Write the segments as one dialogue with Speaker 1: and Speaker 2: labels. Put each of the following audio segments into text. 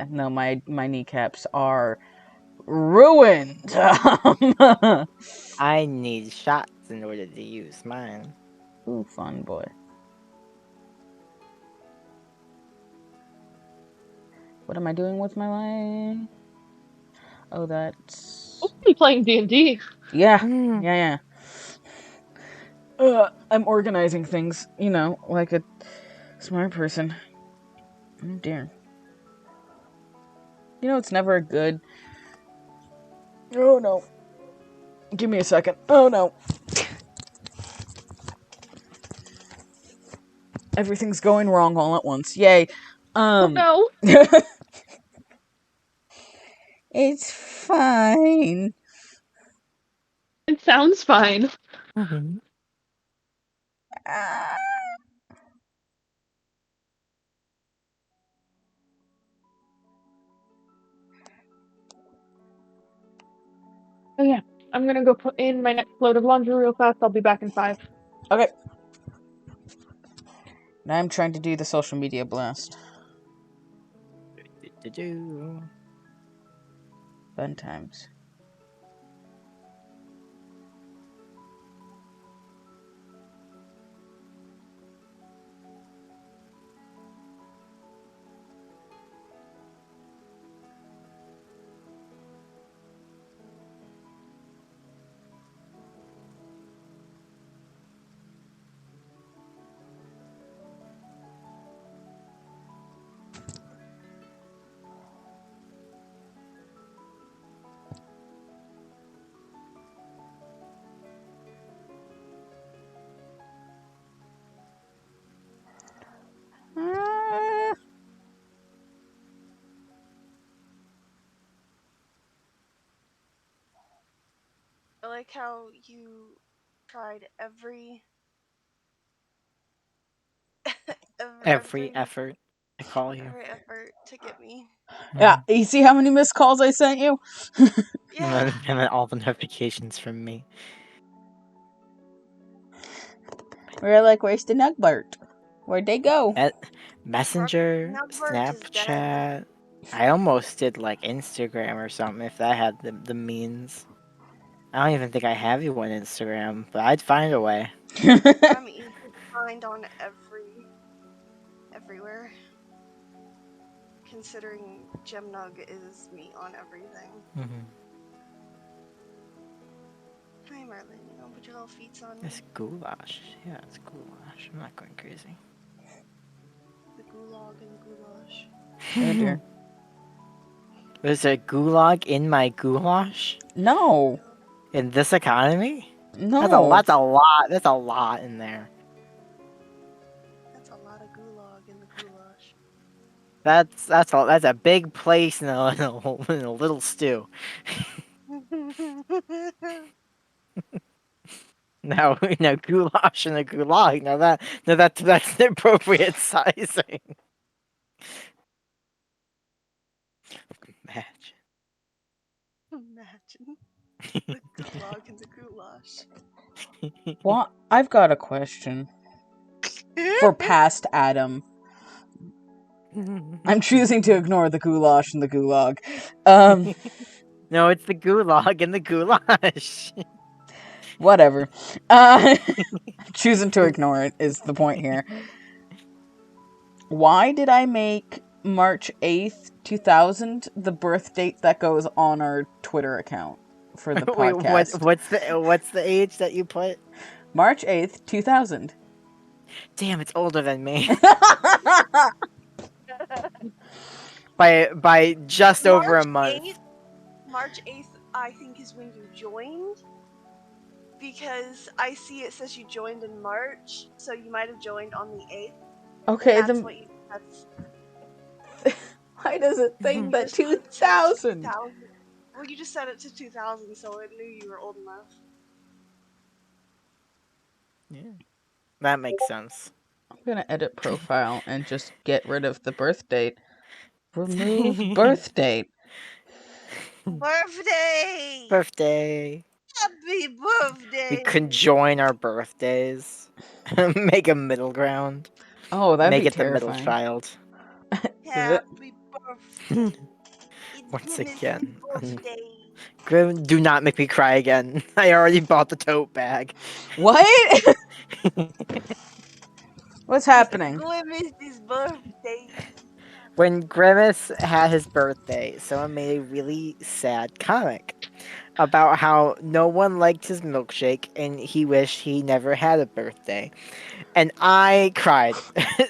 Speaker 1: No, my kneecaps are ruined.
Speaker 2: I need shots in order to use mine.
Speaker 1: Ooh, fun boy. What am I doing with my life? Oh, that's...
Speaker 3: Hopefully playing D&D.
Speaker 1: Yeah,
Speaker 2: Mm.
Speaker 1: yeah. I'm organizing things, like a smart person. Oh, dear. It's never good. Oh, no. Give me a second. Oh, no. Everything's going wrong all at once. Yay.
Speaker 3: Oh no.
Speaker 1: It's fine.
Speaker 3: It sounds fine.
Speaker 2: Mhm.
Speaker 1: Ah.
Speaker 3: Oh yeah. I'm gonna go put in my next load of laundry real fast. I'll be back in 5.
Speaker 1: Okay. Now I'm trying to do the social media blast.
Speaker 2: Do-do-do.
Speaker 1: Fun times. Ah.
Speaker 4: I like how you tried every
Speaker 2: Every effort to call you.
Speaker 4: every effort to get me.
Speaker 1: Yeah, you see how many missed calls I sent you?
Speaker 4: Yeah.
Speaker 2: And then all the notifications from me.
Speaker 1: We're like, where's the Nugbert? Where'd they go?
Speaker 2: Messenger,
Speaker 4: Nugbert is dead.
Speaker 2: Snapchat. I almost did like Instagram or something if that had the means. I don't even think I have you on Instagram, but I'd find a way.
Speaker 4: I'm easy to find on everywhere. Considering Gemnug is me on everything.
Speaker 2: Mm-hmm.
Speaker 4: Hi Marlene, you gonna put your little feet on me?
Speaker 2: It's goulash. Yeah, it's goulash. I'm not going crazy.
Speaker 4: The gulag and the goulash.
Speaker 1: Oh dear.
Speaker 2: There's a gulag in my goulash?
Speaker 1: No.
Speaker 2: In this economy?
Speaker 1: No.
Speaker 2: That's a lot. That's a lot in there.
Speaker 4: That's a lot of gulag in the goulash.
Speaker 2: That's a big place in a little stew. Now goulash and a gulag. Now that's the appropriate sizing.
Speaker 4: Imagine the gulag and the goulash.
Speaker 1: Well, I've got a question for past Adam. I'm choosing to ignore the goulash and the gulag.
Speaker 2: No, it's the gulag and the goulash.
Speaker 1: Whatever. I'm choosing to ignore it is the point here. Why did I make March 8th, 2000 the birth date that goes on our Twitter account for the
Speaker 2: Wait,
Speaker 1: podcast?
Speaker 2: what's the age that you put?
Speaker 1: March 8th, 2000.
Speaker 2: Damn, it's older than me. by just over a month.
Speaker 4: March 8th, I think, is when you joined. Because I see it says you joined in March, so you might have joined on the 8th.
Speaker 1: Okay,
Speaker 4: that's
Speaker 1: then... Why does it think that 2000?
Speaker 4: Well, you just set it to 2000, so it knew you were old enough.
Speaker 2: Yeah. That makes sense.
Speaker 1: I'm gonna edit profile and just get rid of the birth date. Remove birth date.
Speaker 4: Birthday!
Speaker 2: Birthday!
Speaker 4: Happy birthday!
Speaker 2: We conjoin our birthdays. Make a middle ground.
Speaker 1: Oh, that'd
Speaker 2: Make
Speaker 1: be
Speaker 2: it
Speaker 1: terrifying.
Speaker 2: the middle child.
Speaker 4: Happy birthday. It's
Speaker 2: Once
Speaker 4: Grimace's
Speaker 2: again,
Speaker 4: birthday.
Speaker 2: Grim, do not make me cry again. I already bought the tote bag.
Speaker 1: What? What's happening?
Speaker 4: Grimace's birthday.
Speaker 2: When Grimace had his birthday, someone made a really sad comic about how no one liked his milkshake and he wished he never had a birthday. And I cried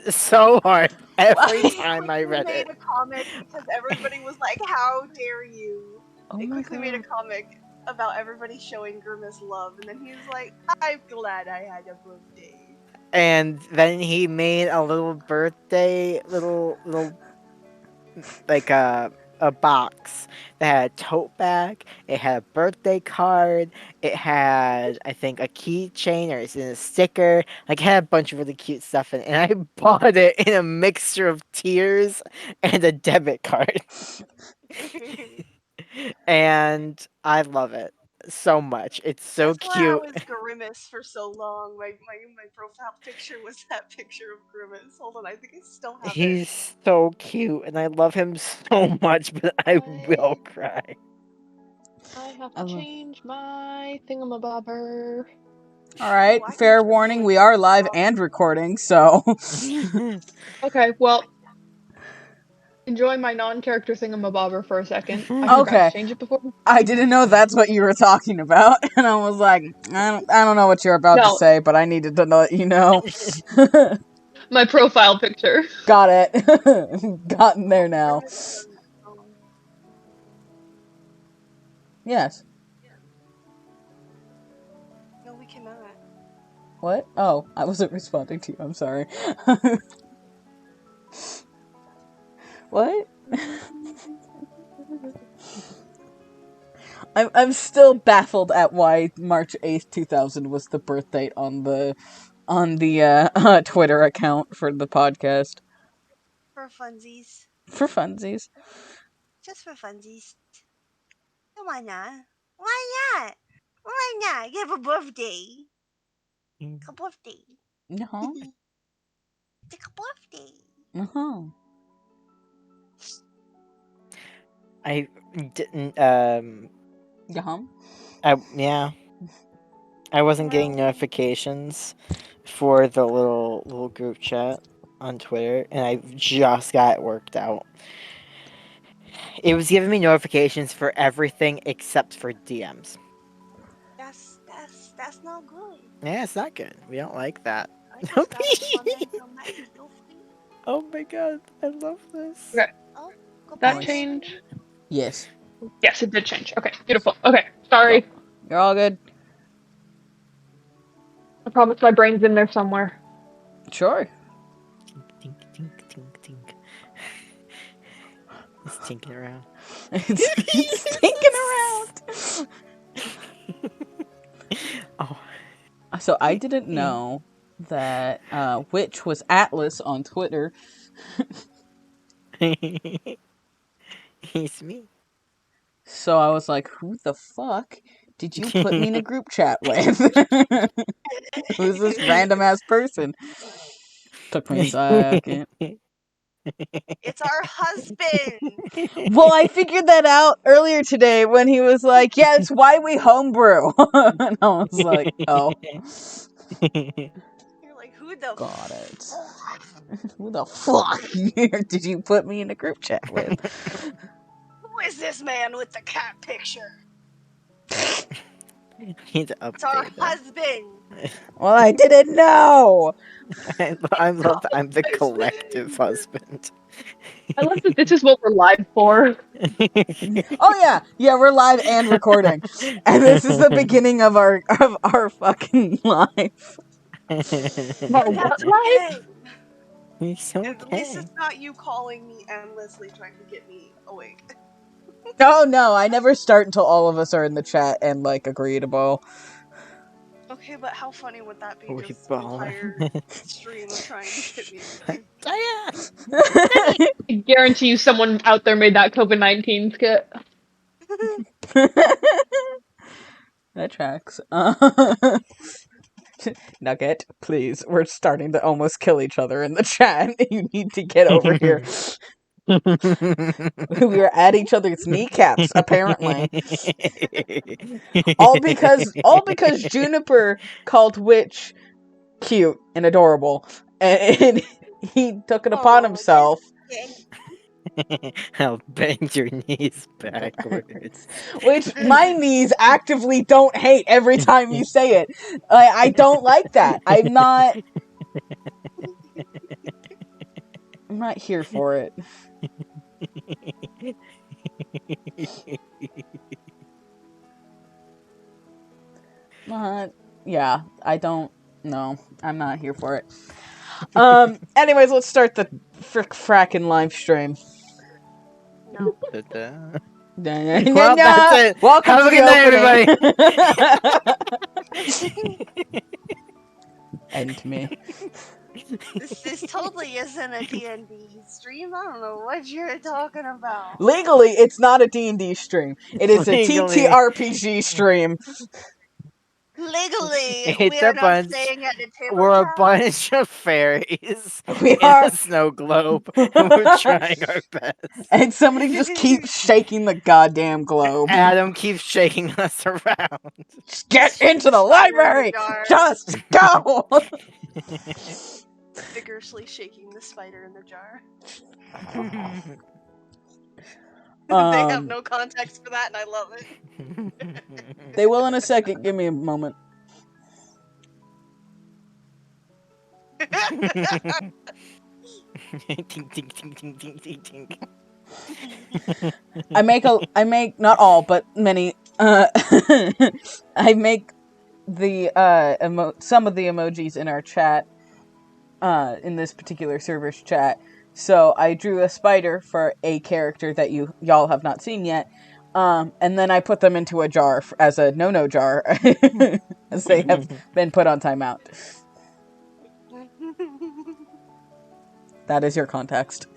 Speaker 2: so hard every
Speaker 1: What?
Speaker 2: time I read
Speaker 4: made
Speaker 2: it.
Speaker 4: a comic because everybody was like, "How dare you!"
Speaker 1: Oh
Speaker 4: They
Speaker 1: my
Speaker 4: quickly made a
Speaker 1: god.
Speaker 4: comic about everybody showing Grimace love, and then he was like, "I'm glad I had a birthday."
Speaker 2: And then he made a little birthday, little like a box that had a tote bag. It had a birthday card. It had, I think, a keychain or it's in a sticker. Like it had a bunch of really cute stuff in it. And I bought it in a mixture of tears and a debit card. And I love it so much. It's so
Speaker 4: That's why I
Speaker 2: cute.
Speaker 4: was Grimace for so long. My profile picture was that picture of Grimace. Hold on, I think I still have it.
Speaker 2: He's so cute, and I love him so much, but I will cry.
Speaker 3: I have
Speaker 1: I
Speaker 3: to
Speaker 1: love-
Speaker 3: change my thingamabobber.
Speaker 1: Alright,
Speaker 4: Why
Speaker 1: fair
Speaker 4: did you
Speaker 1: warning,
Speaker 4: do
Speaker 1: we
Speaker 4: it?
Speaker 1: are live and recording, so.
Speaker 3: Okay, well, enjoy my non-character thingamabobber for a second. I forgot
Speaker 1: Okay.
Speaker 3: to change it before.
Speaker 1: I didn't know that's what you were talking about, and I was like, I don't know what you're about to
Speaker 3: No.
Speaker 1: say, but I needed to let you know.
Speaker 3: My profile picture.
Speaker 1: Got it. Gotten there now.
Speaker 4: Grimace doesn't-
Speaker 1: Yes.
Speaker 4: No, we cannot.
Speaker 1: What? Oh, I wasn't responding to you. I'm sorry. What? I'm still baffled at why March 8th, 2000 was the birth date on the Twitter account for the podcast.
Speaker 4: For funsies.
Speaker 1: For funsies.
Speaker 4: Just for funsies. Why not? Why not? Why not? You have a birthday. A birthday.
Speaker 1: Uh-huh.
Speaker 4: It's a birthday.
Speaker 1: Uh-huh.
Speaker 2: I didn't,
Speaker 1: Uh-huh.
Speaker 2: yeah. I wasn't getting notifications for the little group chat on Twitter, and I just got it worked out. It was giving me notifications for everything except for DMs.
Speaker 4: That's not good.
Speaker 2: Yeah, it's not good. We don't like that.
Speaker 4: I just got a comment on my ego feed.
Speaker 2: Oh my god, I love this.
Speaker 3: Okay.
Speaker 4: Goodbye,
Speaker 3: That change?
Speaker 1: Yes.
Speaker 3: Yes, it did change. Okay, beautiful. Okay, sorry.
Speaker 1: You're all good?
Speaker 3: I promise my brain's in there somewhere.
Speaker 1: Sure.
Speaker 2: Tink, tink, tink, tink. It's tinking around.
Speaker 1: It's thinking around.
Speaker 2: Oh.
Speaker 1: So I didn't know that Witch was Atlas on Twitter.
Speaker 2: It's me.
Speaker 1: So I was like, who the fuck did you put me in a group chat with? Who's this random ass person? Took me a second.
Speaker 4: It's our husband.
Speaker 1: Well, I figured that out earlier today when he was like, yeah, it's why we homebrew. And I was like, oh.
Speaker 4: You're like, who the
Speaker 1: Got it.
Speaker 4: fuck?
Speaker 1: Who the fuck did you put me in a group chat with?
Speaker 4: Who is this man with the cat picture?
Speaker 2: Need to
Speaker 4: It's our
Speaker 2: update that.
Speaker 4: husband.
Speaker 1: Well, I didn't know.
Speaker 2: I love that I'm the collective husband.
Speaker 3: I love that this is what we're live for.
Speaker 1: Oh yeah, we're live and recording, and this is the beginning of our fucking life.
Speaker 3: But what
Speaker 4: That's
Speaker 3: life?
Speaker 4: okay.
Speaker 2: It's
Speaker 4: At least
Speaker 2: okay.
Speaker 4: it's not you calling me endlessly trying to get me awake.
Speaker 1: Oh no, I never start until all of us are in the chat and like agreeable.
Speaker 4: Okay, but how funny would that be?
Speaker 2: We
Speaker 4: Just an
Speaker 2: ball.
Speaker 4: entire stream of trying to get me awake.
Speaker 2: Diane!
Speaker 3: I guarantee you someone out there made that COVID-19 skit.
Speaker 1: That tracks. Nugget, please. We're starting to almost kill each other in the chat. You need to get over here. We were at each other's kneecaps, apparently. All because Juniper called Witch cute and adorable, and he took it upon
Speaker 4: Oh,
Speaker 1: himself.
Speaker 2: I'll bend your knees backwards.
Speaker 1: Which my knees actively don't hate every time you say it. I don't like that. I'm not here for it. Yeah, I don't. No, I'm not here for it. Anyways, let's start the frackin' live stream.
Speaker 4: No.
Speaker 2: Well, that's it.
Speaker 1: Welcome
Speaker 2: Have
Speaker 1: to
Speaker 2: a good night,
Speaker 1: opening. End me.
Speaker 4: This totally isn't a D&D stream. I don't know what you're talking about.
Speaker 1: Legally, it's not a D&D stream. It is a
Speaker 2: Legally.
Speaker 1: TTRPG stream.
Speaker 4: Legally,
Speaker 2: It's
Speaker 4: we are
Speaker 2: a
Speaker 4: not
Speaker 2: bunch.
Speaker 4: staying at the table.
Speaker 2: We're a bunch of fairies
Speaker 1: We
Speaker 2: in
Speaker 1: are.
Speaker 2: a snow globe. We're trying our best.
Speaker 1: And somebody just keeps shaking the goddamn globe.
Speaker 2: Adam keeps shaking us around.
Speaker 1: Just get into the library! Just go!
Speaker 4: Vigorously shaking the spider in the jar. They have no context for that, and I love it.
Speaker 1: They will in a second. Give me a moment.
Speaker 2: Tink, tink, tink, tink, tink, tink, tink.
Speaker 1: I make not all, but many. I make the some of the emojis in our chat, in this particular server's chat. So I drew a spider for a character that y'all have not seen yet, and then I put them into a jar as a no jar, as they have been put on timeout. That is your context.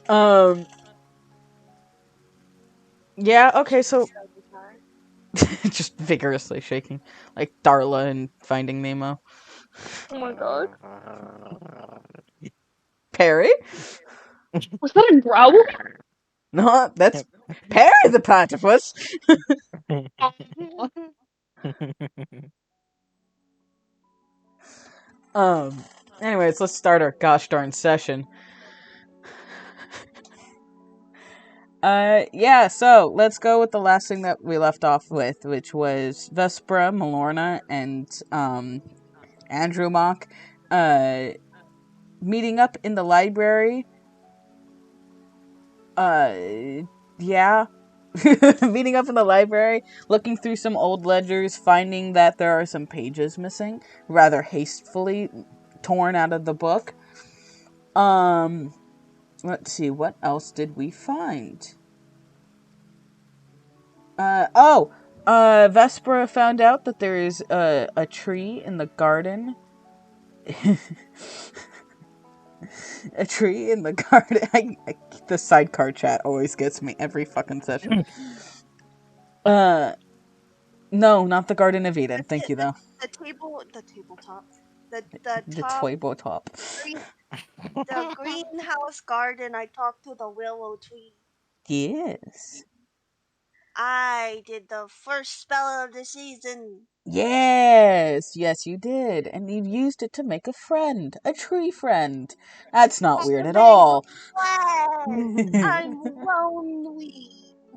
Speaker 1: Yeah, okay, so just vigorously shaking, like Darla in Finding Nemo.
Speaker 3: Oh my god.
Speaker 1: Perry?
Speaker 3: Was that a growl?
Speaker 1: No, that's Perry the platypus. Anyways, let's start our gosh darn session. Yeah, so let's go with the last thing that we left off with, which was Vespra, Malorna, and Andromach meeting up in the library. Yeah. Meeting up in the library, looking through some old ledgers, finding that there are some pages missing, rather hastily torn out of the book. Let's see, what else did we find? Vespera found out that there is a tree in the garden. A tree in the garden. The sidecar chat always gets me every fucking session. No, not the Garden of Eden. Thank you, though.
Speaker 4: The tabletop. The
Speaker 1: tabletop.
Speaker 4: The greenhouse garden. I talked to the willow tree.
Speaker 1: Yes.
Speaker 4: I did the first spell of the season.
Speaker 1: Yes, you did. And you used it to make a friend. A tree friend. That's not weird at all.
Speaker 4: I'm lonely.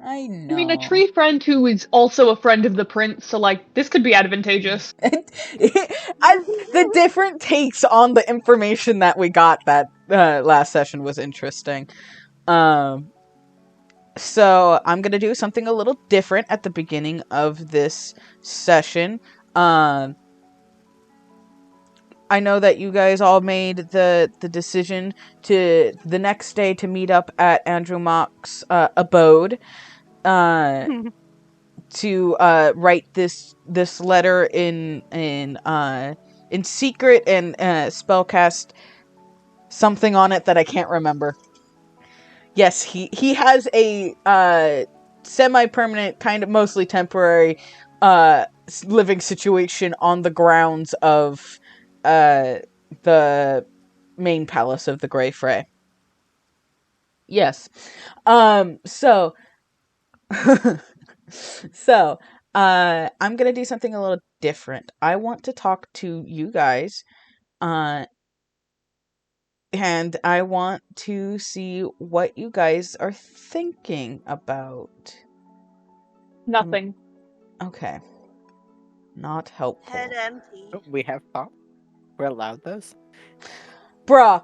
Speaker 1: I know.
Speaker 3: I mean, a tree friend who is also a friend of the prince, so, like, this could be advantageous.
Speaker 1: The different takes on the information that we got that last session was interesting. So I'm going to do something a little different at the beginning of this session. I know that you guys all made the decision to the next day to meet up at Andromach's abode to write this letter in secret and spellcast something on it that I can't remember. Yes, he has a semi-permanent, kind of mostly temporary living situation on the grounds of the main palace of the Grey Frey. Yes. So so I'm gonna do something a little different. I want to talk to you guys, and I want to see what you guys are thinking about.
Speaker 3: Nothing.
Speaker 1: Okay. Not helpful.
Speaker 4: Head empty.
Speaker 2: We have thought. We're allowed those.
Speaker 1: Bruh.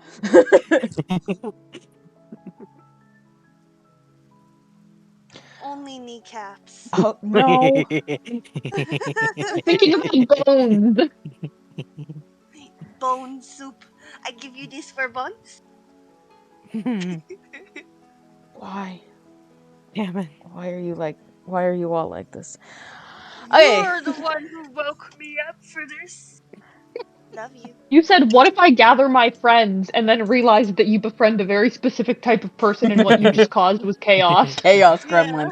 Speaker 4: Only kneecaps.
Speaker 1: Oh no.
Speaker 3: Thinking about bones.
Speaker 4: Bone soup. I give you this for buns.
Speaker 1: Why?
Speaker 2: Damn it.
Speaker 1: Why are you all like this? Okay.
Speaker 4: You're the one who woke me up for this. Love you.
Speaker 3: You said, what if I gather my friends and then realize that you befriend a very specific type of person and what you just caused was chaos?
Speaker 1: Chaos
Speaker 4: Yeah.
Speaker 1: gremlin.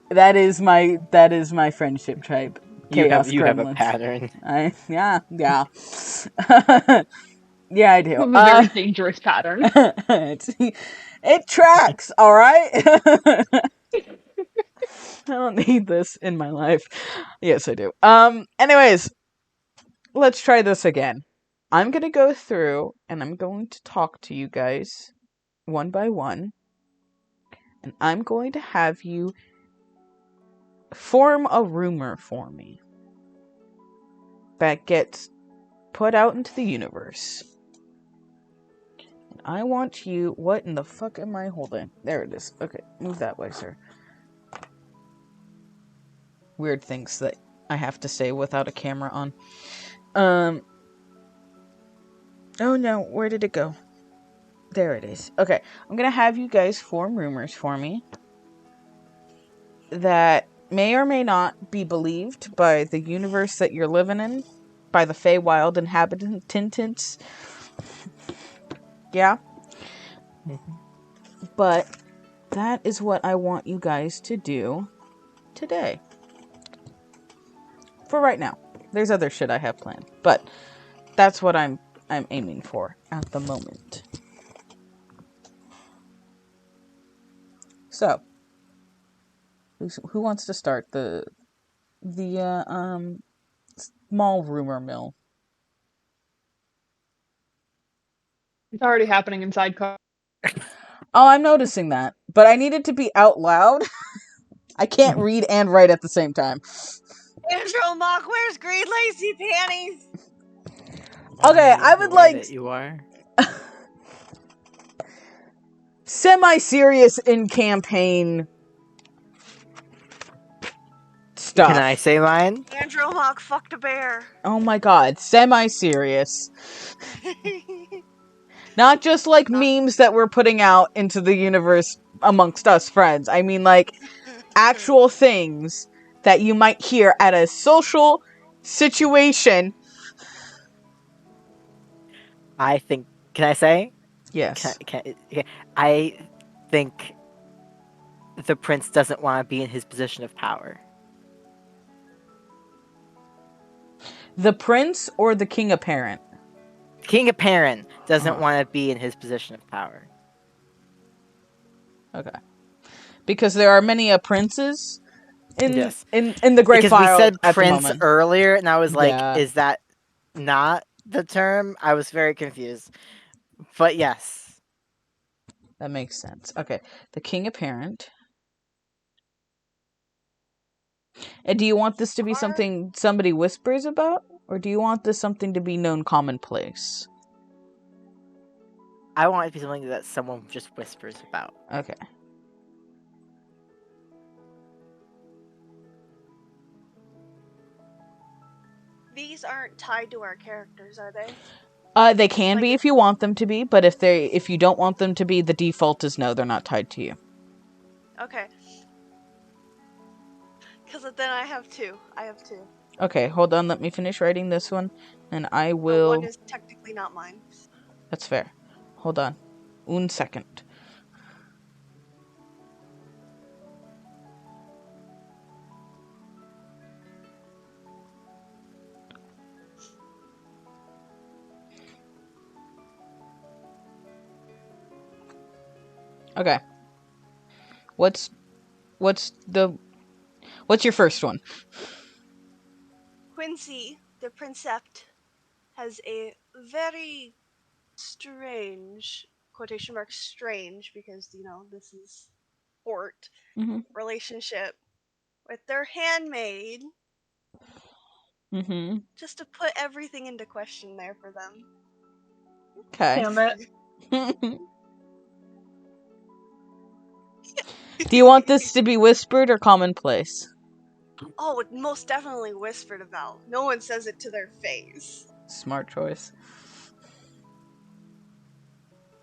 Speaker 1: That is my friendship type. Chaos
Speaker 2: You have a
Speaker 1: gremlins.
Speaker 2: pattern.
Speaker 1: Yeah. Yeah, I do.
Speaker 3: It was a very dangerous pattern.
Speaker 1: It tracks, all right? I don't need this in my life. Yes, I do. Anyways, let's try this again. I'm going to go through and I'm going to talk to you guys one by one. And I'm going to have you form a rumor for me that gets put out into the universe. And I want you... What in the fuck am I holding? There it is. Okay, move that way, sir. Weird things that I have to say without a camera on. Oh no, where did it go? There it is. Okay, I'm gonna have you guys form rumors for me that may or may not be believed by the universe that you're living in, by the Feywild inhabitants. Yeah? But that is what I want you guys to do today. For right now. There's other shit I have planned, but that's what I'm aiming for at the moment. So, who wants to start the small rumor mill?
Speaker 3: It's already happening inside car.
Speaker 1: Oh, I'm noticing that, but I need it to be out loud. I can't read and write at the same time.
Speaker 4: Andrew Mock wears green lacy panties.
Speaker 1: Okay, I would
Speaker 2: The way
Speaker 1: like
Speaker 2: that you are.
Speaker 1: semi-serious in-campaign stuff.
Speaker 2: Can I say mine?
Speaker 4: Andrew Mock fucked a bear.
Speaker 1: Oh my god, semi-serious. Not just like memes that we're putting out into the universe amongst us friends. I mean like actual things that you might hear at a social situation.
Speaker 2: I think. Can I say?
Speaker 1: Yes.
Speaker 2: I think the prince doesn't want to be in his position of power.
Speaker 1: The prince or the king apparent?
Speaker 2: King of Perrin doesn't want to be in his position of power.
Speaker 1: Okay. Because there are many princes in
Speaker 2: Yes.
Speaker 1: in the Grey
Speaker 2: Because
Speaker 1: File
Speaker 2: we said
Speaker 1: at
Speaker 2: prince
Speaker 1: the moment.
Speaker 2: earlier, and I was like,
Speaker 1: Yeah.
Speaker 2: is that not the term? I was very confused. But yes.
Speaker 1: That makes sense. Okay. The king apparent. And do you want this to be something somebody whispers about? Or do you want this something to be known commonplace?
Speaker 2: I want it to be something that someone just whispers about.
Speaker 1: Okay.
Speaker 4: These aren't tied to our characters, are they?
Speaker 1: They can be if you want them to be, but if you don't want them to be, the default is no, they're not tied to you.
Speaker 4: Okay. Because then I have two.
Speaker 1: Okay, hold on, let me finish writing this one, and I
Speaker 4: But
Speaker 1: will...
Speaker 4: one is technically not mine.
Speaker 1: That's fair. Hold on. Un second. Okay. What's your first one?
Speaker 4: Quincy, the Princept, has a very strange, quotation marks strange, because, this is court
Speaker 1: Mm-hmm.
Speaker 4: relationship with their handmaid,
Speaker 1: Mm-hmm.
Speaker 4: just to put everything into question there for them.
Speaker 1: Okay.
Speaker 3: Damn it.
Speaker 1: Do you want this to be whispered or commonplace?
Speaker 4: Oh, most definitely whispered about. No one says it to their face.
Speaker 1: Smart choice.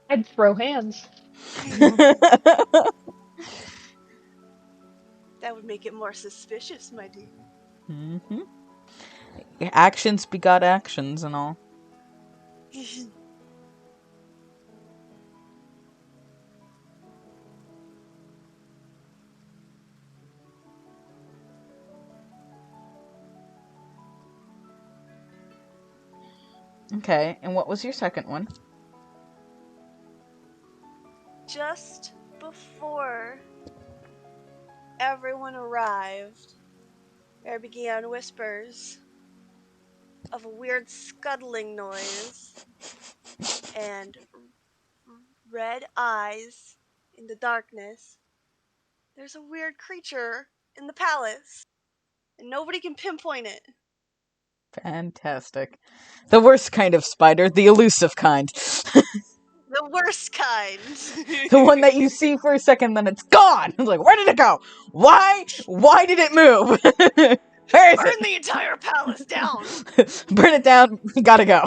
Speaker 3: I'd throw hands.
Speaker 4: That would make it more suspicious, my dear.
Speaker 1: Mm-hmm. Actions begot actions and all. Okay, and what was your second one?
Speaker 4: Just before everyone arrived, there began whispers of a weird scuttling noise and red eyes in the darkness. There's a weird creature in the palace, and nobody can pinpoint it.
Speaker 1: Fantastic. The worst kind of spider, the elusive kind.
Speaker 4: The worst kind.
Speaker 1: The one that you see for a second, then it's gone! It's like, where did it go? Why? Why did it move? Where is
Speaker 4: Burn
Speaker 1: it?
Speaker 4: the entire palace down.
Speaker 1: Burn it down, we gotta go.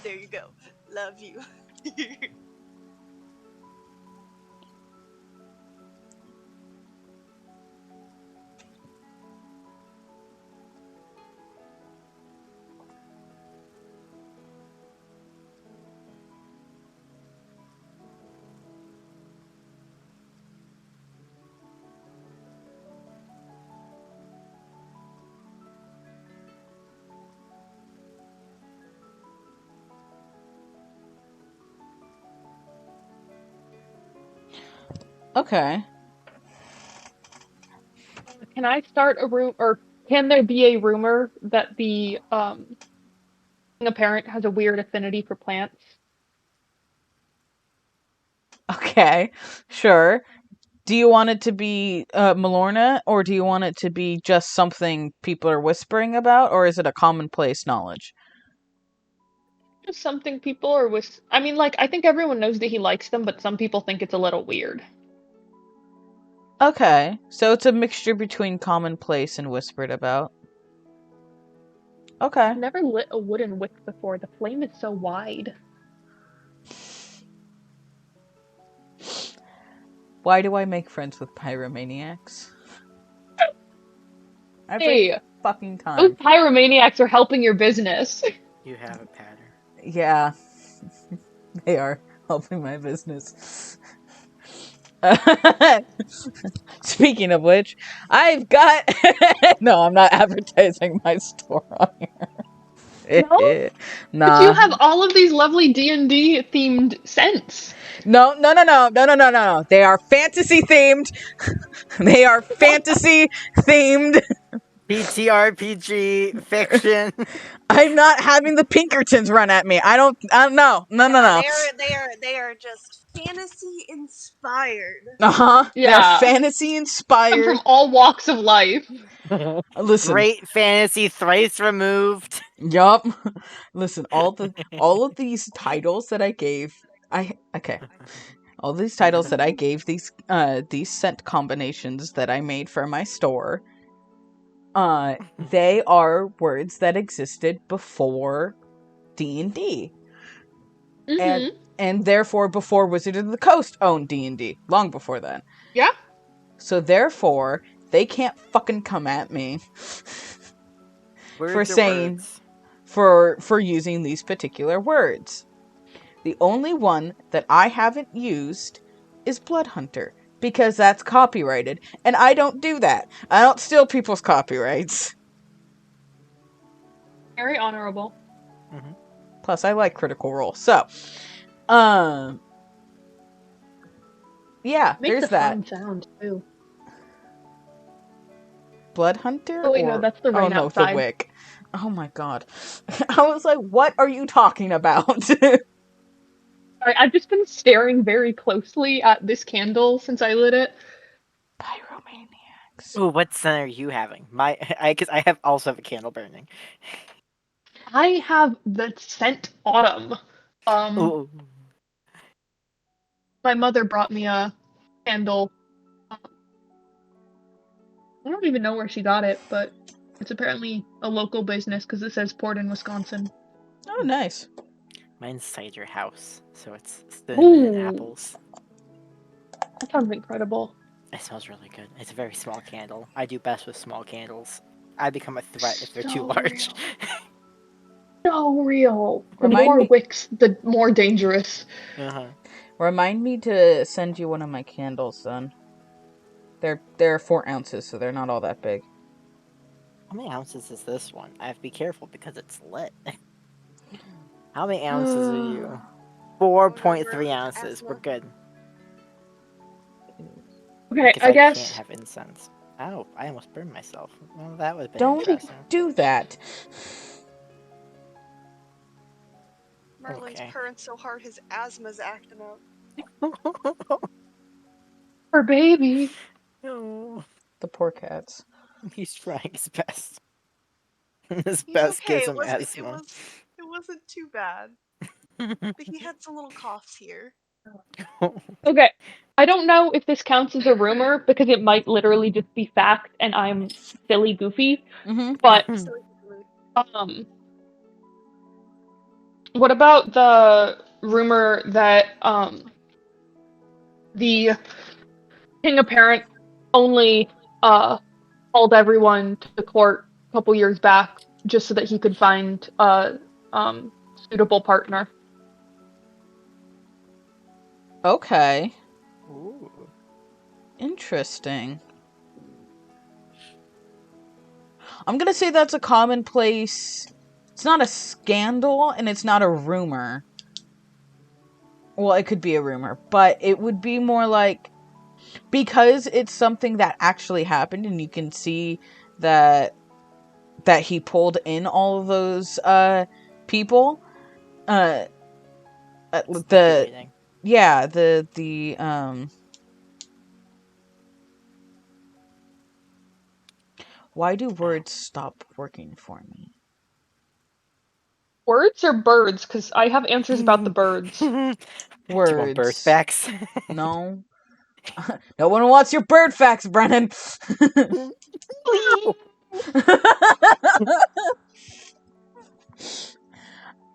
Speaker 4: There you go. Love you.
Speaker 1: Okay.
Speaker 3: Can I start a room, or can there be a rumor that the a parent has a weird affinity for plants?
Speaker 1: Okay. Sure. Do you want it to be Malorna, or do you want it to be just something people are whispering about, or is it a commonplace knowledge?
Speaker 3: Just something people are with. I mean, like, I think everyone knows that he likes them, but some people think it's a little weird.
Speaker 1: Okay. So it's a mixture between commonplace and whispered about. Okay.
Speaker 3: I've never lit a wooden wick before. The flame is so wide.
Speaker 1: Why do I make friends with pyromaniacs? Every
Speaker 3: Hey,
Speaker 1: fucking
Speaker 3: those
Speaker 1: time.
Speaker 3: pyromaniacs are helping your business.
Speaker 2: You have a pattern.
Speaker 1: Yeah. They are helping my business. Speaking of which, I've got... No, I'm not advertising my store on here.
Speaker 3: No?
Speaker 1: Nah.
Speaker 3: But you have all of these lovely D&D themed scents.
Speaker 1: No. They are fantasy themed. They are fantasy themed.
Speaker 2: PTRPG fiction.
Speaker 1: I'm not having the Pinkertons run at me. I don't know. No.
Speaker 4: They are just fantasy inspired.
Speaker 1: Uh-huh.
Speaker 3: Yeah.
Speaker 1: They're fantasy
Speaker 3: Come
Speaker 1: inspired.
Speaker 3: from all walks of life.
Speaker 1: Listen.
Speaker 2: Great fantasy thrice removed.
Speaker 1: Yup. Listen, all of these titles that I gave all these titles that I gave these scent combinations that I made for my store, they are words that existed before D&D.
Speaker 3: Mm-hmm.
Speaker 1: And therefore before Wizard of the Coast owned D&D, long before that.
Speaker 3: Yeah.
Speaker 1: So therefore, they can't fucking come at me
Speaker 2: Words
Speaker 1: for
Speaker 2: are
Speaker 1: saying
Speaker 2: words.
Speaker 1: for using these particular words. The only one that I haven't used is Blood Hunter, because that's copyrighted, and I don't do that. I don't steal people's copyrights.
Speaker 3: Very honorable.
Speaker 2: Mm-hmm.
Speaker 1: Plus, I like Critical Role. So, yeah,
Speaker 3: Makes
Speaker 1: there's
Speaker 3: a
Speaker 1: that.
Speaker 3: fun sound too.
Speaker 1: Blood Hunter?
Speaker 3: Oh wait,
Speaker 1: or...
Speaker 3: no, that's the rain
Speaker 1: Oh no,
Speaker 3: outside.
Speaker 1: the Wick. Oh my god. I was like, what are you talking about?
Speaker 3: Sorry, I've just been staring very closely at this candle since I lit it.
Speaker 1: Pyromaniacs.
Speaker 2: Ooh, what scent are you having? Because I also have a candle burning.
Speaker 3: I have the scent autumn.
Speaker 2: Ooh.
Speaker 3: My mother brought me a candle. I don't even know where she got it, but it's apparently a local business because it says poured in Wisconsin.
Speaker 1: Oh, nice.
Speaker 2: Mine's cider house, so it's cinnamon and
Speaker 3: Ooh.
Speaker 2: apples.
Speaker 3: That sounds incredible.
Speaker 2: It smells really good. It's a very small candle. I do best with small candles. I become a threat if they're too
Speaker 3: So
Speaker 2: large.
Speaker 3: So real. The
Speaker 1: Remind
Speaker 3: more
Speaker 1: me-
Speaker 3: wicks, the more dangerous.
Speaker 2: Uh-huh.
Speaker 1: Remind me to send you one of my candles, then. They're 4 ounces, so they're not all that big.
Speaker 2: How many ounces is this one? I have to be careful because it's lit. How many ounces are you? 4.3 ounces. We're good.
Speaker 3: Okay,
Speaker 2: Because
Speaker 3: I
Speaker 2: can't
Speaker 3: guess.
Speaker 2: have incense. Ow, I almost burned myself. Well, that would have been
Speaker 1: Don't
Speaker 2: interesting.
Speaker 1: do that.
Speaker 4: Merlin's
Speaker 2: Okay.
Speaker 4: purring so hard his asthma's acting up.
Speaker 3: For baby.
Speaker 2: Oh,
Speaker 1: The poor cats.
Speaker 2: he's trying his best. His
Speaker 4: He's
Speaker 2: best
Speaker 4: okay.
Speaker 2: gives
Speaker 4: It
Speaker 2: him
Speaker 4: wasn't.
Speaker 2: asthma.
Speaker 4: It wasn't too bad. But he had some little coughs here.
Speaker 3: Okay. I don't know if this counts as a rumor because it might literally just be fact and I'm silly goofy.
Speaker 1: Mm-hmm.
Speaker 3: But
Speaker 4: So
Speaker 3: um what about the rumor that the king apparent only called everyone to court a couple years back just so that he could find a suitable partner?
Speaker 1: Okay.
Speaker 2: Ooh.
Speaker 1: Interesting. I'm gonna say that's a commonplace. It's not a scandal, and it's not a rumor. Well, it could be a rumor, but it would be more like, because it's something that actually happened, and you can see that he pulled in all of those people. The
Speaker 2: Speculating.
Speaker 1: yeah, the why do words stop working for me?
Speaker 3: Words or birds? Because I have answers about the birds.
Speaker 2: Do you want bird
Speaker 1: Words.
Speaker 2: facts?
Speaker 1: No. No one wants your bird facts, Brennan.
Speaker 2: Please.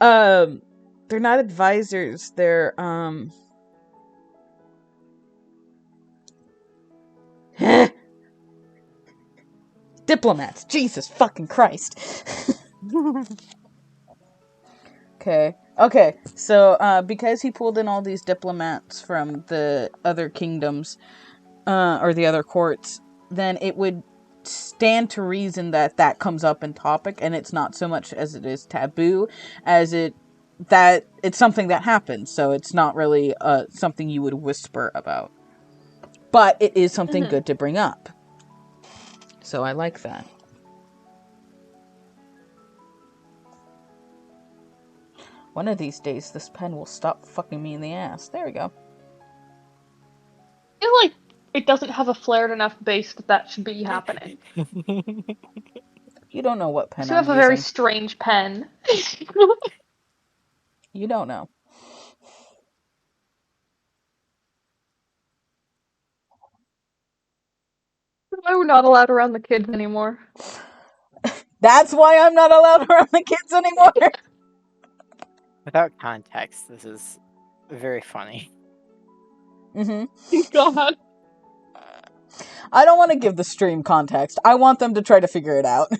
Speaker 1: They're not advisors. They're diplomats. Jesus fucking Christ. Okay. So, because he pulled in all these diplomats from the other kingdoms, or the other courts, then it would stand to reason that that comes up in topic, and it's not so much as it is taboo as that it's something that happens, so it's not really something you would whisper about. But it is something good to bring up. So I like that. One of these days, this pen will stop fucking me in the ass. There we go.
Speaker 3: I feel like it doesn't have a flared enough base that should be happening.
Speaker 1: You don't know what pen
Speaker 3: So you
Speaker 1: I'm
Speaker 3: have a very
Speaker 1: using.
Speaker 3: strange pen.
Speaker 1: You don't know.
Speaker 3: Why we're not allowed around the kids anymore.
Speaker 1: That's why I'm not allowed around the kids anymore.
Speaker 2: Without context, this is very funny.
Speaker 1: Mm-hmm.
Speaker 3: God.
Speaker 1: I don't want to give the stream context. I want them to try to figure it out.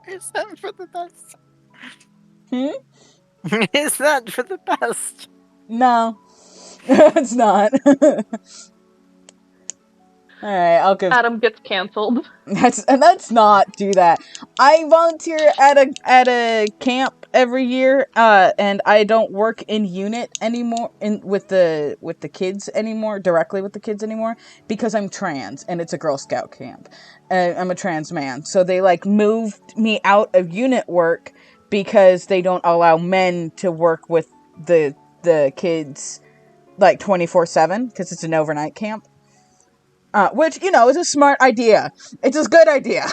Speaker 2: Is that for the best?
Speaker 1: Hmm?
Speaker 2: Is that for the best?
Speaker 1: No. It's not. Alright, I'll give
Speaker 3: Adam gets canceled.
Speaker 1: Let's not do that. I volunteer at a camp every year, and I don't work in unit anymore with the kids anymore, directly with the kids anymore, because I'm trans and it's a Girl Scout camp. I'm a trans man, so they like moved me out of unit work because they don't allow men to work with the kids like 24/7 because it's an overnight camp. Which, you know, is a smart idea. It's a good idea.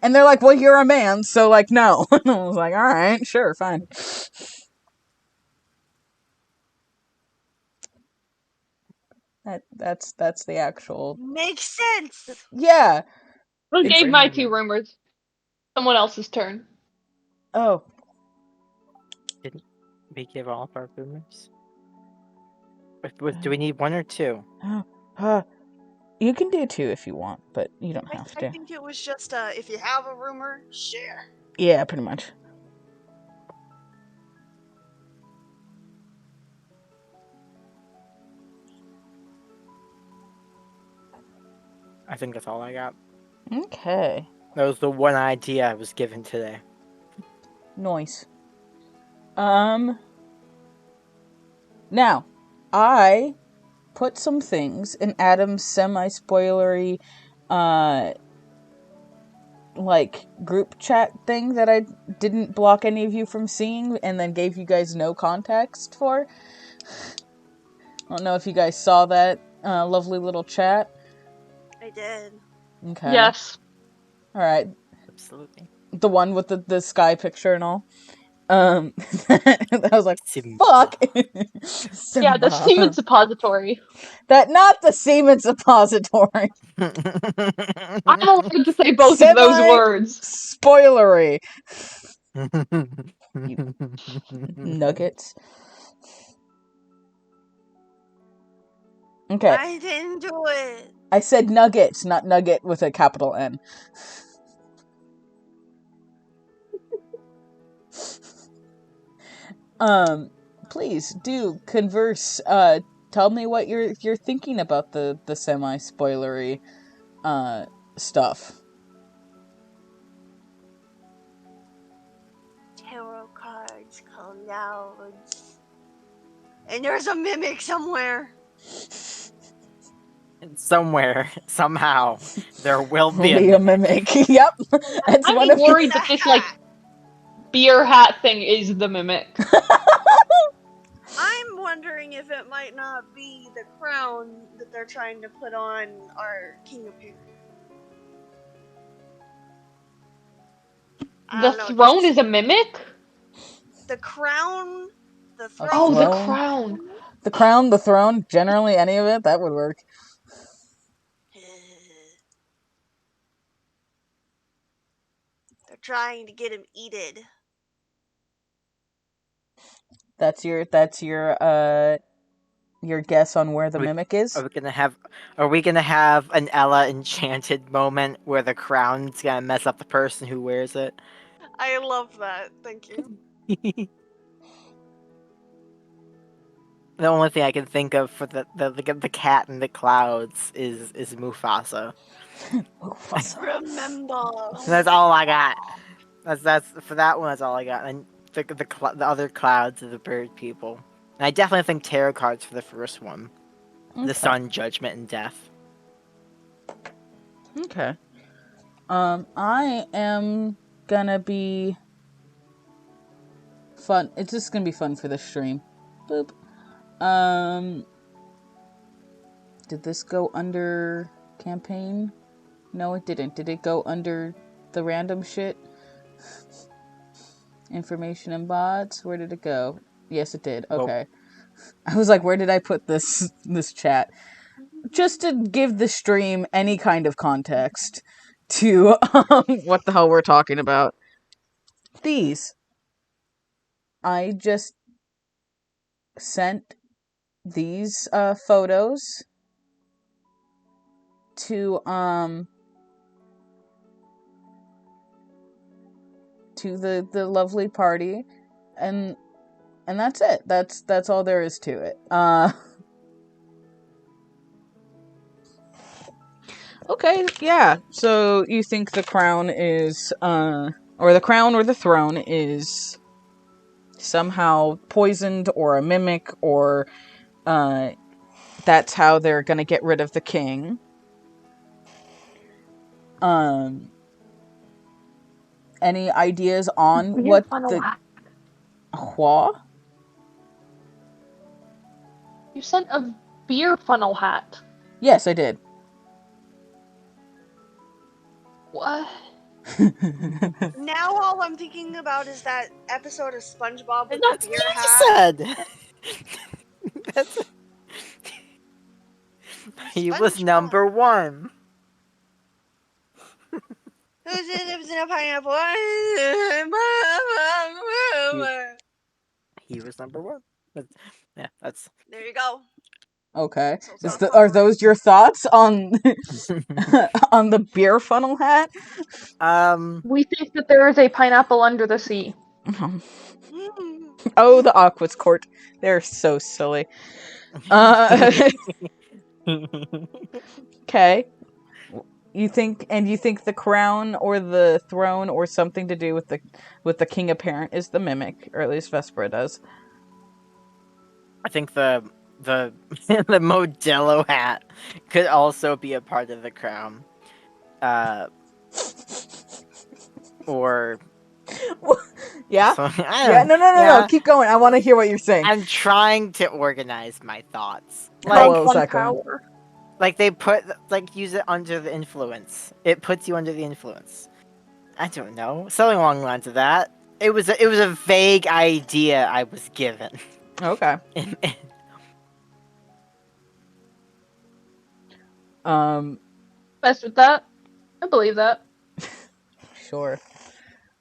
Speaker 1: And they're like, well, you're a man, so, like, no. I was like, alright, sure, fine. That's the actual...
Speaker 4: Makes sense.
Speaker 1: Yeah.
Speaker 3: I
Speaker 1: It's-
Speaker 3: gave my 2 rumors. Someone else's turn.
Speaker 1: Oh.
Speaker 2: Didn't we give all of our rumors? Do we need 1 or 2?
Speaker 1: You can do 2 if you want, but you don't have
Speaker 4: I
Speaker 1: to.
Speaker 4: think it was just if you have a rumor, share.
Speaker 1: Yeah, pretty much.
Speaker 2: I think that's all I got.
Speaker 1: Okay.
Speaker 2: That was the one idea I was given today.
Speaker 1: Noise. Now, I put some things in Adam's semi-spoilery, like, group chat thing that I didn't block any of you from seeing and then gave you guys no context for. I don't know if you guys saw that, lovely little chat.
Speaker 4: I did.
Speaker 1: Okay.
Speaker 3: Yes.
Speaker 1: Alright.
Speaker 2: Absolutely.
Speaker 1: The one with the sky picture and all. I was like,
Speaker 2: Simba.
Speaker 1: fuck!
Speaker 3: Yeah, the
Speaker 1: Simba.
Speaker 3: semen suppository.
Speaker 1: Not the semen suppository.
Speaker 3: I'm allowed to say both of those words.
Speaker 1: Spoilery. Nuggets. Okay.
Speaker 4: I didn't do it.
Speaker 1: I said nuggets, not nugget with a capital N. Please do converse. Tell me what you're thinking about the semi-spoilery stuff.
Speaker 4: Tarot cards, clouds. And there's a mimic somewhere.
Speaker 2: Somewhere, somehow, there will be
Speaker 1: a mimic. Yep. That's
Speaker 3: I'm
Speaker 1: one of
Speaker 3: worried that this, like, beer hat thing is the mimic.
Speaker 4: I'm wondering if it might not be the crown that they're trying to put on our King of Paradise.
Speaker 3: The throne is a mimic?
Speaker 4: The crown, the throne.
Speaker 3: Oh, the
Speaker 1: Throne?
Speaker 3: crown.
Speaker 1: The crown, the throne, generally any of it, that would work.
Speaker 4: They're trying to get him eated.
Speaker 1: That's your guess on where the mimic is?
Speaker 2: Are we gonna have an Ella Enchanted moment where the crown's gonna mess up the person who wears it?
Speaker 4: I love that. Thank you.
Speaker 2: The only thing I can think of for the cat in the clouds is Mufasa.
Speaker 1: Mufasa.
Speaker 4: Remember.
Speaker 2: That's all I got. That's for that one. That's all I got. And the other clouds are the bird people. And I definitely think tarot cards for the first one.
Speaker 1: Okay.
Speaker 2: The sun, judgment, and death.
Speaker 1: Okay. I am gonna be fun. It's just gonna be fun for the stream. Boop. Did this go under campaign? No, it didn't. Did it go under the random shit? Information and bots? Where did it go? Yes, it did. Okay. I was like, where did I put this chat? Just to give the stream any kind of context to what the hell we're talking about. These. I just sent these photos to the lovely party, and that's it. That's all there is to it. Okay, yeah. So you think the crown is, or the crown or the throne is somehow poisoned or a mimic, or, that's how they're gonna get rid of the king. Um, any ideas on
Speaker 3: Beer
Speaker 1: what
Speaker 3: funnel
Speaker 1: the...
Speaker 3: hat.
Speaker 1: What?
Speaker 3: You sent a beer funnel hat.
Speaker 1: Yes, I did.
Speaker 3: What?
Speaker 4: Now all I'm thinking about is that episode of SpongeBob with the
Speaker 2: That's
Speaker 4: beer
Speaker 2: what you just
Speaker 4: hat.
Speaker 2: said. That's he was
Speaker 4: SpongeBob.
Speaker 2: number one.
Speaker 4: Who's in lives in a pineapple?
Speaker 2: He was number one. Yeah, that's.
Speaker 4: There you go.
Speaker 1: Okay.
Speaker 4: So
Speaker 1: Is
Speaker 4: it's
Speaker 1: are those your thoughts on on the beer funnel hat?
Speaker 3: We think that there is a pineapple under the sea.
Speaker 1: Oh, the Aquas Court. They're so silly. Okay. You think the crown or the throne or something to do with the king apparent is the mimic, or at least Vespera does.
Speaker 2: I think the the Modelo hat could also be a part of the crown. Or
Speaker 1: Yeah?
Speaker 2: so,
Speaker 1: Yeah, no. Keep going. I want to hear what you're saying.
Speaker 2: I'm trying to organize my thoughts.
Speaker 1: How
Speaker 2: Like,
Speaker 1: well was
Speaker 3: One
Speaker 1: that going?
Speaker 3: power.
Speaker 2: like they put use it under the influence. It puts you under the influence. I don't know. Something along the lines of that. It was a vague idea I was given.
Speaker 1: Okay.
Speaker 3: Best with that. I believe that.
Speaker 1: Sure.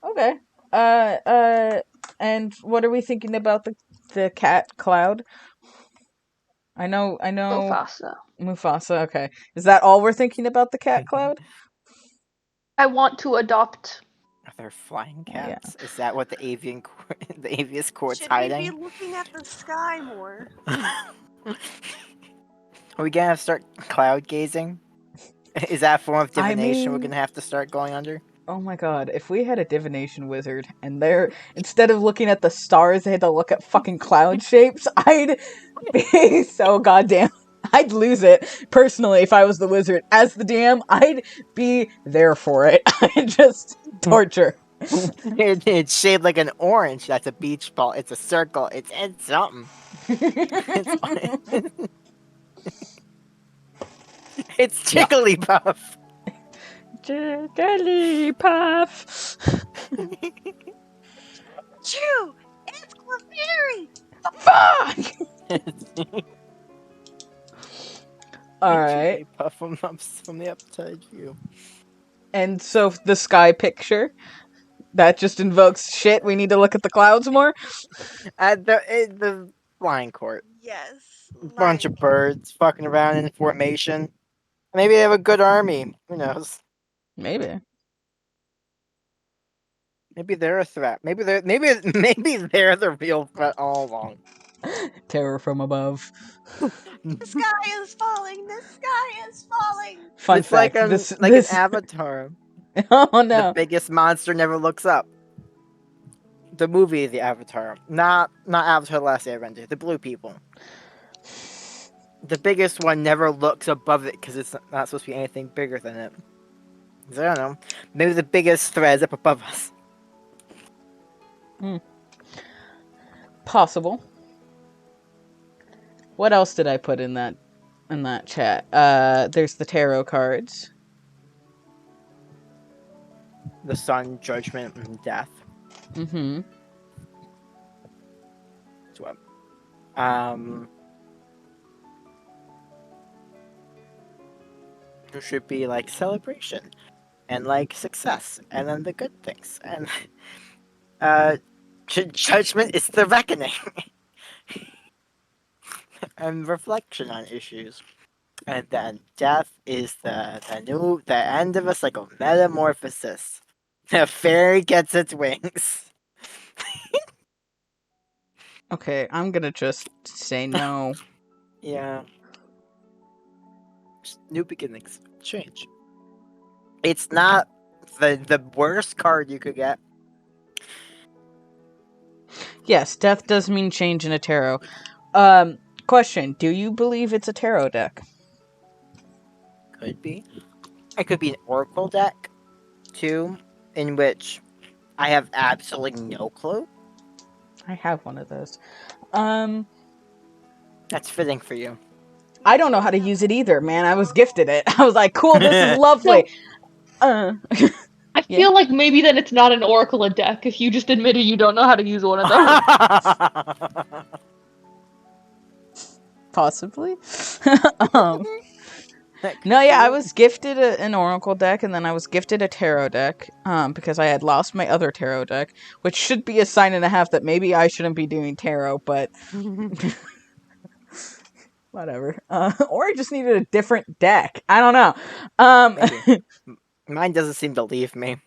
Speaker 1: Okay. And what are we thinking about the cat Cloud? I know
Speaker 3: Mufasa.
Speaker 1: Mufasa. Okay. Is that all we're thinking about the cat Cloud?
Speaker 3: I want to adopt.
Speaker 2: Are there flying
Speaker 1: Yeah.
Speaker 2: cats? Is that what the the avius court's
Speaker 4: Should we be
Speaker 2: hiding?
Speaker 4: looking at the sky more?
Speaker 2: Are we gonna have to start cloud gazing? Is that a form of
Speaker 1: I
Speaker 2: divination we're
Speaker 1: mean-
Speaker 2: gonna have to start going under?
Speaker 1: Oh my god, if we had a divination wizard and instead of looking at the stars, they had to look at fucking cloud shapes, I'd be so goddamn... I'd lose it, personally, if I was the wizard. As the DM, I'd be there for it. I'd just torture.
Speaker 2: It's shaped like an orange. That's a beach ball. It's a circle. It's something. It's Jigglypuff.
Speaker 1: Jigglypuff.
Speaker 4: Chew! It's Clefairy!
Speaker 1: Fuck! Alright.
Speaker 2: Jigglypuff from the upside view.
Speaker 1: And so the sky picture, that just invokes shit. We need to look at the clouds more.
Speaker 2: At the flying court.
Speaker 4: Yes.
Speaker 2: Bunch of birds fucking around in formation. Maybe they have a good army. Who knows?
Speaker 1: Maybe.
Speaker 2: Maybe they're a threat. Maybe they're the real threat all along.
Speaker 1: Terror from above.
Speaker 4: The sky is falling! The sky is falling!
Speaker 1: Fun
Speaker 2: It's
Speaker 1: fact.
Speaker 2: like
Speaker 1: this
Speaker 2: an avatar.
Speaker 1: Oh no.
Speaker 2: The biggest monster never looks up. The movie, The Avatar, not Avatar: The Last Airbender. The blue people. The biggest one never looks above it because it's not supposed to be anything bigger than it. So, I don't know. Maybe the biggest threat is up above us.
Speaker 1: Possible. What else did I put in that chat? There's the tarot cards.
Speaker 2: The sun, judgment, and death.
Speaker 1: Mm-hmm.
Speaker 2: That's what. There should be like celebration and like success, and then the good things, and judgment is the reckoning, and reflection on issues, and then death is the end of a cycle, metamorphosis. The fairy gets its wings.
Speaker 1: Okay, I'm gonna just say no.
Speaker 2: Yeah. Just new beginnings, change. It's not the worst card you could get.
Speaker 1: Yes, death does mean change in a tarot. Question: do you believe it's a tarot deck?
Speaker 2: Could be. It could be an Oracle deck, too, in which I have absolutely no clue.
Speaker 1: I have one of those.
Speaker 2: That's fitting for you.
Speaker 1: I don't know how to use it either, man. I was gifted it. I was like, cool, this is lovely.
Speaker 3: I
Speaker 1: Yeah.
Speaker 3: feel like maybe then it's not an Oracle deck if you just admitted you don't know how to use one of those.
Speaker 1: Possibly. No, yeah, I was gifted an Oracle deck, and then I was gifted a tarot deck, because I had lost my other tarot deck, which should be a sign and a half that maybe I shouldn't be doing tarot, but whatever. Or I just needed a different deck. I don't know.
Speaker 2: Maybe. Mine doesn't seem to leave me.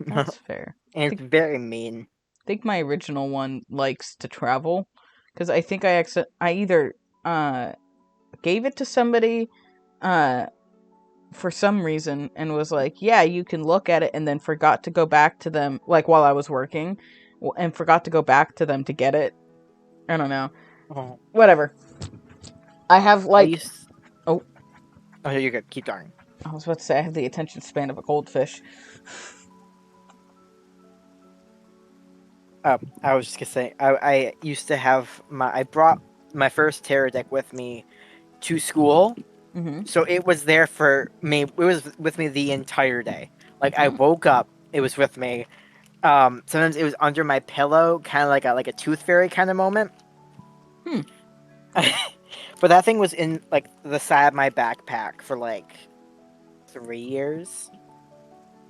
Speaker 1: That's fair.
Speaker 2: And it's very mean.
Speaker 1: I think my original one likes to travel, because I think I either gave it to somebody for some reason and was like, yeah, you can look at it, and then forgot to go back to them, like while I was working, and forgot to go back to them to get it. I don't know.
Speaker 2: Oh.
Speaker 1: Whatever. I have like
Speaker 2: Oh, you're good. Keep going.
Speaker 1: I was about to say I have the attention span of a goldfish.
Speaker 2: I was just gonna say I used to have I brought my first tarot deck with me to school, so it was there for me. It was with me the entire day. Like I woke up, it was with me. Sometimes it was under my pillow, kind of like a tooth fairy kind of moment. But that thing was in like the side of my backpack for like 3 years.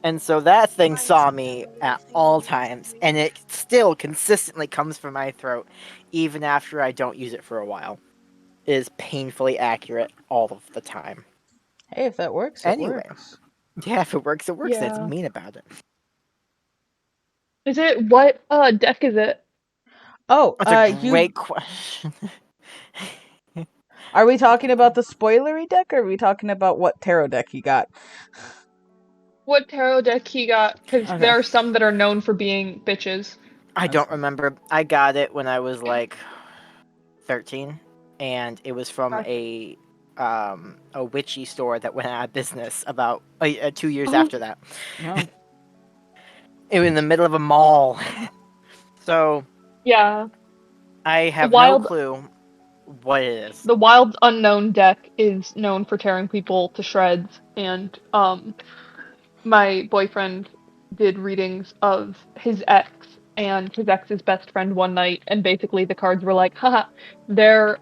Speaker 2: And so that thing saw me at all times, and it still consistently comes from my throat, even after I don't use it for a while. It is painfully accurate all of the time.
Speaker 1: Hey, if that works, it works.
Speaker 2: Yeah, if it works, it works.
Speaker 3: Yeah.
Speaker 2: That's mean about it.
Speaker 3: Is it what deck is it?
Speaker 1: Oh,
Speaker 2: That's a great question.
Speaker 1: Are we talking about the spoilery deck, or are we talking about what tarot deck you got?
Speaker 3: What tarot deck he got? Because
Speaker 1: Okay.
Speaker 3: there are some that are known for being bitches.
Speaker 2: I don't remember. I got it when I was like 13, and it was from a witchy store that went out of business about 2 years after that.
Speaker 1: Oh.
Speaker 2: It was in the middle of a mall. So
Speaker 3: Yeah.
Speaker 2: I have
Speaker 3: Wild-
Speaker 2: no clue what it is.
Speaker 3: The Wild Unknown deck is known for tearing people to shreds, and my boyfriend did readings of his ex and his ex's best friend one night, and basically the cards were like, haha, they're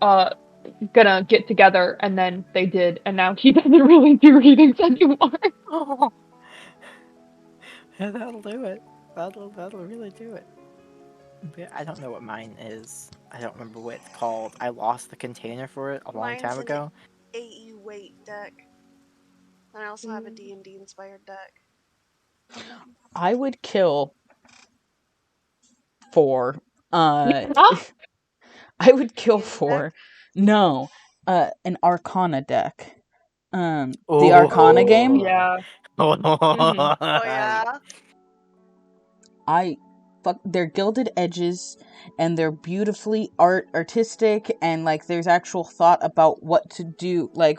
Speaker 3: gonna get together, and then they did, and now he doesn't really do readings anymore.
Speaker 2: Oh. Yeah, that'll do it. That'll really do it. But I don't know what mine is. I don't remember what it's called. I lost the container for it a long
Speaker 4: Mine's
Speaker 2: time
Speaker 4: an
Speaker 2: ago.
Speaker 4: AE weight deck. And I also have a D&D inspired deck.
Speaker 1: I would kill for I would kill for no an Arcana deck. The Arcana game.
Speaker 3: Yeah.
Speaker 4: Oh yeah.
Speaker 1: They're gilded edges, and they're beautifully artistic, and like there's actual thought about what to do, like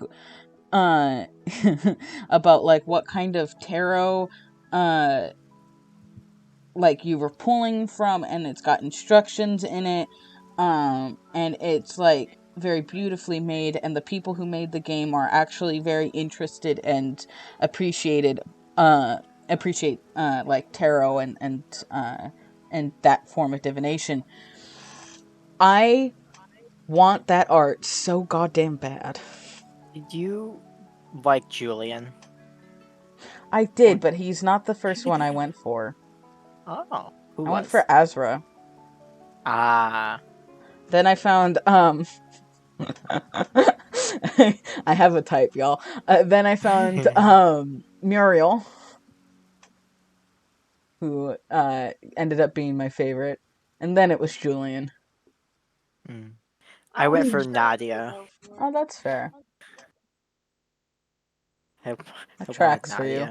Speaker 1: about like what kind of tarot like you were pulling from, and it's got instructions in it, and it's like very beautifully made, and the people who made the game are actually very interested and appreciate like tarot and that form of divination. I want that art so goddamn bad.
Speaker 2: Did you like Julian?
Speaker 1: I did, but he's not the first one I went for.
Speaker 2: Oh, who
Speaker 1: I
Speaker 2: was?
Speaker 1: went for Azra.
Speaker 2: Ah.
Speaker 1: Then I found I have a type, y'all. Then I found Muriel, who ended up being my favorite, and then it was Julian.
Speaker 2: I went for Nadia.
Speaker 1: Oh, that's fair.
Speaker 2: That
Speaker 1: tracks for you.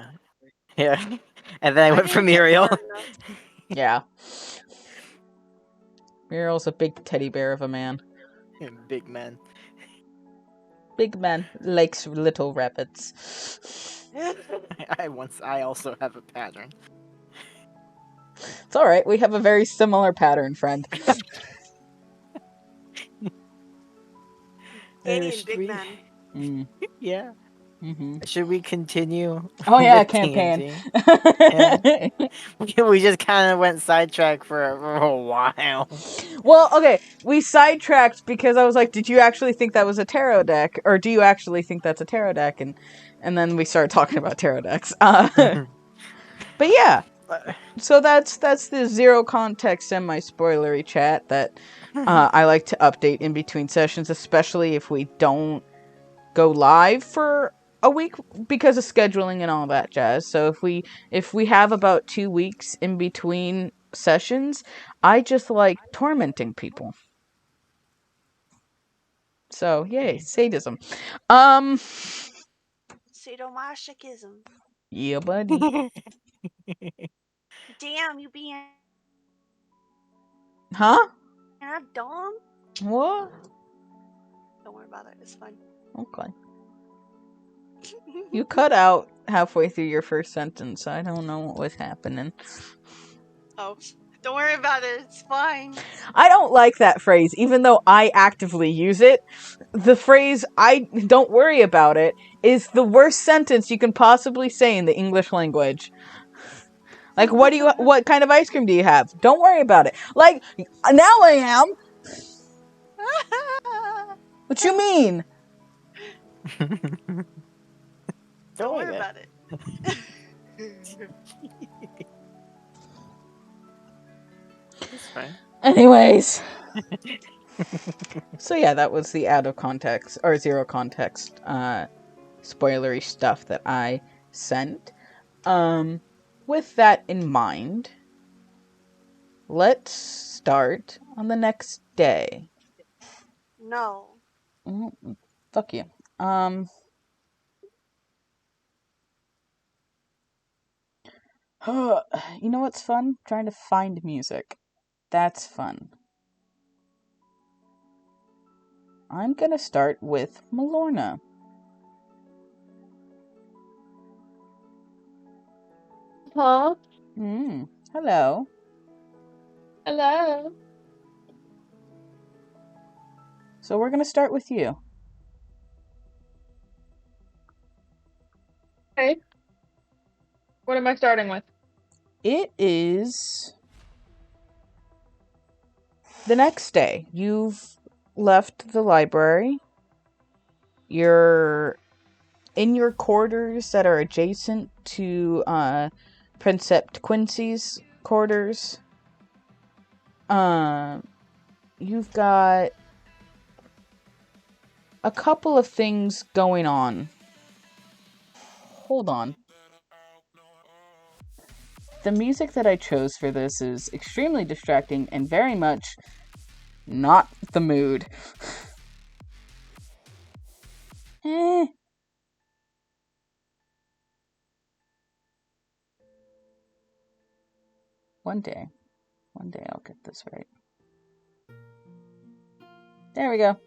Speaker 2: Yeah. And then I went for
Speaker 4: didn't get
Speaker 2: Muriel.
Speaker 4: far enough.
Speaker 1: Yeah. Muriel's a big teddy bear of a man.
Speaker 2: Big man.
Speaker 1: Big man likes little rabbits.
Speaker 2: I also have a pattern.
Speaker 1: It's alright, we have a very similar pattern, friend.
Speaker 4: Danny
Speaker 2: Should
Speaker 4: and Big
Speaker 2: we-
Speaker 4: Man.
Speaker 1: Mm.
Speaker 2: Yeah.
Speaker 1: hmm
Speaker 2: Should we continue?
Speaker 1: Oh yeah,
Speaker 2: with
Speaker 1: campaign.
Speaker 2: TNT? We just kind of went sidetracked for a while.
Speaker 1: Well, okay, we sidetracked because I was like, did you actually think that was a tarot deck? Or do you actually think that's a tarot deck? And then we started talking about tarot decks. But yeah, so that's the zero context semi-spoilery chat that I like to update in between sessions, especially if we don't go live for a week because of scheduling and all that jazz. So if we have about 2 weeks in between sessions, I just like tormenting people. So yay, sadism.
Speaker 4: Sadomasochism.
Speaker 1: Yeah, buddy.
Speaker 4: Damn, you being
Speaker 1: Huh?
Speaker 4: a dom?
Speaker 1: What?
Speaker 4: Don't worry about it. It's fine.
Speaker 1: Okay. You cut out halfway through your first sentence. I don't know what was happening.
Speaker 4: Oh, don't worry about it. It's fine.
Speaker 1: I don't like that phrase, even though I actively use it. The phrase, I don't worry about it, is the worst sentence you can possibly say in the English language. Like, what kind of ice cream do you have? Don't worry about it. Like, now I am. What you mean?
Speaker 4: Don't worry about it.
Speaker 2: It's fine.
Speaker 1: Anyways. So yeah, that was the out of context, or zero context, spoilery stuff that I sent. With that in mind, let's start on the next day.
Speaker 4: No.
Speaker 1: Fuck you. You know what's fun? Trying to find music. That's fun. I'm gonna start with Malorna.
Speaker 3: Huh?
Speaker 1: Hello.
Speaker 3: Hello.
Speaker 1: So we're gonna start with you.
Speaker 3: Okay. What am I starting with?
Speaker 1: It is the next day. You've left the library. You're in your quarters that are adjacent to Princept Quincy's quarters. You've got a couple of things going on. Hold on. The music that I chose for this is extremely distracting and very much not the mood. One day I'll get this right. There we go.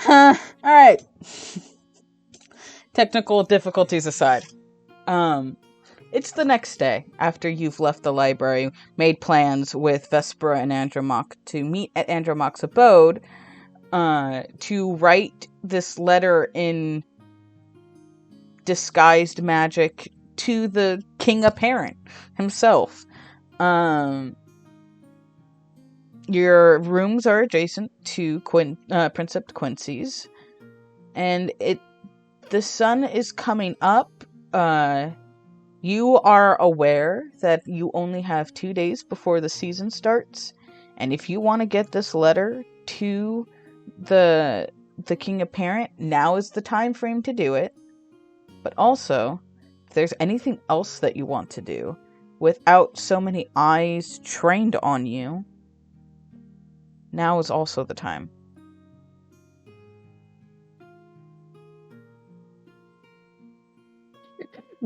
Speaker 1: Alright. Technical difficulties aside. It's the next day after you've left the library, made plans with Vespera and Andromache to meet at Andromache's abode, to write this letter in disguised magic to the king apparent himself. Your rooms are adjacent to Princept Quincy's, and the sun is coming up. You are aware that you only have 2 days before the season starts, and if you want to get this letter to the king apparent, now is the time frame to do it. But also, if there's anything else that you want to do without so many eyes trained on you, now is also the time.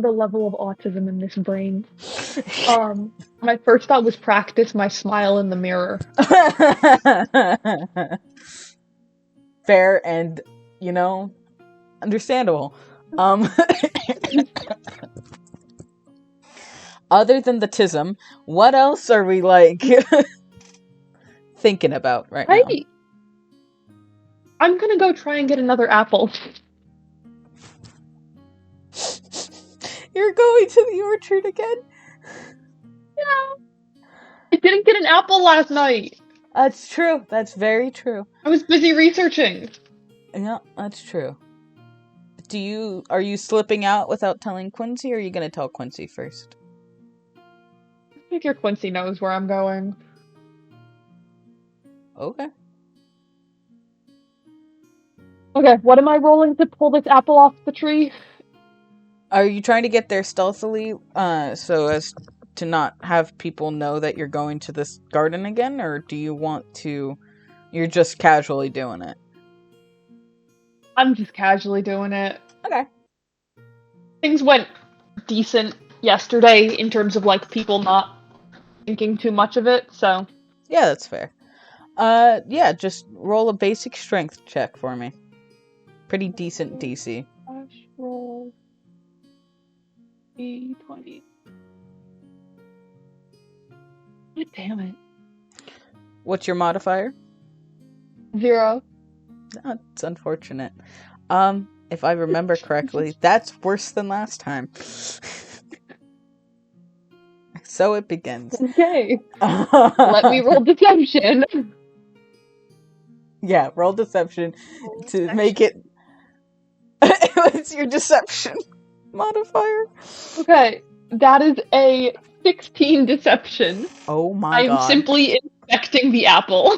Speaker 3: the level of autism in this brain. My first thought was practice my smile in the mirror.
Speaker 1: Fair and, understandable. Other than the tism, what else are we thinking about right now?
Speaker 3: Hey, I'm gonna go try and get another apple.
Speaker 1: You're going to the orchard again?
Speaker 3: Yeah. I didn't get an apple last night.
Speaker 1: That's true. That's very true.
Speaker 3: I was busy researching.
Speaker 1: Yeah, that's true. Are you slipping out without telling Quincy, or are you gonna tell Quincy first?
Speaker 3: I figure Quincy knows where I'm going.
Speaker 1: Okay.
Speaker 3: Okay, what am I rolling to pull this apple off the tree?
Speaker 1: Are you trying to get there stealthily, so as to not have people know that you're going to this garden again, or do you want to... You're just casually doing it?
Speaker 3: I'm just casually doing it.
Speaker 1: Okay.
Speaker 3: Things went decent yesterday in terms of, people not thinking too much of it, so...
Speaker 1: Yeah, that's fair. Yeah, just roll a basic strength check for me. Pretty decent DC.
Speaker 3: Gosh, roll... D20. God damn it.
Speaker 1: What's your modifier?
Speaker 3: 0.
Speaker 1: That's unfortunate. If I remember correctly, that's worse than last time. So it begins.
Speaker 3: Okay. Let me roll deception.
Speaker 1: Yeah, roll deception
Speaker 4: Roll
Speaker 1: to
Speaker 4: deception.
Speaker 1: make it... What's your deception modifier?
Speaker 3: Okay, that is a 16 deception.
Speaker 1: Oh my
Speaker 3: I'm
Speaker 1: god.
Speaker 3: simply inspecting the apple.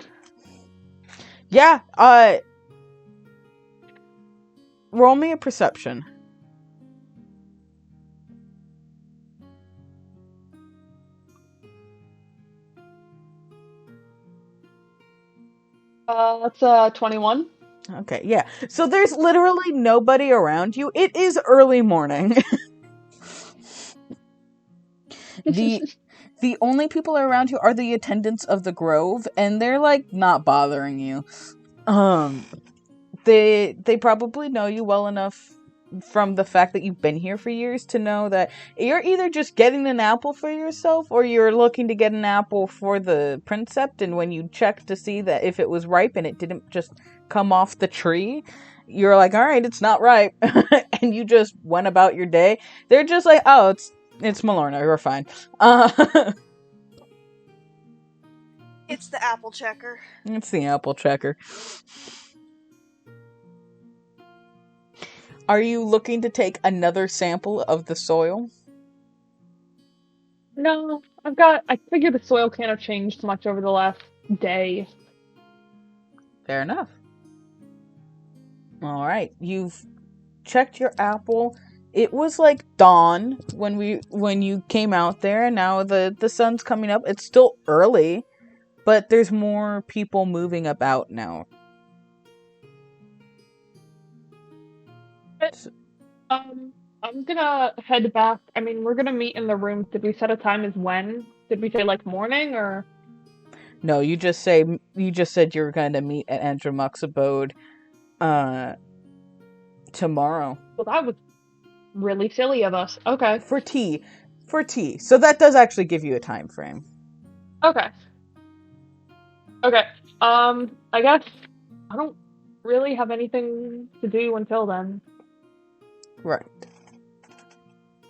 Speaker 1: Yeah, roll me a perception.
Speaker 3: That's 21.
Speaker 1: Okay, yeah. So there's literally nobody around you. It is early morning. The only people around you are the attendants of the grove, and they're not bothering you. They probably know you well enough from the fact that you've been here for years to know that you're either just getting an apple for yourself or you're looking to get an apple for the princept, and when you check to see that if it was ripe and it didn't just come off the tree, you're like, all right, it's not ripe. And you just went about your day. They're just like, oh, it's Malorna, we're fine.
Speaker 4: It's the apple checker.
Speaker 1: It's the apple checker. Are you looking to take another sample of the soil?
Speaker 3: No, I figure the soil can't have changed much over the last day.
Speaker 1: Fair enough. Alright, you've checked your apple. It was dawn when you came out there, and now the sun's coming up. It's still early, but there's more people moving about now.
Speaker 3: I'm gonna head back. I mean, we're gonna meet in the room. Did we set a time as when? Did we say morning or?
Speaker 1: No, you just said you were going to meet at Andromach's abode tomorrow.
Speaker 3: Well, that was really silly of us. Okay.
Speaker 1: For tea. So that does actually give you a time frame.
Speaker 3: Okay. I guess I don't really have anything to do until then.
Speaker 1: Right.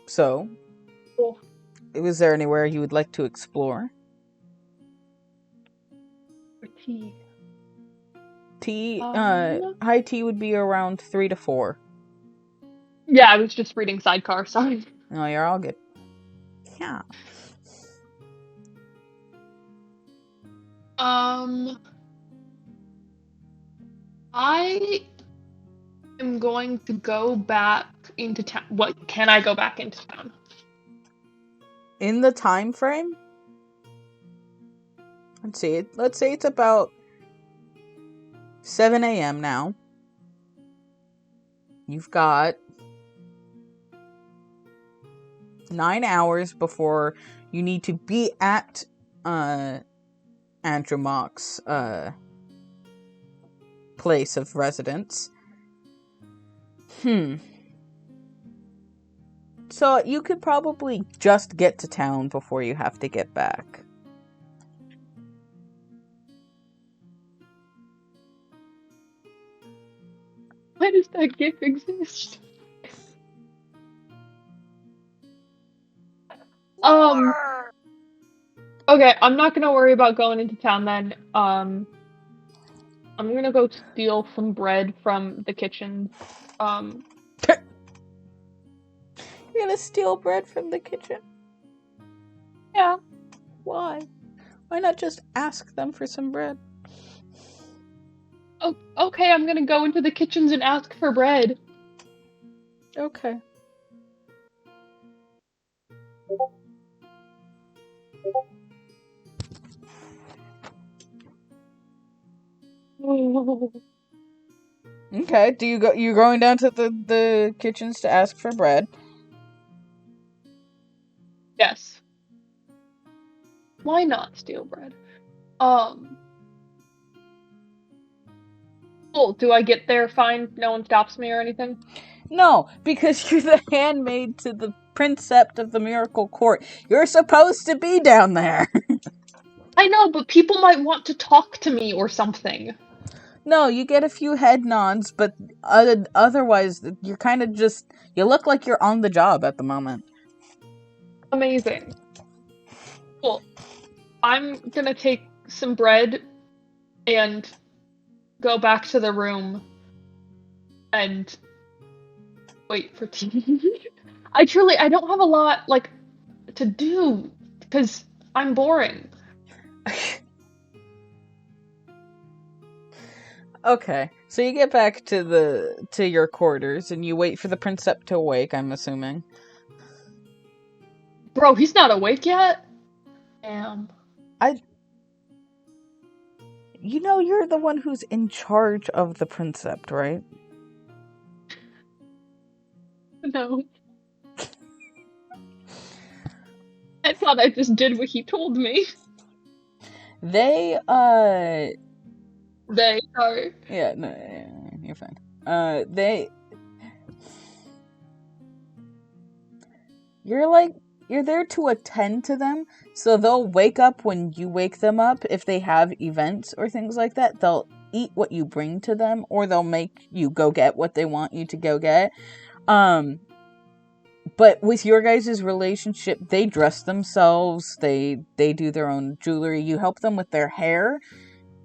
Speaker 1: So,
Speaker 3: Cool.
Speaker 1: was there anywhere you would like to explore?
Speaker 3: For tea.
Speaker 1: Tea, high tea would be around 3 to 4.
Speaker 3: Yeah, I was just reading Sidecar, sorry.
Speaker 1: No, you're all good. Yeah.
Speaker 3: I am going to go back into town. What, can I go back into town?
Speaker 1: In the time frame? Let's say it's about 7 a.m. now. You've got 9 hours before you need to be at Andromach's place of residence. So you could probably just get to town before you have to get back.
Speaker 3: Why does that GIF exist?
Speaker 4: Lore!
Speaker 3: Okay, I'm not gonna worry about going into town then. I'm gonna go steal some bread from the kitchen.
Speaker 1: You're gonna steal bread from the kitchen?
Speaker 3: Yeah.
Speaker 1: Why? Why not just ask them for some bread?
Speaker 3: Oh, okay, I'm gonna go into the kitchens and ask for bread.
Speaker 1: Okay. Okay, you're going down to the kitchens to ask for bread?
Speaker 3: Yes. Why not steal bread? Cool. Do I get there fine? No one stops me or anything?
Speaker 1: No, because you're the handmaid to the princept of the Miracle Court. You're supposed to be down there.
Speaker 3: I know, but people might want to talk to me or something.
Speaker 1: No, you get a few head nods, but otherwise, you're kind of just... You look like you're on the job at the moment.
Speaker 3: Amazing. Cool. I'm gonna take some bread and go back to the room and wait for tea. I don't have a lot, like, to do, because I'm boring.
Speaker 1: Okay, so you get back to your quarters and you wait for the princept to awake, I'm assuming.
Speaker 3: Bro, he's not awake yet? Damn.
Speaker 1: You know, you're the one who's in charge of the princept, right?
Speaker 3: No. I thought I just did what he told me.
Speaker 1: They,
Speaker 3: They are.
Speaker 1: Yeah, no, you're fine. You're there to attend to them, so they'll wake up when you wake them up. If they have events or things like that, they'll eat what you bring to them, or they'll make you go get what they want you to go get. But with your guys' relationship, they dress themselves, they do their own jewelry, you help them with their hair,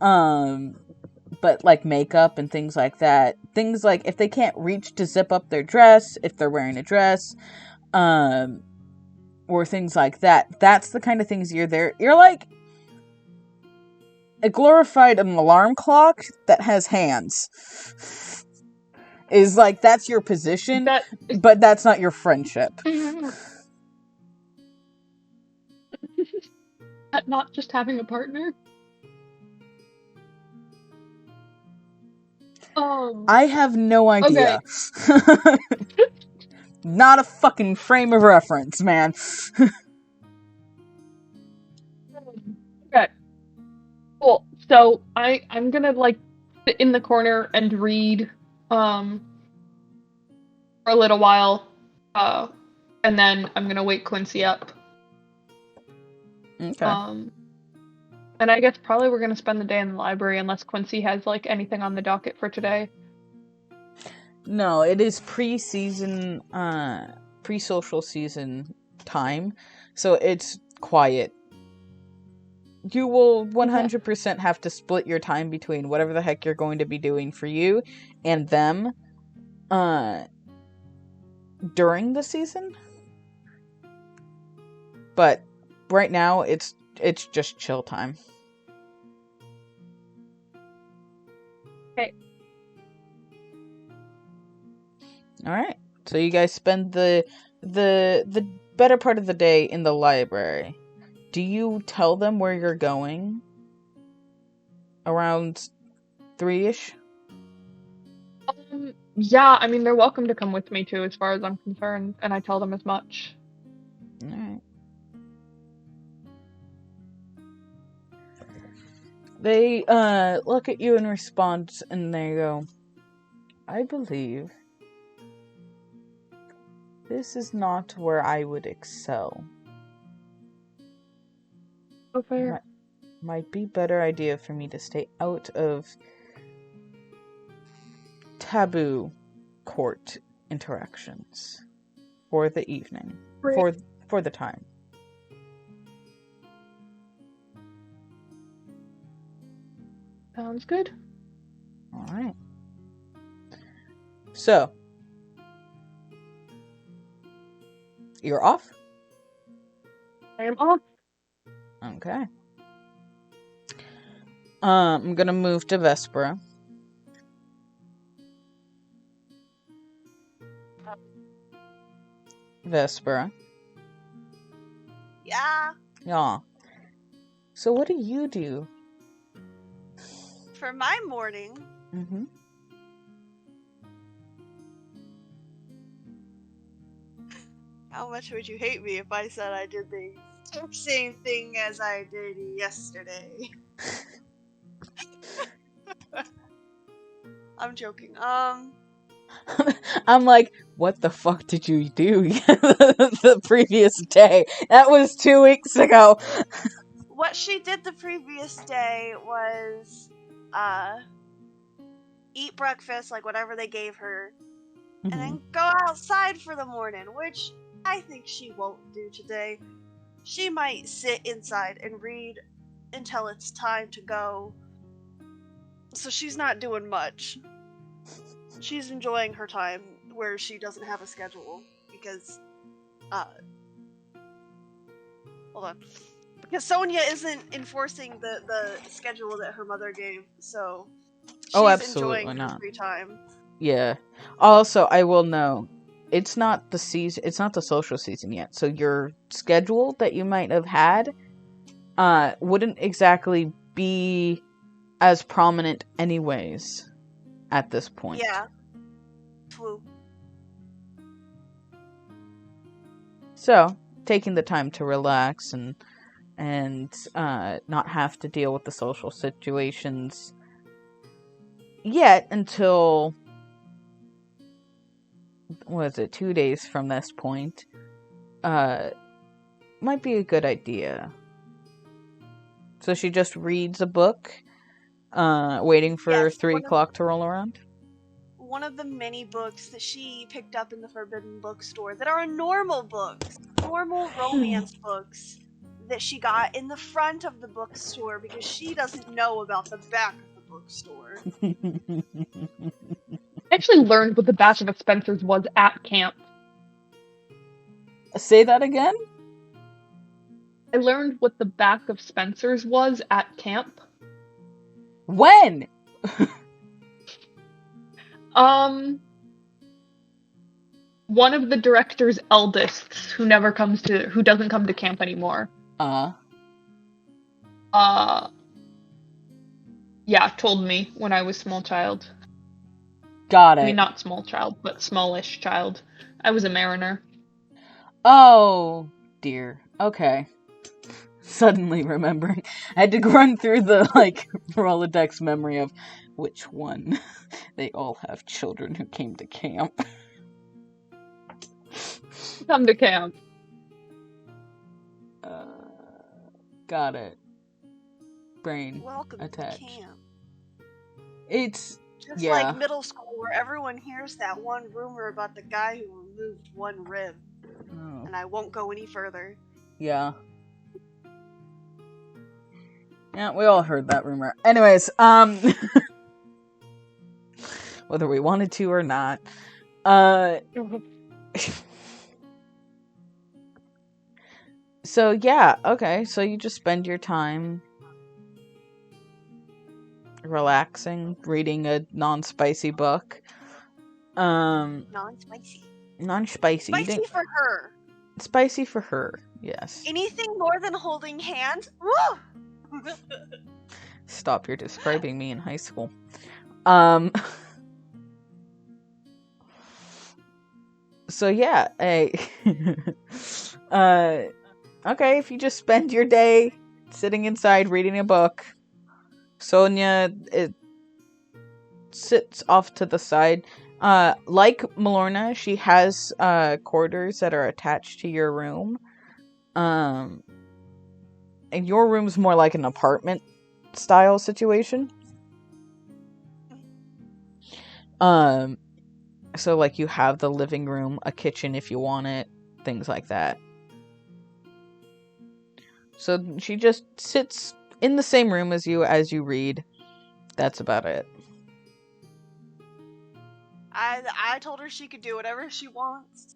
Speaker 1: but like makeup and things like that. Things like if they can't reach to zip up their dress, if they're wearing a dress, or things like that. That's the kind of things you're there. You're like a glorified alarm clock that has hands. Is like, that's your position, but that's not your friendship.
Speaker 3: Not just having a partner?
Speaker 1: I have no idea. Okay. Not a fucking frame of reference, man.
Speaker 3: Okay. Cool. So I'm gonna like sit in the corner and read for a little while. And then I'm gonna wake Quincy up.
Speaker 1: Okay.
Speaker 3: And I guess probably we're gonna spend the day in the library unless Quincy has like anything on the docket for today.
Speaker 1: No, it is pre-season, pre-social season time, so it's quiet. You will 100% have to split your time between whatever the heck you're going to be doing for you and them, during the season. But right now, it's just chill time.
Speaker 3: Okay.
Speaker 1: All right. So you guys spend the better part of the day in the library. Do you tell them where you're going? Around 3-ish?
Speaker 3: Yeah, I mean, they're welcome to come with me too, as far as I'm concerned, and I tell them as much.
Speaker 1: They look at you in response and they go, I believe this is not where I would excel.
Speaker 3: So fair.
Speaker 1: Might be better idea for me to stay out of taboo court interactions for the evening.
Speaker 3: Great.
Speaker 1: For the time.
Speaker 3: Sounds good.
Speaker 1: Alright. So, you're off?
Speaker 3: I am off.
Speaker 1: Okay. I'm gonna move to Vespera. Vespera.
Speaker 4: Yeah.
Speaker 1: Yeah. So what do you do?
Speaker 4: For my morning,
Speaker 1: Mm-hmm.
Speaker 4: how much would you hate me if I said I did the same thing as I did yesterday? I'm joking.
Speaker 1: I'm like, what the fuck did you do the previous day? That was 2 weeks ago.
Speaker 4: What she did the previous day was, eat breakfast, like whatever they gave her, and then go outside for the morning, which I think she won't do today. She might sit inside and read until it's time to go. So she's not doing much. She's enjoying her time where she doesn't have a schedule because, hold on. Because Sonia isn't enforcing the schedule that her mother gave, so she's
Speaker 1: absolutely
Speaker 4: enjoying
Speaker 1: not.
Speaker 4: her free time.
Speaker 1: Yeah. Also, I will know, it's not the season. It's not the social season yet. So your schedule that you might have had, wouldn't exactly be as prominent, anyways, at this point.
Speaker 4: Yeah. Woo.
Speaker 1: So taking the time to relax and not have to deal with the social situations yet until, what is it, 2 days from this point, might be a good idea. So she just reads a book, waiting for
Speaker 4: Yes,
Speaker 1: 3 o'clock to roll around.
Speaker 4: One of the many books that she picked up in the Forbidden Bookstore that are normal books, normal romance books that she got in the front of the bookstore because she doesn't know about the back of the bookstore.
Speaker 3: I actually learned what the back of Spencer's was at camp.
Speaker 1: Say that again?
Speaker 3: I learned what the back of Spencer's was at camp.
Speaker 1: When?
Speaker 3: One of the director's eldest, who doesn't come to camp anymore. Yeah, told me when I was small child.
Speaker 1: Got it.
Speaker 3: I mean, not small child, but smallish child. I was a mariner.
Speaker 1: Oh, dear. Okay. Suddenly remembering. I had to run through the, Rolodex memory of which one. They all have children who came to camp.
Speaker 3: Come to camp.
Speaker 1: Got it. Brain
Speaker 4: Welcome
Speaker 1: attached.
Speaker 4: to camp.
Speaker 1: It's
Speaker 4: just
Speaker 1: yeah.
Speaker 4: like middle school where everyone hears that one rumor about the guy who removed one rib.
Speaker 1: Oh.
Speaker 4: And I won't go any further.
Speaker 1: Yeah. Yeah, we all heard that rumor. Anyways, whether we wanted to or not. So yeah, okay, so you just spend your time relaxing, reading a non-spicy book.
Speaker 4: Non-spicy.
Speaker 1: Non-spicy.
Speaker 4: Spicy for her.
Speaker 1: Spicy for her, yes.
Speaker 4: Anything more than holding hands? Woo!
Speaker 1: Stop, you're describing me in high school. So yeah, okay, if you just spend your day sitting inside reading a book, Sonia, it sits off to the side. Like Malorna, she has quarters that are attached to your room. And your room's more like an apartment style situation. So like you have the living room, a kitchen if you want it, things like that. So she just sits in the same room as you read. That's about it.
Speaker 4: I told her she could do whatever she wants.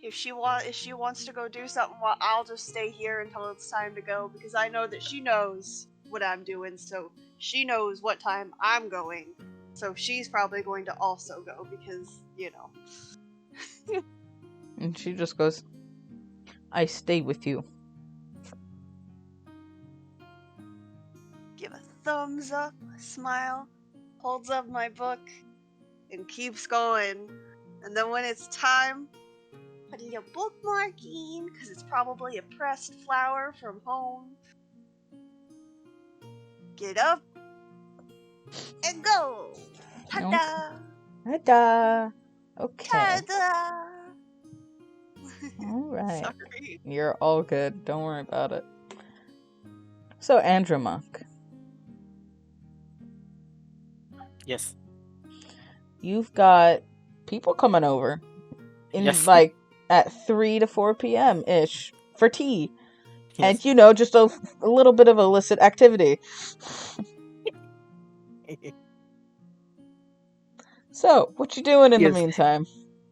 Speaker 4: If she wants to go do something, well, I'll just stay here until it's time to go, because I know that she knows what I'm doing, so she knows what time I'm going. So she's probably going to also go, because, you know.
Speaker 1: And she just goes, I stay with you.
Speaker 4: Give a thumbs up, smile, holds up my book, and keeps going. And then when it's time, put a little bookmark in, because it's probably a pressed flower from home. Get up and go. Ta-da!
Speaker 1: Ta-da! Okay.
Speaker 4: Ta-da!
Speaker 1: Alright.
Speaker 4: Sorry.
Speaker 1: You're all good. Don't worry about it. So, Andromach,
Speaker 2: Yes.
Speaker 1: you've got people coming over in
Speaker 2: Yes.
Speaker 1: like at 3 to 4 p.m. ish for tea.
Speaker 2: Yes.
Speaker 1: And just a little bit of illicit activity. So, what you doing in the
Speaker 2: Yes.
Speaker 1: meantime?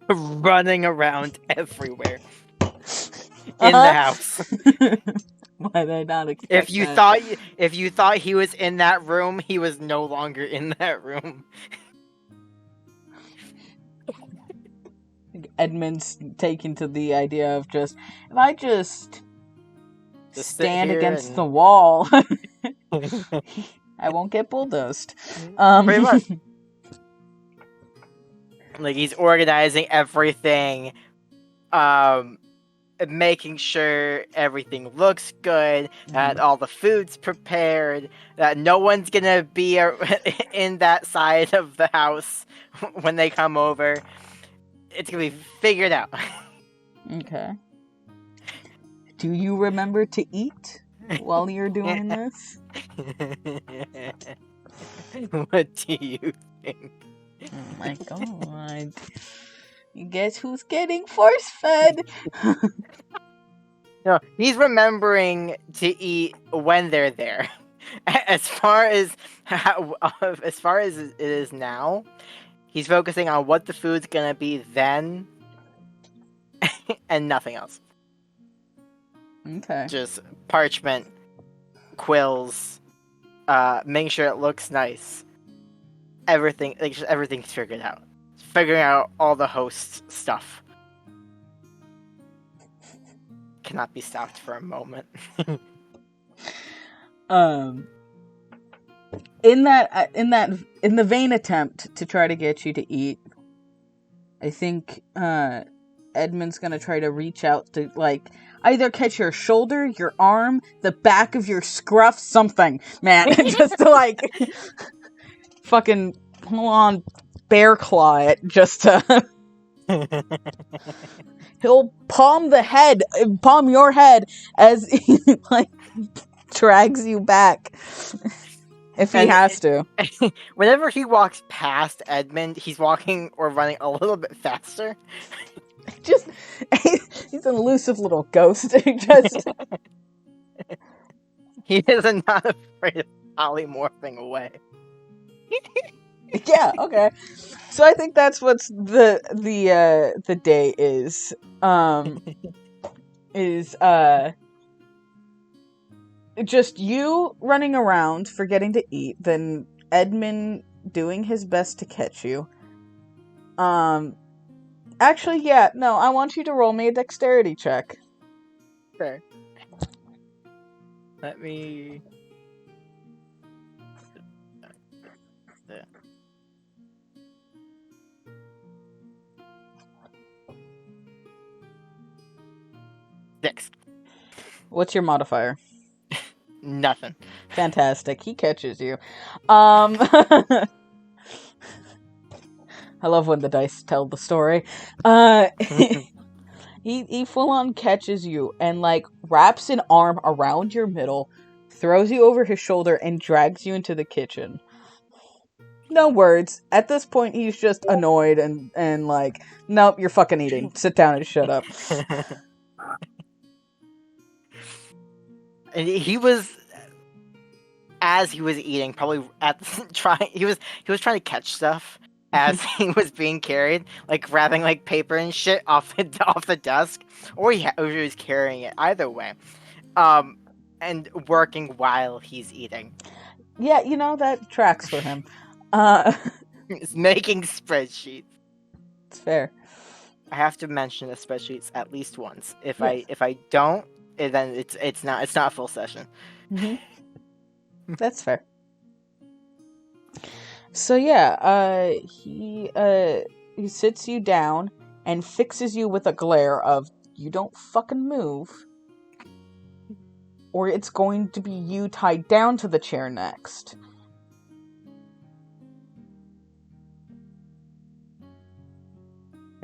Speaker 2: Running around everywhere in the house.
Speaker 1: Why did I not expect
Speaker 2: If you thought he was in that room, he was no longer in that room.
Speaker 1: Edmund's taken to the idea of just, if I just
Speaker 2: Just sit
Speaker 1: stand
Speaker 2: here
Speaker 1: against
Speaker 2: and-
Speaker 1: the wall, I won't get bulldozed.
Speaker 2: Pretty much. Like, he's organizing everything, making sure everything looks good, that all the food's prepared, that no one's gonna be in that side of the house when they come over. It's gonna be figured out.
Speaker 1: Okay. Do you remember to eat while you're doing this?
Speaker 2: What do you think?
Speaker 1: Oh my god. You guess who's getting force fed?
Speaker 2: No, he's remembering to eat when they're there. As far as it is now, he's focusing on what the food's gonna be then, and nothing else.
Speaker 1: Okay.
Speaker 2: Just parchment, quills, making sure it looks nice. Everything, like, just everything's figured out. Figuring out all the host stuff. Cannot be stopped for a moment.
Speaker 1: In the vain attempt to try to get you to eat, I think Edmund's gonna try to reach out to, like, either catch your shoulder, your arm, the back of your scruff, something, man, just to, like, fucking pull on bear claw it, just to. He'll palm your head as he, like, drags you back. If he has to.
Speaker 2: Whenever he walks past Edmund, he's walking or running a little bit faster.
Speaker 1: Just, he's an elusive little ghost. Just.
Speaker 2: He is not afraid of polymorphing away.
Speaker 1: Yeah, okay. So I think that's what's the day is. Just you running around forgetting to eat, then Edmund doing his best to catch you. Actually, yeah, no, I want you to roll me a dexterity check.
Speaker 2: Fair. Let me... Six.
Speaker 1: What's your modifier?
Speaker 2: Nothing.
Speaker 1: Fantastic. He catches you. I love when the dice tell the story. He full on catches you and like wraps an arm around your middle, throws you over his shoulder, and drags you into the kitchen. No words. At this point, he's just annoyed and like, nope, you're fucking eating. Sit down and shut up.
Speaker 2: And he was, as he was eating, probably he was trying to catch stuff as he was being carried, like grabbing like paper and shit off the desk, or he was carrying it. Either way, and working while he's eating.
Speaker 1: Yeah, that tracks for him.
Speaker 2: He's making spreadsheets.
Speaker 1: It's fair.
Speaker 2: I have to mention the spreadsheets at least once. If
Speaker 1: Yes.
Speaker 2: I don't, then it's not a full session.
Speaker 1: That's fair. So yeah, he sits you down and fixes you with a glare of you don't fucking move, or it's going to be you tied down to the chair next.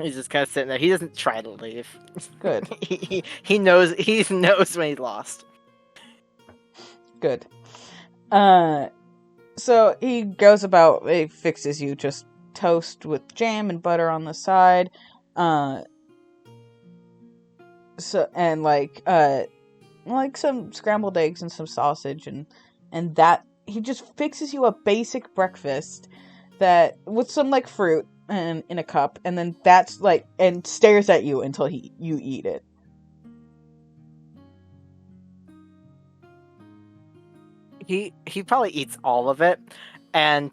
Speaker 2: He's just kind of sitting there. He doesn't try to leave.
Speaker 1: Good.
Speaker 2: he knows when he lost.
Speaker 1: Good. So he goes about, he fixes you just toast with jam and butter on the side. So, and like some scrambled eggs and some sausage and that, he just fixes you a basic breakfast that, with some like fruit and in a cup, and then that's like, and stares at you until you eat it.
Speaker 2: He probably eats all of it, and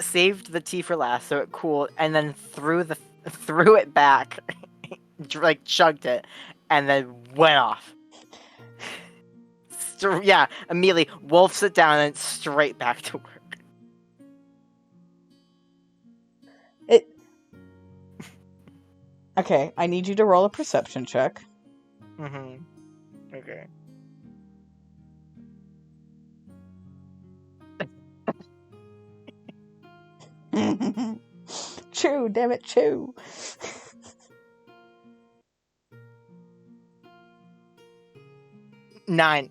Speaker 2: saved the tea for last, so it cooled, and then threw it back, like chugged it, and then went off. Yeah, immediately wolfs it down and straight back to work.
Speaker 1: Okay, I need you to roll a perception check.
Speaker 2: Mm-hmm. Okay.
Speaker 1: Chew, damn it, chew.
Speaker 2: Nine.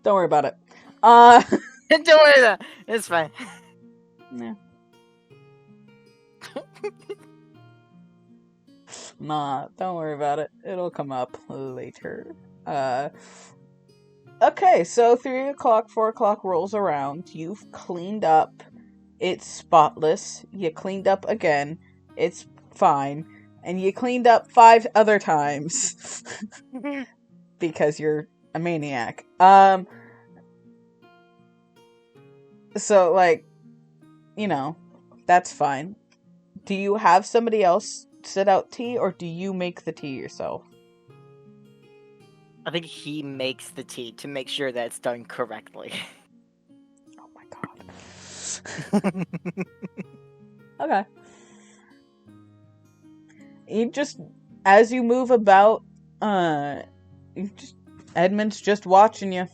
Speaker 1: Don't worry about it.
Speaker 2: Don't worry about it. It's fine.
Speaker 1: Yeah. Nah, don't worry about it. It'll come up later. Okay, so 3 o'clock, 4 o'clock rolls around. You've cleaned up. It's spotless. You cleaned up again. It's fine. And you cleaned up 5 other times. Because you're a maniac. So, like, that's fine. Do you have somebody else sit out tea, or do you make the tea yourself?
Speaker 2: I think he makes the tea to make sure that it's done correctly.
Speaker 1: Oh my god. Okay. You just, as you move about, Edmund's just watching you.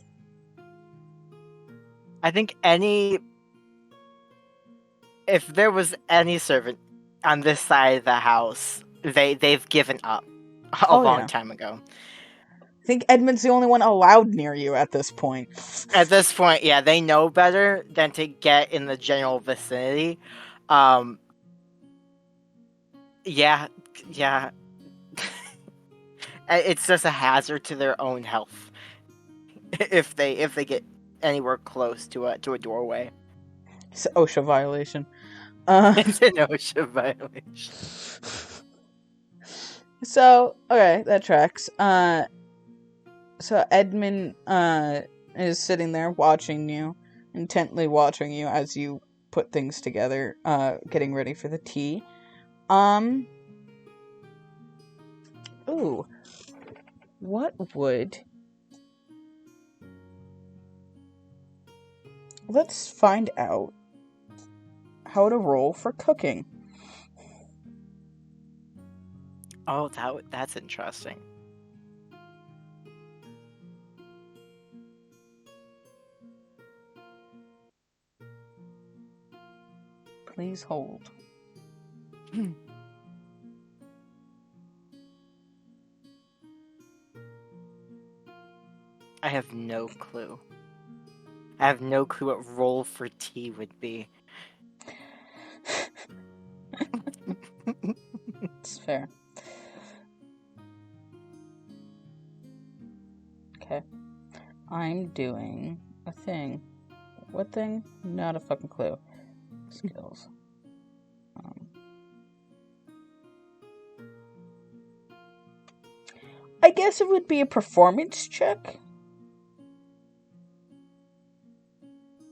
Speaker 2: I think if there was any servant on this side of the house, they've given up a long time ago.
Speaker 1: I think Edmund's the only one allowed near you at this point.
Speaker 2: At this point, yeah, they know better than to get in the general vicinity. Yeah. It's just a hazard to their own health if they get anywhere close to a doorway.
Speaker 1: It's an OSHA violation.
Speaker 2: It's an OSHA violation.
Speaker 1: So, okay, that tracks. So Edmund is sitting there watching you, intently watching you as you put things together, getting ready for the tea. Ooh. What would... Let's find out how to roll for cooking.
Speaker 2: Oh, that's interesting.
Speaker 1: Please hold.
Speaker 2: I have no clue. I have no clue what roll for tea would be.
Speaker 1: It's fair. Okay. I'm doing a thing. What thing? Not a fucking clue. Skills. I guess it would be a performance check.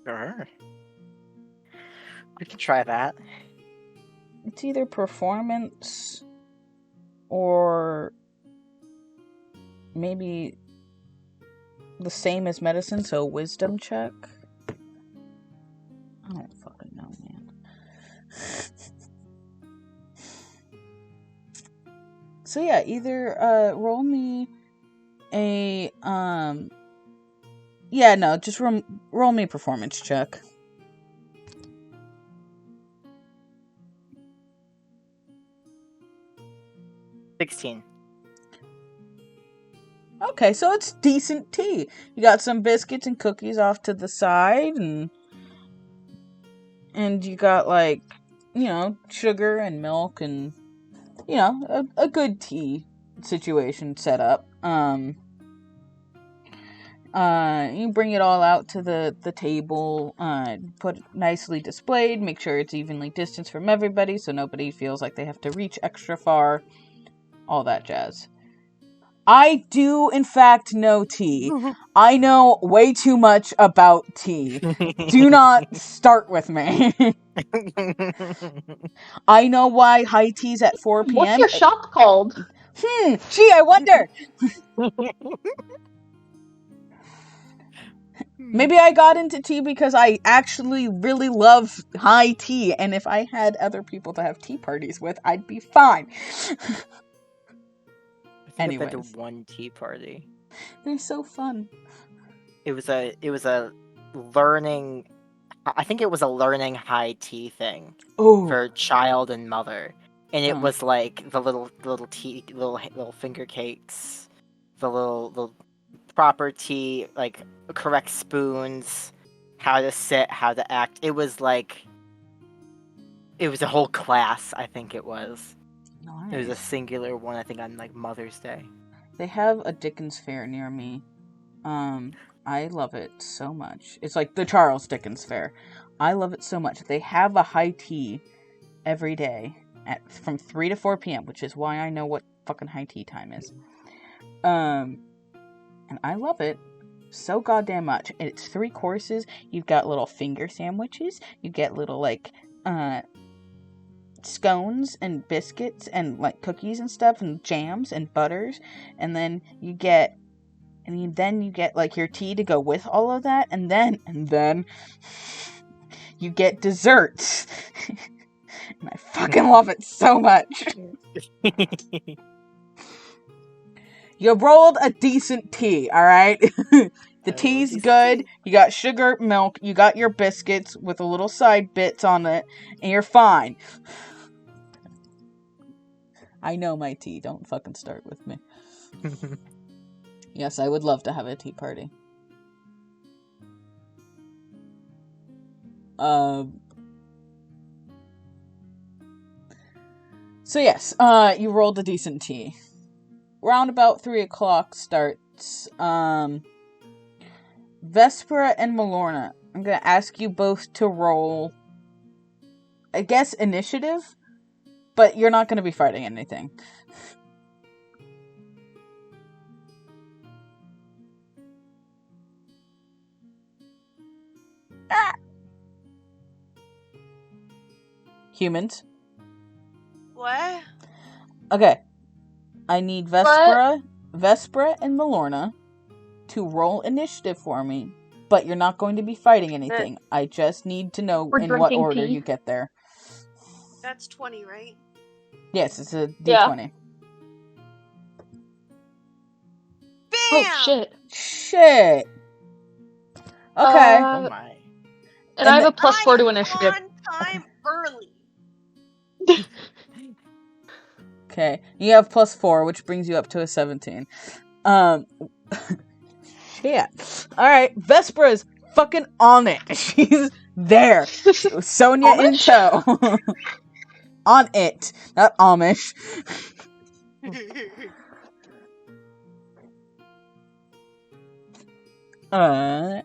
Speaker 2: Sure. We can try that.
Speaker 1: It's either performance or maybe the same as medicine, so wisdom check. I don't fucking know, man. So yeah, either roll me a just roll me a performance check.
Speaker 2: $16.
Speaker 1: Okay, so it's decent tea. You got some biscuits and cookies off to the side, and you got, like, sugar and milk and, a good tea situation set up. You bring it all out to the table, put it nicely displayed, make sure it's evenly distanced from everybody so nobody feels like they have to reach extra far, all that jazz. I do, in fact, know tea. I know way too much about tea. Do not start with me. I know why high tea's at 4 p.m.
Speaker 3: What's your shop called?
Speaker 1: Gee, I wonder. Maybe I got into tea because I actually really love high tea, and if I had other people to have tea parties with, I'd be fine.
Speaker 2: I've been to
Speaker 1: Anyways.
Speaker 2: one tea party.
Speaker 1: They're so fun.
Speaker 2: It was a learning. I think it was a learning high tea thing for child and mother, and it was like the little tea, little finger cakes, the little proper tea, like correct spoons, how to sit, how to act. It was a whole class. I think it was.
Speaker 1: Nice.
Speaker 2: It was a singular one. I think on like Mother's Day.
Speaker 1: They have a Dickens Fair near me. I love it so much. It's like the Charles Dickens Fair. I love it so much. They have a high tea every day from 3 to 4 p.m., which is why I know what fucking high tea time is. And I love it so goddamn much. And it's 3 courses. You've got little finger sandwiches. You get little, like, scones and biscuits and, like, cookies and stuff and jams and butters. And then you get like your tea to go with all of that, and then you get desserts. And I fucking love it so much. You rolled a decent tea, alright? The tea's good. You got sugar, milk, you got your biscuits with a little side bits on it, and you're fine. I know my tea. Don't fucking start with me. Yes, I would love to have a tea party. So yes, you rolled a decent tea. Round about 3 o'clock starts. Vespera and Malorna, I'm gonna ask you both to roll, I guess, initiative, but you're not gonna be fighting anything. Humans.
Speaker 4: What?
Speaker 1: Okay. I need Vespera and Malorna to roll initiative for me, but you're not going to be fighting anything. I just need to know in what order you get there.
Speaker 4: That's 20, right?
Speaker 1: Yes, it's a D20.
Speaker 3: Yeah.
Speaker 4: Bam!
Speaker 3: Oh, shit.
Speaker 1: Shit. Okay.
Speaker 2: Oh my.
Speaker 3: And I have a +4 to initiative.
Speaker 4: On time early.
Speaker 1: Okay, you have +4, which brings you up to a 17. Shit. All right, Vesper is fucking on it. She's there. Sonia in
Speaker 3: Amish?
Speaker 1: tow. On it, not Amish. I'm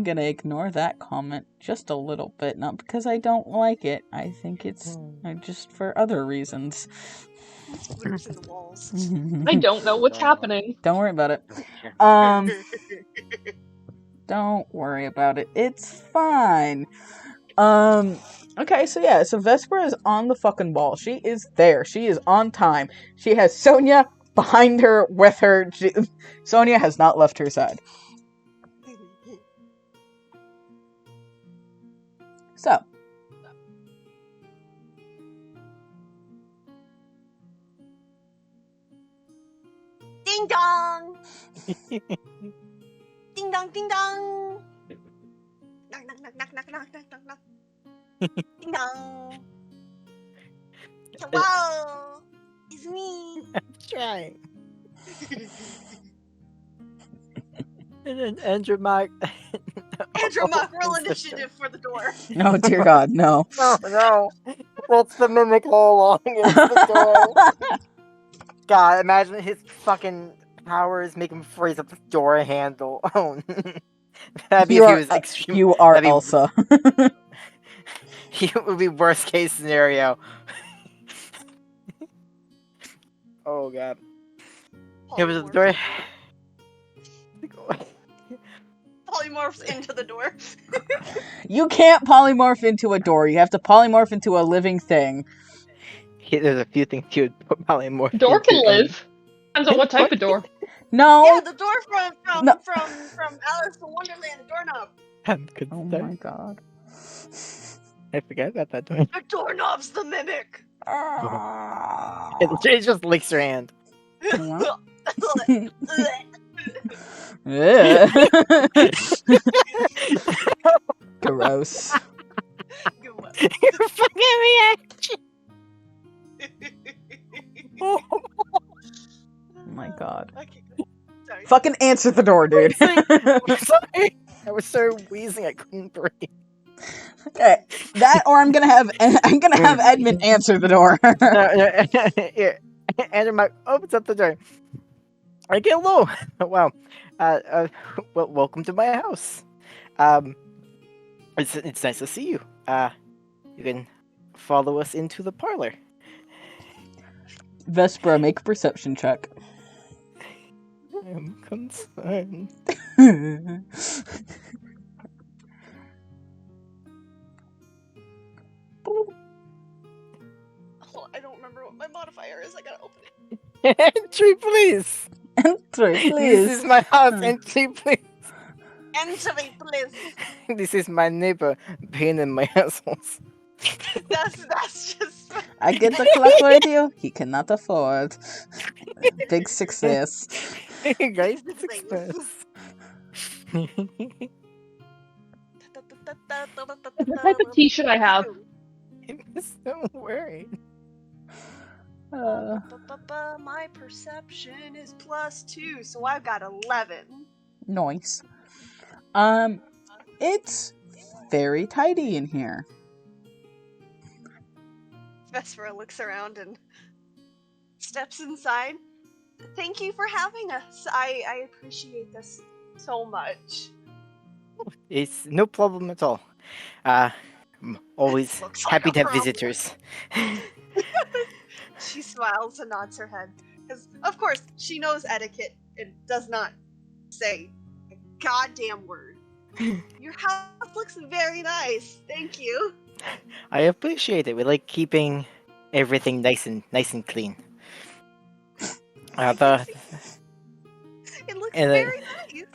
Speaker 1: gonna ignore that comment just a little bit, not because I don't like it. I think it's just for other reasons.
Speaker 4: Splitters in the walls.
Speaker 3: I don't know what's happening.
Speaker 1: Don't worry about it. Don't worry about it. It's fine. Okay, so Vesper is on the fucking ball. She is there. She is on time. She has Sonia behind her with her. Sonia has not left her side. So.
Speaker 4: Ding dong! Ding dong, ding dong! Knock, knock, knock, knock, knock, knock, knock, knock, knock. Ding dong! Hello! It's me!
Speaker 2: Trying. And then Andrew Mark.
Speaker 4: Andrew Mock, roll initiative for the door.
Speaker 1: Oh dear God, no.
Speaker 2: No. That's the mimic all along. It's the door. God, imagine his fucking powers make him freeze up the door handle. Oh, that'd be if he was extreme.
Speaker 1: You are
Speaker 2: that'd be-
Speaker 1: Elsa.
Speaker 2: It would be worst case scenario. Oh God. It was the door.
Speaker 4: Polymorphs into the door.
Speaker 1: You can't polymorph into a door. You have to polymorph into a living thing.
Speaker 2: There's a few things you would put polymorph.
Speaker 3: Door can
Speaker 2: into.
Speaker 3: live. Depends on what type of door.
Speaker 1: No.
Speaker 4: Yeah, the door from
Speaker 1: No.
Speaker 4: from Alice in Wonderland, the doorknob.
Speaker 2: Good
Speaker 1: Oh
Speaker 2: start.
Speaker 1: my God.
Speaker 2: I forgot about that door.
Speaker 4: The doorknob's the mimic.
Speaker 2: It just licks your hand.
Speaker 1: Ugh. Gross.
Speaker 2: Your fucking reaction.
Speaker 1: Oh my God.
Speaker 4: Okay, sorry.
Speaker 1: Fucking answer the door, dude.
Speaker 2: Sorry. I was so wheezing I couldn't breathe.
Speaker 1: Okay, that or I'm gonna have Edmund answer the door.
Speaker 2: Here. Andrew Mike opens up the door. Okay, hello. Wow. Well, welcome to my house. It's nice to see you. You can follow us into the parlor.
Speaker 1: Vespera, make a perception check.
Speaker 2: I am concerned.
Speaker 4: Oh, I don't remember what my modifier is. I gotta open it.
Speaker 2: Entry, please.
Speaker 1: Enter,
Speaker 2: This
Speaker 1: please.
Speaker 2: is my house. Entry, please.
Speaker 4: Entry, please.
Speaker 2: This is my neighbor pain in my assholes.
Speaker 4: That's just.
Speaker 1: I get the clock with you. He cannot afford. Big success.
Speaker 2: Guys, it's
Speaker 4: Things.
Speaker 2: express.
Speaker 3: That's the type of t-shirt I have.
Speaker 2: I'm so worried.
Speaker 4: My perception is +2, so I've got 11.
Speaker 1: Nice. It's very tidy in here.
Speaker 4: Vespera looks around and steps inside. Thank you for having us. I appreciate this so much.
Speaker 2: It's no problem at all. I'm always
Speaker 4: Looks like
Speaker 2: happy
Speaker 4: a
Speaker 2: to have
Speaker 4: problem.
Speaker 2: visitors.
Speaker 4: She smiles and nods her head. Because, of course, she knows etiquette and does not say a goddamn word. Your house looks very nice. Thank you.
Speaker 2: I appreciate it. We like keeping everything nice and clean.
Speaker 4: It looks
Speaker 2: and,
Speaker 4: very nice.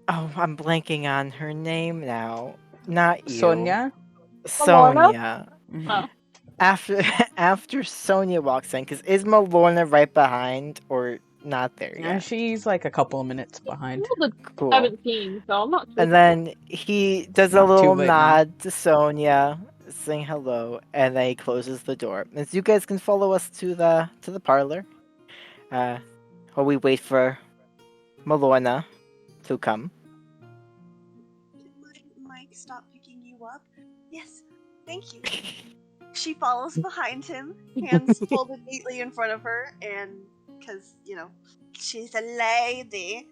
Speaker 2: Oh, I'm blanking on her name now. Not you.
Speaker 1: Sonia?
Speaker 2: Sonia.
Speaker 1: Mhm.
Speaker 3: Oh.
Speaker 2: After Sonia walks in, because is Malorna right behind, or not there
Speaker 1: And
Speaker 2: yet.
Speaker 1: she's like a couple of minutes behind.
Speaker 3: I'm
Speaker 2: Cool.
Speaker 3: 17, so I'm not too
Speaker 2: And then he does a
Speaker 1: Not too
Speaker 2: little
Speaker 1: late now.
Speaker 2: nod to Sonia, saying hello, and then he closes the door. And so you guys can follow us to the parlor. While we wait for Malorna to come.
Speaker 4: Did Mike stop picking you up? Yes, thank you. She follows behind him, hands folded neatly in front of her, and because, she's a lady.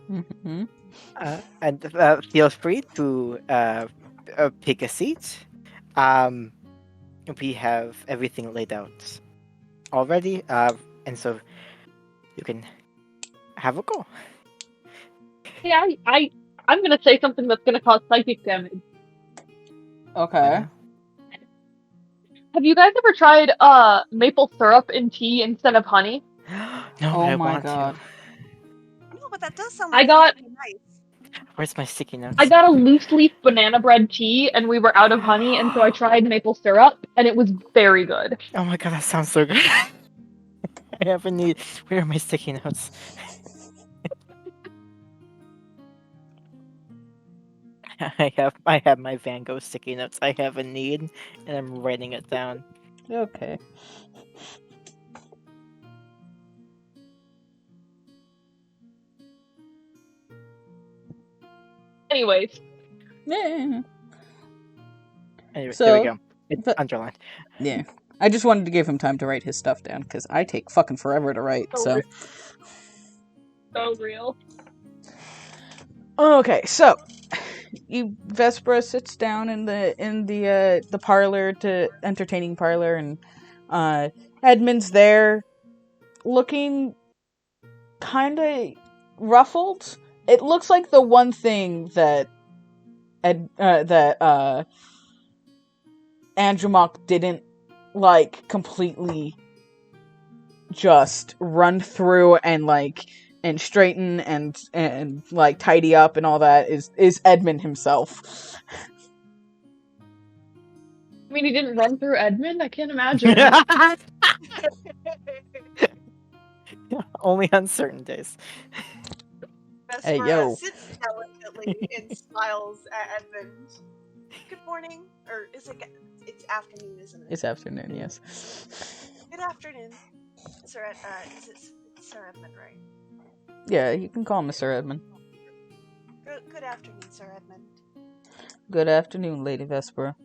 Speaker 1: Mm-hmm.
Speaker 2: And feel free to pick a seat. We have everything laid out already, and so you can have a go.
Speaker 3: Hey, I'm gonna say something that's gonna cause psychic damage.
Speaker 1: Okay.
Speaker 3: Have you guys ever tried maple syrup in tea instead of honey?
Speaker 2: No,
Speaker 1: Oh
Speaker 2: but I
Speaker 1: my
Speaker 2: want
Speaker 1: God.
Speaker 4: No, but that does sound
Speaker 3: I
Speaker 4: like it
Speaker 3: got
Speaker 4: might be nice.
Speaker 2: to. Where's my sticky notes?
Speaker 3: I got a loose leaf banana bread tea, and we were out of honey, and so I tried maple syrup, and it was very good.
Speaker 2: Oh my god, that sounds so good. I have a need. Where are my sticky notes? I have my Van Gogh sticky notes. I have a need, and I'm writing it down.
Speaker 1: Okay.
Speaker 3: Anyways,
Speaker 1: Yeah.
Speaker 2: Anyway,
Speaker 1: So,
Speaker 2: there we go. It's
Speaker 1: but-
Speaker 2: underlined.
Speaker 1: Yeah. I just wanted to give him time to write his stuff down because I take fucking forever to write.
Speaker 3: So
Speaker 1: So.
Speaker 3: re- so real.
Speaker 1: Okay, so Vespera sits down in the parlor, to entertaining parlor, and Edmund's there, looking kind of ruffled. It looks like the one thing that Andromach didn't like completely just run through and straighten and like tidy up and all that is Edmund himself.
Speaker 3: I mean, he didn't run through Edmund? I can't imagine.
Speaker 2: Only on certain days.
Speaker 1: Hey,
Speaker 4: Vespera
Speaker 1: yo.
Speaker 4: sits delicately and smiles at Edmund. Good morning, or is it? It's afternoon, isn't it?
Speaker 1: It's afternoon, yes.
Speaker 4: Good afternoon, Sir. Is it Sir Edmund, right?
Speaker 1: Yeah, you can call him Sir Edmund.
Speaker 4: Good afternoon, Sir Edmund.
Speaker 1: Good afternoon, Lady Vespera.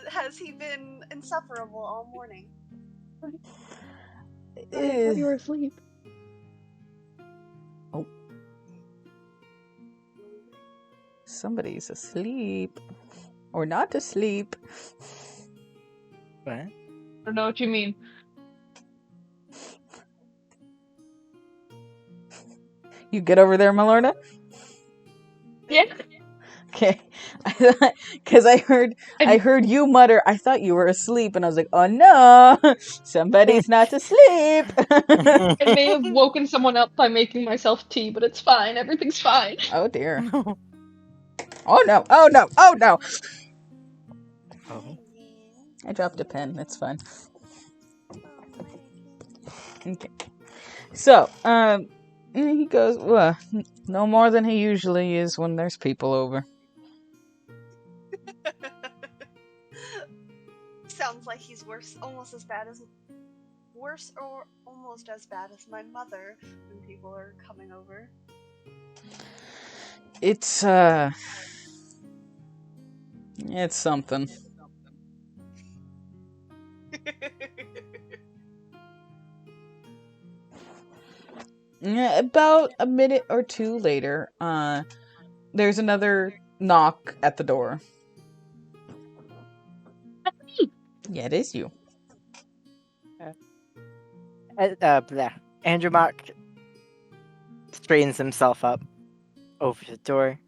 Speaker 4: Has he been insufferable all morning?
Speaker 3: I thought you were asleep.
Speaker 1: Somebody's asleep. Or not asleep.
Speaker 2: What?
Speaker 3: I don't know what you mean.
Speaker 1: You get over there, Malorna?
Speaker 3: Yeah.
Speaker 1: Okay. Because I heard you mutter, I thought you were asleep, and I was like, oh no, somebody's not asleep.
Speaker 3: I may have woken someone up by making myself tea, but it's fine. Everything's fine.
Speaker 1: Oh dear. Oh no, oh no, oh no.
Speaker 2: Oh.
Speaker 1: I dropped a pen, it's fine. Okay. So, he goes, well, no more than he usually is when there's people over.
Speaker 4: Sounds like he's worse or almost as bad as my mother when people are coming over.
Speaker 1: It's something. Yeah, about a minute or two later, there's another knock at the door. Yeah, it is you.
Speaker 2: Andromach straightens himself up over the door,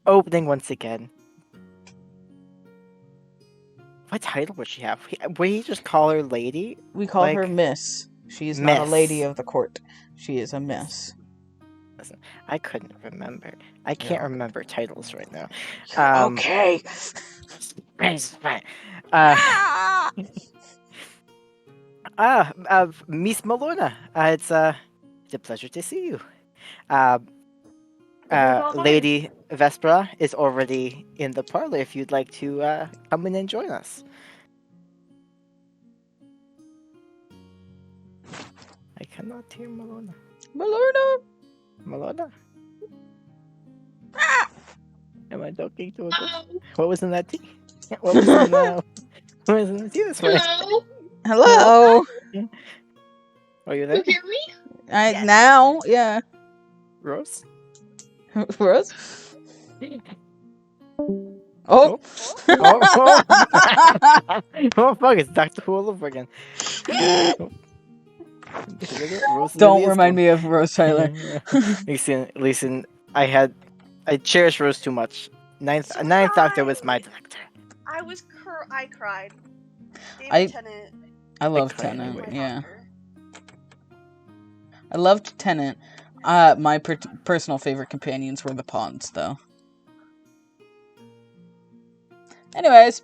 Speaker 2: opening once again. What title would she have? Would he just call her lady?
Speaker 1: We call her
Speaker 2: Like,
Speaker 1: Miss. She is not a lady
Speaker 2: Miss.
Speaker 1: of the court. She is a miss.
Speaker 2: Listen, I couldn't remember. I can't
Speaker 1: Yeah.
Speaker 2: remember titles right now.
Speaker 1: Okay.
Speaker 2: It's fine.
Speaker 1: Ah!
Speaker 2: Miss Malona. It's a pleasure to see you. Uh,
Speaker 3: Pleasure's all mine.
Speaker 2: Lady Vespera is already in the parlor. If you'd like to come in and join us. I cannot hear Malona.
Speaker 1: Malorna.
Speaker 2: Malona.
Speaker 1: Ah!
Speaker 2: Am I talking to a ghost?
Speaker 3: Hello?
Speaker 2: What was in that tea? What was in what was in the tea this morning?
Speaker 3: Hello?
Speaker 1: Hello.
Speaker 2: Are you
Speaker 3: You
Speaker 2: there,
Speaker 3: hear me?
Speaker 4: Yes.
Speaker 1: Now, yeah.
Speaker 2: Rose?
Speaker 1: For us. Oh.
Speaker 2: Oh, oh, oh, fuck! It's Doctor Who all over again. Oh. Rose
Speaker 1: Don't
Speaker 2: really is
Speaker 1: remind
Speaker 2: gone.
Speaker 1: me of Rose Tyler.
Speaker 2: Listen. I cherish Rose too much. Ninth
Speaker 4: So
Speaker 2: Doctor
Speaker 4: did
Speaker 2: was my
Speaker 4: I.
Speaker 2: doctor.
Speaker 4: I cried. David
Speaker 1: I-
Speaker 4: Tennant.
Speaker 1: I love
Speaker 2: cry
Speaker 1: Tennant.
Speaker 2: anyway.
Speaker 4: My
Speaker 1: Yeah,
Speaker 4: doctor.
Speaker 1: I loved Tennant. My personal favorite companions were the Pawns, though. Anyways,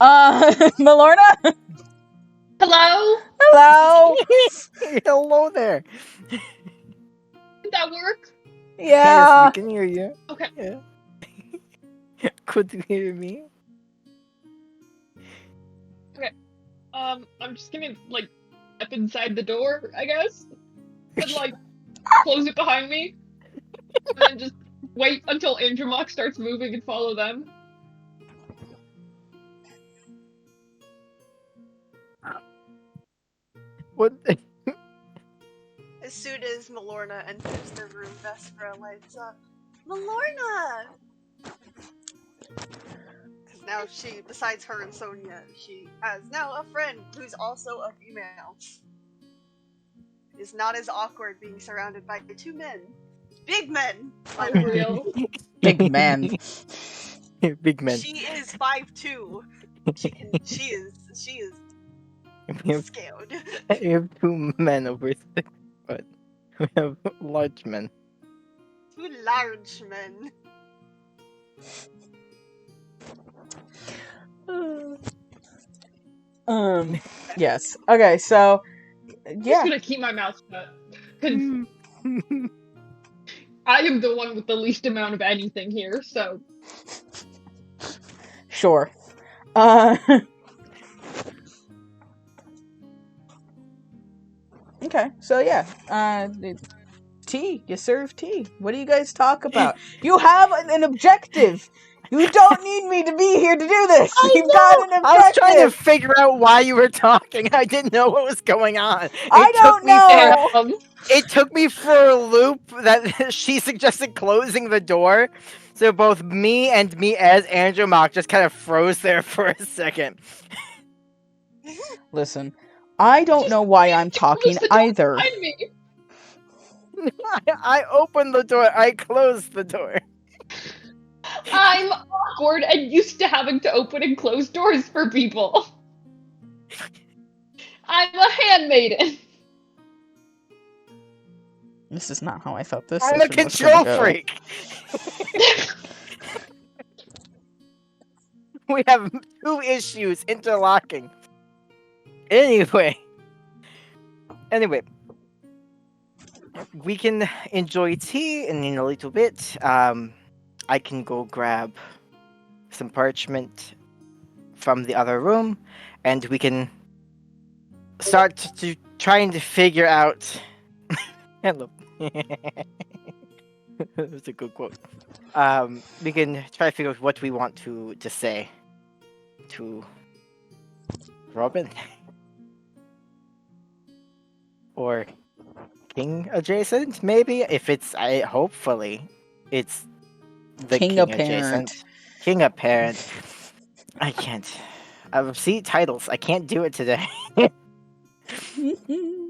Speaker 1: Malorna.
Speaker 3: Hello?
Speaker 1: Hello.
Speaker 2: Hello there.
Speaker 3: Did that work?
Speaker 2: Yes,
Speaker 1: Yeah.
Speaker 2: we can hear you.
Speaker 3: Okay.
Speaker 2: Yeah. Could you hear me?
Speaker 3: I'm just gonna, like, step inside the door, I guess. And, like, close it behind me. And then just wait until Andromach starts moving and follow them.
Speaker 2: What?
Speaker 4: As soon as Malorna enters the room, Vespera lights up. Malorna! Because now she, besides her and Sonia, she has now a friend who's also a female. It's not as awkward being surrounded by two men. Big men!
Speaker 3: For real.
Speaker 1: Big man.
Speaker 2: Big man.
Speaker 4: She is 5'2". She is
Speaker 2: We have,
Speaker 4: scaled.
Speaker 2: we have two men over 6 foot. We have large men.
Speaker 4: Two large men.
Speaker 1: Yes. Okay. So.
Speaker 3: I'm
Speaker 1: Yeah.
Speaker 3: just gonna keep my mouth shut. Because I am the one with the least amount of anything here, so.
Speaker 1: Sure. Okay, so yeah, tea. You serve tea. What do you guys talk about? You have an objective. You don't need me to be here to do this. You've got an
Speaker 2: I was trying to
Speaker 1: objective.
Speaker 2: figure out why you were talking. I didn't know what was going on.
Speaker 1: I don't know.
Speaker 2: It took me for a loop that she suggested closing the door. So both me and me as Andromach just kind of froze there for a second.
Speaker 1: Listen, I don't know why I'm talking
Speaker 3: Close the door
Speaker 1: either.
Speaker 3: behind me.
Speaker 2: I opened the door. I closed the door.
Speaker 3: I'm awkward and used to having to open and close doors for people. I'm a handmaiden.
Speaker 1: This is not how I thought this
Speaker 2: I'm a
Speaker 1: session was gonna
Speaker 2: control
Speaker 1: go.
Speaker 2: freak. We have two issues interlocking. Anyway, we can enjoy tea in a little bit. I can go grab some parchment from the other room, and we can start to trying to figure out. Hello. That's a good quote. We can try to figure out what we want to say to Robin or King adjacent, maybe. If it's, hopefully, it's the
Speaker 1: King apparent.
Speaker 2: adjacent. King apparent. I can't. See titles. I can't do it today.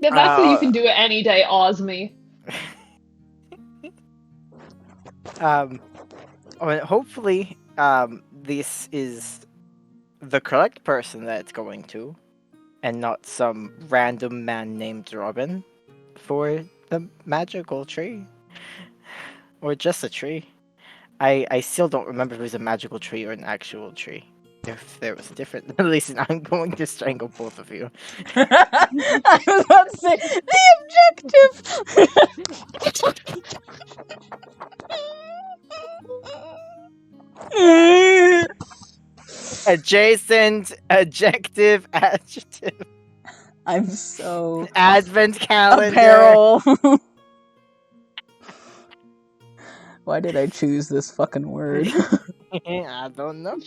Speaker 3: Yeah, that's what you can do it any day, Osme.
Speaker 2: Hopefully, this is the correct person that it's going to, and not some random man named Robin for the magical tree. Or just a tree. I still don't remember if it was a magical tree or an actual tree. If there was a difference, listen, I'm going to strangle both of you.
Speaker 1: I was about to say the objective.
Speaker 2: Adjacent, adjective, adjective,
Speaker 1: I'm so
Speaker 2: advent calendar.
Speaker 1: apparel. Why did I choose this fucking word?
Speaker 2: I don't know.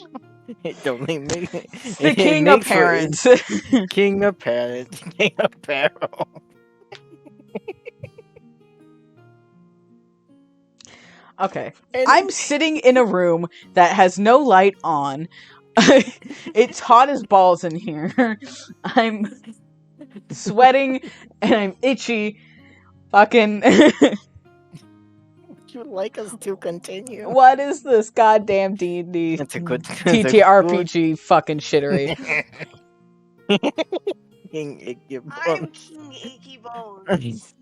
Speaker 2: It only makes
Speaker 1: The king of parents.
Speaker 2: King of parents. King of apparel.
Speaker 1: Okay.
Speaker 2: And-
Speaker 1: I'm sitting in a room that has no light on. It's hot as balls in here. I'm sweating and I'm itchy. Fucking.
Speaker 2: Would you like us to continue?
Speaker 1: What is this goddamn D&D
Speaker 2: That's a good
Speaker 1: TTRPG fucking shittery?
Speaker 2: King Icky
Speaker 4: I'm
Speaker 2: Bones.
Speaker 4: King Achy Bones.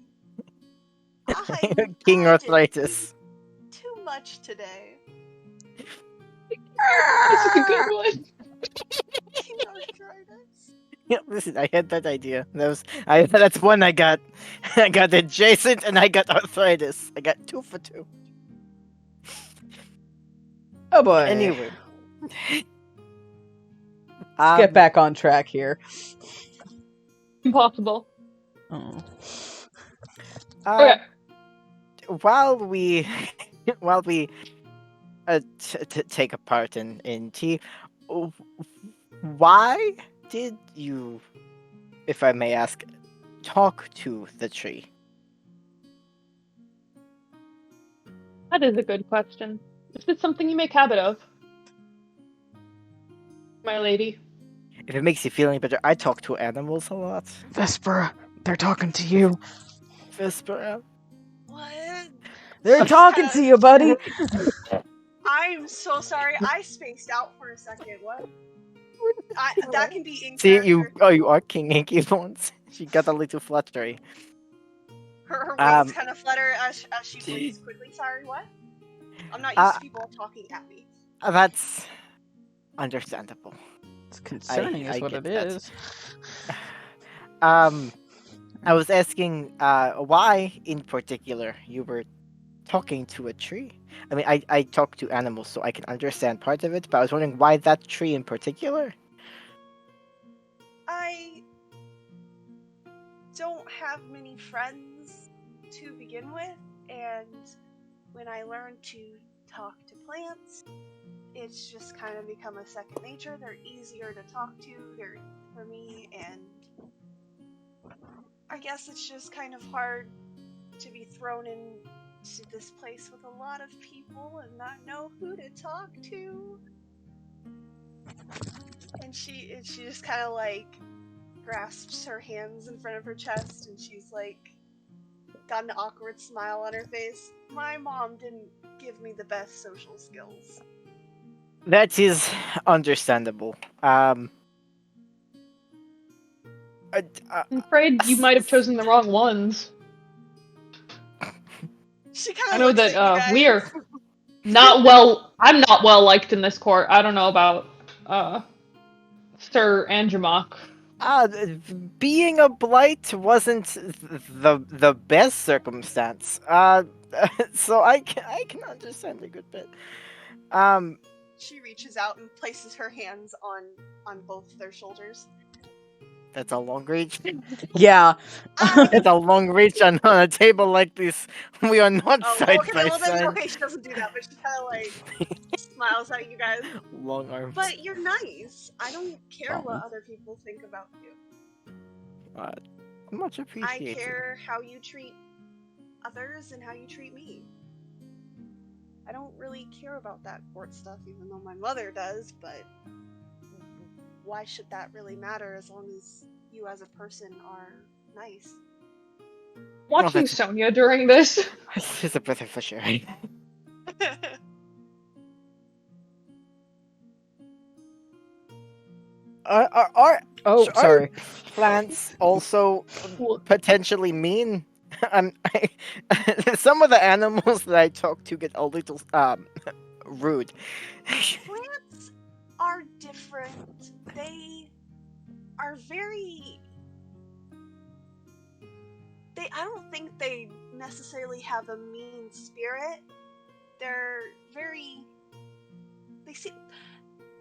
Speaker 4: I've
Speaker 2: King
Speaker 4: had
Speaker 2: Arthritis.
Speaker 4: too much today.
Speaker 3: That's a good one.
Speaker 4: King Arthritis.
Speaker 2: Yeah, listen, I had that idea. That's one I got. I got adjacent and I got arthritis. I got 2 for 2.
Speaker 1: Oh boy.
Speaker 2: Anyway.
Speaker 1: Let's get back on track here.
Speaker 3: Impossible.
Speaker 1: Oh.
Speaker 3: Okay.
Speaker 2: While we take a part in tea, why did you, if I may ask, talk to the tree?
Speaker 3: That is a good question. Is this something you make habit of? My lady.
Speaker 2: If it makes you feel any better, I talk to animals a lot.
Speaker 1: Vespera, they're talking to you.
Speaker 2: Vespera.
Speaker 4: What?
Speaker 1: They're talking to you, buddy.
Speaker 4: I'm so sorry. I spaced out for a second. What? That can be in
Speaker 2: See,
Speaker 4: character.
Speaker 2: you are King Inky Bones. She got a little fluttery.
Speaker 4: Her wings kind of flutter as she blinks quickly. Sorry, what? I'm not used to people talking at me.
Speaker 2: That's understandable.
Speaker 1: It's concerning,
Speaker 2: I
Speaker 1: is what
Speaker 2: get
Speaker 1: it
Speaker 2: that.
Speaker 1: is.
Speaker 2: I was asking why, in particular, you were talking to a tree. I mean, I talk to animals, so I can understand part of it, but I was wondering why that tree in particular?
Speaker 4: I don't have many friends to begin with, and when I learned to talk to plants, it's just kind of become a second nature. They're easier to talk to for me, and I guess it's just kind of hard to be thrown into this place with a lot of people and not know who to talk to. And she just kind of like grasps her hands in front of her chest, and she's like got an awkward smile on her face. My mom didn't give me the best social skills.
Speaker 2: That is understandable.
Speaker 3: I'm afraid you might have chosen the wrong ones.
Speaker 4: She kind of
Speaker 3: I know
Speaker 4: looks at you
Speaker 3: that
Speaker 4: guys.
Speaker 3: we're not well. I'm not well liked in this court. I don't know about Sir Andromach.
Speaker 2: Being a blight wasn't the best circumstance. So I can understand a good bit.
Speaker 4: She reaches out and places her hands on both their shoulders.
Speaker 2: That's a long reach.
Speaker 1: Yeah.
Speaker 2: It's a long reach on a table like this. We are not side by side.
Speaker 4: Okay, she doesn't do that, but she kind of like smiles at you guys.
Speaker 2: Long arms.
Speaker 4: But you're nice. I don't care what other people think about you.
Speaker 2: Much
Speaker 4: I
Speaker 2: appreciated.
Speaker 4: care how you treat others and how you treat me. I don't really care about that court stuff, even though my mother does, but why should that really matter as long as you as a person are nice?
Speaker 3: Watching
Speaker 2: that's-
Speaker 3: Sonia during this.
Speaker 2: It's a breath of fresh air. Are
Speaker 1: Oh,
Speaker 2: Sure.
Speaker 1: sorry.
Speaker 2: plants also potentially mean? some of the animals that I talk to get a little rude.
Speaker 4: Plants are different. They are very. I don't think they necessarily have a mean spirit. They're very. They seem.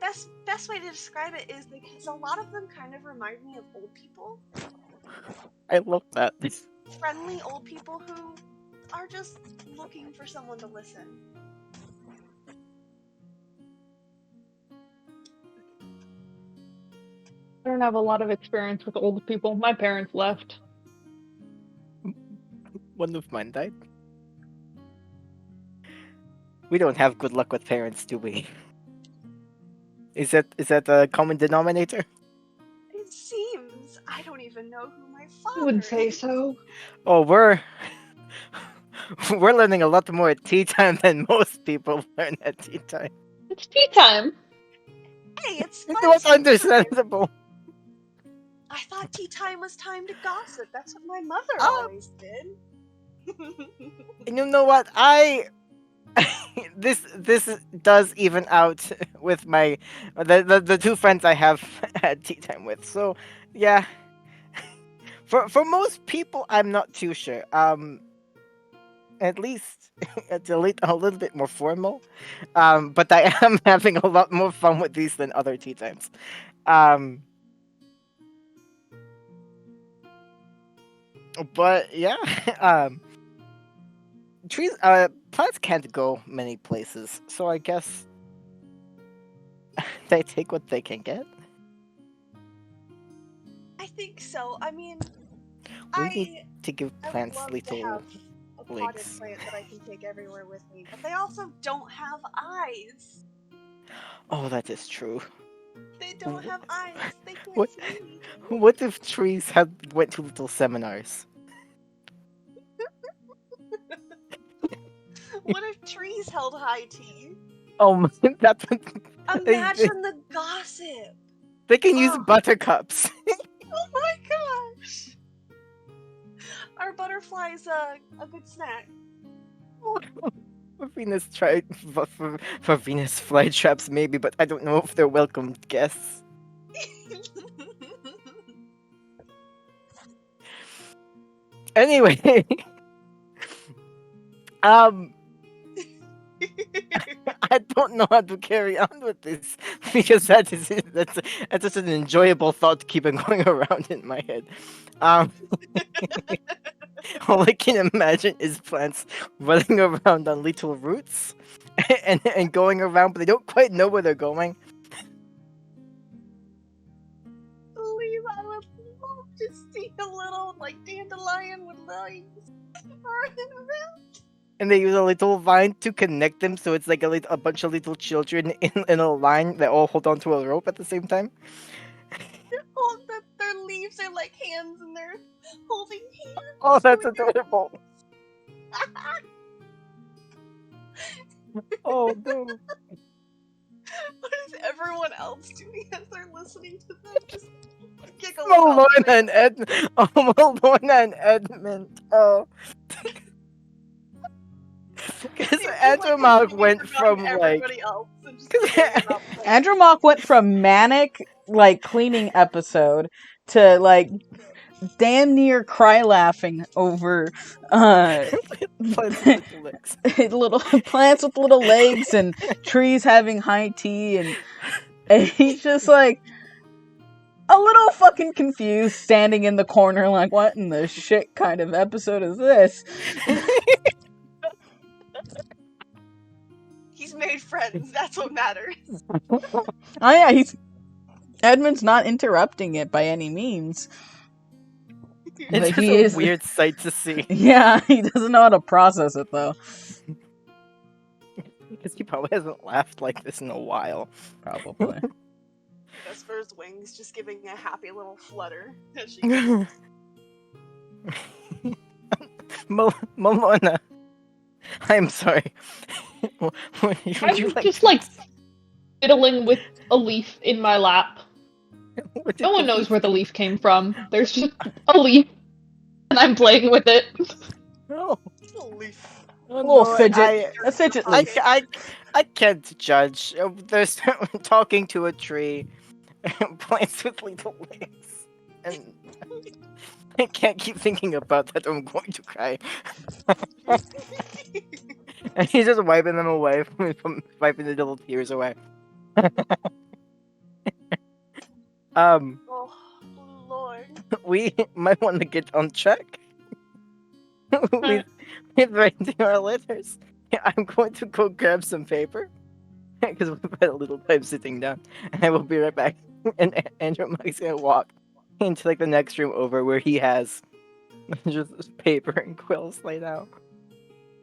Speaker 4: Best way to describe it is because a lot of them kind of remind me of old people.
Speaker 2: I love that.
Speaker 4: Friendly old people who are just looking for someone to listen.
Speaker 3: I don't have a lot of experience with old people. My parents left.
Speaker 2: One of mine died. We don't have good luck with parents, do we? Is that a common denominator?
Speaker 4: It seems. I don't even know who my father
Speaker 3: I wouldn't say
Speaker 4: is.
Speaker 3: so.
Speaker 2: Oh, we're learning a lot more at tea time than most people learn at tea time.
Speaker 3: It's tea time.
Speaker 4: Hey, it's
Speaker 2: It
Speaker 4: fun
Speaker 2: was
Speaker 4: tea time.
Speaker 2: understandable.
Speaker 4: I thought tea time was time to gossip. That's what my mother
Speaker 2: Oh.
Speaker 4: always did.
Speaker 2: And you know what? This does even out with my the two friends I have had tea time with. So yeah, for most people, I'm not too sure. At least it's a little bit more formal. But I am having a lot more fun with these than other tea times. But yeah, trees plants can't go many places, so I guess they take what they can get.
Speaker 4: I think so. I mean,
Speaker 2: We need to give
Speaker 4: I would
Speaker 2: plants
Speaker 4: love to
Speaker 2: little
Speaker 4: have a potted
Speaker 2: legs.
Speaker 4: plant that I can take everywhere with me, but they also don't have eyes.
Speaker 2: Oh, that is true.
Speaker 4: They don't have eyes. They can't
Speaker 2: What-
Speaker 4: see anything.
Speaker 2: What if trees went to little seminars?
Speaker 4: What if trees held high tea?
Speaker 2: Oh, that's what
Speaker 4: Imagine the gossip.
Speaker 2: they can use
Speaker 4: Oh.
Speaker 2: buttercups.
Speaker 4: Oh my gosh! Our butterfly's a good snack.
Speaker 2: For Venus for Venus flytraps maybe, but I don't know if they're welcome guests. Anyway, I don't know how to carry on with this because that's just an enjoyable thought keeping going around in my head. All I can imagine is plants running around on little roots and going around, but they don't quite know where they're going.
Speaker 4: Please, I would love to see a little dandelion with legs running around.
Speaker 2: And they use a little vine to connect them, so it's like a bunch of little children in a line that all hold onto a rope at the same time.
Speaker 4: Their leaves are like hands and they're holding hands.
Speaker 2: Oh, that's adorable. Oh no.
Speaker 4: What is everyone else doing as they're listening to them? Just giggling.
Speaker 2: Lorna and Edmund. Oh. Because Andromache went from
Speaker 4: everybody else and just
Speaker 2: Cause-
Speaker 4: giggling about plants.
Speaker 1: Andromache went from manic, cleaning episode to, damn near cry laughing over,
Speaker 2: plants with little legs.
Speaker 1: little plants with little legs and trees having high tea, and he's just a little fucking confused, standing in the corner what in the shit kind of episode is this?
Speaker 4: He's made friends. That's what matters.
Speaker 1: Oh yeah, Edmund's not interrupting it by any means.
Speaker 2: It's
Speaker 1: But
Speaker 2: just
Speaker 1: he
Speaker 2: a
Speaker 1: is-
Speaker 2: weird sight to see.
Speaker 1: Yeah, he doesn't know how to process it though.
Speaker 2: Because he probably hasn't laughed like this in a while.
Speaker 1: Probably.
Speaker 4: Vesper's wings just giving a happy little flutter as she
Speaker 2: Momona, I'm sorry. Would you
Speaker 3: I'm
Speaker 2: like
Speaker 3: just
Speaker 2: to-
Speaker 3: fiddling with a leaf in my lap.
Speaker 2: what did
Speaker 3: No one
Speaker 2: the
Speaker 3: knows
Speaker 2: leaf-
Speaker 3: where the leaf came from. There's just a leaf, and I'm playing with it.
Speaker 2: No.
Speaker 4: Holy
Speaker 2: Oh,
Speaker 1: Little
Speaker 2: no,
Speaker 1: fidget. A fidget
Speaker 2: I,
Speaker 1: leaf.
Speaker 2: I can't judge. There's talking to a tree, plants with little legs, and I can't keep thinking about that. I'm going to cry. And he's just wiping them away from wiping the little tears away.
Speaker 4: oh Lord.
Speaker 2: We might want to get on track with writing our letters. I'm going to go grab some paper because we've had a little time sitting down, and I will be right back. And Andrew Mike's gonna walk into like the next room over where he has just paper and quills laid out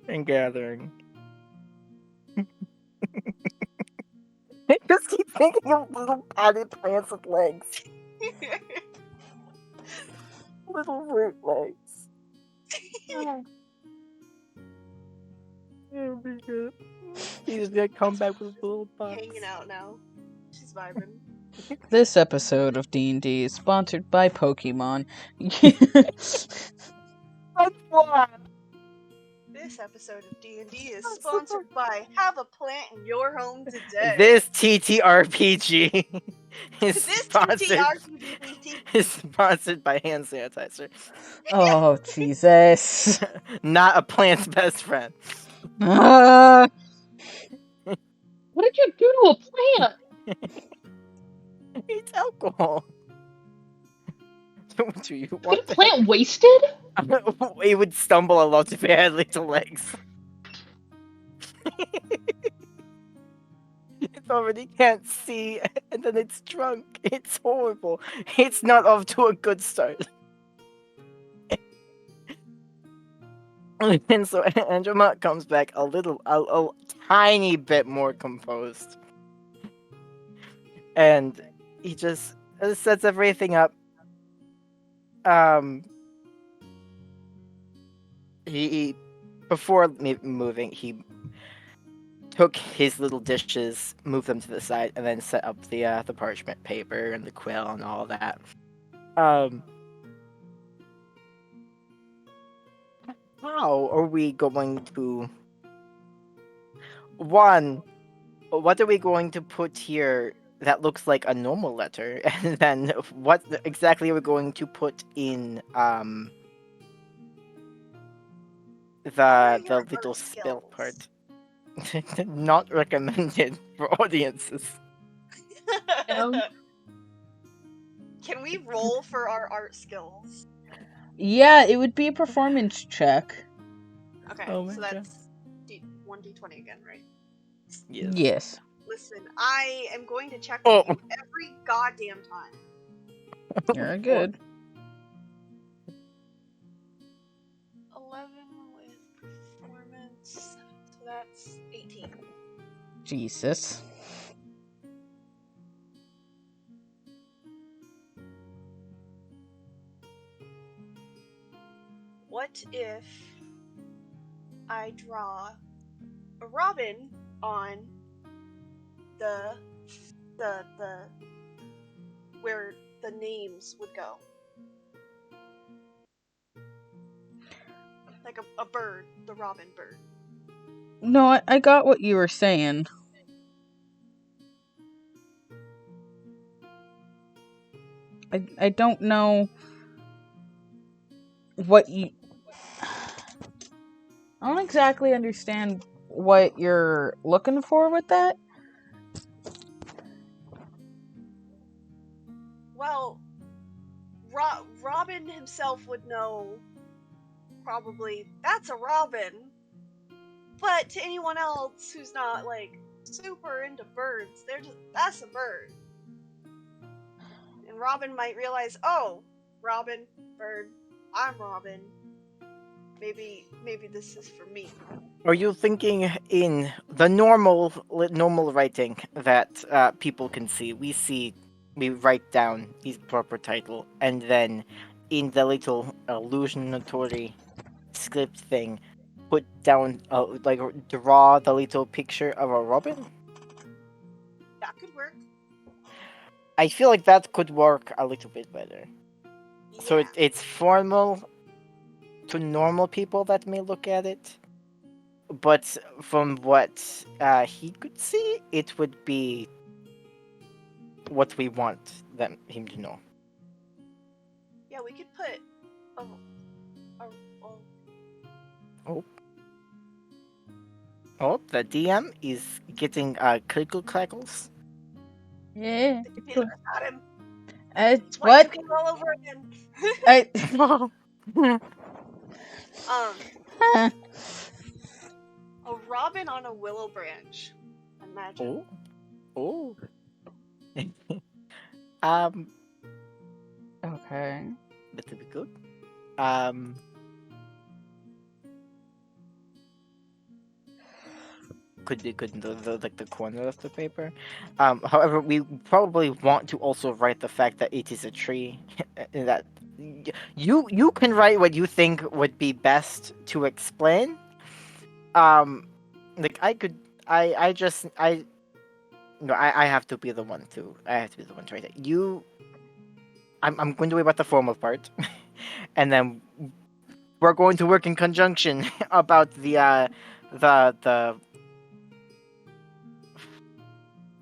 Speaker 2: and gathering. I just keep thinking of little potted plants with legs, little root legs. It'll be good. He's gonna come back with a little box.
Speaker 4: Hanging out now. She's vibing.
Speaker 1: This episode of D&D is sponsored by Pokemon.
Speaker 2: That's why.
Speaker 4: This episode of D&D is sponsored by Have a Plant in Your Home Today.
Speaker 2: This TTRPG is
Speaker 4: This
Speaker 2: sponsored.
Speaker 4: TTRPG
Speaker 2: Is sponsored by hand sanitizer,
Speaker 1: Oh, Jesus.
Speaker 2: not a plant's best friend.
Speaker 1: Ah.
Speaker 3: What did you do to a plant?
Speaker 2: It's alcohol. Do you
Speaker 3: Get a
Speaker 2: want
Speaker 3: plant wasted?
Speaker 2: It would stumble a lot if it had little legs. It already can't see, and then it's drunk. It's horrible. It's not off to a good start. And so Andromat comes back a tiny bit more composed. And he just sets everything up. He before moving, he took his little dishes, moved them to the side, and then set up the parchment paper and the quill and all that. How are we going to? One, what are we going to put here that looks like a normal letter, and then what exactly are we going to put in the
Speaker 4: Your
Speaker 2: little
Speaker 4: art
Speaker 2: spill
Speaker 4: skills.
Speaker 2: part? Not recommended for audiences.
Speaker 3: No.
Speaker 4: Can we roll for our art skills?
Speaker 1: Yeah, it would be a performance check.
Speaker 4: Okay,
Speaker 2: Oh my
Speaker 4: so
Speaker 2: God.
Speaker 4: that's 1d20 again, right?
Speaker 2: Yes.
Speaker 1: Yes.
Speaker 4: Listen, I am going to check
Speaker 2: Oh.
Speaker 4: with you every goddamn time.
Speaker 1: You're good.
Speaker 4: 11 with performance, so that's 18.
Speaker 1: Jesus.
Speaker 4: What if I draw a robin on the where the names would go? Like a bird, the robin bird.
Speaker 1: No, I got what you were saying. I don't know what you... I don't exactly understand what you're looking for with that.
Speaker 4: Well, Robin himself would know probably that's a robin, but to anyone else who's not like super into birds, they're just that's a bird. And Robin might realize, oh, Robin, bird, I'm Robin. Maybe this is for me.
Speaker 2: Are you thinking in the normal writing that people can see? We write down his proper title, and then in the little illusionatory script thing, put down like draw the little picture of a robin.
Speaker 4: That could work.
Speaker 2: I feel like that could work a little bit better. So
Speaker 4: Yeah.
Speaker 2: it's formal, to normal people that may look at it. But from what he could see, it would be what we want him to know.
Speaker 4: Yeah, we could put a
Speaker 2: Oh, the DM is getting critical crackles.
Speaker 1: Yeah.
Speaker 4: the computer got him.
Speaker 1: What?
Speaker 4: You can roll over again.
Speaker 1: I.
Speaker 4: A robin on a willow branch. Imagine.
Speaker 2: Oh.
Speaker 1: Okay.
Speaker 2: That would be good. Could be good in the corner of the paper. However, we probably want to also write the fact that it is a tree. That you can write what you think would be best to explain. Like I could, I just no, I have to be the one to. I have to be the one to write it. I'm going to worry about the formal part, and then we're going to work in conjunction about the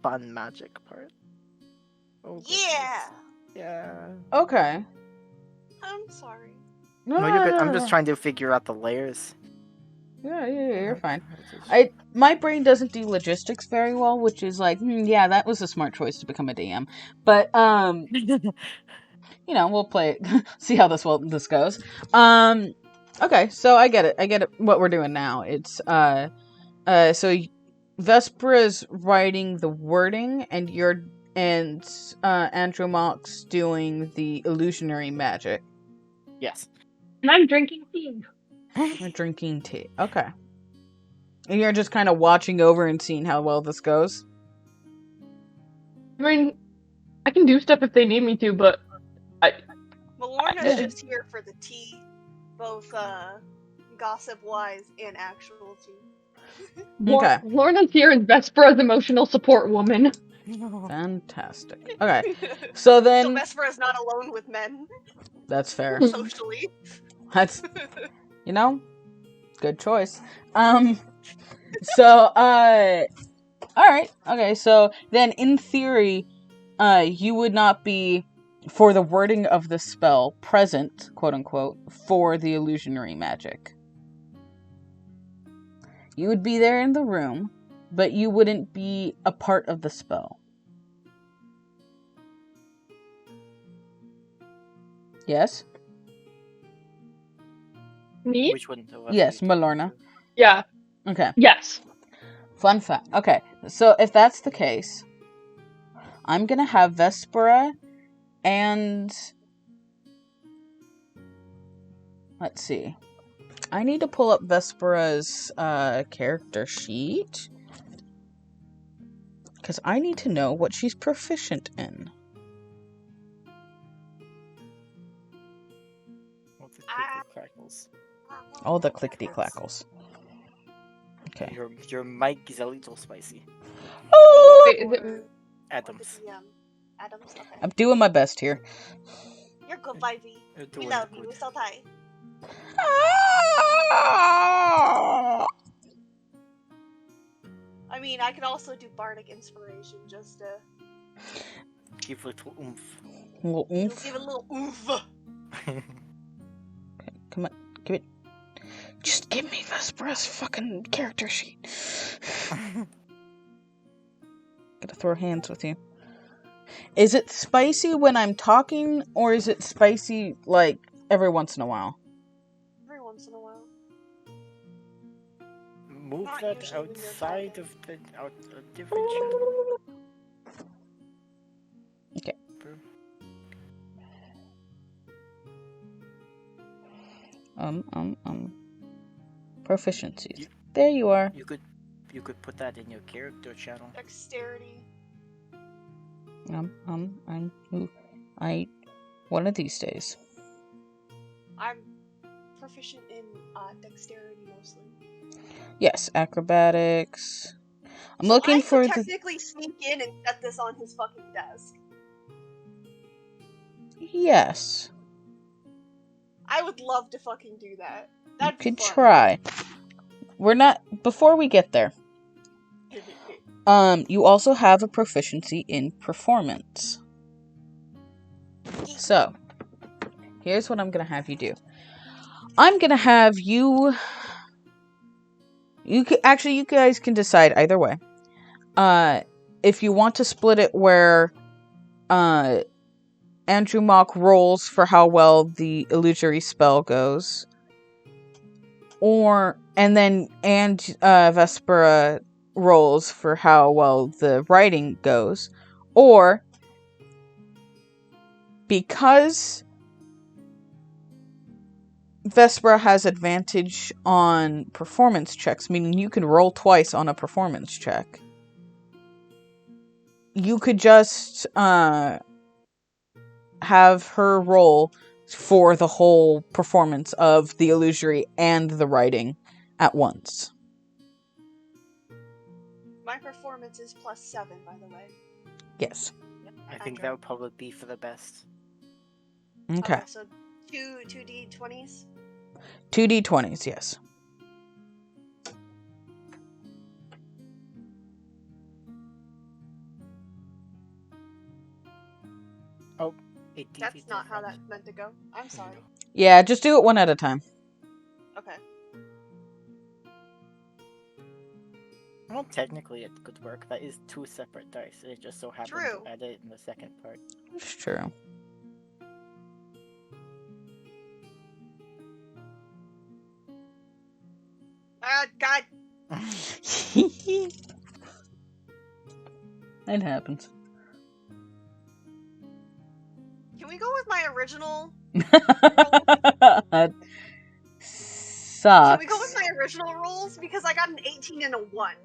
Speaker 2: fun magic part. Oh,
Speaker 4: Yeah.
Speaker 2: yeah.
Speaker 1: Okay.
Speaker 4: I'm sorry.
Speaker 1: No,
Speaker 2: No,
Speaker 1: no,
Speaker 2: you're good.
Speaker 1: no,
Speaker 2: I'm
Speaker 1: no,
Speaker 2: just
Speaker 1: no.
Speaker 2: trying to figure out the layers.
Speaker 1: Yeah, you're fine. My brain doesn't do logistics very well, which is like, yeah, that was a smart choice to become a DM. But we'll play it, see how this goes. Okay, so I get it. What we're doing now. It's so Vespera's writing the wording, and Andromox doing the illusionary magic.
Speaker 2: Yes.
Speaker 3: And I'm drinking tea.
Speaker 1: We're drinking tea. Okay. And you're just kind of watching over and seeing how well this goes?
Speaker 3: I mean, I can do stuff if they need me to, but
Speaker 4: Malorna's just here for the tea, both gossip-wise and actual tea.
Speaker 1: Okay.
Speaker 3: Lorna's here as Vespera's emotional support woman.
Speaker 1: Fantastic. Okay. So then...
Speaker 4: So Vespera's not alone with men.
Speaker 1: That's fair.
Speaker 4: Socially.
Speaker 1: That's... good choice. So, alright. Okay, so then in theory, you would not be, for the wording of the spell, present, quote unquote, for the illusionary magic. You would be there in the room, but you wouldn't be a part of the spell. Yes?
Speaker 3: Me?
Speaker 2: Which one?
Speaker 1: Yes, Malorna.
Speaker 3: Yeah.
Speaker 1: Okay.
Speaker 3: Yes.
Speaker 1: Fun fact. Okay, so if that's the case, I'm gonna have Vespera and... Let's see. I need to pull up Vespera's character sheet, because I need to know what she's proficient in. All the clickety-clackles. Okay.
Speaker 2: Your mic is a little spicy.
Speaker 3: Wait, is it...
Speaker 2: Adams.
Speaker 4: Adams? Okay.
Speaker 1: I'm doing my best here.
Speaker 4: You're good, Vivey. We love you. We're so tight. I mean, I could also do bardic inspiration just to...
Speaker 2: Give a little oomph.
Speaker 1: A little oomph.
Speaker 4: Give a little oomph.
Speaker 1: Okay, come on. Give it. Just give me Vespera's fucking character sheet. Gotta throw hands with you. Is it spicy when I'm talking, or is it spicy, like, every once in a while?
Speaker 4: Every once in a while.
Speaker 2: Move
Speaker 4: Not
Speaker 2: that
Speaker 4: usually when you're
Speaker 2: outside
Speaker 4: talking.
Speaker 2: of the different channel.
Speaker 1: Okay. Proficiencies. There you are.
Speaker 2: You could put that in your character channel.
Speaker 4: Dexterity.
Speaker 1: One of these days.
Speaker 4: I'm proficient in dexterity mostly.
Speaker 1: Yes, acrobatics. I'm
Speaker 4: So
Speaker 1: looking
Speaker 4: I
Speaker 1: for
Speaker 4: could
Speaker 1: the...
Speaker 4: technically sneak in and set this on his fucking desk.
Speaker 1: Yes.
Speaker 4: I would love to fucking do that. That'd be
Speaker 1: Could
Speaker 4: fun.
Speaker 1: try. We're not... Before we get there, you also have a proficiency in performance. So, here's what I'm gonna have you do. I'm gonna have you... You guys can decide either way. If you want to split it where Andrew Mock rolls for how well the illusory spell goes, and Vespera rolls for how well the writing goes, or because Vespera has advantage on performance checks, meaning you can roll twice on a performance check, you could just have her roll for the whole performance of the illusory and the writing at once.
Speaker 4: My performance is +7, by the way.
Speaker 1: Yes.
Speaker 2: I think that would probably be for the best.
Speaker 1: Okay.
Speaker 4: So 2d20s?
Speaker 1: 2d20s, yes.
Speaker 2: Oh,
Speaker 4: That's not how that's meant to go. I'm sorry.
Speaker 1: Yeah, just do it one at a time.
Speaker 4: Okay.
Speaker 2: Well, technically it could work. That is 2 separate dice. It just so happened
Speaker 4: True.
Speaker 2: to add it in the second part.
Speaker 1: It's true.
Speaker 4: God.
Speaker 1: It happens.
Speaker 4: Can we go with my original?
Speaker 1: Sucks.
Speaker 4: Can we go with my original rolls? Because I got an 18 and a 1.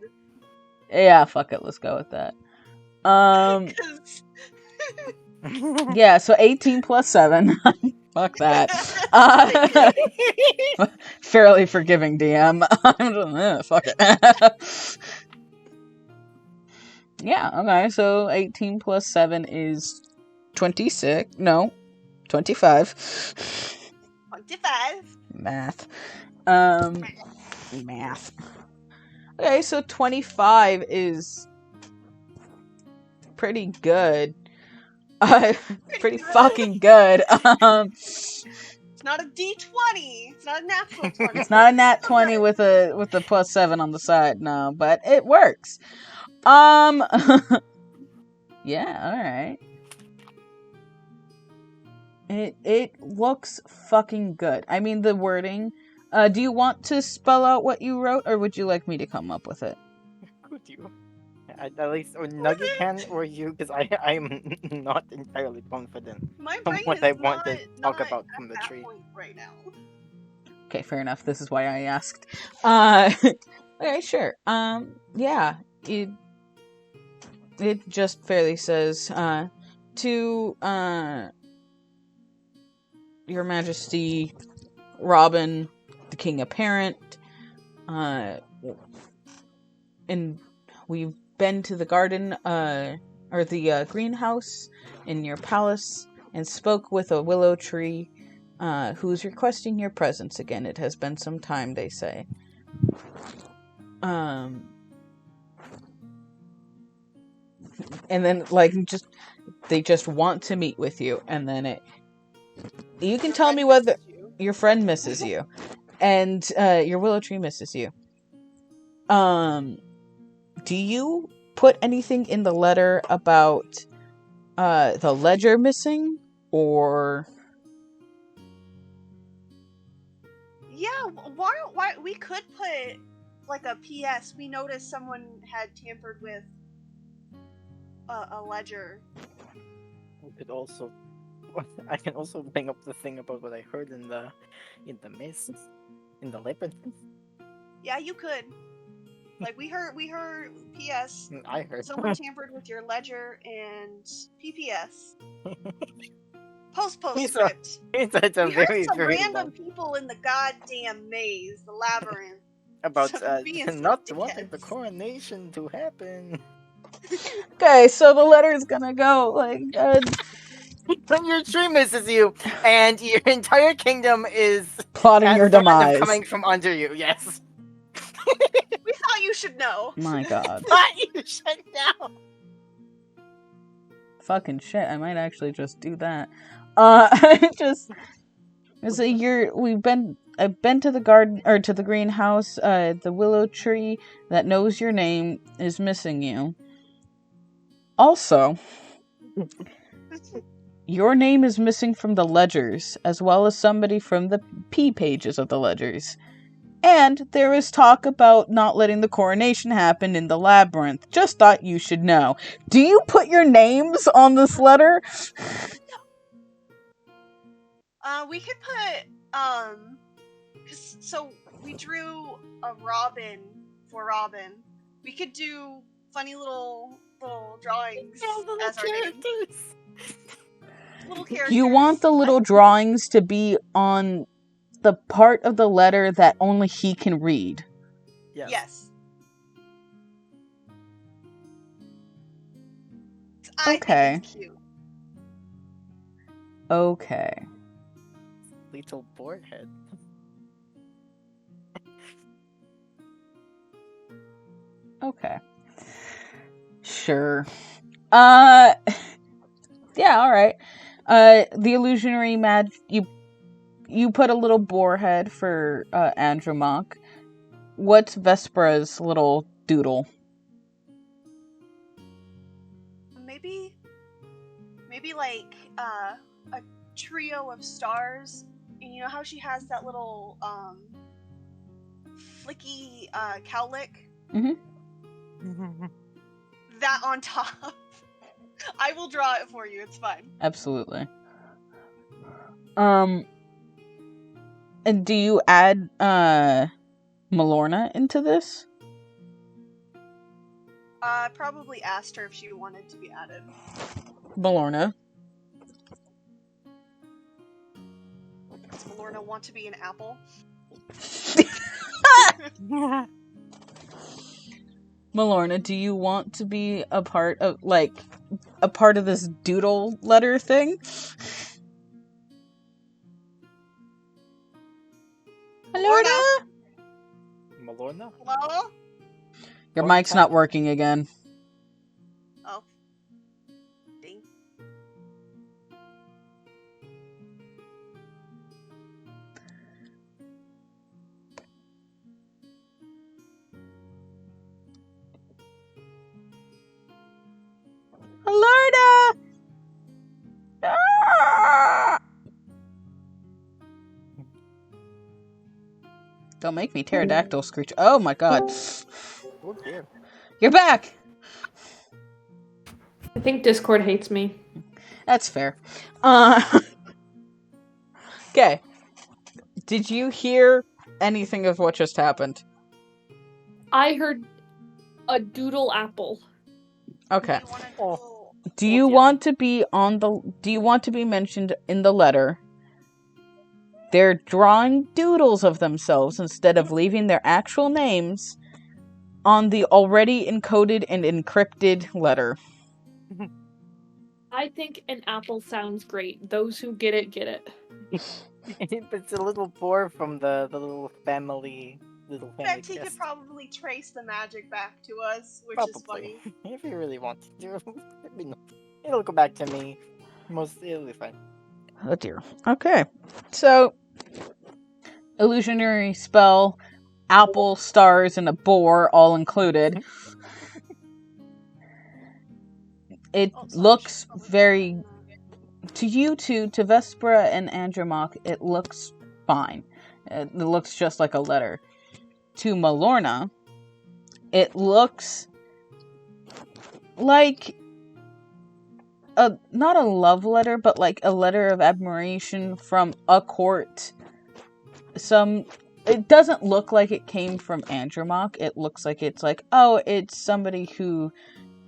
Speaker 1: Yeah, fuck it. Let's go with that.
Speaker 4: 'Cause-
Speaker 1: Yeah, so 18 plus 7. Fuck that. Fairly forgiving DM. Fuck it. Yeah, okay, so 18 plus 7 is 26. No, 25.
Speaker 4: 25.
Speaker 1: Math. Math. Okay, so 25 is pretty good. Pretty fucking good.
Speaker 4: It's not a D20. It's not a natural 20.
Speaker 1: It's not a nat 20 with a +7 on the side, no, but it works. Yeah, alright. It looks fucking good. I mean, the wording. Do you want to spell out what you wrote, or would you like me to come up with it?
Speaker 2: Could you? At least, or Nugget can, or you, because I'm not entirely confident
Speaker 4: My
Speaker 2: on
Speaker 4: brain
Speaker 2: what
Speaker 4: is
Speaker 2: I want to
Speaker 4: not
Speaker 2: talk about
Speaker 4: at
Speaker 2: from the
Speaker 4: that
Speaker 2: tree.
Speaker 4: point right now.
Speaker 1: Okay, fair enough. This is why I asked. Okay, sure. Yeah, it just fairly says, to, Your Majesty, Robin, the King Apparent, and we've been to the garden, or the greenhouse in your palace, and spoke with a willow tree, who's requesting your presence again. It has been some time, they say. And then, like, they just want to meet with you, and then you can tell me whether your friend misses you, and, your willow tree misses you. Do you put anything in the letter about, the ledger missing, or...
Speaker 4: Yeah, why we could put like a PS. We noticed someone had tampered with a ledger.
Speaker 2: We could also, I can also bring up the thing about what I heard in the mist, in the labyrinth.
Speaker 4: Yeah, you could. Like we heard PS.
Speaker 2: I heard.
Speaker 4: Someone tampered with your ledger and PPS. Postscript.
Speaker 2: It's a
Speaker 4: We heard
Speaker 2: very,
Speaker 4: some
Speaker 2: very
Speaker 4: random
Speaker 2: long,
Speaker 4: people in the goddamn maze, the labyrinth.
Speaker 2: about
Speaker 4: being some
Speaker 2: not wanting the
Speaker 4: dickheads.
Speaker 2: coronation to happen.
Speaker 1: Okay, so the letter's gonna go, like,
Speaker 2: When your tree misses you, and your entire kingdom is
Speaker 1: Plotting
Speaker 2: has
Speaker 1: your
Speaker 2: threat of
Speaker 1: demise.
Speaker 2: coming from under you. Yes.
Speaker 4: We thought you should know.
Speaker 1: My god.
Speaker 2: But you should know.
Speaker 1: Fucking shit, I might actually just do that. Just so I've been to the garden or to the greenhouse. The willow tree that knows your name is missing you. Also, your name is missing from the ledgers, as well as somebody from the P pages of the ledgers. And there is talk about not letting the coronation happen in the labyrinth. Just thought you should know. Do you put your names on this letter?
Speaker 4: We could put so we drew a Robin for Robin. We could do funny little drawings as our name. Little characters.
Speaker 1: You want the little drawings to be on the part of the letter that only he can read.
Speaker 4: Yes.
Speaker 1: Okay.
Speaker 4: I think it's cute.
Speaker 1: Okay.
Speaker 2: Little board head.
Speaker 1: Okay. Sure. Yeah, alright. The illusionary you put a little boar head for Andromach. What's Vespera's little doodle?
Speaker 4: Maybe like a trio of stars. And you know how she has that little flicky cowlick?
Speaker 1: Mm-hmm.
Speaker 4: That on top. I will draw it for you, it's fine.
Speaker 1: Absolutely. And do you add Malorna into this?
Speaker 4: I probably asked her if she wanted to be added.
Speaker 1: Malorna.
Speaker 4: Does Malorna want to be an apple?
Speaker 1: Malorna, do you want to be a part of this doodle letter thing? Malorna?
Speaker 2: Malorna?
Speaker 4: Hello?
Speaker 1: Your mic's not working again.
Speaker 4: Oh. Ding.
Speaker 1: Malorna! Ah! Don't make me pterodactyl screech. Oh my god.
Speaker 2: Oh dear.
Speaker 1: You're back!
Speaker 3: I think Discord hates me.
Speaker 1: That's fair. Okay. Did you hear anything of what just happened?
Speaker 3: I heard a doodle apple.
Speaker 1: Okay.
Speaker 4: Do you want to
Speaker 1: Do you want to be mentioned in the letter? They're drawing doodles of themselves instead of leaving their actual names on the already encoded and encrypted letter.
Speaker 3: I think an apple sounds great. Those who get it, get it.
Speaker 2: It's a little boar from the little family.
Speaker 4: bet he could
Speaker 2: crest.
Speaker 4: probably trace the magic back to us, which is
Speaker 2: Probably.
Speaker 4: funny.
Speaker 2: If you really want to. It'll go back to me. It'll be fine.
Speaker 1: Oh dear. Okay. So, illusionary spell, apple, stars, and a boar all included. It looks very... To you two, to Vespera and Andromach, it looks fine. It looks just like a letter. To Malorna, it looks like not a love letter, but like a letter of admiration from a court. It doesn't look like it came from Andromach. It looks like it's like, oh, it's somebody who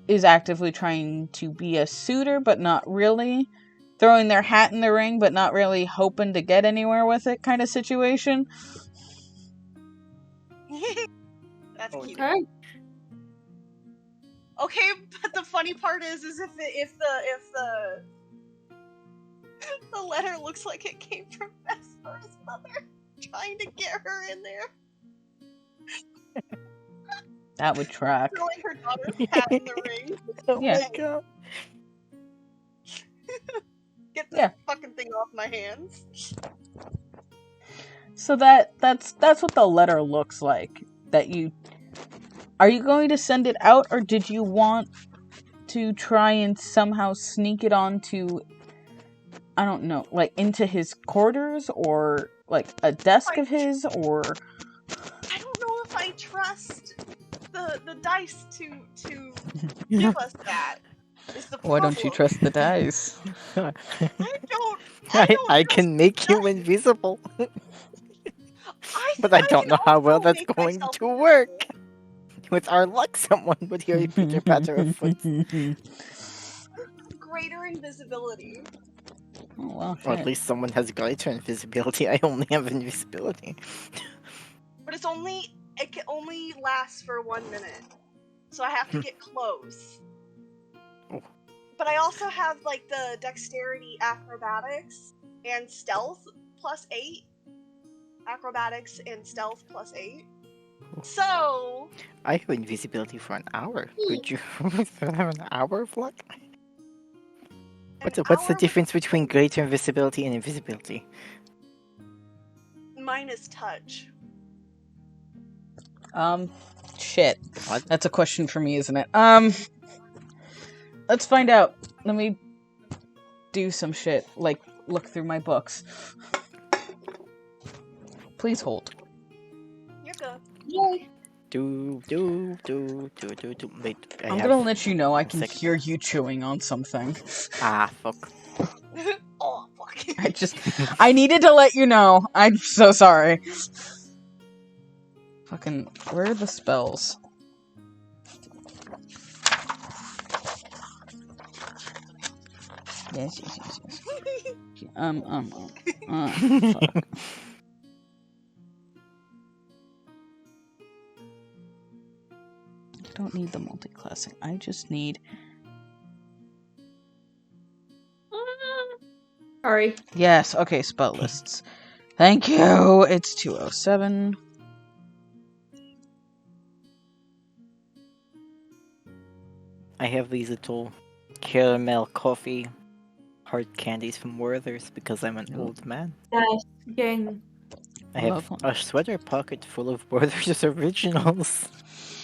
Speaker 1: is actively trying to be a suitor, but not really. Throwing their hat in the ring, but not really hoping to get anywhere with it kind of situation.
Speaker 4: That's cute.
Speaker 3: Okay.
Speaker 4: Okay, but the funny part is if the letter looks like it came from Vesper's mother, trying to get her in there,
Speaker 1: That would track.
Speaker 4: throwing her daughter's hat in the ring.
Speaker 2: Oh
Speaker 1: Yeah.
Speaker 2: my god.
Speaker 4: Get this
Speaker 1: Yeah.
Speaker 4: fucking thing off my hands.
Speaker 1: So that's what the letter looks like. Are you going to send it out, or did you want to try and somehow sneak it onto, I don't know, like into his quarters, or like a desk of his, or
Speaker 4: I don't know if I trust the dice to give us that. Is the
Speaker 1: why don't you
Speaker 4: problem.
Speaker 1: trust the dice?
Speaker 4: I don't.
Speaker 2: I
Speaker 4: trust
Speaker 2: can make you
Speaker 4: dice.
Speaker 2: invisible. But I don't know how well
Speaker 4: also
Speaker 2: that's
Speaker 4: make
Speaker 2: going
Speaker 4: myself
Speaker 2: to work. With our luck, someone would hear a Peter patter of foot.
Speaker 4: greater invisibility.
Speaker 1: Oh, well,
Speaker 2: Or at
Speaker 1: shit.
Speaker 2: least someone has greater invisibility. I only have invisibility.
Speaker 4: But it can only last for 1 minute. So I have to get close.
Speaker 2: Oh.
Speaker 4: But I also have like the dexterity, acrobatics, and stealth +8. Acrobatics and stealth +8. So
Speaker 2: I have invisibility for an hour. Could you have an hour of luck? What's the
Speaker 4: hour
Speaker 2: difference between greater invisibility and invisibility?
Speaker 4: mine is touch.
Speaker 1: Shit.
Speaker 2: What?
Speaker 1: That's a question for me, isn't it? Let's find out. Let me do some shit, like look through my books. Please hold.
Speaker 4: You're good.
Speaker 3: Yay.
Speaker 2: Wait,
Speaker 1: I'm gonna let you know I can
Speaker 2: second.
Speaker 1: hear you chewing on something.
Speaker 2: Ah, fuck.
Speaker 4: Oh fuck.
Speaker 1: I needed to let you know. I'm so sorry. Fucking, where are the spells? Yes. Fuck. I don't need the multi-classing. I just need...
Speaker 3: Sorry.
Speaker 1: Yes, okay, spell lists. Thank you! It's 207.
Speaker 2: I have these little caramel coffee hard candies from Werther's because I'm an
Speaker 1: Ooh.
Speaker 2: old man.
Speaker 3: Yes. Gang.
Speaker 2: I have
Speaker 1: Love one.
Speaker 2: a sweater pocket full of Werther's originals.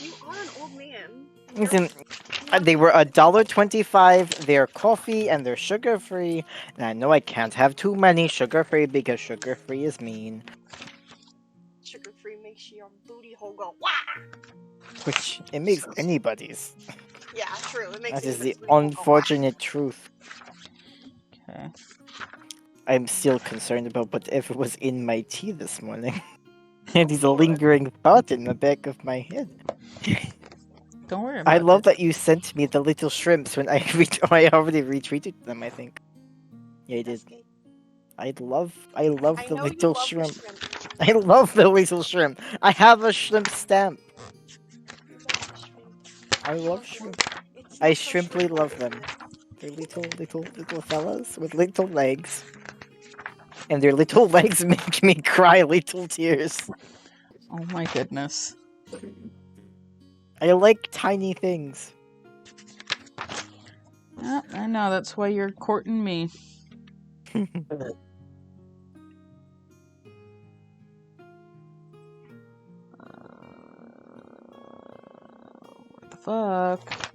Speaker 4: You are an old man.
Speaker 2: Listen, they were $1.25. They're coffee and they're sugar-free. And I know I can't have too many sugar-free because sugar-free is mean.
Speaker 4: Sugar-free makes your booty hole go wah!
Speaker 2: Which, it makes anybody's.
Speaker 4: Yeah, true. It makes
Speaker 2: That is the
Speaker 4: anybody's booty hole go wah.
Speaker 2: unfortunate truth.
Speaker 1: Okay.
Speaker 2: I'm still concerned about whatever was in my tea this morning. It is a lingering thought in the back of my head.
Speaker 1: Don't worry about
Speaker 2: I love
Speaker 1: it.
Speaker 2: that you sent me the little shrimps when I I already retweeted them, I think. Yeah, I did.
Speaker 4: That's gay.
Speaker 2: I love
Speaker 4: I
Speaker 2: the
Speaker 4: know you
Speaker 2: little
Speaker 4: love the
Speaker 2: shrimp.
Speaker 4: shrimp.
Speaker 2: I love the little shrimp. I have a shrimp stamp.
Speaker 4: You love the shrimp.
Speaker 2: I love
Speaker 4: them.
Speaker 2: shrimp.
Speaker 4: It's
Speaker 2: I
Speaker 4: not so
Speaker 2: shrimply
Speaker 4: shrimp,
Speaker 2: love
Speaker 4: isn't
Speaker 2: them.
Speaker 4: it?
Speaker 2: They're little fellas with little legs. And their little legs make me cry little tears.
Speaker 1: Oh my goodness.
Speaker 2: I like tiny things.
Speaker 1: Yeah, I know, that's why you're courting me. What the fuck?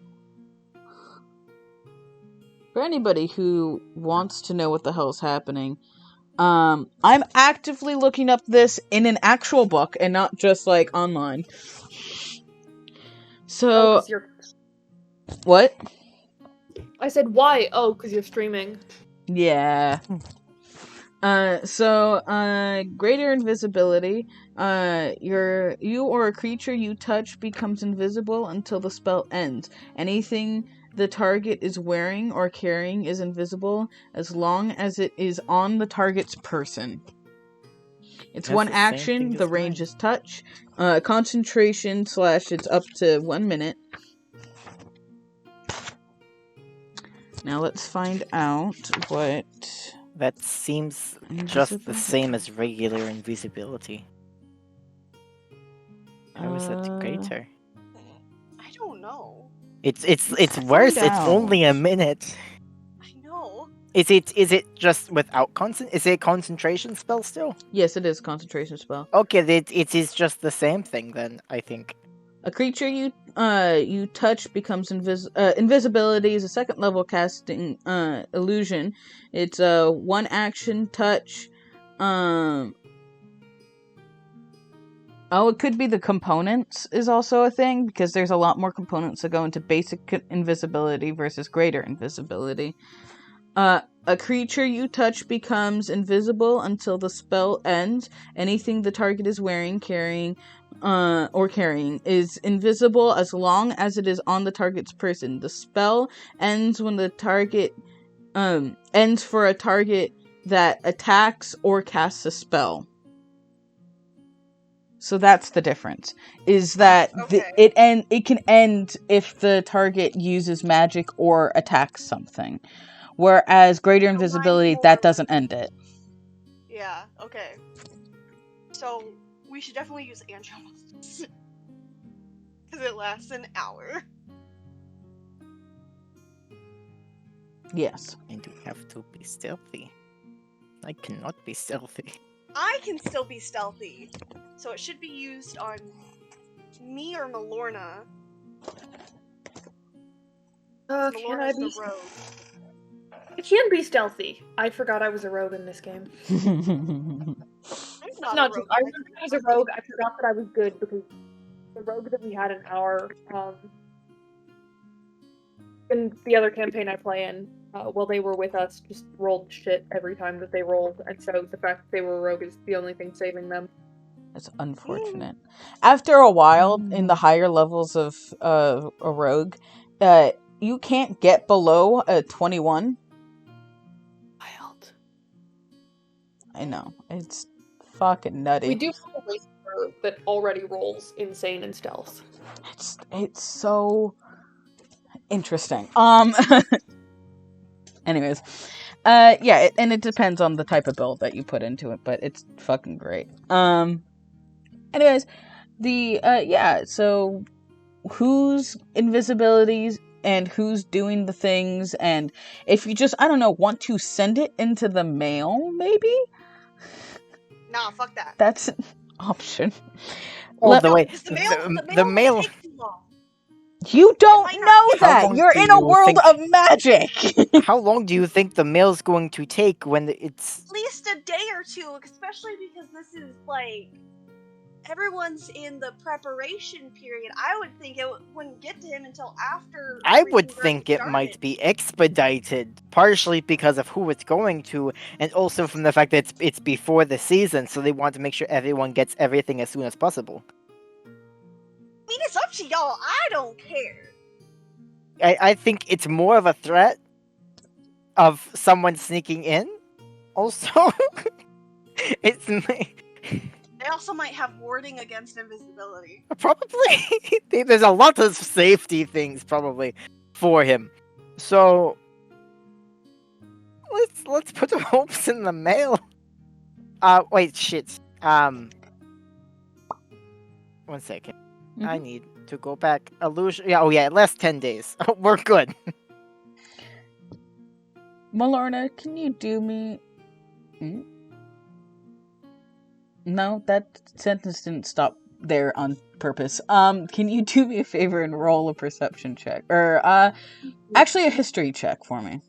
Speaker 1: For anybody who wants to know what the hell's happening, I'm actively looking up this in an actual book and not just like online. So,
Speaker 3: 'Cause you're...
Speaker 1: what?
Speaker 3: I said why? Oh, because you're streaming.
Speaker 1: Yeah. Greater invisibility. You or a creature you touch becomes invisible until the spell ends. Anything the target is wearing or carrying is invisible as long as it is on the target's person. It's
Speaker 2: That's
Speaker 1: one
Speaker 2: the same
Speaker 1: action,
Speaker 2: thing
Speaker 1: the
Speaker 2: as
Speaker 1: range
Speaker 2: mine.
Speaker 1: is touch. Concentration / it's up to 1 minute. Now let's find out what...
Speaker 2: That seems just the
Speaker 1: Invisible.
Speaker 2: same as regular invisibility. How is that
Speaker 1: Uh,
Speaker 2: greater?
Speaker 4: I don't know.
Speaker 2: It's
Speaker 1: Let's
Speaker 2: worse.
Speaker 1: find
Speaker 2: It's only a
Speaker 1: out.
Speaker 2: minute.
Speaker 4: I know.
Speaker 2: Is it just without is it a concentration spell still?
Speaker 1: Yes, it is a concentration spell.
Speaker 2: Okay, it is just the same thing then, I think.
Speaker 1: A creature you touch becomes invisibility is a second level casting illusion. It's a one action touch. Oh, it could be the components is also a thing because there's a lot more components that go into basic invisibility versus greater invisibility. A creature you touch becomes invisible until the spell ends. Anything the target is wearing, carrying is invisible as long as it is on the target's person. The spell ends when the target ends for a target that attacks or casts a spell. So that's the difference. Is that
Speaker 4: Okay.
Speaker 1: it can end if the target uses magic or attacks something. Whereas greater
Speaker 4: So mine's
Speaker 1: invisibility,
Speaker 4: more
Speaker 1: that
Speaker 4: like-
Speaker 1: doesn't end it.
Speaker 4: Yeah, okay. So we should definitely use Angelus. Because it lasts an hour.
Speaker 1: Yes.
Speaker 2: And you have to be stealthy. I cannot be stealthy.
Speaker 4: I can still be stealthy. So it should be used on me or Malorna.
Speaker 3: Can I
Speaker 4: Malorna's
Speaker 3: be?
Speaker 4: the rogue.
Speaker 3: I can be stealthy. I forgot I was a rogue in this game.
Speaker 4: I'm not
Speaker 3: Not
Speaker 4: a
Speaker 3: true.
Speaker 4: rogue.
Speaker 3: I remember I was a rogue. I forgot that I was good because the rogue that we had in our in the other campaign I play in, while they were with us, just rolled shit every time that they rolled, and so the fact that they were a rogue is the only thing saving them.
Speaker 1: That's unfortunate. After a while, in the higher levels of a rogue, you can't get below a 21.
Speaker 3: Wild.
Speaker 1: I know. It's fucking nutty.
Speaker 3: We do have a race that already rolls insane in stealth.
Speaker 1: It's so interesting. Anyways, yeah, and it depends on the type of build that you put into it, but it's fucking great. Anyways, yeah, so whose invisibilities and who's doing the things, and if you just, I don't know, want to send it into the mail, maybe?
Speaker 4: Nah, fuck that.
Speaker 1: That's an option.
Speaker 2: Oh, the way
Speaker 4: Because the
Speaker 2: the
Speaker 4: mail
Speaker 2: mail.
Speaker 4: will take too long.
Speaker 1: You don't
Speaker 4: might not
Speaker 1: know
Speaker 4: get
Speaker 2: How
Speaker 1: that!
Speaker 2: long
Speaker 1: You're
Speaker 2: do
Speaker 1: in a
Speaker 2: you
Speaker 1: world
Speaker 2: think-
Speaker 1: of magic!
Speaker 2: How long do you think the mail's going to take when it's?
Speaker 4: At least a day or two, especially because this is like everyone's in the preparation period. I would think it wouldn't get to him until after.
Speaker 2: I would
Speaker 4: everything's already
Speaker 2: think it might
Speaker 4: started.
Speaker 2: be expedited, partially because of who it's going to, and also from the fact that it's before the season, so they want to make sure everyone gets everything as soon as possible.
Speaker 4: I mean, it's up to y'all. I don't care.
Speaker 2: I think it's more of a threat of someone sneaking in. Also, it's
Speaker 4: They also might have warding against invisibility.
Speaker 2: probably there's a lot of safety things probably for him. So let's put our hopes in the mail. Wait, shit. 1 second. I
Speaker 1: Mhm.
Speaker 2: need to go back. Illusion. Yeah. Oh yeah. Last 10 days. We're good.
Speaker 1: Malorna, can you do me... No, that sentence didn't stop there on purpose. Can you do me a favor and roll a perception check? Or, actually a history check for me.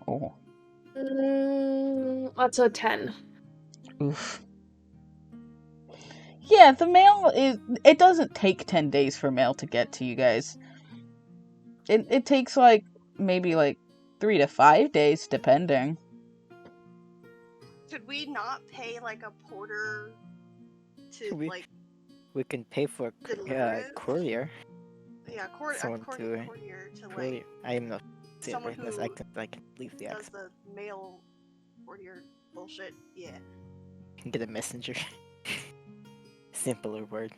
Speaker 1: Oh.
Speaker 3: That's a 10.
Speaker 1: Oof. Yeah, the mail it doesn't take 10 days for mail to get to you guys. It takes maybe 3 to 5 days depending.
Speaker 4: Could we not pay like a porter to
Speaker 2: We-
Speaker 4: like
Speaker 2: We can pay for
Speaker 4: Deliver it?
Speaker 2: courier.
Speaker 4: courier to
Speaker 2: Courier.
Speaker 4: like
Speaker 2: I am not
Speaker 4: someone
Speaker 2: serious.
Speaker 4: who
Speaker 2: I can leave the
Speaker 4: does
Speaker 2: accent.
Speaker 4: the mail courier bullshit. Yeah,
Speaker 2: Can get a messenger. Simpler word.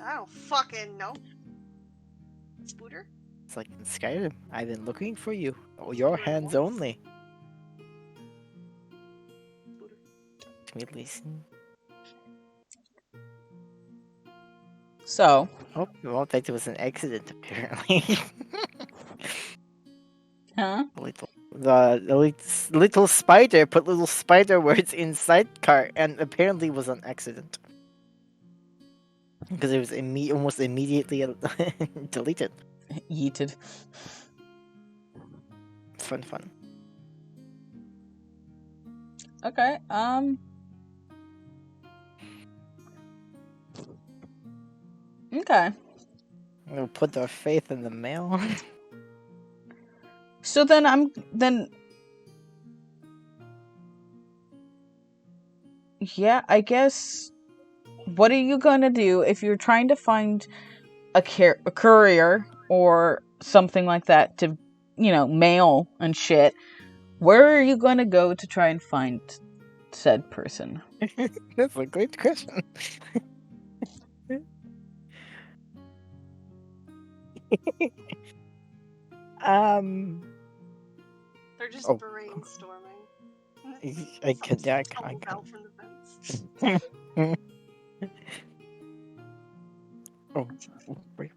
Speaker 4: I don't fucking know. Spooter.
Speaker 2: It's like in Skyrim. I've been looking for you. Oh, your hands only. To me, listen.
Speaker 1: So,
Speaker 2: Oh, well, that was an accident apparently.
Speaker 1: huh?
Speaker 2: The little spider put little spider words inside cart and apparently was an accident. Because it was almost immediately deleted.
Speaker 1: Yeeted.
Speaker 2: Fun.
Speaker 1: Okay. Okay.
Speaker 2: We'll put our faith in the mail.
Speaker 1: So then yeah, I guess what are you gonna do if you're trying to find a courier or something like that to, mail and shit? Where are you gonna go to try and find said person?
Speaker 2: That's a great question.
Speaker 4: They're just
Speaker 2: Oh.
Speaker 4: brainstorming.
Speaker 2: I can. Yeah,
Speaker 4: Something tumbled out from the vents.
Speaker 2: Oh, where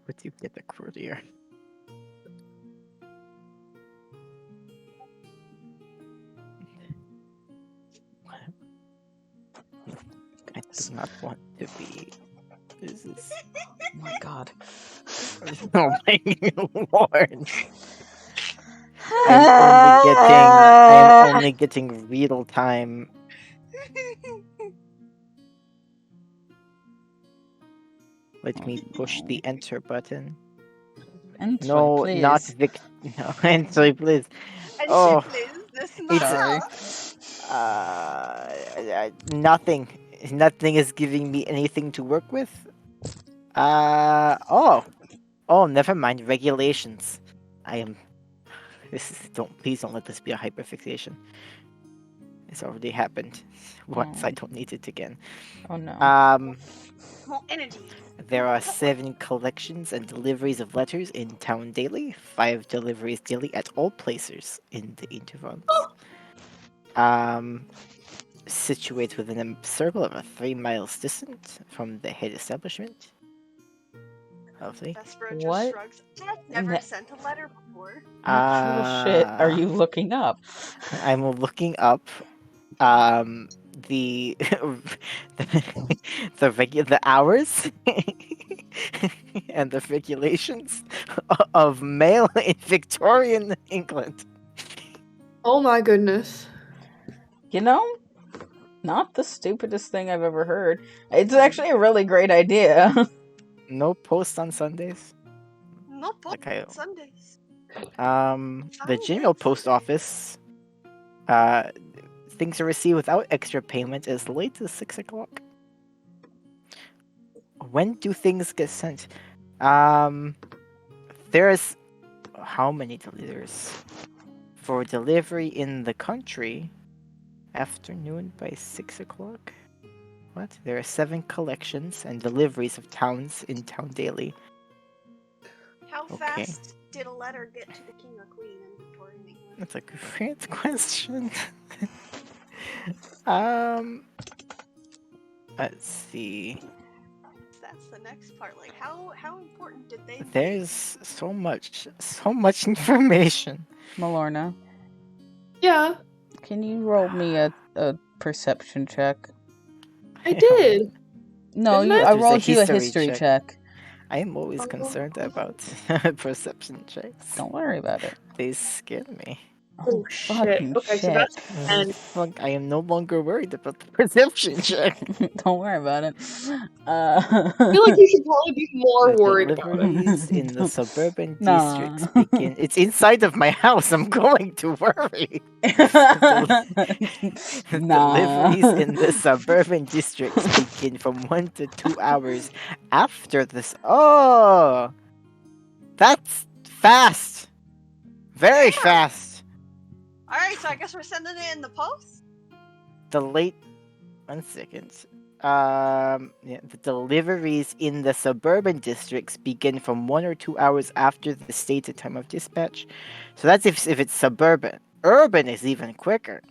Speaker 2: would you get the courier? I do not want to be. This is.
Speaker 1: Oh my god.
Speaker 2: Oh my lord! I am only getting real time. Let me push the enter button.
Speaker 1: Enter,
Speaker 2: No,
Speaker 1: please.
Speaker 2: not Vic. No, enter, please.
Speaker 4: And
Speaker 2: Oh,
Speaker 4: please, this is
Speaker 1: Sorry.
Speaker 2: nothing. Nothing is giving me anything to work with. Oh, never mind. Regulations. I am. Please don't let this be a hyperfixation. It's already happened once.
Speaker 1: Oh.
Speaker 2: I don't need it again.
Speaker 1: Oh no.
Speaker 4: More energy.
Speaker 2: There are 7 collections and deliveries of letters in town daily. 5 deliveries daily at all places in the intervals. Situated within a circle of 3 miles distant from the head establishment. Lovely.
Speaker 4: Vesper just
Speaker 1: What?
Speaker 4: shrugs. I've never sent a letter before.
Speaker 1: Actual shit are you looking up?
Speaker 2: I'm looking up the the hours and the regulations of mail in Victorian England.
Speaker 3: Oh my goodness.
Speaker 1: Not the stupidest thing I've ever heard. It's actually a really great idea.
Speaker 2: No post on Sundays.
Speaker 4: No post
Speaker 2: Okay.
Speaker 4: Sundays.
Speaker 2: The Gmail post office. Things are received without extra payment as late as 6 o'clock. When do things get sent? There's how many deliveries? For delivery in the country, afternoon by 6 o'clock? What? There are 7 collections and deliveries of towns in town daily.
Speaker 4: How
Speaker 2: Okay.
Speaker 4: fast did a letter get to the king or queen in Victorian England?
Speaker 2: That's a great question. Let's see.
Speaker 4: That's the next part. Like, how important did they?
Speaker 2: There's so much information.
Speaker 1: Malorna,
Speaker 3: Yeah,
Speaker 1: can you roll me a perception check?
Speaker 3: I did.
Speaker 1: No,
Speaker 3: Isn't it?
Speaker 1: I
Speaker 2: There's a
Speaker 1: rolled you a
Speaker 2: history
Speaker 1: history
Speaker 2: check.
Speaker 1: check.
Speaker 2: I am always
Speaker 3: Oh.
Speaker 2: concerned about perception checks.
Speaker 1: Don't worry about it.
Speaker 2: They scare me.
Speaker 3: Oh shit.
Speaker 1: fucking
Speaker 3: Okay, so
Speaker 1: shit.
Speaker 3: that's 10.
Speaker 2: Fuck, I am no longer worried about the perception check.
Speaker 1: Don't worry about it.
Speaker 3: I feel like you should probably be more
Speaker 2: The
Speaker 3: worried about it.
Speaker 2: deliveries in the suburban
Speaker 1: Nah.
Speaker 2: districts begin. It's inside of my house. I'm going to worry.
Speaker 1: Nah.
Speaker 2: Deliveries in the suburban districts begin from 1 to 2 hours after this. Oh, that's fast. Very
Speaker 4: Damn.
Speaker 2: fast.
Speaker 4: All right, so I guess we're sending it in the post.
Speaker 2: The late. 1 second. the deliveries in the suburban districts begin from 1 or 2 hours after the stated time of dispatch. So that's if it's suburban. Urban is even quicker.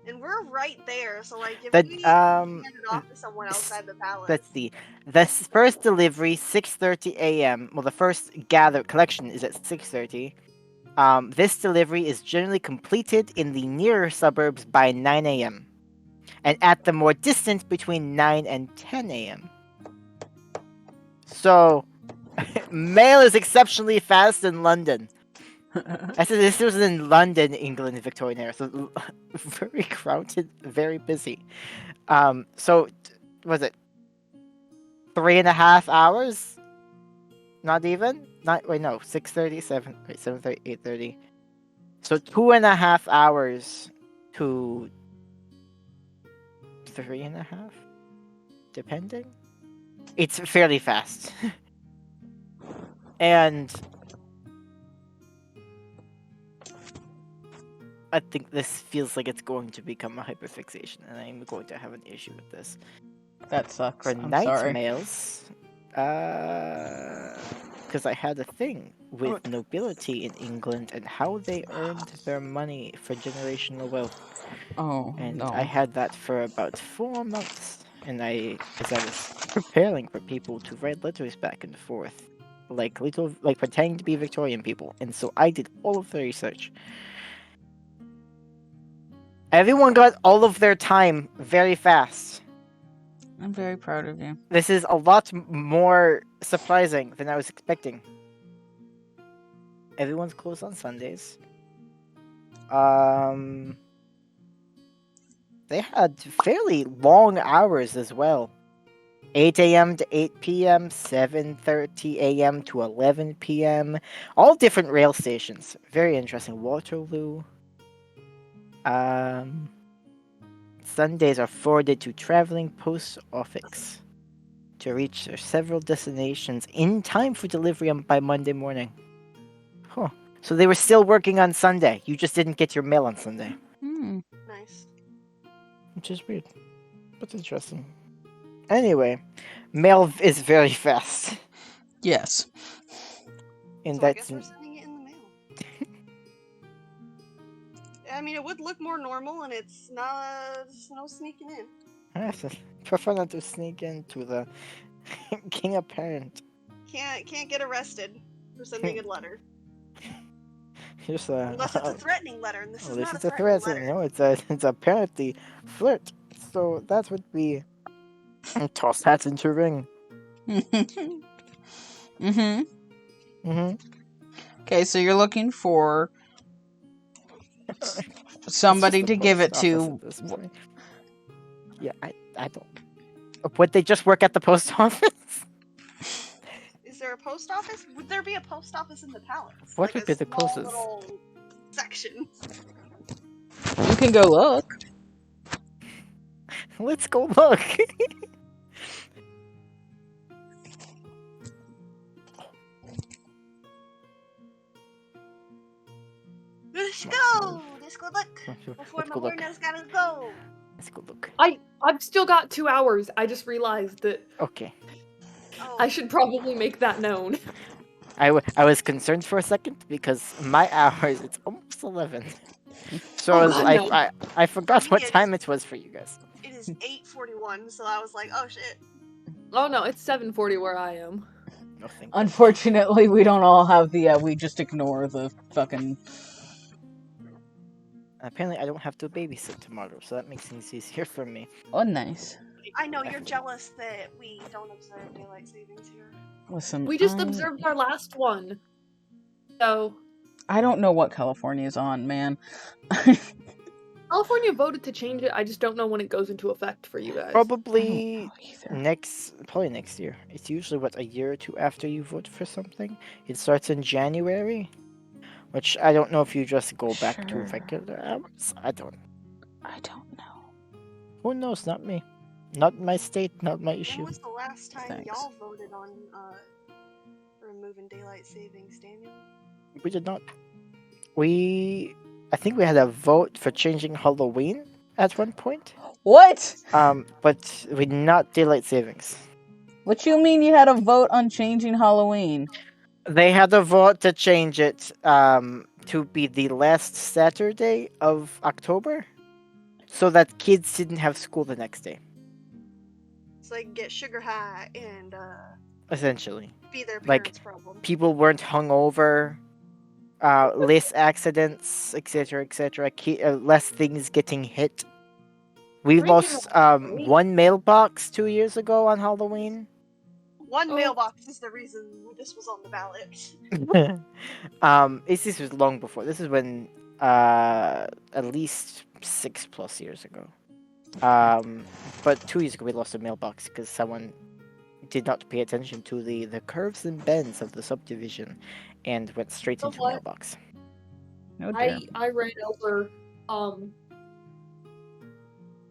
Speaker 4: And we're right there, so like if
Speaker 2: That,
Speaker 4: we hand it off to someone
Speaker 2: s-
Speaker 4: outside the palace.
Speaker 2: Let's see. First delivery 6:30 a.m. Well, the first collection is at 6:30. This delivery is generally completed in the nearer suburbs by 9 a.m. and at the more distant between 9 and 10 a.m. So, mail is exceptionally fast in London. I said this was in London, England, Victorian era, so very crowded, very busy. So was it 3.5 hours? Not even? Not wait, no, 6:30, 7:30, 8:30. So 2.5 hours to 3.5, depending. It's fairly fast, and I think this feels like it's going to become a hyperfixation, and I'm going to have an issue with this.
Speaker 1: That sucks.
Speaker 2: For
Speaker 1: I'm
Speaker 2: night
Speaker 1: sorry.
Speaker 2: mails, because I had a thing with nobility in England and how they earned their money for generational wealth,
Speaker 1: Oh
Speaker 2: and
Speaker 1: no.
Speaker 2: I had that for about 4 months. And as I was preparing for people to write letters back and forth, like pretending to be Victorian people, and so I did all of the research. Everyone got all of their time very fast.
Speaker 1: I'm very proud of you.
Speaker 2: This is a lot more surprising than I was expecting. Everyone's closed on Sundays. They had fairly long hours as well. 8 a.m. to 8 p.m., 7:30 a.m. to 11 p.m. All different rail stations. Very interesting. Waterloo. Sundays are forwarded to traveling post office to reach their several destinations in time for delivery by Monday morning. Huh. So they were still working on Sunday. You just didn't get your mail on Sunday.
Speaker 4: Nice.
Speaker 2: Which is weird. But interesting. Anyway, mail is very fast.
Speaker 1: Yes.
Speaker 2: And
Speaker 4: So I
Speaker 2: that's
Speaker 4: guess we're sending it in the mail. I mean, it would look more normal, and it's not. There's no sneaking in.
Speaker 2: I prefer not to sneak into the king apparent.
Speaker 4: Can't get arrested for sending a letter
Speaker 2: Here's
Speaker 4: unless it's a threatening letter, and this is not a threatening letter.
Speaker 2: No, it's apparently flirt. So that would be toss hats into ring.
Speaker 1: Okay, so you're looking for somebody
Speaker 2: It's just
Speaker 1: to
Speaker 2: the
Speaker 1: give it
Speaker 2: post office
Speaker 1: to.
Speaker 2: at this point. Yeah, I don't. Would they just work at the post office?
Speaker 4: Is there a post office? Would there be a post office in the palace?
Speaker 2: What
Speaker 4: Like
Speaker 2: would
Speaker 4: a
Speaker 2: be the
Speaker 4: small
Speaker 2: closest?
Speaker 4: little section.
Speaker 1: You can go look.
Speaker 2: Let's go look.
Speaker 4: Let's go. Let's go look before
Speaker 2: Let's go look.
Speaker 4: Mahorna's gotta go.
Speaker 2: Let's go look.
Speaker 3: I've still got 2 hours. I just realized that
Speaker 2: Okay.
Speaker 4: Oh,
Speaker 3: I should probably make that known.
Speaker 2: I was concerned for a second because my hours, it's almost 11. So
Speaker 3: Oh, God, no.
Speaker 2: I forgot what
Speaker 4: Yes.
Speaker 2: time it was for you guys.
Speaker 4: it is 8:41, so I was like, oh shit.
Speaker 3: Oh no, it's 7:40 where I am.
Speaker 2: No, thank God.
Speaker 1: Unfortunately, we don't all have the. We just ignore the fucking.
Speaker 2: Apparently, I don't have to babysit tomorrow, so that makes things easier for me.
Speaker 1: Oh, nice.
Speaker 4: I know you're jealous that we don't observe daylight savings here.
Speaker 1: Listen,
Speaker 3: We just observed our last one. So
Speaker 1: I don't know what California's on, man.
Speaker 3: California voted to change it. I just don't know when it goes into effect for you guys.
Speaker 2: Probably
Speaker 1: either.
Speaker 2: probably next year. It's usually a year or two after you vote for something. It starts in January, which I don't know if you just go back to
Speaker 1: Sure.
Speaker 2: regular hours. I don't.
Speaker 1: I don't know.
Speaker 2: Who knows? Not me. Not my state. Not my
Speaker 4: When
Speaker 2: issue.
Speaker 4: was the last time
Speaker 1: Thanks.
Speaker 4: y'all voted on removing daylight savings, Daniel?
Speaker 2: We did not. I think we had a vote for changing Halloween at one point.
Speaker 1: What?
Speaker 2: But with not daylight savings.
Speaker 1: What you mean you had a vote on changing Halloween?
Speaker 2: They had a vote to change it to be the last Saturday of October, so that kids didn't have school the next day.
Speaker 4: So they can get sugar high and
Speaker 2: Essentially,
Speaker 4: be their
Speaker 2: Like,
Speaker 4: parents' problem.
Speaker 2: people weren't hungover, less accidents, etc., etc. Less things getting hit. We
Speaker 5: Speaking
Speaker 2: lost
Speaker 5: of Halloween-
Speaker 2: one mailbox 2 years ago on Halloween.
Speaker 4: One
Speaker 5: Oh.
Speaker 4: mailbox is the reason this was on the ballot.
Speaker 2: This was long before. This is when at least 6+ years ago. But 2 years ago we lost a mailbox because someone did not pay attention to the curves and bends of the subdivision and went straight
Speaker 5: You know
Speaker 2: into the
Speaker 5: what?
Speaker 2: mailbox.
Speaker 1: Oh dear.
Speaker 5: I ran over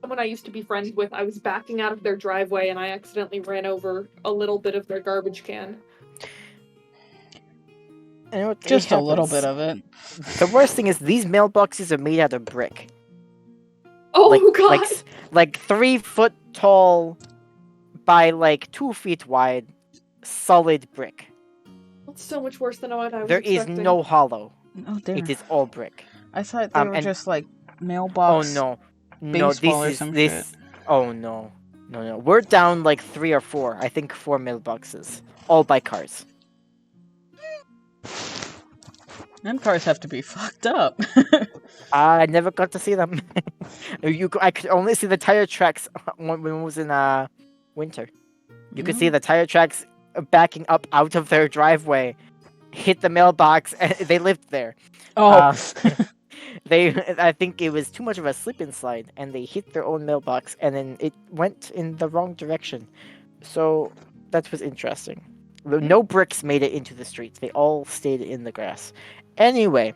Speaker 5: someone I used to be friends with. I was backing out of their driveway and I accidentally ran over a little bit of their garbage can.
Speaker 2: And what
Speaker 1: Just a little
Speaker 2: happens-
Speaker 1: bit of it.
Speaker 2: The worst thing is these mailboxes are made out of brick.
Speaker 5: Oh god!
Speaker 2: Like 3 foot tall by like 2 feet wide, solid brick.
Speaker 5: That's so much worse than what I was
Speaker 2: There is
Speaker 5: expecting.
Speaker 2: no hollow.
Speaker 1: Oh dear.
Speaker 2: It is all brick.
Speaker 1: I thought they were
Speaker 2: and-
Speaker 1: just like
Speaker 2: Oh
Speaker 1: mailbox.
Speaker 2: no, no,
Speaker 1: baseball or
Speaker 2: this is
Speaker 1: some
Speaker 2: this. Oh no, no. We're down like 3 or 4. I think 4 mailboxes, all by cars.
Speaker 1: Them cars have to be fucked up.
Speaker 2: I never got to see them. I could only see the tire tracks when it was in winter. You could see the tire tracks backing up out of their driveway, hit the mailbox, and they lived there.
Speaker 1: Oh.
Speaker 2: I think it was too much of a slip and slide, and they hit their own mailbox, and then it went in the wrong direction. So that was interesting. No bricks made it into the streets; they all stayed in the grass. Anyway,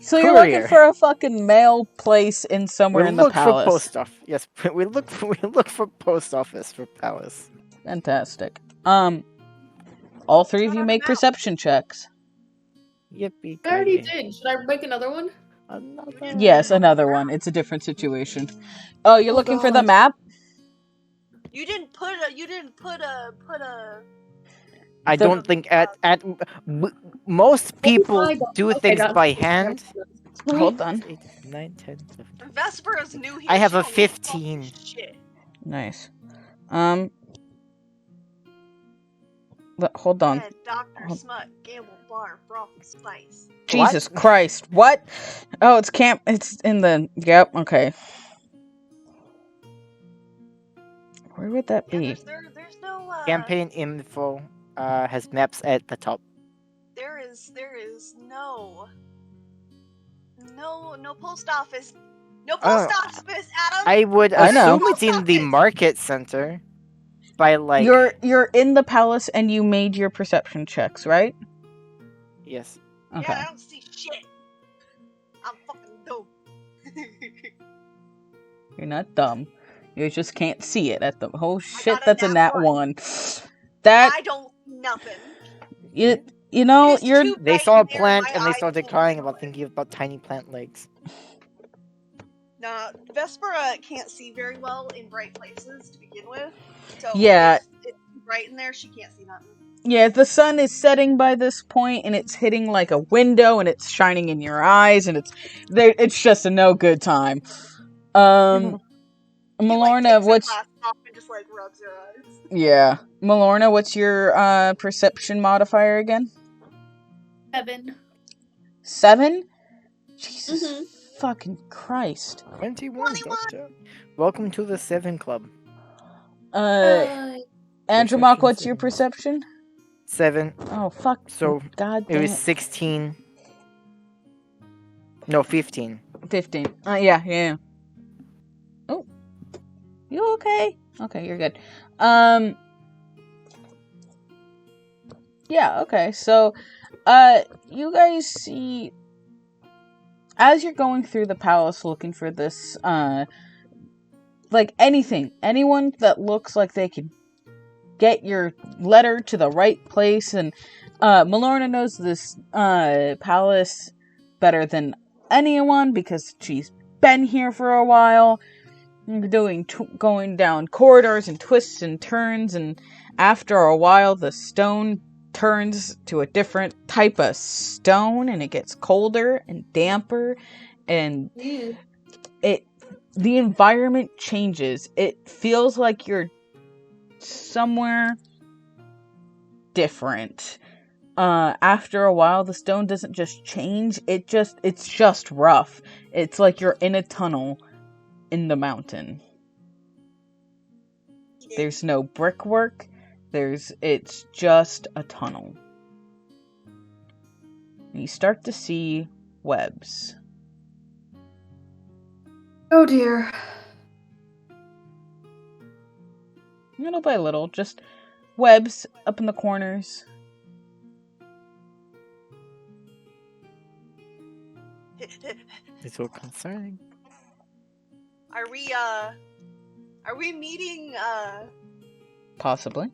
Speaker 1: So you're looking
Speaker 2: courier.
Speaker 1: for a fucking mail place in somewhere
Speaker 2: we
Speaker 1: in the
Speaker 2: look for
Speaker 1: palace.
Speaker 2: post office. Yes, we look for post office for palace.
Speaker 1: Fantastic. All three of
Speaker 4: Shout
Speaker 1: you
Speaker 4: out
Speaker 1: make
Speaker 4: now.
Speaker 1: perception checks.
Speaker 2: Yippee!
Speaker 5: I already did. Should I make another one?
Speaker 2: Another
Speaker 1: Yes,
Speaker 2: one.
Speaker 1: another one. It's a different situation. Oh, you're
Speaker 5: Oh,
Speaker 1: looking for the
Speaker 5: God.
Speaker 1: map?
Speaker 4: You didn't put a.
Speaker 2: I
Speaker 1: The-
Speaker 2: don't think most people
Speaker 5: my God.
Speaker 2: do
Speaker 5: Okay,
Speaker 2: things
Speaker 5: that's-
Speaker 2: by hand.
Speaker 1: Hold on.
Speaker 2: 8, 9, 10, 11.
Speaker 4: Vesper's new here.
Speaker 2: I have
Speaker 4: she
Speaker 2: a
Speaker 4: don't know
Speaker 2: 15.
Speaker 4: fucking Shit.
Speaker 1: Nice. But hold on.
Speaker 4: Red, Dr. Smut, Gamble, Bar, Broth, Spice.
Speaker 1: Jesus Christ. What? Oh, it's camp. It's in the. Yep, okay. Where would that
Speaker 4: Yeah,
Speaker 1: be?
Speaker 4: there's no
Speaker 2: Campaign info has maps at the top.
Speaker 4: there is no post office. No
Speaker 2: Oh,
Speaker 4: post office, Adam.
Speaker 2: I would
Speaker 1: I know.
Speaker 2: assume it's in the market center. By like
Speaker 1: You're in the palace and you made your perception checks, right?
Speaker 2: yes.
Speaker 1: Okay.
Speaker 4: Yeah, I don't see shit. I'm fucking dumb.
Speaker 1: You're not dumb. You just can't see it at the whole shit.
Speaker 4: got a
Speaker 1: That's a
Speaker 4: nat
Speaker 1: nat
Speaker 4: one.
Speaker 1: one. That
Speaker 4: I don't see nothing.
Speaker 1: you know
Speaker 4: It is
Speaker 1: you're
Speaker 4: too
Speaker 2: They
Speaker 4: bright
Speaker 2: saw a
Speaker 4: in there,
Speaker 2: plant
Speaker 4: my
Speaker 2: and they
Speaker 4: eyes
Speaker 2: started
Speaker 4: won't
Speaker 2: crying
Speaker 4: see
Speaker 2: about
Speaker 4: it.
Speaker 2: thinking about tiny plant legs.
Speaker 4: Nah, Vespera can't see very well in bright places to begin with. So
Speaker 1: Yeah.
Speaker 4: if it's too bright in there, she can't see nothing.
Speaker 1: yeah. The sun is setting by this point, and it's hitting like a window, and it's shining in your eyes, and it's just a no good time.
Speaker 4: He,
Speaker 1: Milorna,
Speaker 4: like, takes her
Speaker 1: what's
Speaker 4: glasses off and just like rubs her eyes.
Speaker 1: yeah, Milorna, what's your perception modifier again?
Speaker 5: 7.
Speaker 1: 7? Jesus
Speaker 5: Mhm.
Speaker 1: fucking Christ.
Speaker 2: 21. Doctor. Welcome to the 7 Club.
Speaker 1: Andromach,
Speaker 2: Perception
Speaker 1: what's your
Speaker 2: 7.
Speaker 1: perception?
Speaker 2: 7.
Speaker 1: Oh fuck.
Speaker 2: So
Speaker 1: God
Speaker 2: it
Speaker 1: damn
Speaker 2: was
Speaker 1: it.
Speaker 2: 16. No, 15.
Speaker 1: 15. Yeah. Oh. You okay? Okay, you're good. Yeah, okay. So, you guys see as you're going through the palace looking for this, like anyone that looks like they could get your letter to the right place, and, Milorna knows this, palace better than anyone because she's been here for a while. going down corridors and twists and turns, and after a while the stone turns to a different type of stone, and it gets colder and damper, and
Speaker 5: Ew.
Speaker 1: the environment changes. It feels like you're somewhere different. After a while, the stone doesn't just change, it's just rough. It's like you're in a tunnel in the mountain. There's no brickwork. It's just a tunnel. You start to see webs.
Speaker 5: Oh dear.
Speaker 1: Little by little, just webs up in the corners.
Speaker 2: It's so concerning.
Speaker 4: Are we meeting
Speaker 1: Possibly.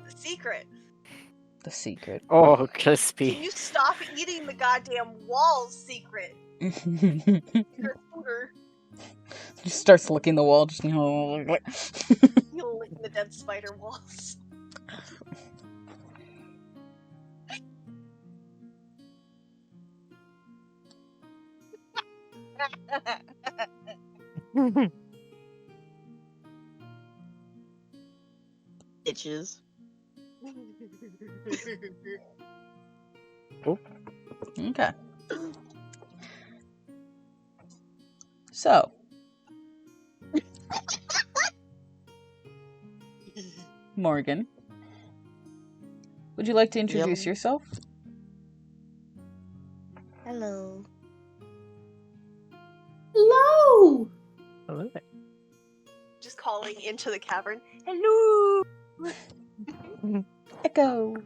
Speaker 4: the secret?
Speaker 1: The secret.
Speaker 2: Oh,
Speaker 4: Can
Speaker 2: crispy.
Speaker 4: you stop eating the goddamn walls, secret? Your odor.
Speaker 1: Just starts licking the wall, just
Speaker 4: You'll lick the dead spider walls.
Speaker 6: Bitches.
Speaker 1: Okay. So. Morgan. Would you like to introduce yourself?
Speaker 6: Hello.
Speaker 5: Hello.
Speaker 2: Hello there.
Speaker 4: Just calling into the cavern. Hello.
Speaker 1: Echo.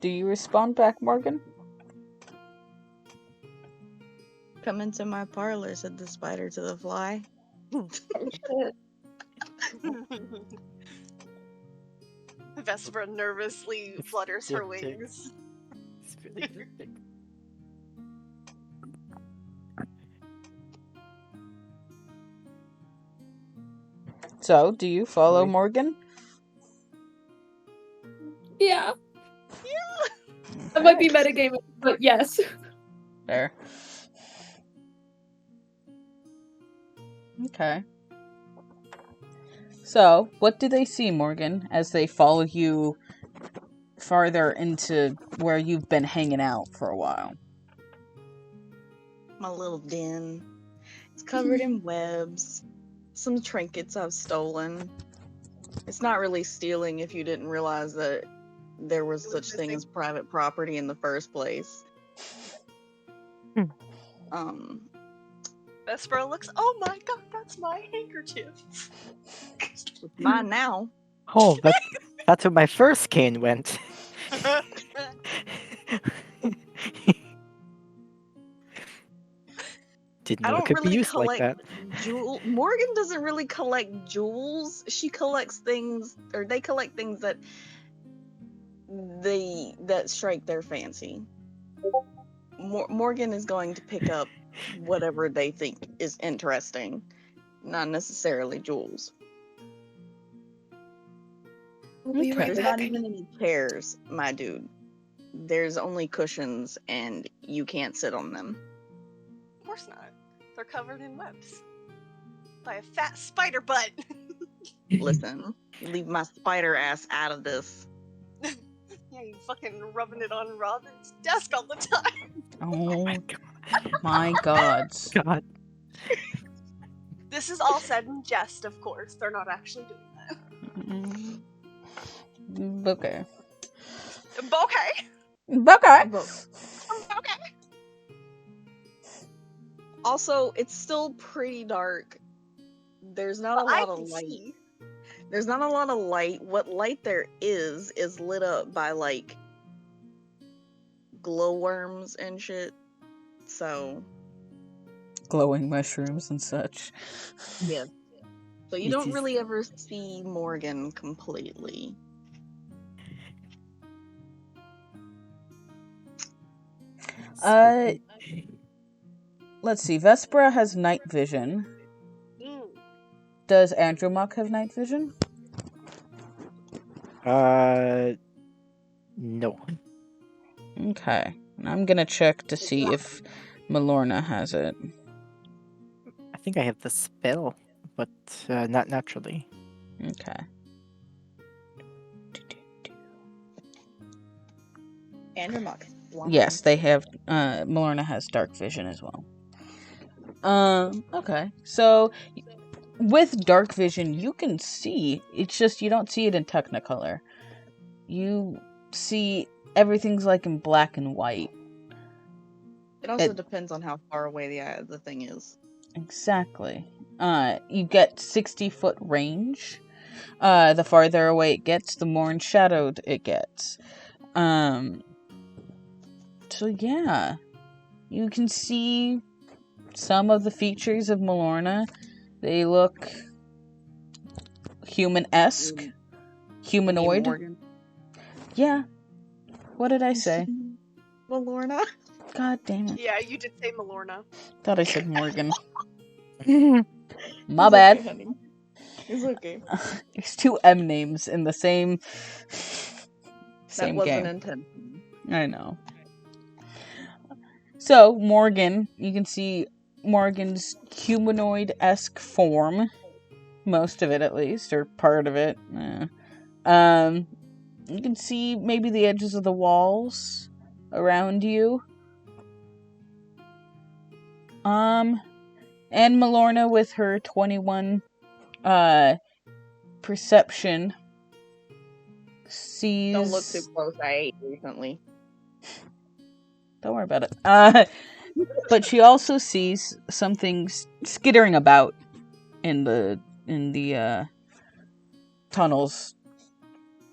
Speaker 1: Do you respond back, Morgan?
Speaker 6: Come into my parlor, said the spider to the fly.
Speaker 4: Vesper nervously flutters her
Speaker 2: Ridiculous.
Speaker 4: wings.
Speaker 2: It's really ridiculous.
Speaker 1: So, do you follow
Speaker 2: Sorry.
Speaker 1: Morgan?
Speaker 5: Yeah. I might be metagaming, but yes.
Speaker 1: There. Okay. So, what do they see, Morgan, as they follow you farther into where you've been hanging out for a while?
Speaker 6: My little den. It's covered in webs. Some trinkets I've stolen. It's not really stealing if you didn't realize that there was such thing as private property in the first place.
Speaker 4: Vesper looks, oh my god, that's my handkerchief.
Speaker 6: It's mine now.
Speaker 2: Oh, that's where my first cane went. Didn't
Speaker 6: I
Speaker 2: know it
Speaker 6: don't
Speaker 2: could be
Speaker 6: really
Speaker 2: used like that.
Speaker 6: collect Morgan doesn't really collect jewels. She collects things, or they collect things that strike their fancy. Morgan is going to pick up whatever they think is interesting, not necessarily jewels.
Speaker 5: We'll be right
Speaker 6: There's
Speaker 5: back.
Speaker 6: not even any chairs, my dude. There's only cushions, and you can't sit on them.
Speaker 4: Of course not. They're covered in webs. By a fat spider butt.
Speaker 6: Listen, you leave my spider ass out of this.
Speaker 4: Yeah, you fucking rubbing it on Robin's desk all the time.
Speaker 1: Oh
Speaker 2: my god.
Speaker 1: my gods.
Speaker 2: God.
Speaker 4: This is all said in jest, of course. They're not actually doing that.
Speaker 1: Okay.
Speaker 4: Okay.
Speaker 1: Okay.
Speaker 4: Okay.
Speaker 6: Also, it's still pretty dark. There's not a
Speaker 4: Well, I
Speaker 6: lot of
Speaker 4: can
Speaker 6: light.
Speaker 4: see.
Speaker 6: There's not a lot of light. What light there is lit up by like glowworms and shit. So
Speaker 1: Glowing mushrooms and such.
Speaker 6: yeah. So you
Speaker 2: It
Speaker 6: don't
Speaker 2: is-
Speaker 6: really ever see Morgan completely.
Speaker 1: let's see. Vespera has night vision.
Speaker 4: Mm.
Speaker 1: Does Andromach have night vision?
Speaker 2: No.
Speaker 1: Okay. I'm gonna check to see if Melorna has it.
Speaker 2: I think I have the spell, but not naturally.
Speaker 1: Okay.
Speaker 6: Andromach.
Speaker 1: Yes, they have. Melorna has dark vision as well. Okay. So, with dark vision, you can see. It's just you don't see it in Technicolor. You see everything's like in black and white.
Speaker 6: It also depends on how far away the thing is.
Speaker 1: Exactly. You get 60-foot range. The farther away it gets, the more enshadowed it gets. So yeah, you can see some of the features of Melorna. They look human-esque, humanoid.
Speaker 6: Morgan.
Speaker 1: Yeah. What did I say?
Speaker 6: Melorna.
Speaker 1: God damn it.
Speaker 4: Yeah, you did say Melorna.
Speaker 1: Thought I said Morgan.
Speaker 6: It's
Speaker 1: My bad.
Speaker 6: Okay, honey. It's okay.
Speaker 1: There's two M names in the same
Speaker 6: That wasn't
Speaker 1: game.
Speaker 6: intentional.
Speaker 1: I know. So, Morgan, you can see Morgan's humanoid-esque form. Most of it, at least, or part of it. You can see maybe the edges of the walls around you. And Melorna with her 21 perception sees...
Speaker 6: Don't look too close. I ate recently.
Speaker 1: Don't worry about it. But she also sees something skittering about in the tunnels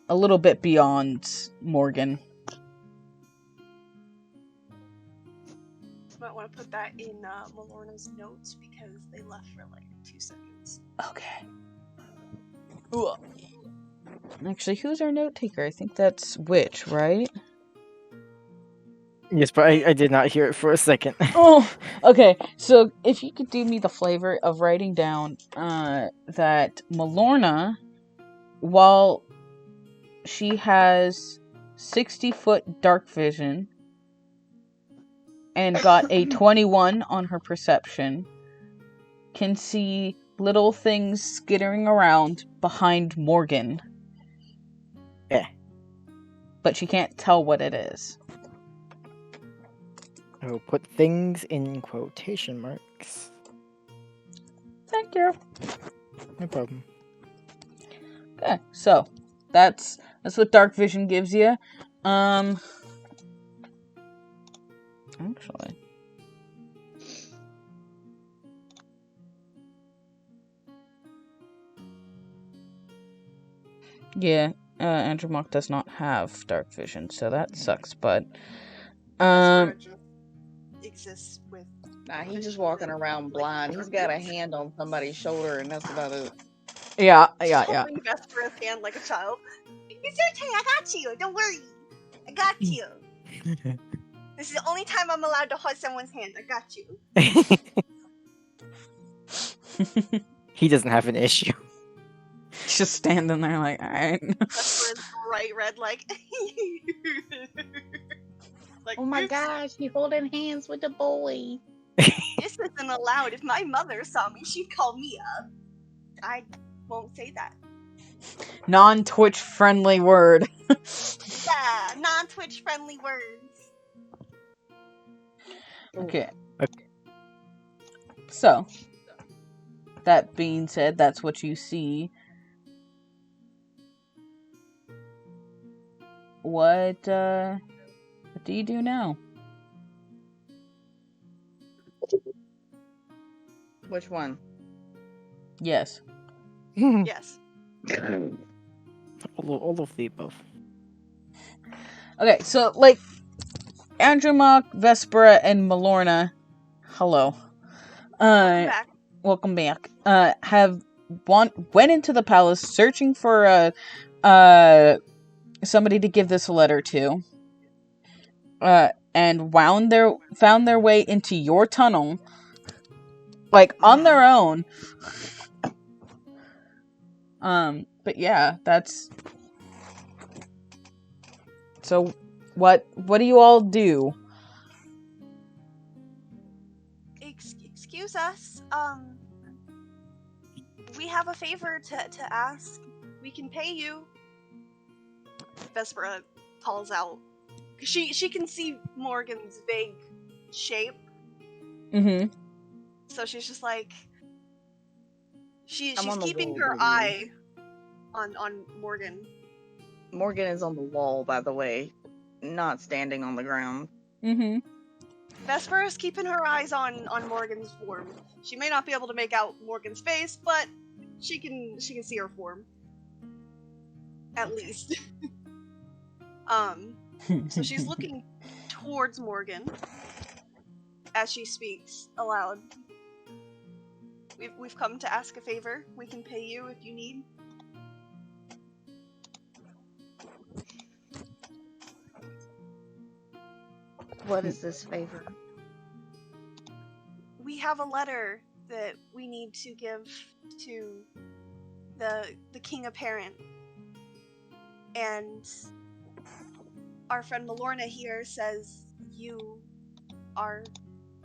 Speaker 1: a little bit beyond Morgan.
Speaker 4: Might want to put that in Melorna's notes because they left for like 2 seconds.
Speaker 1: Okay. Ugh. Actually, who's our note taker? I think that's Witch, right?
Speaker 2: Yes, but I did not hear it for a second.
Speaker 1: Oh, okay. So if you could do me the flavor of writing down that Melorna, while she has 60-foot dark vision and got a 21 on her perception, can see little things skittering around behind Morgan.
Speaker 2: Yeah.
Speaker 1: But she can't tell what it is.
Speaker 2: I will put things in quotation marks.
Speaker 1: Thank you.
Speaker 2: No problem.
Speaker 1: Okay, so that's what dark vision gives you. Actually, yeah, Andromach does not have dark vision, so that sucks. But
Speaker 4: It just exists with.
Speaker 6: Nah, he's just walking around blind. He's got a hand on somebody's shoulder, and that's about it.
Speaker 1: yeah.
Speaker 4: Holding Vespera's hand like a child. It's okay, I got you. Don't worry. I got you. This is the only time I'm allowed to hold someone's hand. I got you.
Speaker 2: He doesn't have an issue.
Speaker 1: Just standing there like, alright.
Speaker 4: Vespera's bright red, like. Like,
Speaker 6: Oh my
Speaker 4: oops,
Speaker 6: gosh, he's holding hands with the boy.
Speaker 4: this isn't allowed. If my mother saw me, she'd call me up. I won't say that.
Speaker 1: Non-Twitch friendly word.
Speaker 4: Yeah, non-Twitch friendly words.
Speaker 1: Okay. So, that being said, that's what you see. What do you do now?
Speaker 6: Which one?
Speaker 1: Yes.
Speaker 4: Yes.
Speaker 2: all of the above.
Speaker 1: Okay, so, like, Andromach, Vespera, and Melorna, hello.
Speaker 4: Back.
Speaker 1: Welcome back. Went into the palace searching for somebody to give this letter to. And found their way into your tunnel like on their own. But yeah, that's. So, what do you all do?
Speaker 4: Excuse us. We have a favor to ask. We can pay you. Vespera calls out. She can see Morgan's vague shape.
Speaker 1: Mm-hmm.
Speaker 4: So she's just like she's
Speaker 6: I'm on the
Speaker 4: keeping
Speaker 6: wall,
Speaker 4: her
Speaker 6: baby.
Speaker 4: eye on Morgan.
Speaker 6: Morgan is on the wall, by the way, not standing on the ground.
Speaker 1: Mm-hmm.
Speaker 4: Vespera is keeping her eyes on Morgan's form. She may not be able to make out Morgan's face, but she can see her form. At least. So she's looking towards Morgan as she speaks aloud. We've come to ask a favor. We can pay you if you need.
Speaker 6: What is this favor?
Speaker 4: We have a letter that we need to give to the king apparent. And our friend Malorna here says you are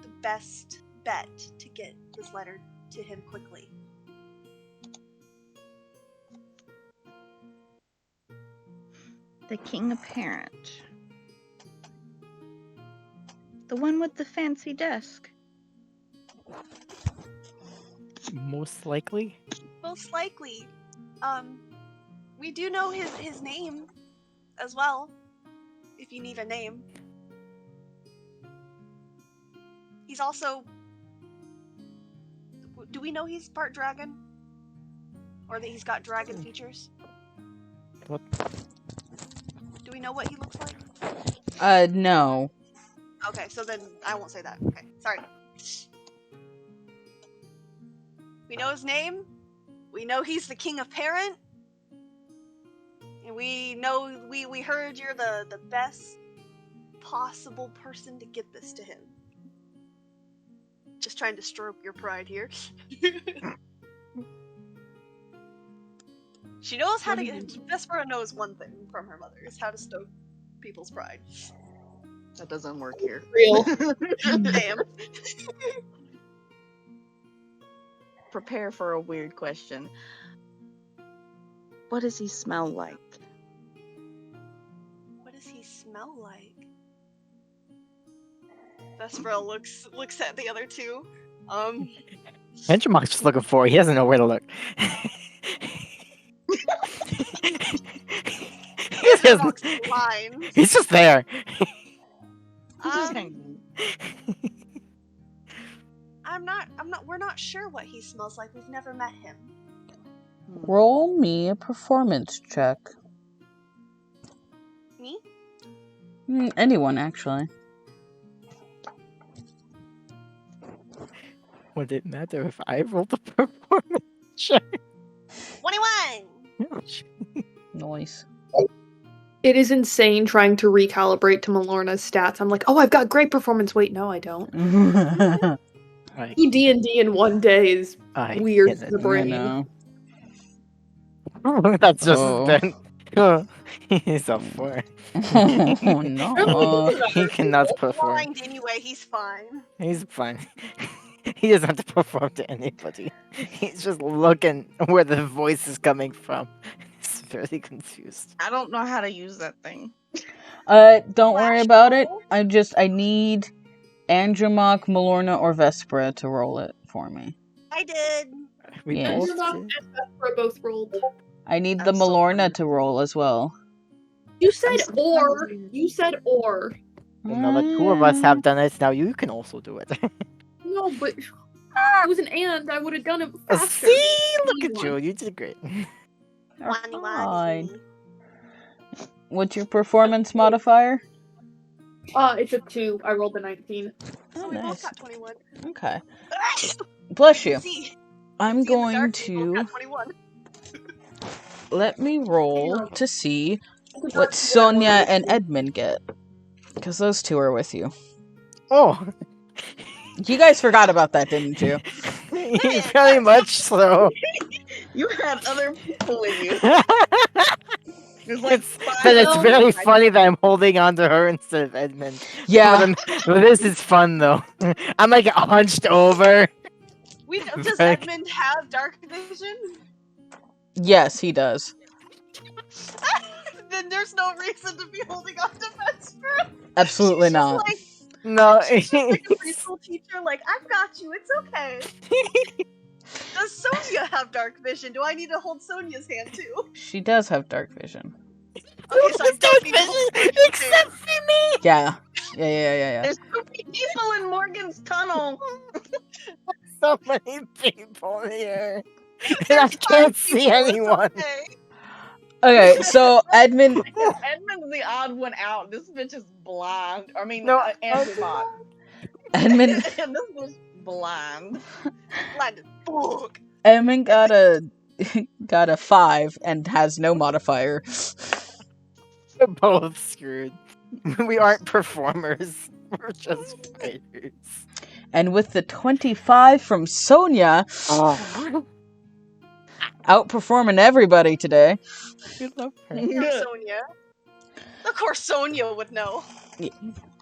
Speaker 4: the best bet to get this letter to him quickly.
Speaker 6: The king apparent. The one with the fancy desk.
Speaker 2: Most likely.
Speaker 4: Most likely. We do know his name as well, if you need a name. He's also... Do we know he's part dragon? Or that he's got dragon features?
Speaker 2: What?
Speaker 4: Do we know what he looks like?
Speaker 1: No.
Speaker 4: Okay, so then I won't say that. Okay, sorry. We know his name. We know he's the king of Parent. And we know we heard you're the best possible person to get this to him. Just trying to stroke your pride here. She knows how to Vespera knows one thing from her mother, is how to stoke people's pride.
Speaker 6: That doesn't work here.
Speaker 5: Real.
Speaker 4: Damn.
Speaker 6: Prepare for a weird question. What does he smell like?
Speaker 4: What does he smell like? Vespera looks at the other two.
Speaker 2: Benjamin's just looking for it. He doesn't know where to look.
Speaker 4: Benjamin's blind.
Speaker 2: He's just there.
Speaker 4: We're not sure what he smells like. We've never met him.
Speaker 1: Roll me a performance check.
Speaker 4: Me?
Speaker 1: Anyone, actually.
Speaker 2: Would it matter if I rolled the performance check?
Speaker 4: 21!
Speaker 1: Nice.
Speaker 3: It is insane trying to recalibrate to Malorna's stats. I'm like, oh, I've got great performance. Wait, no, I don't. Do D&D in one day is weird to the brain.
Speaker 1: know.
Speaker 2: That's just
Speaker 1: Oh.
Speaker 2: then. He's up for it.
Speaker 1: Oh, no.
Speaker 2: He cannot perform.
Speaker 4: Blind anyway, he's fine.
Speaker 2: He's fine. He doesn't have to perform to anybody. He's just looking where the voice is coming from. He's very confused.
Speaker 6: I don't know how to use that thing.
Speaker 1: Don't worry about it. I need Andromach, Malorna, or Vespera to roll it for me.
Speaker 4: I did.
Speaker 2: We
Speaker 1: Yes.
Speaker 2: both
Speaker 5: Andromach
Speaker 2: did.
Speaker 5: and Vespera both rolled.
Speaker 1: I need the
Speaker 6: I'm so
Speaker 1: Malorna to roll as well.
Speaker 5: You said
Speaker 6: I'm
Speaker 5: or.
Speaker 6: surprised.
Speaker 5: You said or.
Speaker 2: Well, now that two of us have done it, now you can also do it.
Speaker 5: No, but it was an and. I would have done it faster.
Speaker 2: See? Look at you. You did great.
Speaker 1: You're
Speaker 4: Wani
Speaker 1: fine.
Speaker 4: wani.
Speaker 1: What's your performance modifier?
Speaker 3: It's a 2. I rolled a 19.
Speaker 4: So
Speaker 1: Oh,
Speaker 4: we both
Speaker 1: nice.
Speaker 4: got 21.
Speaker 1: Okay. Bless you.
Speaker 4: See,
Speaker 1: I'm
Speaker 4: see in the
Speaker 1: going
Speaker 4: dark, we both
Speaker 1: to
Speaker 4: got 21.
Speaker 1: let me roll to see what Sonia and Edmund get. Because those two are with you.
Speaker 2: Oh.
Speaker 1: You guys forgot about that, didn't you?
Speaker 2: Very much so.
Speaker 6: You had other people with you. There's like
Speaker 2: It's,
Speaker 6: five
Speaker 2: but it's
Speaker 6: of
Speaker 2: very
Speaker 6: them.
Speaker 2: funny that I'm holding on to her instead of Edmund.
Speaker 1: Yeah.
Speaker 2: But this is fun though. I'm like hunched over.
Speaker 4: Does
Speaker 2: Right.
Speaker 4: Edmund have dark vision?
Speaker 1: Yes, he does.
Speaker 4: Then there's no reason to be holding on to Vesper.
Speaker 1: Absolutely
Speaker 4: She's just
Speaker 1: not.
Speaker 4: like,
Speaker 2: No,
Speaker 4: she's just like a preschool teacher, like, I've got you, it's okay. Does Sonia have dark vision? Do I need to hold Sonia's hand too?
Speaker 1: She does have dark vision.
Speaker 4: Okay, so I don't need to hold Sonia's hand.
Speaker 2: except for me.
Speaker 1: Yeah. Yeah.
Speaker 6: There's so many people in Morgan's tunnel.
Speaker 2: So many people here, and I
Speaker 4: There's
Speaker 2: can't
Speaker 4: 5
Speaker 2: see
Speaker 4: people, it's
Speaker 2: anyone.
Speaker 4: okay.
Speaker 1: Okay, so Edmund
Speaker 6: Edmund's the odd one out. This bitch is blind. I mean,
Speaker 2: No,
Speaker 6: Andrew's not.
Speaker 1: Edmund
Speaker 6: And this was blind.
Speaker 4: Blind as fuck.
Speaker 1: Edmund got a 5 and has no modifier.
Speaker 2: We're both screwed. We aren't performers. We're just players.
Speaker 1: And with the 25 from Sonia,
Speaker 2: Oh,
Speaker 1: outperforming everybody today.
Speaker 2: we love her.
Speaker 4: Poor Sonia. Of course Sonia would know.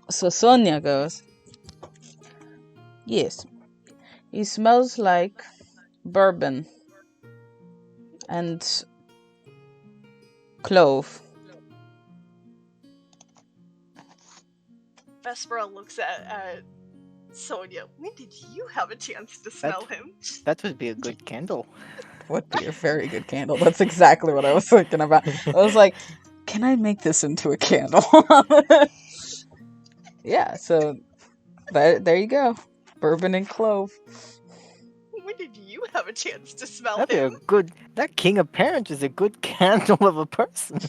Speaker 1: So Sonia goes, yes, he smells like bourbon and clove.
Speaker 4: Vespera looks at Sonia. When did you have a chance to smell him?
Speaker 2: That would be a good candle.
Speaker 1: Would be a very good candle. That's exactly what I was thinking about. I was like, can I make this into a candle? Yeah, so there you go. Bourbon and clove.
Speaker 4: When did you have a chance to smell
Speaker 2: That'd be a
Speaker 4: him?
Speaker 2: good. That King of Parents is a good candle of a person.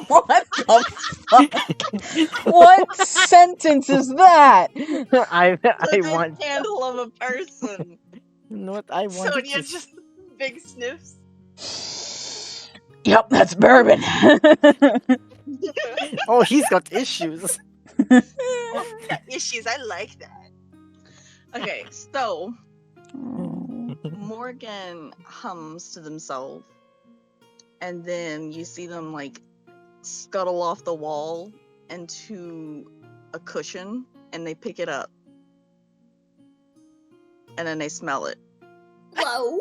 Speaker 1: What the fuck? What sentence is that?
Speaker 2: I
Speaker 6: Good
Speaker 2: want.
Speaker 6: handle of a person.
Speaker 2: You know what I want?
Speaker 4: Sonia just big sniffs.
Speaker 1: Yep, that's bourbon.
Speaker 2: Oh, he's got issues.
Speaker 4: Issues, I like that.
Speaker 6: Okay, so Morgan hums to themselves, and then you see them like scuttle off the wall into a cushion, and they pick it up, and then they smell it.
Speaker 5: Hello.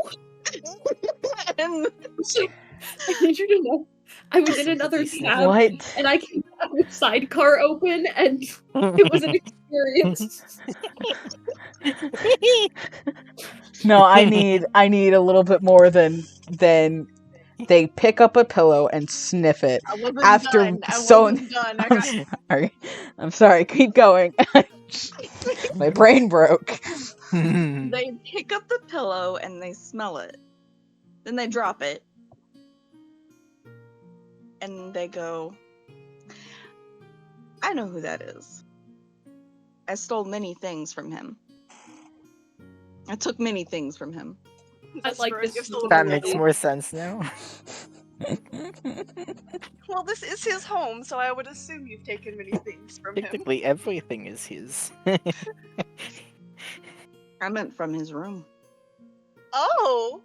Speaker 6: And
Speaker 5: I need you to know, I was in another tab,
Speaker 1: What?
Speaker 5: and I came out with sidecar open, and it was an experience.
Speaker 1: No, I need a little bit more than they pick up a pillow and sniff it.
Speaker 6: I wasn't
Speaker 1: After
Speaker 6: done. I
Speaker 1: so-
Speaker 6: wasn't done. I
Speaker 1: I'm
Speaker 6: got
Speaker 1: sorry. I'm sorry. Keep going. My brain broke.
Speaker 6: They pick up the pillow and they smell it. Then they drop it. And they go, I know who that is. I stole many things from him. I took many things from him.
Speaker 5: I like
Speaker 4: Vespera
Speaker 5: this
Speaker 4: gives a
Speaker 5: story.
Speaker 4: little
Speaker 2: That makes
Speaker 4: giggle.
Speaker 2: more sense now.
Speaker 4: Well, this is his home, so I would assume you've taken many things from him.
Speaker 2: Technically, everything is his.
Speaker 6: I meant from his room.
Speaker 4: Oh!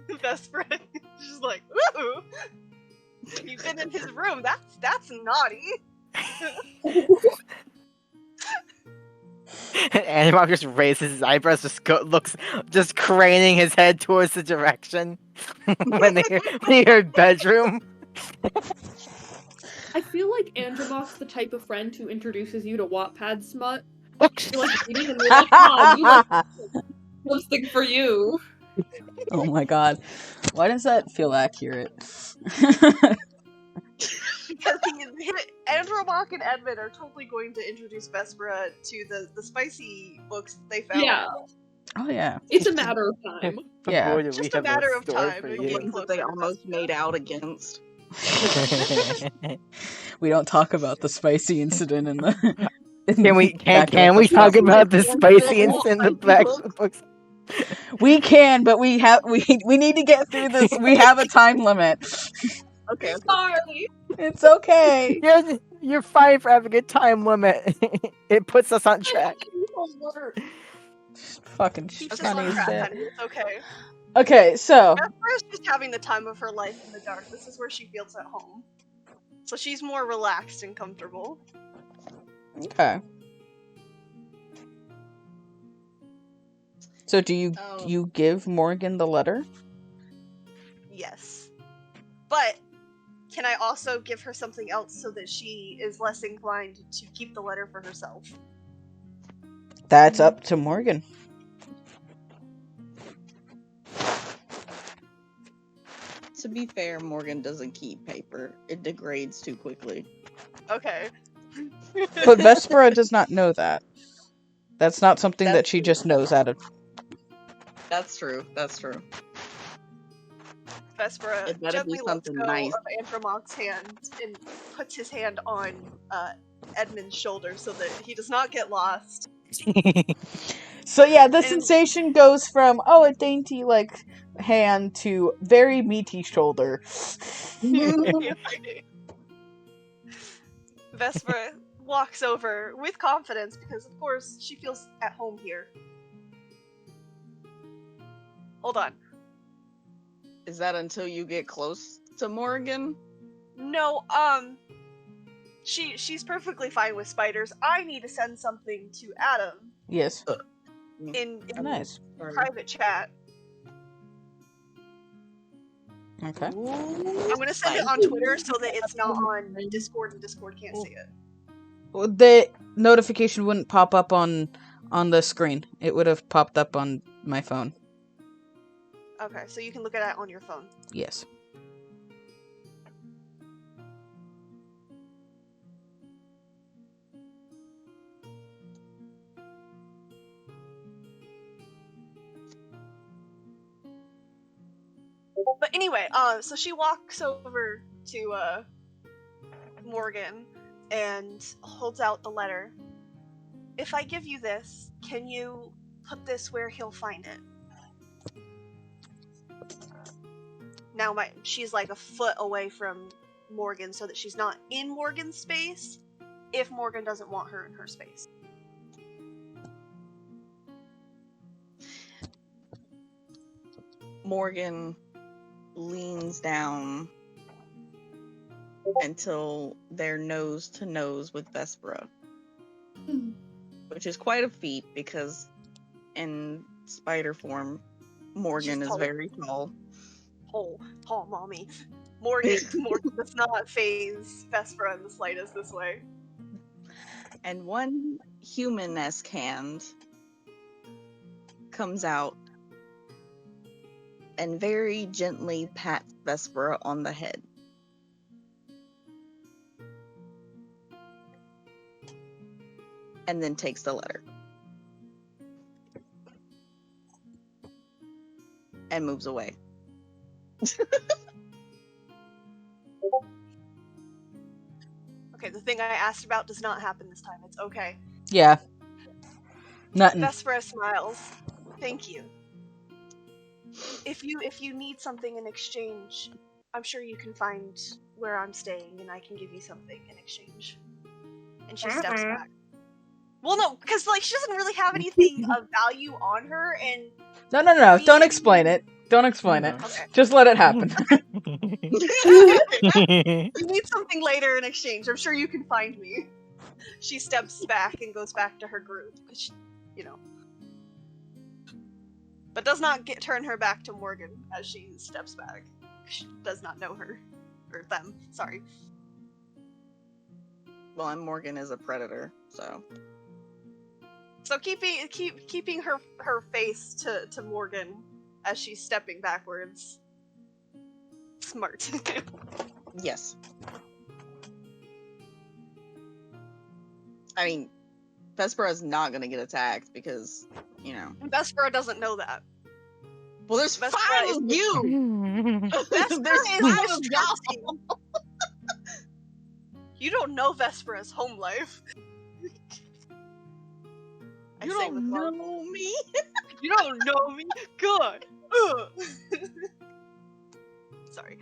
Speaker 4: Vespera is just like, ooh! You've been in his room, that's naughty!
Speaker 2: And Bob just raises his eyebrows, just craning his head towards the direction when they hear bedroom.
Speaker 5: I feel like Andromach's the type of friend who introduces you to Wattpad smut. You're like reading and you're like, oh, you like something for you.
Speaker 1: Oh my god. Why does that feel accurate?
Speaker 4: Because Andromach and Edmund are totally going to introduce Vespera to the spicy books that they found.
Speaker 5: Yeah,
Speaker 1: Oh yeah.
Speaker 5: it's a matter of time.
Speaker 1: Yeah.
Speaker 2: Boy, do
Speaker 4: Just
Speaker 2: we
Speaker 4: a
Speaker 2: have
Speaker 4: matter of
Speaker 2: store
Speaker 4: time.
Speaker 2: for
Speaker 4: It'll
Speaker 6: The
Speaker 2: you.
Speaker 4: get
Speaker 6: ones that they
Speaker 4: closer to
Speaker 6: almost
Speaker 4: Vespera.
Speaker 6: made out against.
Speaker 1: We don't talk about the spicy incident in the
Speaker 2: Can we
Speaker 1: back of
Speaker 2: can
Speaker 1: the
Speaker 2: we
Speaker 1: book.
Speaker 2: talk about the
Speaker 6: Yeah,
Speaker 2: spicy
Speaker 6: yeah,
Speaker 2: incident in the
Speaker 6: spicy
Speaker 2: back of the
Speaker 6: books.
Speaker 2: books?
Speaker 1: We can, but we need to get through this. We have a time limit.
Speaker 6: Okay.
Speaker 5: Sorry.
Speaker 1: It's okay.
Speaker 2: You're fine for having a time limit. It puts us on track.
Speaker 1: Fucking
Speaker 4: Keeps us
Speaker 1: funny
Speaker 4: on
Speaker 1: as
Speaker 4: track,
Speaker 1: shit.
Speaker 4: honey. It's okay.
Speaker 1: Okay, so
Speaker 4: Vesper's just having the time of her life in the dark. This is where she feels at home. So she's more relaxed and comfortable.
Speaker 1: okay. So do
Speaker 6: Oh.
Speaker 1: you give Morgan the letter?
Speaker 4: Yes. But can I also give her something else so that she is less inclined to keep the letter for herself?
Speaker 1: That's up to Morgan.
Speaker 6: To be fair, Morgan doesn't keep paper. It degrades too quickly.
Speaker 4: Okay.
Speaker 1: But Vespera does not know that. That's not something that
Speaker 6: That's
Speaker 1: she
Speaker 6: true.
Speaker 1: just knows out of.
Speaker 6: That's true. That's true.
Speaker 4: Vespera
Speaker 6: It better be
Speaker 4: gently lets
Speaker 6: something
Speaker 4: go
Speaker 6: nice.
Speaker 4: of Andromach's hand and puts his hand on Edmund's shoulder so that he does not get lost.
Speaker 1: So yeah, the
Speaker 4: And-
Speaker 1: sensation goes from a dainty like hand to very meaty shoulder.
Speaker 4: Vespera walks over with confidence because, of course, she feels at home here. Hold on.
Speaker 6: Is that until you get close to Morgan?
Speaker 4: No, she's perfectly fine with spiders. I need to send something to Adam
Speaker 1: Yes.
Speaker 4: in
Speaker 1: Nice.
Speaker 4: private chat.
Speaker 1: Okay.
Speaker 4: I'm gonna send it on Twitter so that it's not on Discord and Discord can't see it.
Speaker 1: Well, the notification wouldn't pop up on the screen. It would have popped up on my phone.
Speaker 4: Okay, so you can look at it on your phone.
Speaker 1: Yes.
Speaker 4: But anyway, so she walks over to Morgan and holds out the letter. If I give you this, can you put this where he'll find it? Now she's like a foot away from Morgan so that she's not in Morgan's space if Morgan doesn't want her in her space.
Speaker 6: Morgan leans down until they're nose to nose with Vespera, which is quite a feat because in spider form, Morgan
Speaker 4: She's
Speaker 6: is
Speaker 4: tall.
Speaker 6: very tall.
Speaker 4: Tall mommy. Morgan does not phase Vespera in the slightest this way.
Speaker 6: And one human-esque hand comes out and very gently pats Vespera on the head. And then takes the letter. And moves away.
Speaker 4: Okay, the thing I asked about does not happen this time. It's okay.
Speaker 1: Yeah. Nothing.
Speaker 4: Vespera smiles. Thank you. If you need something in exchange, I'm sure you can find where I'm staying and I can give you something in exchange. And she steps back. Well, no, because like she doesn't really have anything of value on her, and
Speaker 1: No. Don't explain it. Don't explain it.
Speaker 4: okay.
Speaker 1: Just let it happen.
Speaker 4: You need something later in exchange. I'm sure you can find me. She steps back and goes back to her group, because but does not turn her back to Morgan as she steps back. She does not know her or them. Sorry.
Speaker 6: Well, and Morgan is a predator, so.
Speaker 4: So keeping her face to Morgan as she's stepping backwards. Smart.
Speaker 6: Yes. I mean, Vespera is not gonna get attacked because,
Speaker 4: Vespera doesn't know that.
Speaker 6: Well, there's
Speaker 4: Vespera
Speaker 6: five
Speaker 4: is-
Speaker 6: of you!
Speaker 4: Vespera
Speaker 6: There's
Speaker 4: is
Speaker 6: five of
Speaker 4: distrusting.
Speaker 6: y'all!
Speaker 4: You don't know Vespera's home life. I
Speaker 6: You
Speaker 4: say
Speaker 6: don't
Speaker 4: with
Speaker 6: know
Speaker 4: love.
Speaker 6: me?
Speaker 4: You don't know me? Good. Ugh. Sorry.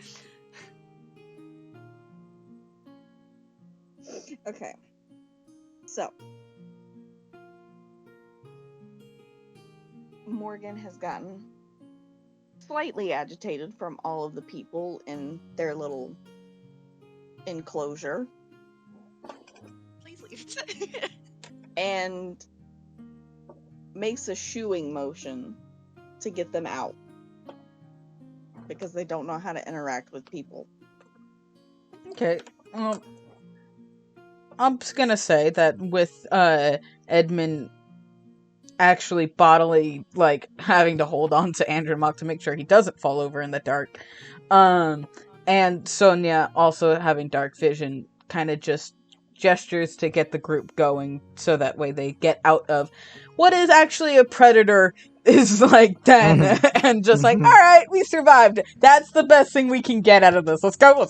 Speaker 6: Okay. So. Morgan has gotten slightly agitated from all of the people in their little enclosure
Speaker 4: Please leave.
Speaker 6: and makes a shooing motion to get them out because they don't know how to interact with people.
Speaker 1: Okay. I'm just gonna say that with Edmund actually bodily having to hold on to Andromach to make sure he doesn't fall over in the dark, and Sonia also having dark vision, kind of just gestures to get the group going so that way they get out of what is actually a predator is den and just all right, we survived. That's the best thing we can get out of this. Let's go.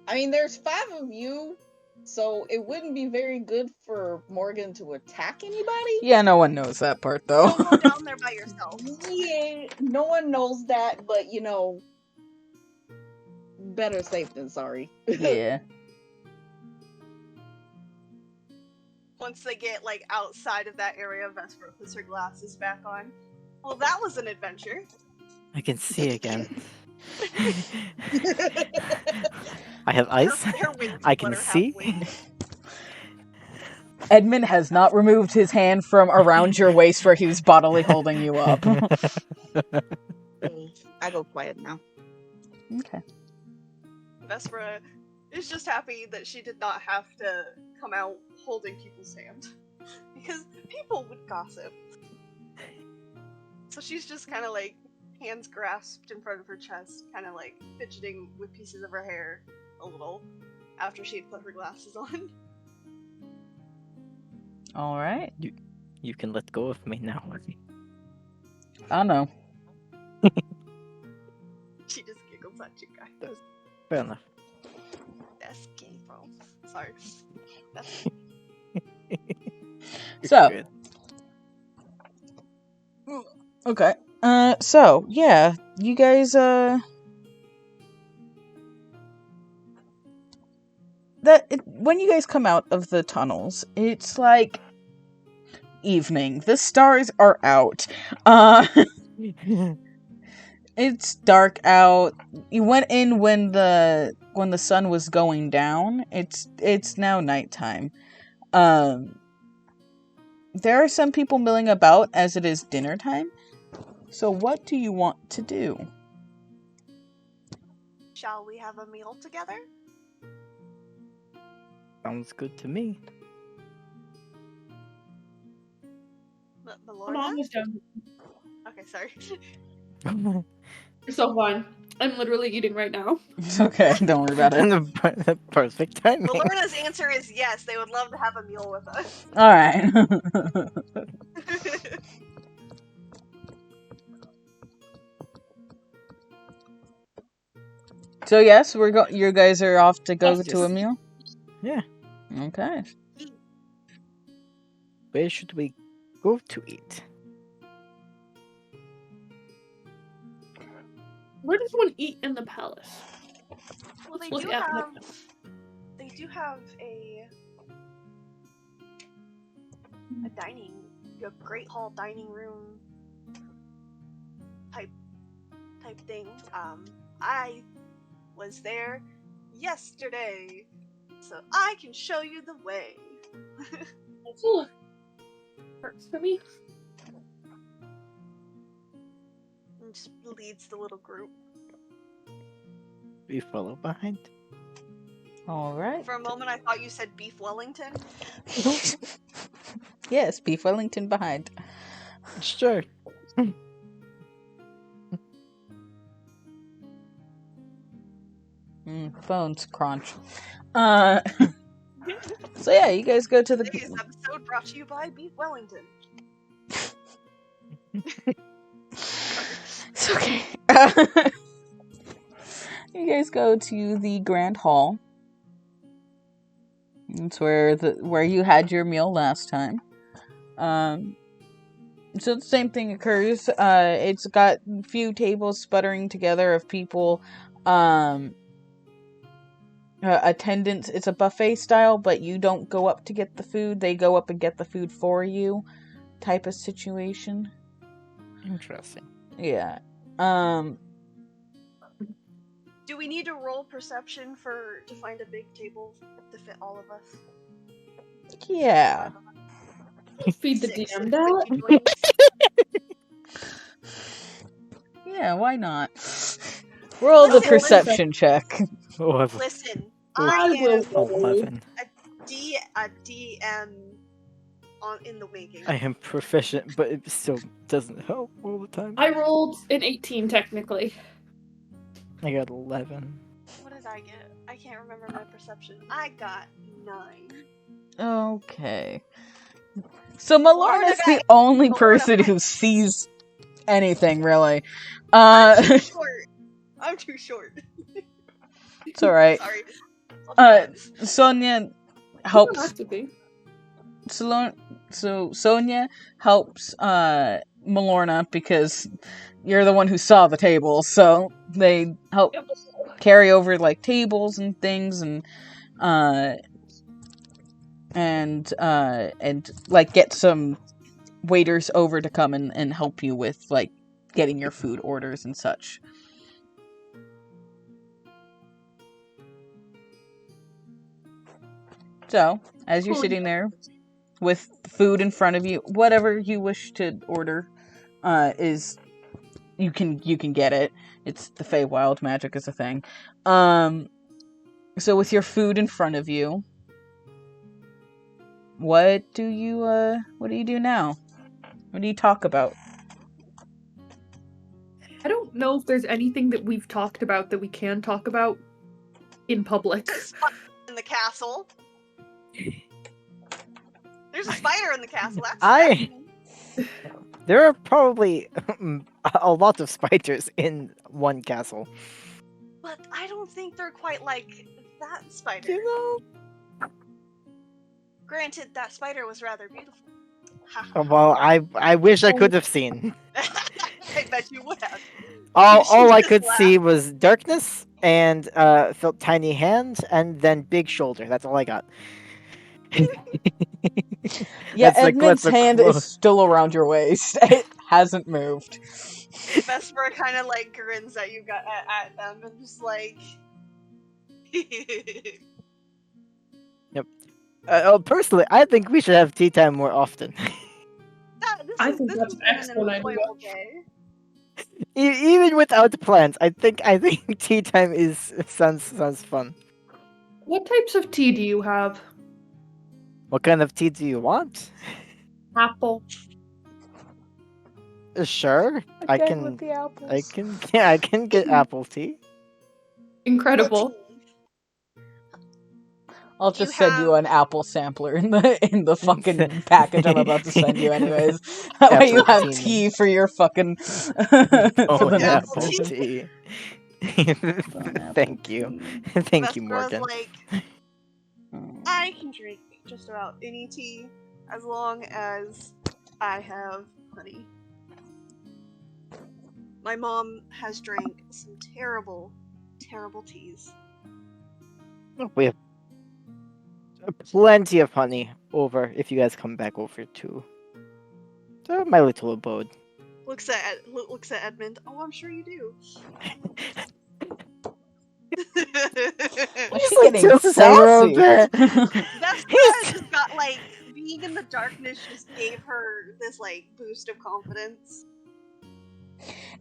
Speaker 6: I mean, there's 5 of you, so it wouldn't be very good for Morgan to attack anybody.
Speaker 1: Yeah, no one knows that part though.
Speaker 4: Don't go down there by yourself.
Speaker 6: Yeah, no one knows that, but better safe than sorry.
Speaker 1: Yeah.
Speaker 4: Once they get outside of that area, Vesper puts her glasses back on. Well, that was an adventure.
Speaker 2: I can see again. I have eyes.
Speaker 4: Her wings
Speaker 2: I can
Speaker 4: flutter
Speaker 2: see.
Speaker 4: halfway.
Speaker 1: Edmund has not removed his hand from around your waist where he was bodily holding you up.
Speaker 6: I go quiet now.
Speaker 1: Okay.
Speaker 4: Vesper is just happy that she did not have to come out holding people's hand. Because people would gossip. So she's just kind of hands grasped in front of her chest, kind of fidgeting with pieces of her hair a little after she had put her glasses on.
Speaker 1: Alright.
Speaker 2: You can let go of me now.
Speaker 1: I know.
Speaker 4: She just giggles at you guys.
Speaker 2: Fair enough.
Speaker 4: That's came from. Sorry. That's
Speaker 1: So.
Speaker 2: Good.
Speaker 1: Okay. So, yeah. You guys, when you guys come out of the tunnels, it's evening. The stars are out. It's dark out. You went in when the sun was going down. It's now nighttime. There are some people milling about as it is dinner time. So what do you want to do?
Speaker 4: Shall we have a meal together?
Speaker 2: Sounds good to me.
Speaker 5: My
Speaker 4: Melora?
Speaker 5: mom was done.
Speaker 4: Okay, sorry.
Speaker 5: You're so fine. I'm literally eating right now.
Speaker 1: It's okay, don't worry about it.
Speaker 2: The perfect timing.
Speaker 4: Melora's answer is yes, they would love to have a meal with us.
Speaker 1: Alright. So yes, you guys are off to go
Speaker 5: Yes.
Speaker 1: to a meal?
Speaker 2: Yeah.
Speaker 1: Okay.
Speaker 2: Where should we go to eat?
Speaker 5: Where does one eat in the palace?
Speaker 4: Well, they
Speaker 5: Look
Speaker 4: do
Speaker 5: at
Speaker 4: have a great hall dining room type thing. I was there yesterday, so I can show you the way.
Speaker 5: Ooh. Works for me.
Speaker 4: And just leads the little group.
Speaker 2: We follow behind.
Speaker 1: Alright.
Speaker 4: For a moment, I thought you said beef Wellington.
Speaker 1: Yes, beef Wellington behind.
Speaker 2: Sure.
Speaker 1: Phones crunch. So yeah, you guys go to the.
Speaker 4: Today's episode brought to you by Beef Wellington.
Speaker 1: It's okay. You guys go to the Grand Hall. It's where you had your meal last time. So the same thing occurs. It's got a few tables sputtering together of people. attendants. It's a buffet style, but you don't go up to get the food. They go up and get the food for you, type of situation.
Speaker 2: Interesting.
Speaker 1: Yeah.
Speaker 4: Do we need to roll perception to find a big table to fit all of us?
Speaker 1: Yeah.
Speaker 5: Feed the
Speaker 4: Six
Speaker 5: DM
Speaker 4: if
Speaker 5: that.
Speaker 4: Quincy joins.
Speaker 1: Yeah, why not? Roll the
Speaker 4: Listen,
Speaker 1: perception check.
Speaker 4: Listen, I
Speaker 5: I will
Speaker 4: am
Speaker 5: roll.
Speaker 2: 11.
Speaker 4: a DM in the making.
Speaker 2: I am proficient, but it still doesn't help all the time.
Speaker 5: I rolled an 18 technically.
Speaker 2: I got 11.
Speaker 4: What did I get? I can't remember my perception. I got 9.
Speaker 1: Okay. So Malorna's the only person who sees anything, really.
Speaker 4: I'm too short. I'm too short.
Speaker 1: It's alright.
Speaker 4: Sorry.
Speaker 1: Sonia
Speaker 5: You don't
Speaker 1: helps.
Speaker 5: have to be.
Speaker 1: So Sonia helps Malorna because you're the one who saw the table, so they help carry over like tables and things and like get some waiters over to come and help you with like getting your food orders and such. So, as you're sitting there with food in front of you, whatever you wish to order, is you can get it. It's the Feywild, magic is a thing. So with your food in front of you, what do you do now? What do you talk about?
Speaker 5: I don't know if there's anything that we've talked about that we can talk about in public.
Speaker 4: In the castle. There's a spider in the castle.
Speaker 2: There are probably a lot of spiders in one castle.
Speaker 4: But I don't think they're quite like that spider.
Speaker 2: You know?
Speaker 4: Granted, that spider was rather beautiful.
Speaker 2: Well, I wish I could have seen.
Speaker 4: I bet you would have.
Speaker 2: All I
Speaker 4: just
Speaker 2: could
Speaker 4: laugh.
Speaker 2: see was darkness and felt tiny hands and then big shoulder. That's all I got.
Speaker 1: Yeah,
Speaker 2: That's like-
Speaker 1: Edmund's
Speaker 2: that's a
Speaker 1: hand
Speaker 2: close-
Speaker 1: is still around your waist. It hasn't moved.
Speaker 4: Vesper kind of like grins at you at them and just like.
Speaker 2: Personally, I think we should have tea time more often.
Speaker 5: I think that's
Speaker 4: an
Speaker 5: excellent idea.
Speaker 4: enjoyable day.
Speaker 2: Even without plans, I think tea time sounds fun.
Speaker 5: What types of tea do you have?
Speaker 2: What kind of tea do you want?
Speaker 5: Apple.
Speaker 2: Sure, I
Speaker 1: Again
Speaker 2: can.
Speaker 1: with the apples.
Speaker 2: I can get apple tea.
Speaker 5: Incredible.
Speaker 1: I'll
Speaker 4: Do you
Speaker 1: just send you
Speaker 4: have-
Speaker 1: an apple sampler in the fucking package I'm about to send you anyways. That way you have
Speaker 2: Apple
Speaker 1: tea for your fucking for
Speaker 2: Oh,
Speaker 1: the
Speaker 4: yeah,
Speaker 1: next
Speaker 2: apple
Speaker 4: apple
Speaker 2: tea.
Speaker 1: apple
Speaker 2: Thank you,
Speaker 1: tea.
Speaker 2: thank you,
Speaker 4: Vespera's
Speaker 2: Morgan.
Speaker 4: like, I can drink just about any tea as long as I have honey. My mom has drank some terrible, terrible teas.
Speaker 2: We have plenty of honey over if you guys come back over to my little abode.
Speaker 4: Looks at Edmund. Oh, I'm sure you do.
Speaker 1: She's
Speaker 2: Like,
Speaker 1: getting
Speaker 2: just a little
Speaker 1: sassy.
Speaker 2: bit.
Speaker 4: That's just got like being in the darkness just gave her this like boost of confidence.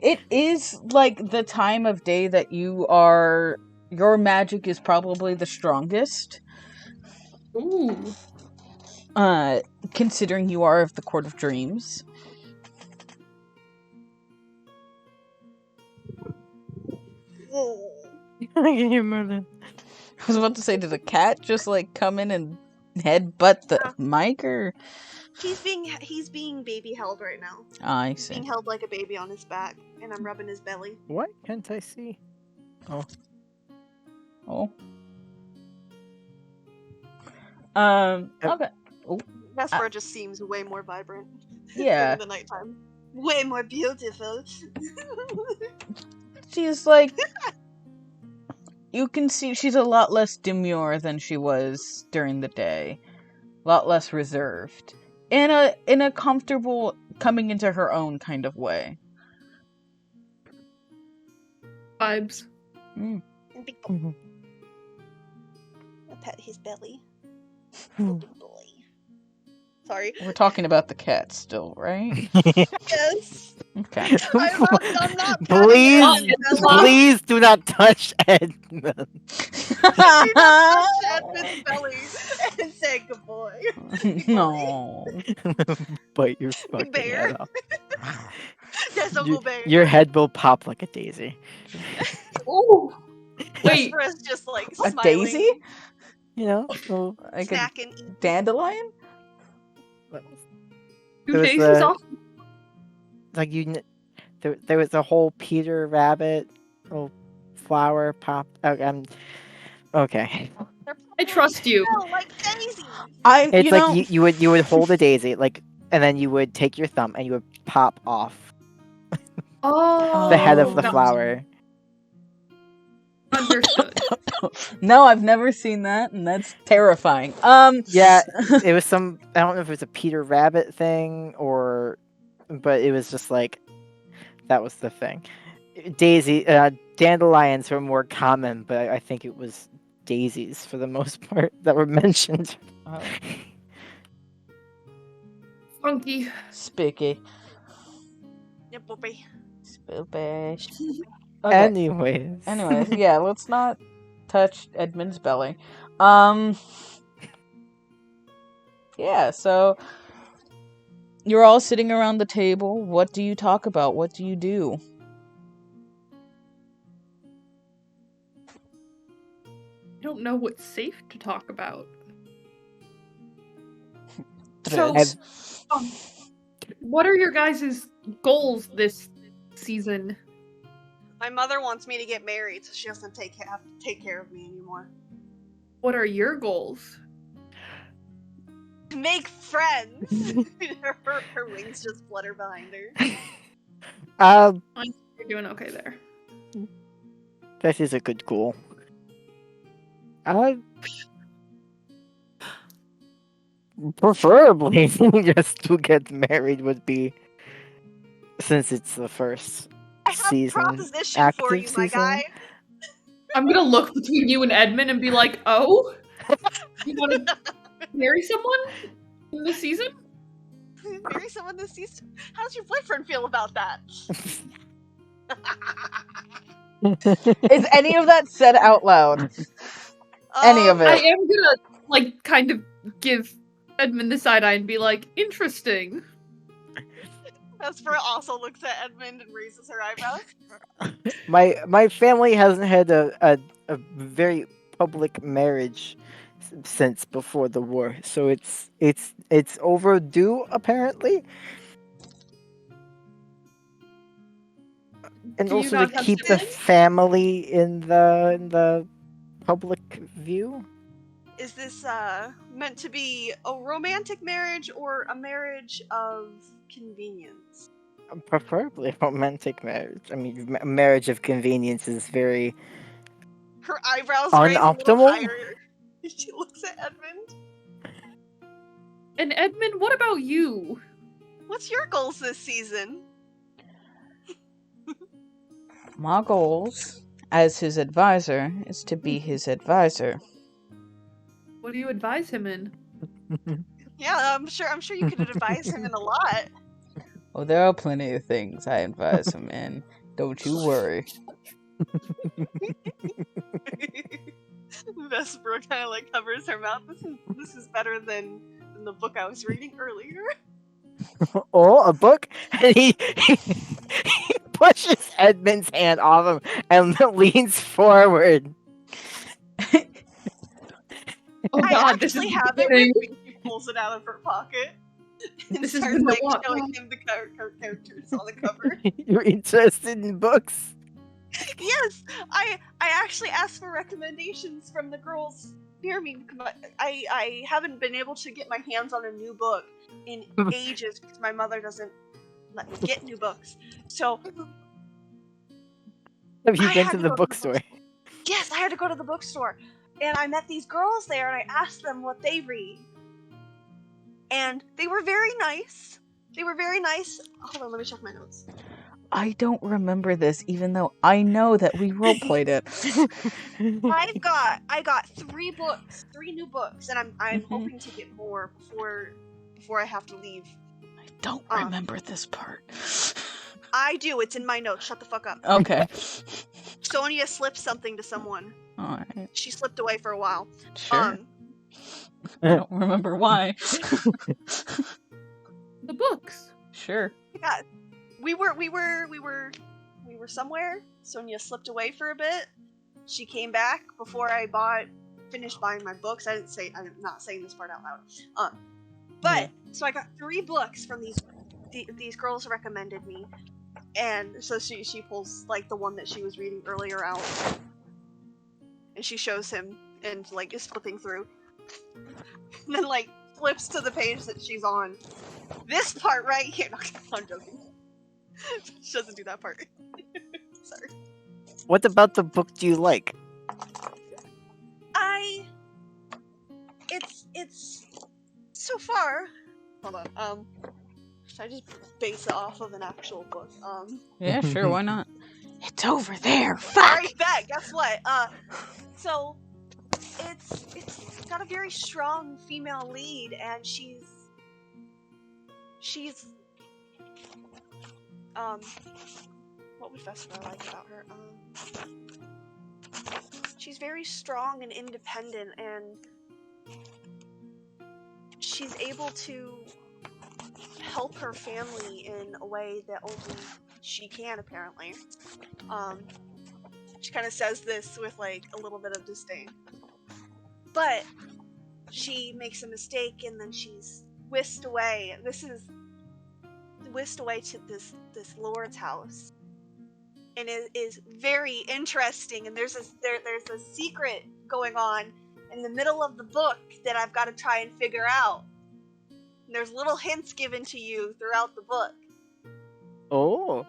Speaker 1: It is like the time of day that your magic is probably the strongest.
Speaker 5: Ooh.
Speaker 1: Considering you are of the Court of Dreams.
Speaker 4: Whoa.
Speaker 2: I can hear Merlin.
Speaker 1: I was about to say, did a cat just like come in and headbutt the mic, or?
Speaker 4: He's being baby held right now.
Speaker 1: I
Speaker 4: He's being
Speaker 1: see.
Speaker 4: held like a baby on his back, and I'm rubbing his belly.
Speaker 2: What can't I see?
Speaker 1: Oh. Okay.
Speaker 4: Vesper just seems way more vibrant.
Speaker 1: Yeah.
Speaker 4: In the nighttime. Way more beautiful.
Speaker 1: She's like, you can see she's a lot less demure than she was during the day. A lot less reserved. In a comfortable, coming into her own kind of way.
Speaker 5: Vibes.
Speaker 1: Mm.
Speaker 4: And big boy. I pet his belly.
Speaker 2: Hmm.
Speaker 4: Big boy. Sorry.
Speaker 1: We're talking about the cat still, right?
Speaker 4: Yes.
Speaker 1: Okay.
Speaker 4: I'm not patting
Speaker 2: Please,
Speaker 4: Edmund's belly.
Speaker 2: please do not touch Edmund.
Speaker 4: Do not touch Edmund's belly and say good boy.
Speaker 1: No.
Speaker 2: Bite your fucking
Speaker 4: bear.
Speaker 2: head off.
Speaker 4: Yes, Uncle Bear.
Speaker 2: Your head will pop like a daisy.
Speaker 5: Oh, wait.
Speaker 4: Vesper is just like
Speaker 1: A
Speaker 4: smiling,
Speaker 1: daisy?
Speaker 2: You know? little-
Speaker 1: Like a
Speaker 4: snacking. eating.
Speaker 1: dandelion?
Speaker 5: Two
Speaker 2: There was
Speaker 5: daisies
Speaker 2: a-
Speaker 5: off.
Speaker 2: like there was a whole Peter Rabbit little flower pop. Okay. Okay.
Speaker 4: They're
Speaker 5: I trust you.
Speaker 4: No, like daisies.
Speaker 2: It's
Speaker 1: You
Speaker 2: like
Speaker 1: know,
Speaker 2: you would hold a daisy and then you would take your thumb and you would pop off
Speaker 5: Oh,
Speaker 2: the head of the
Speaker 5: that was
Speaker 2: flower.
Speaker 5: Understood.
Speaker 1: no, I've never seen that, and that's terrifying.
Speaker 2: Yeah, it was some. I don't know if it was a Peter Rabbit thing but it was just like that was the thing. Dandelions were more common, but I think it was daisies for the most part that were mentioned.
Speaker 1: Oh,
Speaker 5: Funky.
Speaker 1: spooky.
Speaker 4: Yeah, boopy.
Speaker 1: Spooky. Okay.
Speaker 2: Anyways,
Speaker 1: Yeah, let's not touch Edmund's belly. Yeah, so you're all sitting around the table. What do you talk about? What do you do?
Speaker 5: I don't know what's safe to talk about. So,
Speaker 1: Threads.
Speaker 5: what are your guys' goals this season?
Speaker 4: My mother wants me to get married, so she doesn't have to take care of me anymore.
Speaker 5: What are your goals?
Speaker 4: To make friends. her wings just flutter behind her.
Speaker 5: You're doing okay there.
Speaker 2: that is a good goal. Preferably, just to get married would be, since it's the first
Speaker 4: I have
Speaker 2: season,
Speaker 4: a proposition for you,
Speaker 2: active
Speaker 4: my
Speaker 2: season.
Speaker 4: guy.
Speaker 5: I'm gonna look between you and Edmund and be like, oh? You wanna marry someone in this season?
Speaker 4: Marry someone this season. How does your boyfriend feel about that?
Speaker 1: Is any of that said out loud? Any of it?
Speaker 5: I am gonna, like, kind of give Edmund the side eye and be like, interesting.
Speaker 4: Vesper also looks at Edmund and raises her eyebrows.
Speaker 2: My family hasn't had a very public marriage since before the war, so it's overdue apparently. And
Speaker 5: Do you
Speaker 2: also
Speaker 5: not
Speaker 2: to
Speaker 5: have
Speaker 2: keep the
Speaker 5: siblings?
Speaker 2: family in the public view.
Speaker 4: Is this meant to be a romantic marriage or a marriage of convenience?
Speaker 2: Preferably a romantic marriage. I mean, marriage of convenience is very
Speaker 4: Her eyebrows raise a little
Speaker 2: unoptimal.
Speaker 4: higher. She looks at Edmund.
Speaker 5: And Edmund, what about you?
Speaker 4: What's your goals this season?
Speaker 1: My goals, as his advisor, is to be his advisor.
Speaker 5: What do you advise him in?
Speaker 4: Yeah, I'm sure you could advise him in a lot.
Speaker 1: Oh, there are plenty of things I advise him in. Don't you worry.
Speaker 4: Vesper kind of like covers her mouth. This is better than the book I was reading earlier.
Speaker 2: Oh, a book? And he pushes Edmund's hand off him and leans forward.
Speaker 5: Oh
Speaker 4: I
Speaker 5: god, this is
Speaker 4: actually have
Speaker 5: the
Speaker 4: it
Speaker 5: thing.
Speaker 4: with me. She pulls it out of her pocket and
Speaker 5: This is
Speaker 4: starts
Speaker 5: the
Speaker 4: like
Speaker 5: what?
Speaker 4: showing him the characters on the cover.
Speaker 2: You're interested in books?
Speaker 4: Yes, I actually asked for recommendations from the girls near me because I haven't been able to get my hands on a new book in ages because my mother doesn't let me get new books. So
Speaker 2: Have you
Speaker 4: I
Speaker 2: been
Speaker 4: had
Speaker 2: to
Speaker 4: to
Speaker 2: the
Speaker 4: go to the
Speaker 2: bookstore?
Speaker 4: Yes, I had to go to the bookstore. And I met these girls there, and I asked them what they read. And they were very nice. Hold on, let me check my notes.
Speaker 1: I don't remember this, even though I know that we roleplayed it.
Speaker 4: I got 3 new books, and I'm hoping to get more before I have to leave.
Speaker 1: I don't remember this part.
Speaker 4: I do. It's in my notes. Shut the fuck up.
Speaker 1: Okay.
Speaker 4: Sonia slipped something to someone.
Speaker 1: Alright.
Speaker 4: She slipped away for a while.
Speaker 1: Sure. I don't remember why.
Speaker 5: The books.
Speaker 1: Sure.
Speaker 4: Yeah, we were somewhere. Sonia slipped away for a bit. She came back before I finished buying my books. I'm not saying this part out loud. But so I got 3 books from these girls recommended me, and so she pulls like the one that she was reading earlier out, and she shows him and like is flipping through, and then like flips to the page that she's on. This part right here. No, I'm joking. She doesn't do that part. Sorry.
Speaker 2: What about the book do you like?
Speaker 4: It's so far. Hold on. Should I just base it off of an actual book?
Speaker 1: Yeah, sure, why not? It's over there. Fuck!
Speaker 4: Alright, bet. Guess what? So it's got a very strong female lead, and she's what would Vesper like about her? She's very strong and independent, and she's able to help her family in a way that only she can, apparently. She kind of says this with like a little bit of disdain. But she makes a mistake, and then she's whisked away. This is whisked away to this Lord's house. And it is very interesting, and there's a secret going on in the middle of the book that I've got to try and figure out. And there's little hints given to you throughout the book.
Speaker 2: Oh.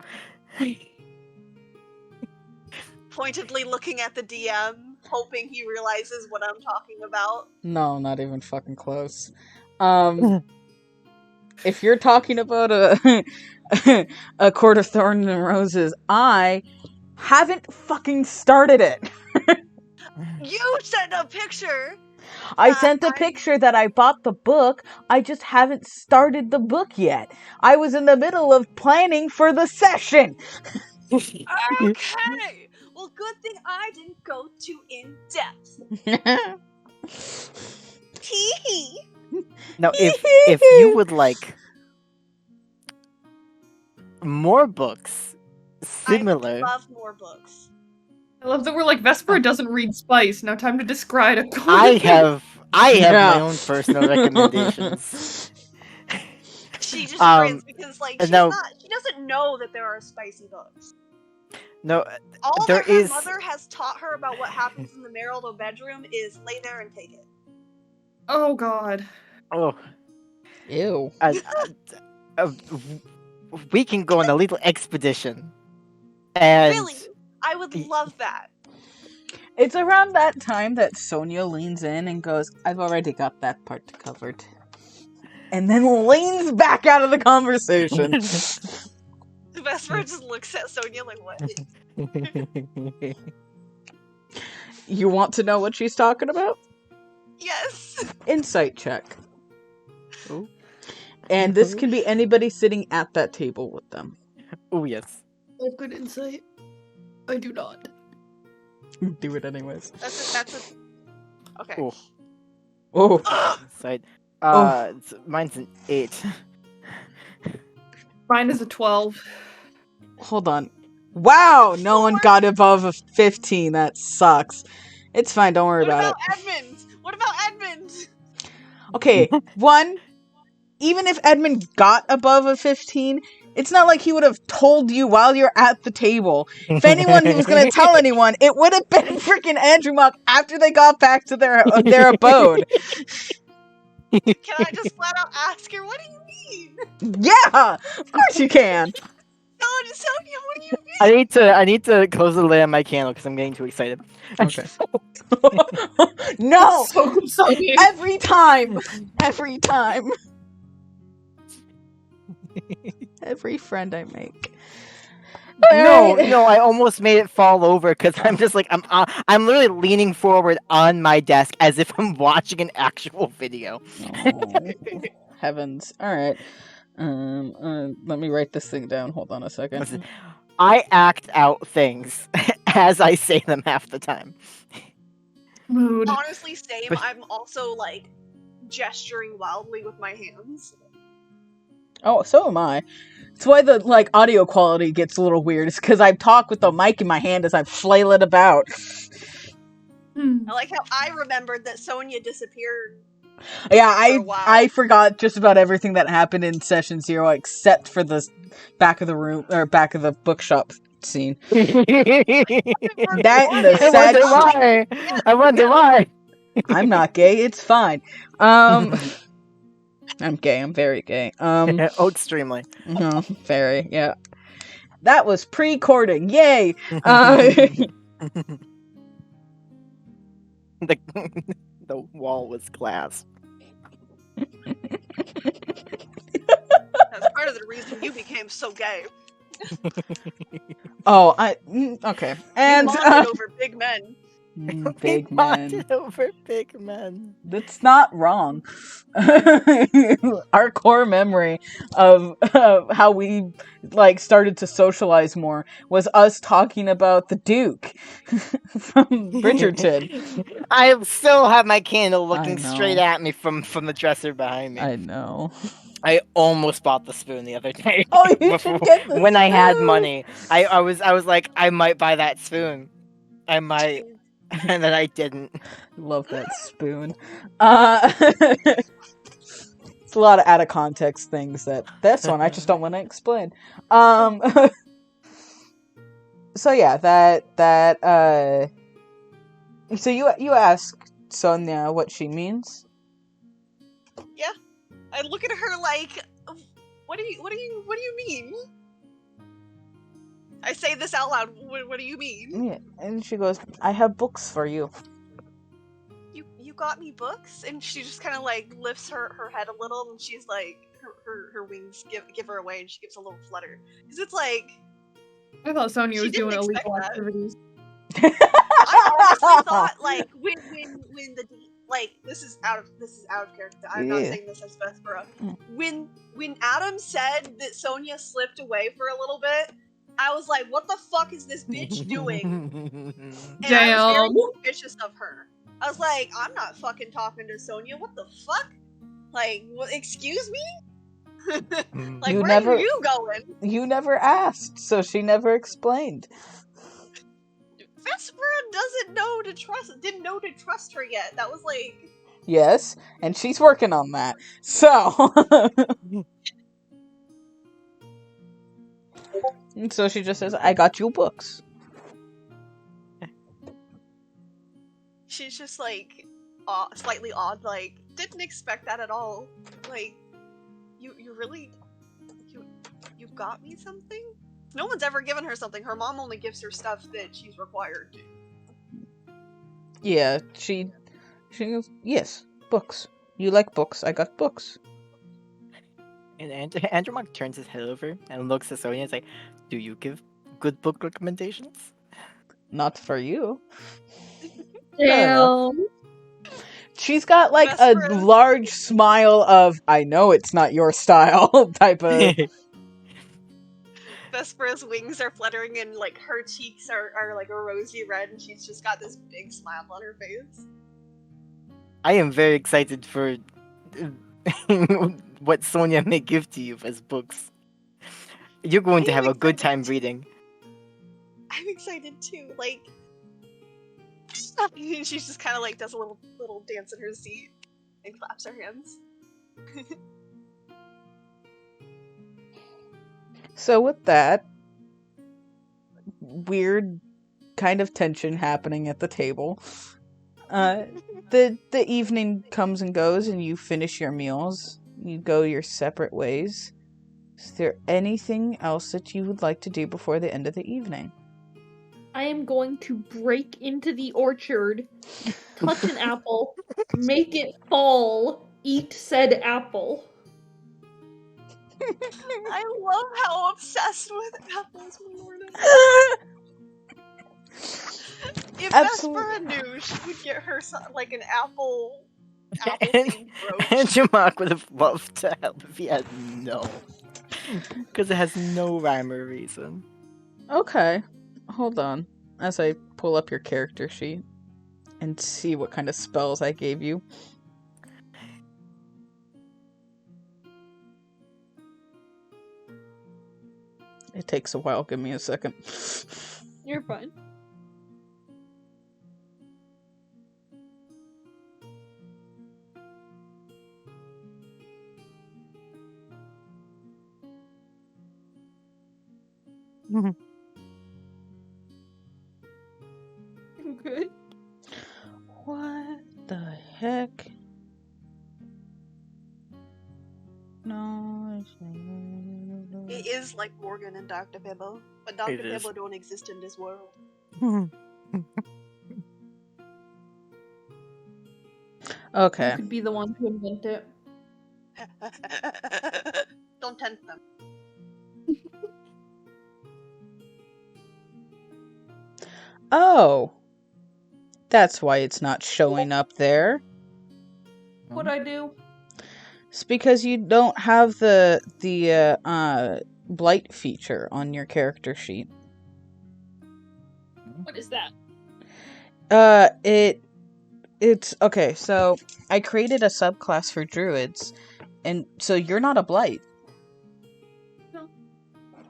Speaker 4: Pointedly looking at the DM, hoping he realizes what I'm talking about.
Speaker 1: No, not even fucking close. If you're talking about a Court of Thorns and Roses, I haven't fucking started it.
Speaker 4: You sent a picture!
Speaker 1: I sent a picture that I bought the book. I just haven't started the book yet. I was in the middle of planning for the session.
Speaker 4: Okay! Well, good thing I didn't go too in-depth. Tee-hee!
Speaker 2: Now, if you would like more books similar,
Speaker 4: I love more books.
Speaker 5: I love that we're like, Vesper doesn't read spice. Now time to describe a
Speaker 2: I have
Speaker 1: Yeah.
Speaker 2: my own personal recommendations.
Speaker 4: She just grins because like she doesn't know that there are spicy books.
Speaker 2: No,
Speaker 4: All
Speaker 2: there
Speaker 4: that her
Speaker 2: is.
Speaker 4: mother has taught her about what happens in the marital bedroom is lay there and take it.
Speaker 5: Oh god.
Speaker 2: Oh,
Speaker 1: Ew.
Speaker 2: we can go on a little expedition, and
Speaker 4: Really? I would love that.
Speaker 1: It's around that time that Sonia leans in and goes, I've already got that part covered. And then leans back out of the conversation.
Speaker 4: Vesper just looks at Sonia like, what?
Speaker 1: You want to know what she's talking about?
Speaker 4: Yes!
Speaker 1: Insight check.
Speaker 2: Ooh.
Speaker 1: And this can be anybody sitting at that table with them.
Speaker 2: Oh yes.
Speaker 5: I have good insight. I do not.
Speaker 1: Do it anyways.
Speaker 4: That's a... Okay.
Speaker 2: Oh.
Speaker 1: Oh.
Speaker 4: Ugh!
Speaker 2: Side.
Speaker 1: Oh.
Speaker 2: Mine's an 8.
Speaker 5: Mine is a 12.
Speaker 1: Hold on. Wow! No one got above a 15. That sucks. It's fine. Don't worry about it.
Speaker 4: What about Edmund?
Speaker 1: Okay, one, even if Edmund got above a 15, it's not like he would have told you while you're at the table. If anyone was going to tell anyone, it would have been freaking Andrew Muck after they got back to their abode.
Speaker 4: Can I just flat out ask her, what do you mean?
Speaker 1: Yeah! Of course you can!
Speaker 4: Sonia, what do you mean?
Speaker 2: I need to close the lid on my candle because I'm getting too excited.
Speaker 1: Okay. No!
Speaker 5: So exciting.
Speaker 1: Every time! Every time! Every friend I make.
Speaker 2: No,
Speaker 1: Alright.
Speaker 2: no, I almost made it fall over because I'm just like I'm literally leaning forward on my desk as if I'm watching an actual video.
Speaker 1: Oh, heavens. Alright. Let me write this thing down. Hold on a second.
Speaker 2: Listen, I act out things as I say them half the time.
Speaker 5: Mood.
Speaker 4: Honestly, same.
Speaker 2: But-
Speaker 4: I'm also like gesturing wildly with my hands.
Speaker 1: Oh, so am I. It's why the audio quality gets a little weird. It's because I talk with the mic in my hand as I flail it about.
Speaker 5: Hmm.
Speaker 4: I like how I remembered that Sonia disappeared.
Speaker 1: Yeah,
Speaker 4: For a while.
Speaker 1: I forgot just about everything that happened in session 0 except for the back of the room or back of the bookshop scene. That and the
Speaker 2: I
Speaker 1: sad
Speaker 2: wonder why. I wonder why.
Speaker 1: I'm not gay. It's fine. I'm gay. I'm very gay.
Speaker 2: Oh, extremely.
Speaker 1: No, very. Yeah. That was pre-cording. Yay.
Speaker 2: The wall was glass.
Speaker 4: That's part of the reason you became so gay.
Speaker 1: Oh, okay. And
Speaker 4: You bonded over big men.
Speaker 1: big
Speaker 2: We
Speaker 1: men.
Speaker 2: bonded over big men.
Speaker 1: That's not wrong. Our core memory of how we started to socialize more was us talking about the Duke from Bridgerton.
Speaker 2: I still have my candle
Speaker 1: I
Speaker 2: looking
Speaker 1: know.
Speaker 2: straight at me from the dresser behind me.
Speaker 1: I know.
Speaker 2: I almost bought the spoon the other day.
Speaker 1: Oh, you should get the
Speaker 2: when I had
Speaker 1: spoon.
Speaker 2: money. I was like, I might buy that spoon. I might, and then I didn't.
Speaker 1: Love that spoon. It's a lot of out of context things that this one I just don't want to explain. So yeah, that so you ask Sonia what she means?
Speaker 4: Yeah. I look at her like, what do you mean? I say this out loud. What do you mean?
Speaker 1: Yeah, and she goes, "I have books for you."
Speaker 4: You got me books? And she just kind of like lifts her head a little, and she's like, her wings give her away, and she gives a little flutter. Because it's like,
Speaker 5: I thought Sonia
Speaker 4: She
Speaker 5: was doing
Speaker 4: didn't expect
Speaker 5: illegal
Speaker 4: that.
Speaker 5: activities.
Speaker 4: I honestly thought like when the this is out of character. I'm not
Speaker 1: Yeah.
Speaker 4: saying this as Vespera. When Adam said that Sonia slipped away for a little bit, I was like, what the fuck is this bitch doing? And I was very
Speaker 5: Damn.
Speaker 4: suspicious of her. I was like, I'm not fucking talking to Sonia. What the fuck? Like, what, excuse me? Like,
Speaker 1: You
Speaker 4: where
Speaker 1: never-
Speaker 4: are you going?
Speaker 1: You never asked, so she never explained.
Speaker 4: Vespera didn't know to trust her yet. That was like,
Speaker 1: Yes, and she's working on that. So And so she just says, "I got you books."
Speaker 4: she's just like slightly odd. Like, didn't expect that at all. Like, you really, you got me something? No one's ever given her something. Her mom only gives her stuff that she's required to.
Speaker 1: Yeah, she goes, "Yes, books. You like books. I got books."
Speaker 2: And Andromach turns his head over and looks at Sonia and is like, "Do you give good book recommendations?"
Speaker 1: Not for you.
Speaker 5: Damn.
Speaker 1: She's got like a
Speaker 4: Vespera-
Speaker 1: large smile of, "I know it's not your style" type of.
Speaker 4: Vespera's wings are fluttering and like her cheeks are like a rosy red, and she's just got this big smile on her face.
Speaker 2: I am very excited for what Sonia may give to you as books. You're going to
Speaker 4: I
Speaker 2: have
Speaker 4: am
Speaker 2: a good time
Speaker 4: excited.
Speaker 2: reading.
Speaker 4: I'm excited too. Like, and she just kind of like does a little dance in her seat and claps her hands.
Speaker 1: So with that weird kind of tension happening at the table, the evening comes and goes, and you finish your meals. You go your separate ways. Is there anything else that you would like to do before the end of the evening?
Speaker 5: I am going to break into the orchard, touch an apple, make it fall, eat said apple.
Speaker 4: I love how obsessed with apples Milorna is. If
Speaker 1: Absolutely.
Speaker 4: Vespera knew, she would get her like an apple
Speaker 2: And,
Speaker 4: themed brooch.
Speaker 2: and Jamak would have loved to help if he had known. Because it has no rhyme or reason.
Speaker 1: Okay. Hold on. As I pull up your character sheet and see what kind of spells I gave you. It takes a while. Give me a second.
Speaker 5: You're fine. Good.
Speaker 1: What the heck? No.
Speaker 4: It is like Morgan and Dr. Bibbo, but Dr. Bibbo don't exist in this world.
Speaker 1: Okay.
Speaker 5: You could be the one to invent it.
Speaker 4: Don't tempt them.
Speaker 1: Oh. That's why it's not showing up there.
Speaker 5: What'd I do?
Speaker 1: It's because you don't have the blight feature on your character sheet.
Speaker 5: What is that?
Speaker 1: It's okay, so I created a subclass for druids, and so you're not a blight.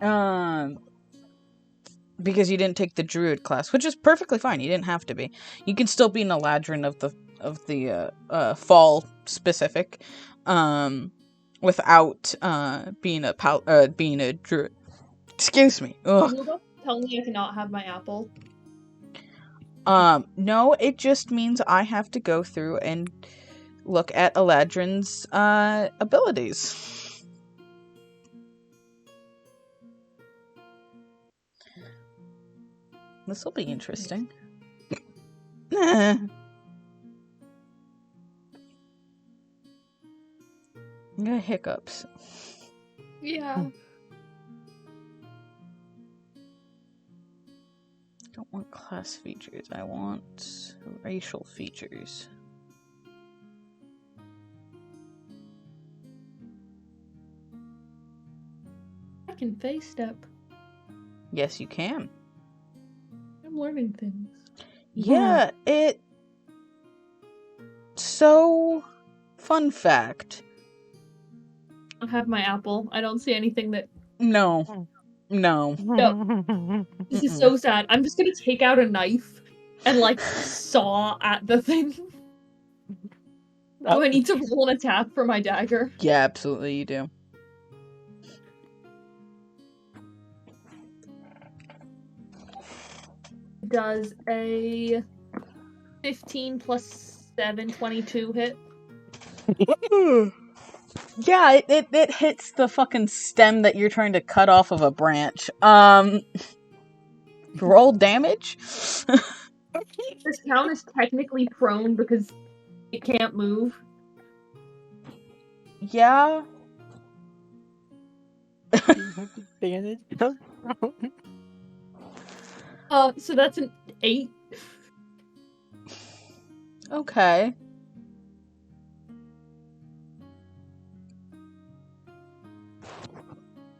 Speaker 5: No.
Speaker 1: Because you didn't take the druid class, which is perfectly fine. You didn't have to be. You can still be an Eladrin of the fall specific, without being a druid. Excuse me. Ugh.
Speaker 5: Can you go tell me I cannot have my apple?
Speaker 1: No, it just means I have to go through and look at Eladrin's abilities. This will be interesting. I'm gonna hiccups.
Speaker 5: Yeah.
Speaker 1: Don't want class features. I want racial features.
Speaker 5: I can face step.
Speaker 1: Yes, you can.
Speaker 5: I'm learning things.
Speaker 1: Yeah, So, fun fact.
Speaker 5: I have my apple. I don't see anything that.
Speaker 1: No.
Speaker 5: No. This is so sad. I'm just gonna take out a knife and like saw at the thing. Do I need to roll an attack for my dagger?
Speaker 1: Yeah, absolutely you do.
Speaker 5: Does a 15 plus 7, 22 hit?
Speaker 1: Yeah, it hits the fucking stem that you're trying to cut off of a branch. Roll damage?
Speaker 5: This town is technically prone because it can't move.
Speaker 1: Yeah.
Speaker 2: Bandage?
Speaker 5: So that's an 8.
Speaker 1: Okay.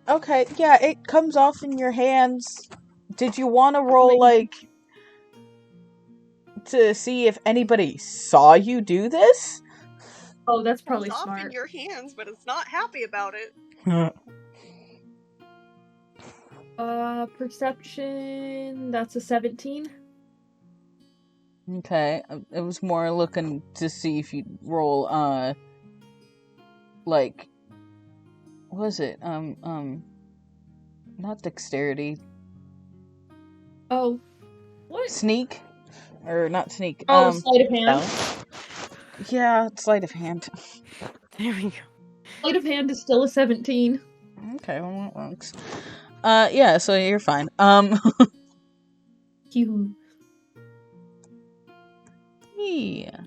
Speaker 1: Okay, yeah, it comes off in your hands. Did you want to roll, like, to see if anybody saw you do this?
Speaker 5: Oh, that's probably
Speaker 4: It's off in
Speaker 5: smart.
Speaker 4: your hands, but it's not happy about it.
Speaker 5: Perception, that's a 17.
Speaker 1: Okay, it was more looking to see if you'd roll, like, what was it? Not dexterity.
Speaker 5: Oh, what?
Speaker 1: Sneak? Or not sneak.
Speaker 5: Oh, sleight of hand.
Speaker 1: Yeah, sleight of hand.
Speaker 2: There we go.
Speaker 5: Sleight of hand is still a 17.
Speaker 1: Okay, well, that works. Yeah, so you're fine.
Speaker 5: You.
Speaker 1: Yeah.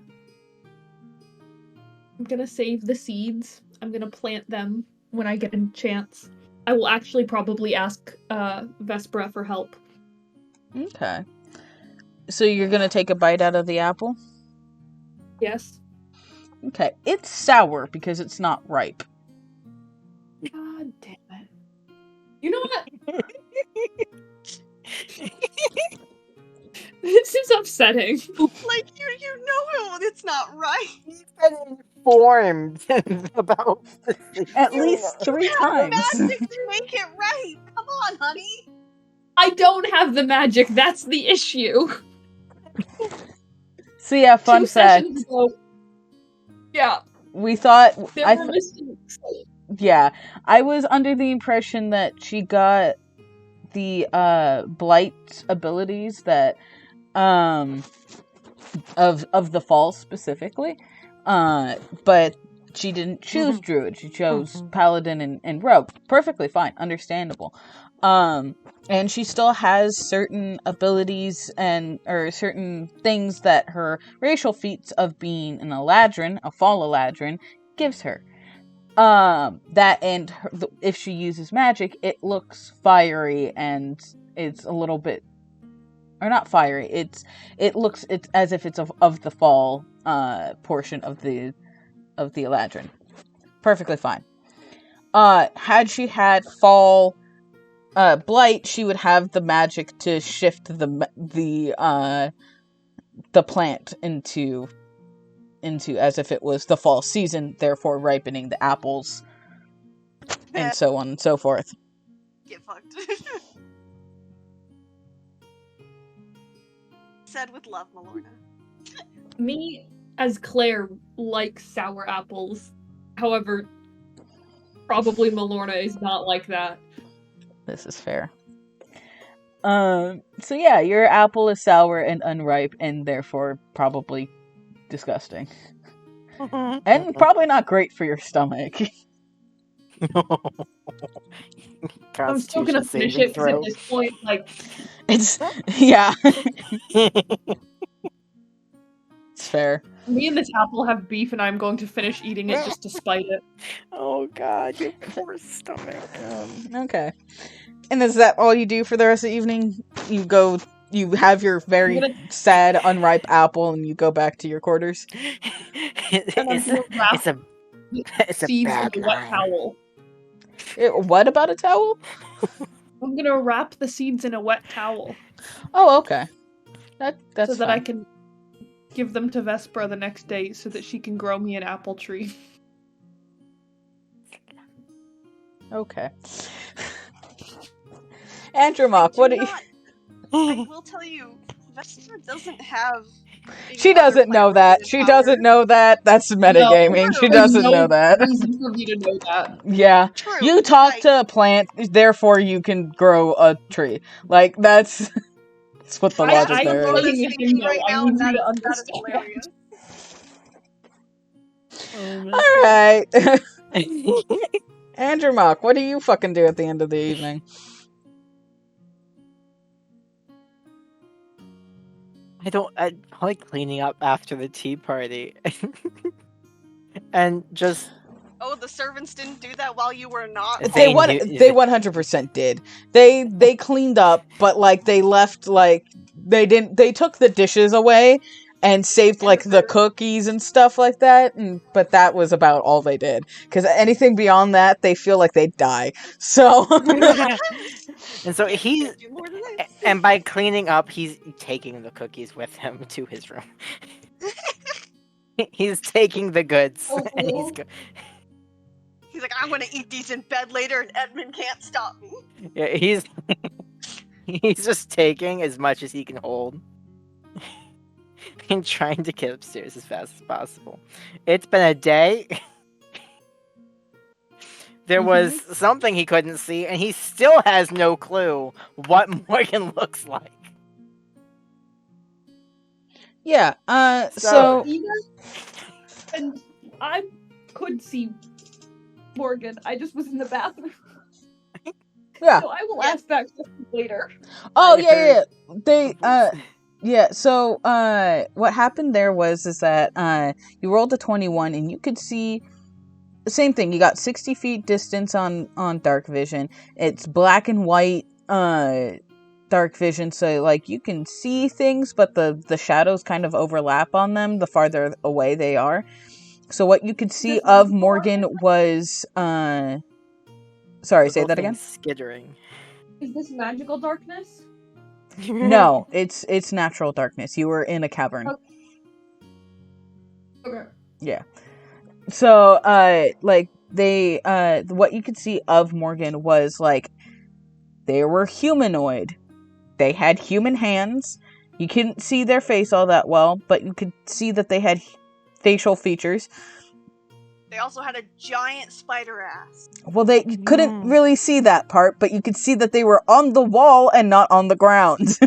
Speaker 5: I'm gonna save the seeds. I'm gonna plant them when I get a chance. I will actually probably ask Vespera for help.
Speaker 1: Okay. So you're gonna take a bite out of the apple?
Speaker 5: Yes.
Speaker 1: Okay. It's sour because it's not ripe.
Speaker 5: God damn it. You know what? This is upsetting.
Speaker 4: Like you know it's not right.
Speaker 2: He's been informed about this.
Speaker 1: At least 3 times.
Speaker 4: Magic to make it right. Come on, honey.
Speaker 5: I don't have the magic. That's the issue.
Speaker 1: So yeah, fun
Speaker 5: 2
Speaker 1: fact.
Speaker 5: sessions ago. Yeah,
Speaker 1: We thought
Speaker 5: there were mistakes.
Speaker 1: yeah, I was under the impression that she got the blight abilities that of the fall specifically. But she didn't choose druid. She chose paladin and rogue. Perfectly fine, understandable. And she still has certain abilities or certain things that her racial feats of being an Eladrin, a fall Eladrin, gives her. That and if she uses magic, it looks fiery and it's a little bit, or not fiery. It's as if it's of the fall portion of the Eladrin. Perfectly fine. Had she had fall blight, she would have the magic to shift the plant into as if it was the fall season, therefore ripening the apples, and so on and so forth.
Speaker 4: Get fucked. Said with love, Malorna.
Speaker 5: Me, as Claire, likes sour apples. However, probably Malorna is not like that.
Speaker 1: This is fair. So yeah, your apple is sour and unripe, and therefore probably disgusting. And probably not great for your stomach.
Speaker 5: I'm still gonna finish it because at this point, like,
Speaker 1: It's yeah. It's fair.
Speaker 5: me and this apple have beef, and I'm going to finish eating it just to spite it.
Speaker 2: Oh god, your poor stomach.
Speaker 1: Okay. And is that all you do for the rest of the evening? You have your very sad, unripe apple, and you go back to your quarters?
Speaker 5: And I'm gonna wrap
Speaker 2: it's a
Speaker 5: seeds in
Speaker 2: bad
Speaker 5: a wet
Speaker 2: line.
Speaker 5: towel.
Speaker 1: What about a towel?
Speaker 5: I'm gonna wrap the seeds in a wet towel.
Speaker 1: Oh, okay. That's
Speaker 5: so that I
Speaker 1: fine.
Speaker 5: can give them to Vespera the next day so that she can grow me an apple tree.
Speaker 1: Okay. Andromach, what do you...
Speaker 4: I will tell you, Vesper doesn't have...
Speaker 1: She doesn't know that. She doesn't know that. That's metagaming. She doesn't know that.
Speaker 5: Reason for me to know that.
Speaker 1: Yeah.
Speaker 4: True.
Speaker 1: You talk to a plant, therefore you can grow a tree. Like, that's what the logic
Speaker 5: I'm
Speaker 1: there is.
Speaker 5: looking at him, though.
Speaker 4: right
Speaker 5: I
Speaker 4: now,
Speaker 5: need
Speaker 4: and
Speaker 5: you to
Speaker 4: that is
Speaker 5: understand.
Speaker 4: hilarious.
Speaker 1: Alright. Andromach, what do you fucking do at the end of the evening?
Speaker 2: I like cleaning up after the tea party. And just...
Speaker 4: Oh, the servants didn't do that while you were not
Speaker 1: They
Speaker 4: home?
Speaker 1: 100% did. They cleaned up, but like they left like they took the dishes away and saved like the cookies and stuff like that, but that was about all they did. Because anything beyond that, they feel like they'd die. So
Speaker 2: And so and by cleaning up, he's taking the cookies with him to his room. He's taking the goods. And
Speaker 4: He's like, I'm gonna eat these in bed later, and Edmund can't stop me.
Speaker 2: Yeah, he's just taking as much as he can hold. And trying to get upstairs as fast as possible. It's been a day. There was something he couldn't see, and he still has no clue what Morgan looks like.
Speaker 1: yeah, so
Speaker 5: And I could see Morgan. I just was in the bathroom.
Speaker 1: Yeah.
Speaker 5: So I will
Speaker 4: Yeah.
Speaker 5: ask that question later.
Speaker 1: Oh
Speaker 2: I
Speaker 1: yeah, yeah.
Speaker 2: heard-
Speaker 1: They yeah. So what happened there was that you rolled a 21 and you could see the same thing. You got 60 feet distance on dark vision. It's black and white dark vision, so like you can see things, but the shadows kind of overlap on them the farther away they are. So what you could see
Speaker 5: This
Speaker 1: of
Speaker 5: magical
Speaker 1: Morgan was sorry, say
Speaker 2: little
Speaker 1: that again.
Speaker 2: things skittering.
Speaker 5: Is this magical darkness?
Speaker 1: No, it's natural darkness. You were in a cavern.
Speaker 5: Okay.
Speaker 1: Yeah. So like they what you could see of Morgan was like they were humanoid. They had human hands. You couldn't see their face all that well, but you could see that they had facial features.
Speaker 4: They also had a giant spider ass.
Speaker 1: Well, you couldn't really see that part, but you could see that they were on the wall and not on the ground.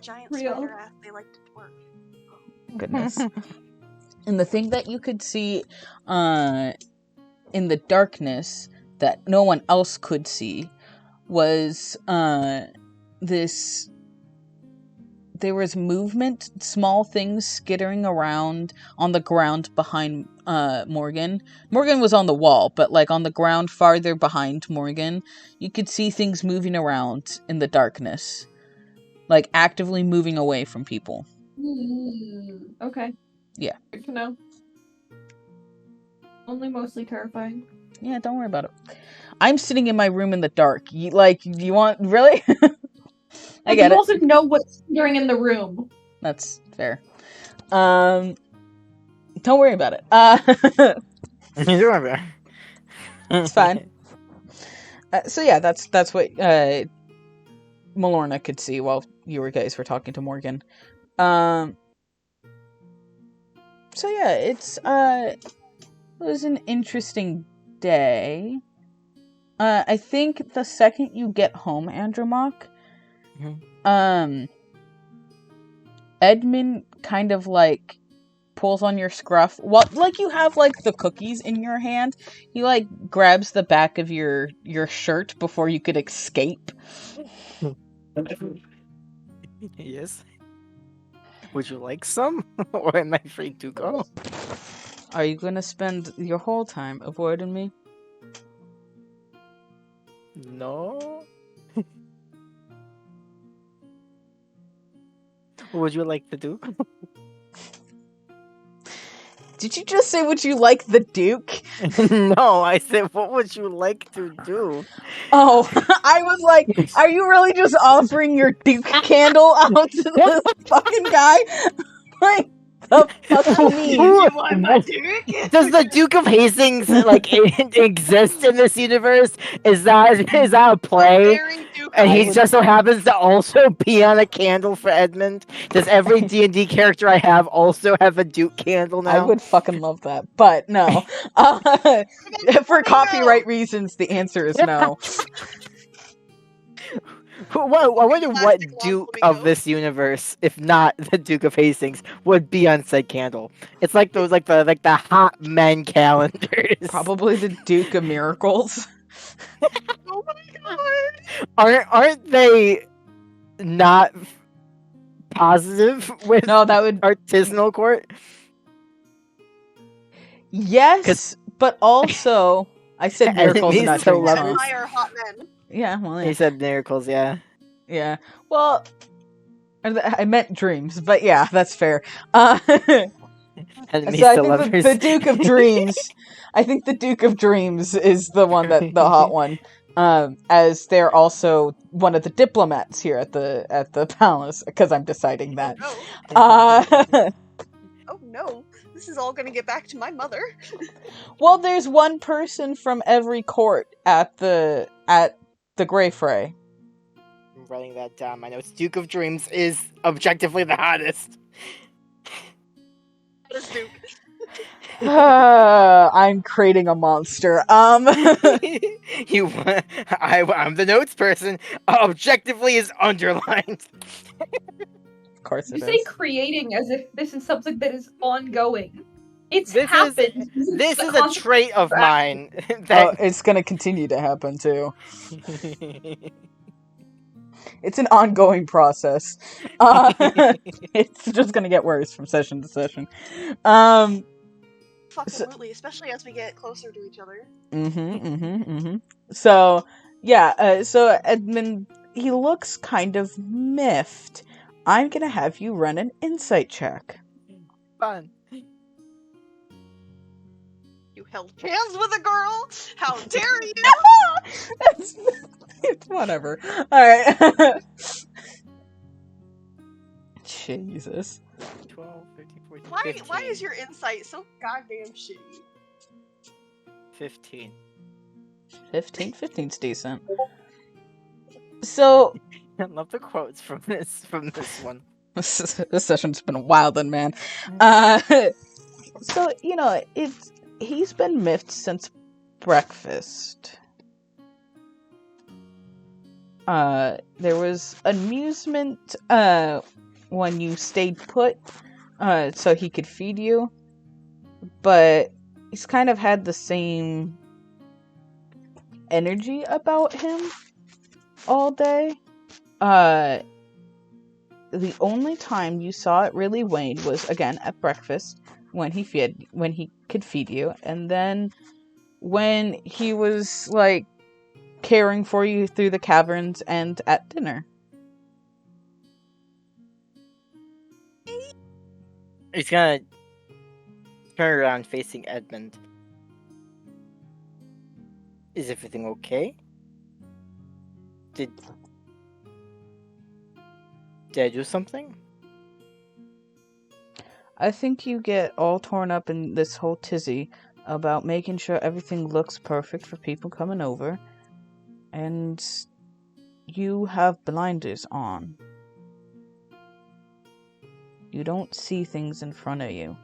Speaker 4: Giant
Speaker 5: Real.
Speaker 4: spider ass. They like to twerk.
Speaker 1: Goodness. And the thing that you could see in the darkness that no one else could see was there was movement, small things skittering around on the ground behind Morgan. Morgan was on the wall, but like on the ground farther behind Morgan, you could see things moving around in the darkness. Like actively moving away from people.
Speaker 5: Okay.
Speaker 1: Yeah.
Speaker 5: Good to know. Only mostly terrifying.
Speaker 1: Yeah, don't worry about it. I'm sitting in my room in the dark. You want really? I get
Speaker 5: you
Speaker 1: it.
Speaker 5: also know what's during in the room.
Speaker 1: That's fair. Don't worry about it. It's fine. So yeah, that's what Malorna could see while you guys were talking to Morgan. So yeah, it was an interesting day. I think the second you get home, Andromach, Edmund kind of like pulls on your scruff. Well, like you have like the cookies in your hand. He like grabs the back of your shirt before you could escape.
Speaker 2: Yes. Would you like some? Or am I free to go?
Speaker 1: Are you gonna spend your whole time avoiding me?
Speaker 2: No. What would you like to do?
Speaker 1: Did you just say would you like the Duke?
Speaker 2: No, I said, what would you like to do?
Speaker 1: Oh, I was like, are you really just offering your Duke candle out to this fucking guy? Like, the fuck you mean?
Speaker 4: You want my Duke?
Speaker 2: Does the Duke of Hastings like exist in this universe? Is that a play?
Speaker 4: Bearing Duke
Speaker 2: And he
Speaker 4: eyes.
Speaker 2: just so happens to also be on a candle for Edmund. Does every D&D character I have also have a Duke candle now?
Speaker 1: I would fucking love that, but no. For copyright reasons, the answer is no.
Speaker 2: Well, I wonder what
Speaker 4: Plastic long
Speaker 2: Duke
Speaker 4: flamingo.
Speaker 2: of this universe, if not the Duke of Hastings, would be on said candle. It's like those, like the hot men calendars.
Speaker 1: Probably the Duke of Miracles.
Speaker 4: Oh my god.
Speaker 2: Aren't they not positive with
Speaker 1: No, that would
Speaker 2: artisanal court?
Speaker 1: yes, but also I said miracles and not
Speaker 2: Enemies to
Speaker 1: drinks.
Speaker 2: lovers.
Speaker 1: Huh?
Speaker 4: Admire hot men.
Speaker 1: Yeah, well,
Speaker 2: He said miracles, yeah.
Speaker 1: yeah. Well, I meant dreams, but yeah, that's fair.
Speaker 2: Enemies
Speaker 1: So I
Speaker 2: to
Speaker 1: think
Speaker 2: lovers.
Speaker 1: the Duke of Dreams. I think the Duke of Dreams is the one the hot one. As they're also one of the diplomats here at the palace, because I'm deciding that.
Speaker 4: Oh no.
Speaker 1: Uh,
Speaker 4: Oh no. This is all gonna get back to my mother.
Speaker 1: well, there's one person from every court at the Grey Fray.
Speaker 2: I'm writing that down. My notes. Duke of Dreams is objectively the hottest.
Speaker 4: What is Duke?
Speaker 1: I'm creating a monster.
Speaker 2: I'm the notes person. Objectively is underlined.
Speaker 1: Of course
Speaker 5: You
Speaker 1: it
Speaker 5: say
Speaker 1: is.
Speaker 5: creating as if this is something that is ongoing. It's
Speaker 2: This
Speaker 5: happened.
Speaker 2: This
Speaker 5: The
Speaker 2: is a trait of mine.
Speaker 1: Oh,
Speaker 2: That
Speaker 1: it's gonna continue to happen too. It's an ongoing process. It's just gonna get worse from session to session.
Speaker 4: Fucking absolutely, especially as we get closer to each other.
Speaker 1: So, yeah, so Edmund, he looks kind of miffed. I'm gonna have you run an insight check.
Speaker 2: fun.
Speaker 4: You held hands with a girl? How dare you?
Speaker 1: It's whatever. Alright. Jesus.
Speaker 2: 12, 13, 14,
Speaker 4: Why
Speaker 2: 15.
Speaker 4: is your insight so goddamn shitty?
Speaker 2: 15.
Speaker 1: 15? 15's decent. So,
Speaker 2: I love the quotes from this one.
Speaker 1: this session's been wild, then, man. So, he's been miffed since breakfast. There was amusement, when you stayed put, so he could feed you, but he's kind of had the same energy about him all day. The only time you saw it really wane was, again, at breakfast, when he could feed you, and then when he was, like, caring for you through the caverns and at dinner.
Speaker 2: He's gonna turn around facing Edmund. Is everything okay? Did I do something?
Speaker 1: I think you get all torn up in this whole tizzy about making sure everything looks perfect for people coming over, and you have blinders on. You don't see things in front of you.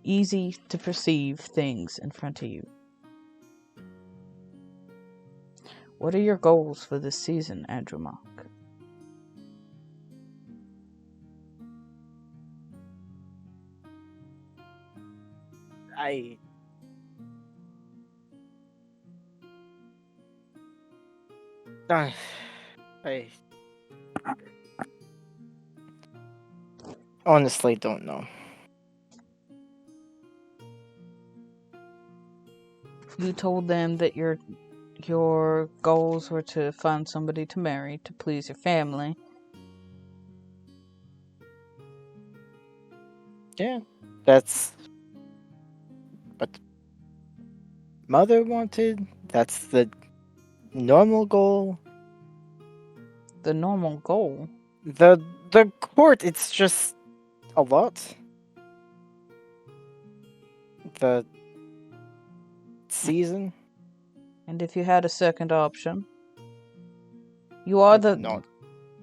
Speaker 1: Easy to perceive things in front of you. What are your goals for this season, Andromache?
Speaker 2: I honestly don't know.
Speaker 1: You told them that your goals were to find somebody to marry to please your family.
Speaker 2: Yeah, that's what Mother wanted. That's the normal goal.
Speaker 1: The normal goal.
Speaker 2: The court, it's just a lot. The season.
Speaker 1: And if you had a second option, you are the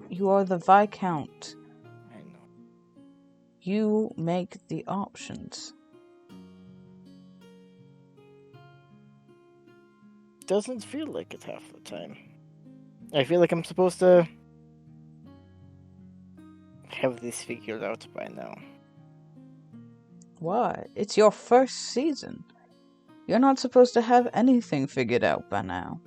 Speaker 1: Viscount.
Speaker 2: I know.
Speaker 1: You make the options.
Speaker 2: Doesn't feel like it half the time. I feel like I'm supposed to have this figured out by now.
Speaker 1: Why? It's your first season. You're not supposed to have anything figured out by now.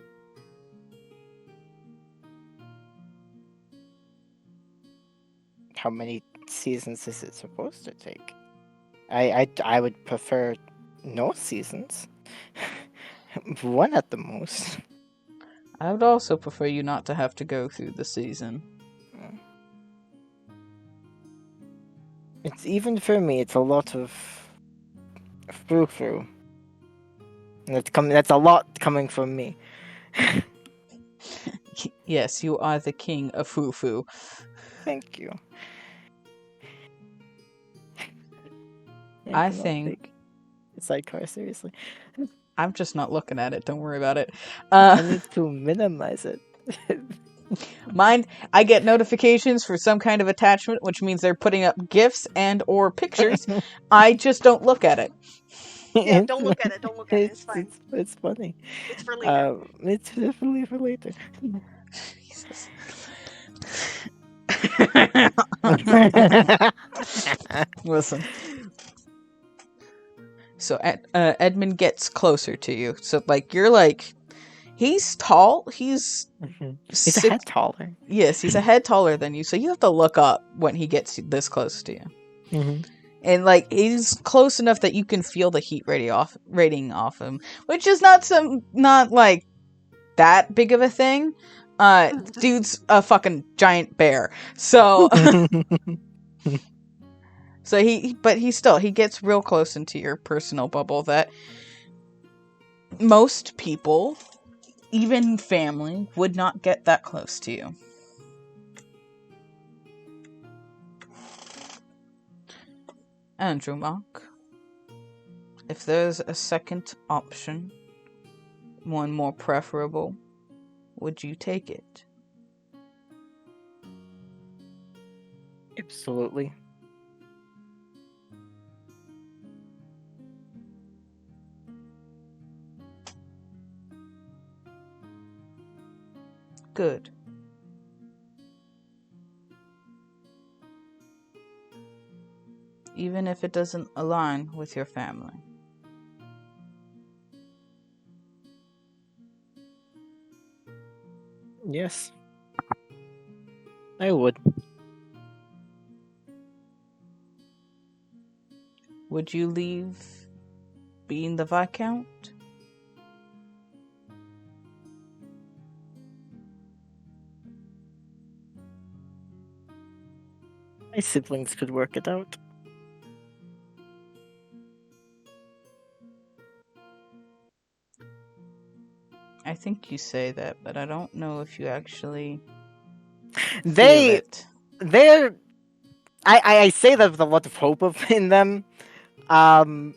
Speaker 2: How many seasons is it supposed to take? I would prefer no seasons. One at the most.
Speaker 1: I would also prefer you not to have to go through the season.
Speaker 2: It's even for me, it's a lot of frou-frou. And that's a lot coming from me.
Speaker 1: Yes, you are the king of foo-foo.
Speaker 2: Thank you.
Speaker 1: I
Speaker 2: cannot
Speaker 1: think-
Speaker 2: take a sidecar seriously.
Speaker 1: I'm just not looking at it, don't worry about it.
Speaker 2: I need to minimize it.
Speaker 1: Mine, I get notifications for some kind of attachment, which means they're putting up GIFs and or pictures. I just don't look at it.
Speaker 4: Yeah, don't look at it. Don't look at it. It's fine.
Speaker 2: It's funny.
Speaker 4: It's for later.
Speaker 2: It's definitely for later.
Speaker 1: Jesus. Listen. So Edmund gets closer to you. So you're like, he's tall. He's
Speaker 2: He's a
Speaker 1: six-
Speaker 2: head taller.
Speaker 1: Yes, he's a head taller than you. So you have to look up when he gets this close to you.
Speaker 2: Mm-hmm.
Speaker 1: And he's close enough that you can feel the heat rating off him, which is not that big of a thing. Dude's a fucking giant bear. So so he gets real close into your personal bubble that most people, even family, would not get that close to you. Andrew Mark, if there's a second option, one more preferable, would you take it?
Speaker 2: Absolutely.
Speaker 1: Good. Even if it doesn't align with your family.
Speaker 2: Yes. I would.
Speaker 1: Would you leave being the Viscount?
Speaker 2: My siblings could work it out.
Speaker 1: I think you say that, but I don't know if you actually feel
Speaker 2: They
Speaker 1: it.
Speaker 2: they're I say that with a lot of hope in them. However,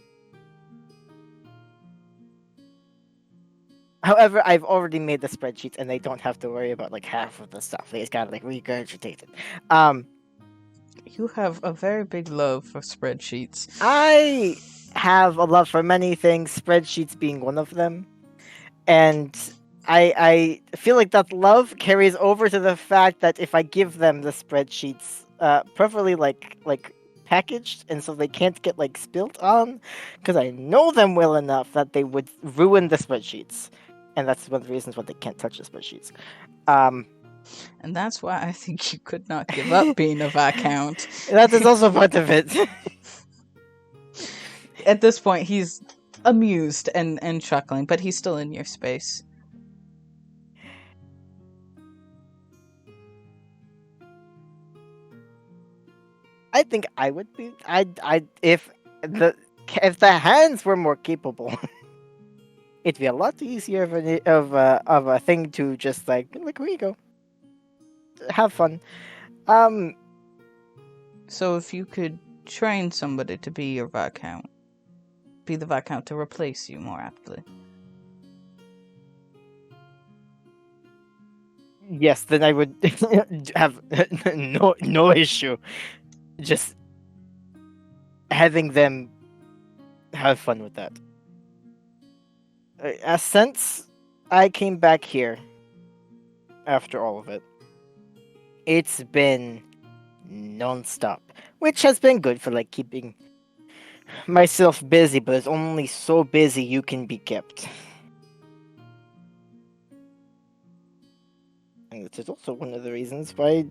Speaker 2: I've already made the spreadsheets and they don't have to worry about half of the stuff. They just gotta regurgitate it.
Speaker 1: You have a very big love for spreadsheets.
Speaker 2: I have a love for many things, spreadsheets being one of them. And I feel like that love carries over to the fact that if I give them the spreadsheets, preferably packaged, and so they can't get spilt on, because I know them well enough that they would ruin the spreadsheets, and that's one of the reasons why they can't touch the spreadsheets.
Speaker 1: And that's why I think you could not give up being a Viscount.
Speaker 2: That is also part of it.
Speaker 1: At this point, he's amused and chuckling, but he's still in your space.
Speaker 2: I think I would be. If the hands were more capable, it'd be a lot easier of a thing to just here you go, have fun.
Speaker 1: So if you could train somebody to be your Viscount, be the Viscount to replace you more aptly.
Speaker 2: Yes, then I would have no issue. Just having them have fun with that. Since I came back here after all of it, it's been non-stop, which has been good for keeping myself busy, but it's only so busy you can be kept. And this is also one of the reasons why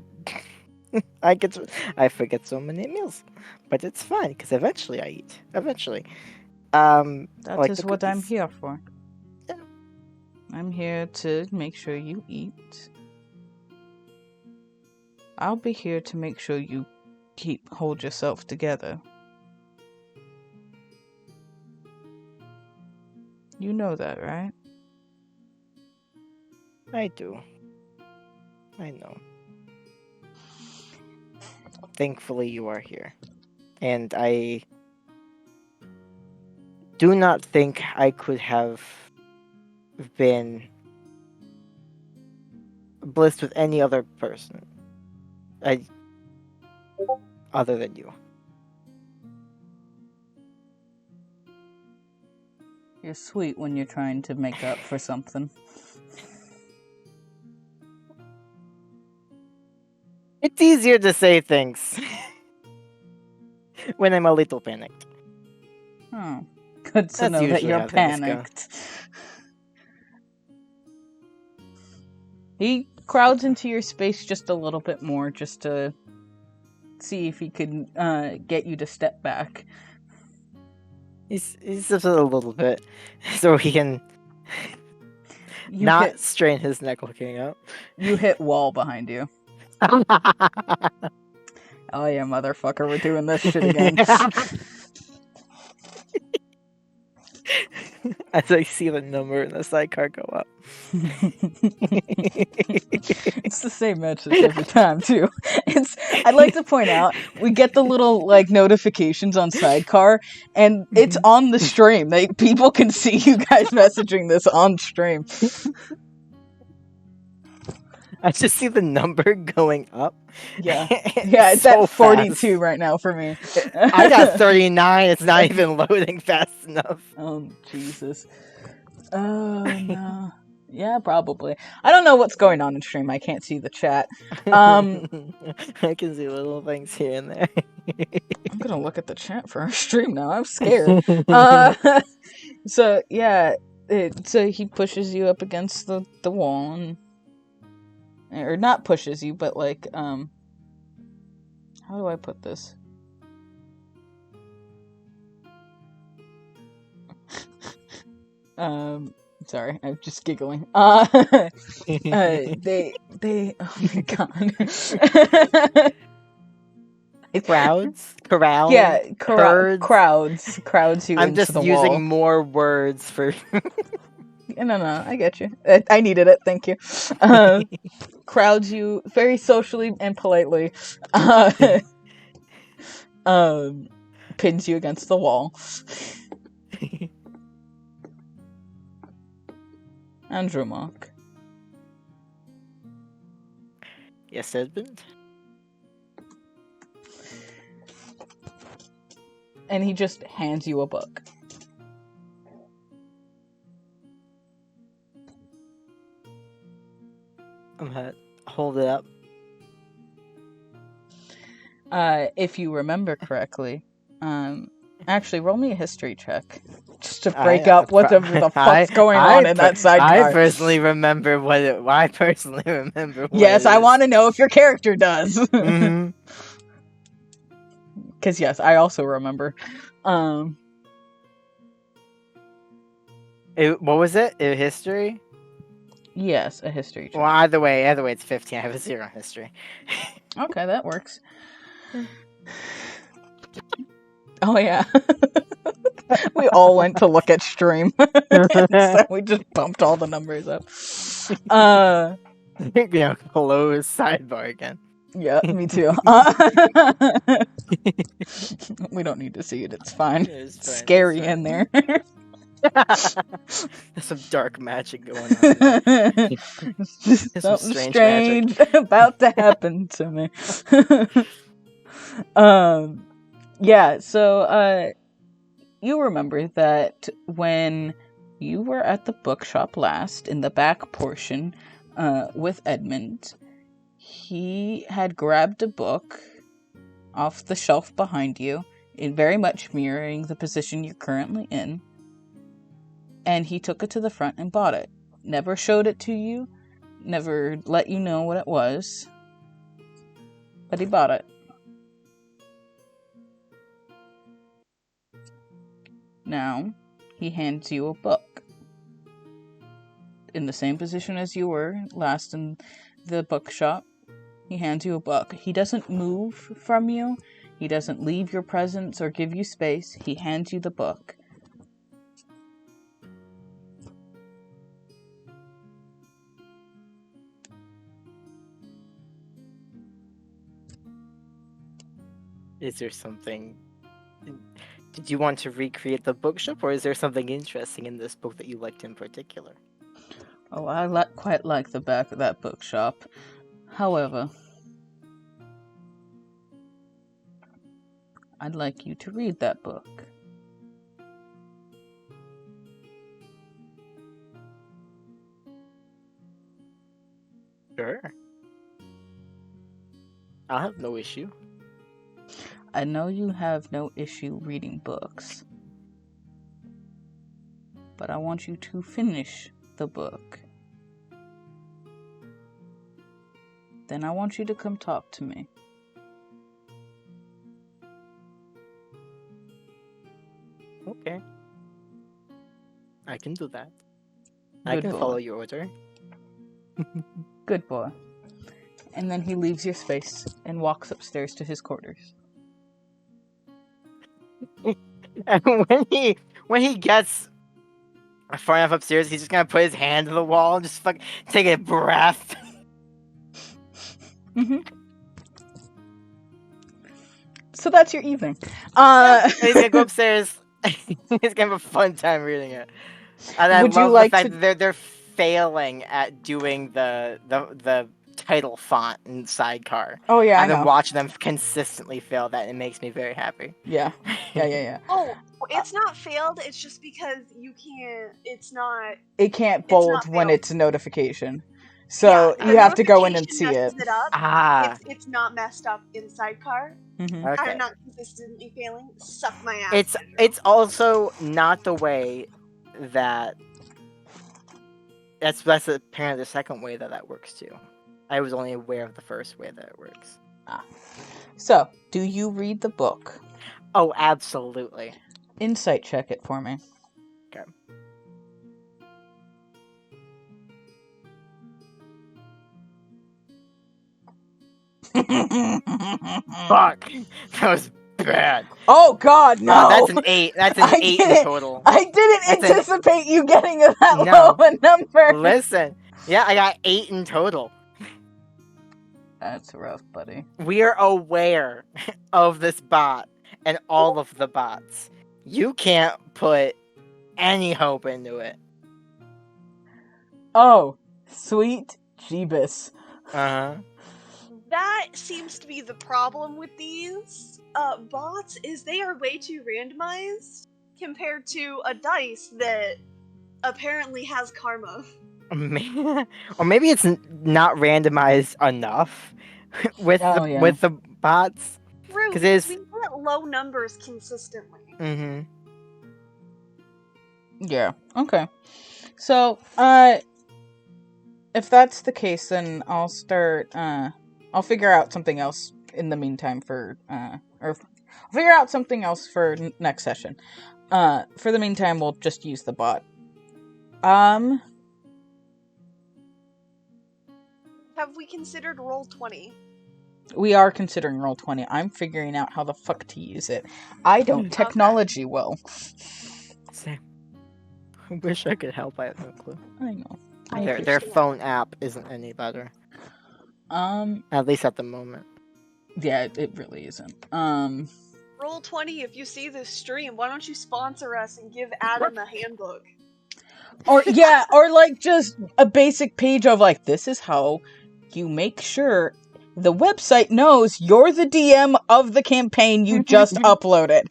Speaker 2: I forget so many meals, but it's fine because eventually I eat. Eventually,
Speaker 1: That is
Speaker 2: the
Speaker 1: what I'm
Speaker 2: cookies.
Speaker 1: here for.
Speaker 2: Yeah.
Speaker 1: I'm here to make sure you eat. I'll be here to make sure you hold yourself together. You know that, right?
Speaker 2: I do. I know. Thankfully, you are here, and I do not think I could have been blessed with any other person. Other than you.
Speaker 1: You're sweet when you're trying to make up for something.
Speaker 2: It's easier to say things when I'm a little panicked.
Speaker 1: Oh, good to
Speaker 2: That's
Speaker 1: know that
Speaker 2: usually
Speaker 1: you're
Speaker 2: how things go.
Speaker 1: panicked. He crowds into your space just a little bit more, just to see if he can get you to step back.
Speaker 2: He's just a little bit, so he can
Speaker 1: You
Speaker 2: not
Speaker 1: hit
Speaker 2: strain his neck looking up.
Speaker 1: you hit wall behind you. Oh yeah, motherfucker, we're doing this shit again.
Speaker 2: As I see the number in the sidecar go up.
Speaker 1: It's the same message every time too. I'd like to point out we get the little like notifications on Sidecar, and it's on the stream. Like people can see you guys messaging this on stream.
Speaker 2: I just see the number going up.
Speaker 1: Yeah, yeah, it's
Speaker 2: so
Speaker 1: at 42
Speaker 2: fast.
Speaker 1: right now for me.
Speaker 2: I got 39. It's not even loading fast enough.
Speaker 1: Oh Jesus. Oh no. Yeah, probably. I don't know what's going on in stream. I can't see the chat.
Speaker 2: I can see little things here and there.
Speaker 1: I'm gonna look at the chat for our stream now. I'm scared. So yeah, so he pushes you up against the wall, or not pushes you, but like how do I put this? Sorry, I'm just giggling. They oh my god.
Speaker 2: Corral.
Speaker 1: Yeah,
Speaker 2: herds.
Speaker 1: crowds you
Speaker 2: I'm
Speaker 1: into
Speaker 2: just
Speaker 1: the
Speaker 2: using
Speaker 1: wall.
Speaker 2: more words for.
Speaker 1: No, I get you. I needed it. Thank you. Crowds you very socially and politely. Pins you against the wall. Andromark.
Speaker 2: Yes, Edmund.
Speaker 1: And he just hands you a book.
Speaker 2: I'm gonna hold it up.
Speaker 1: If you remember correctly, actually roll me a history check just to break up whatever the fuck's going on in that sidecar.
Speaker 2: I personally remember what it. I personally remember. What
Speaker 1: Yes,
Speaker 2: it
Speaker 1: I
Speaker 2: is.
Speaker 1: want to know if your character does.
Speaker 2: Mhm.
Speaker 1: Because yes, I also remember.
Speaker 2: What was it? History?
Speaker 1: Yes, a history check.
Speaker 2: Well, either way, it's 15. I have a 0 in history.
Speaker 1: Okay, that works. Oh yeah. We all went to look at stream. So we just bumped all the numbers up.
Speaker 2: Close sidebar again.
Speaker 1: Yeah, me too. We don't need to see it, it's fine.
Speaker 2: It's
Speaker 1: It's
Speaker 2: fine,
Speaker 1: scary
Speaker 2: it's
Speaker 1: in there.
Speaker 2: There's some dark magic going on. There's some
Speaker 1: Something
Speaker 2: strange
Speaker 1: strange about to happen to me. Yeah, so you remember that when you were at the bookshop last in the back portion with Edmund, he had grabbed a book off the shelf behind you, very much mirroring the position you're currently in, and he took it to the front and bought it. Never showed it to you, never let you know what it was, but he bought it. Now, he hands you a book. In the same position as you were last in the bookshop, he hands you a book. He doesn't move from you. He doesn't leave your presence or give you space. He hands you the book.
Speaker 2: Is there something? Did you want to recreate the bookshop, or is there something interesting in this book that you liked in particular?
Speaker 1: Oh, I quite like the back of that bookshop. However, I'd like you to read that book.
Speaker 2: Sure. I'll have no issue.
Speaker 1: I know you have no issue reading books. but I want you to finish the book. Then I want you to come talk to me.
Speaker 2: Okay. I can do that. I
Speaker 1: Good
Speaker 2: can
Speaker 1: boy.
Speaker 2: follow your order.
Speaker 1: Good boy. And then he leaves your space and walks upstairs to his quarters.
Speaker 2: And when he gets far enough upstairs, he's just gonna put his hand to the wall and just take a breath.
Speaker 1: So that's your evening.
Speaker 2: And he's gonna go upstairs. He's gonna have a fun time reading it. And I
Speaker 1: Would you
Speaker 2: love
Speaker 1: like
Speaker 2: the fact
Speaker 1: to-
Speaker 2: that they're failing at doing the title font in Sidecar.
Speaker 1: Oh yeah, I
Speaker 2: I've been
Speaker 1: know.
Speaker 2: watching them consistently fail that, and it makes me very happy.
Speaker 1: Yeah.
Speaker 4: Oh, it's not failed. It's just because you can't. It's not.
Speaker 1: It can't
Speaker 4: It's
Speaker 1: bold
Speaker 4: not
Speaker 1: when
Speaker 4: failed.
Speaker 1: it's a notification. So
Speaker 4: Yeah, the
Speaker 1: you have to go in and
Speaker 4: notification
Speaker 1: see it.
Speaker 4: messes up.
Speaker 2: Ah,
Speaker 4: It's not messed up in Sidecar.
Speaker 1: Mhm.
Speaker 2: okay.
Speaker 4: I'm not consistently failing. Suck my ass.
Speaker 2: It's also not the way that. That's apparently the second way that works too. I was only aware of the first way that it works.
Speaker 1: So, do you read the book?
Speaker 2: Oh, absolutely.
Speaker 1: Insight check it for me.
Speaker 2: Okay. Fuck, that was bad.
Speaker 1: Oh God, no!
Speaker 2: That's an 8. That's an
Speaker 1: I
Speaker 2: 8
Speaker 1: didn't-
Speaker 2: in total.
Speaker 1: I didn't
Speaker 2: That's an-
Speaker 1: anticipate you getting that
Speaker 2: No.
Speaker 1: low of a number.
Speaker 2: Listen, yeah, I got 8 in total.
Speaker 1: That's rough, buddy.
Speaker 2: We are aware of this bot and all of the bots. You can't put any hope into it.
Speaker 1: Oh, sweet Jeebus.
Speaker 2: Uh-huh.
Speaker 4: That seems to be the problem with these bots. Is they are way too randomized compared to a dice that apparently has karma.
Speaker 2: Or maybe it's not randomized enough with with the bots.
Speaker 4: True,
Speaker 2: 'Cause it's-
Speaker 4: we get low numbers consistently.
Speaker 2: Mm-hmm.
Speaker 1: Yeah. Okay. So, if that's the case, then I'll start. I'll figure out something else in the meantime for or I'll figure out something else for next session. For the meantime, we'll just use the bot.
Speaker 4: Have we considered Roll20?
Speaker 1: We are considering Roll20. I'm figuring out how the fuck to use it. I don't technology well.
Speaker 2: Same. I wish I could help. I have no clue.
Speaker 1: I know.
Speaker 2: Their phone app isn't any better. At least at the moment.
Speaker 1: Yeah, it really isn't.
Speaker 4: Roll20, if you see this stream, why don't you sponsor us and give Adam a handbook?
Speaker 1: Or yeah, or like just a basic page of like, this is how you make sure the website knows you're the DM of the campaign you just uploaded.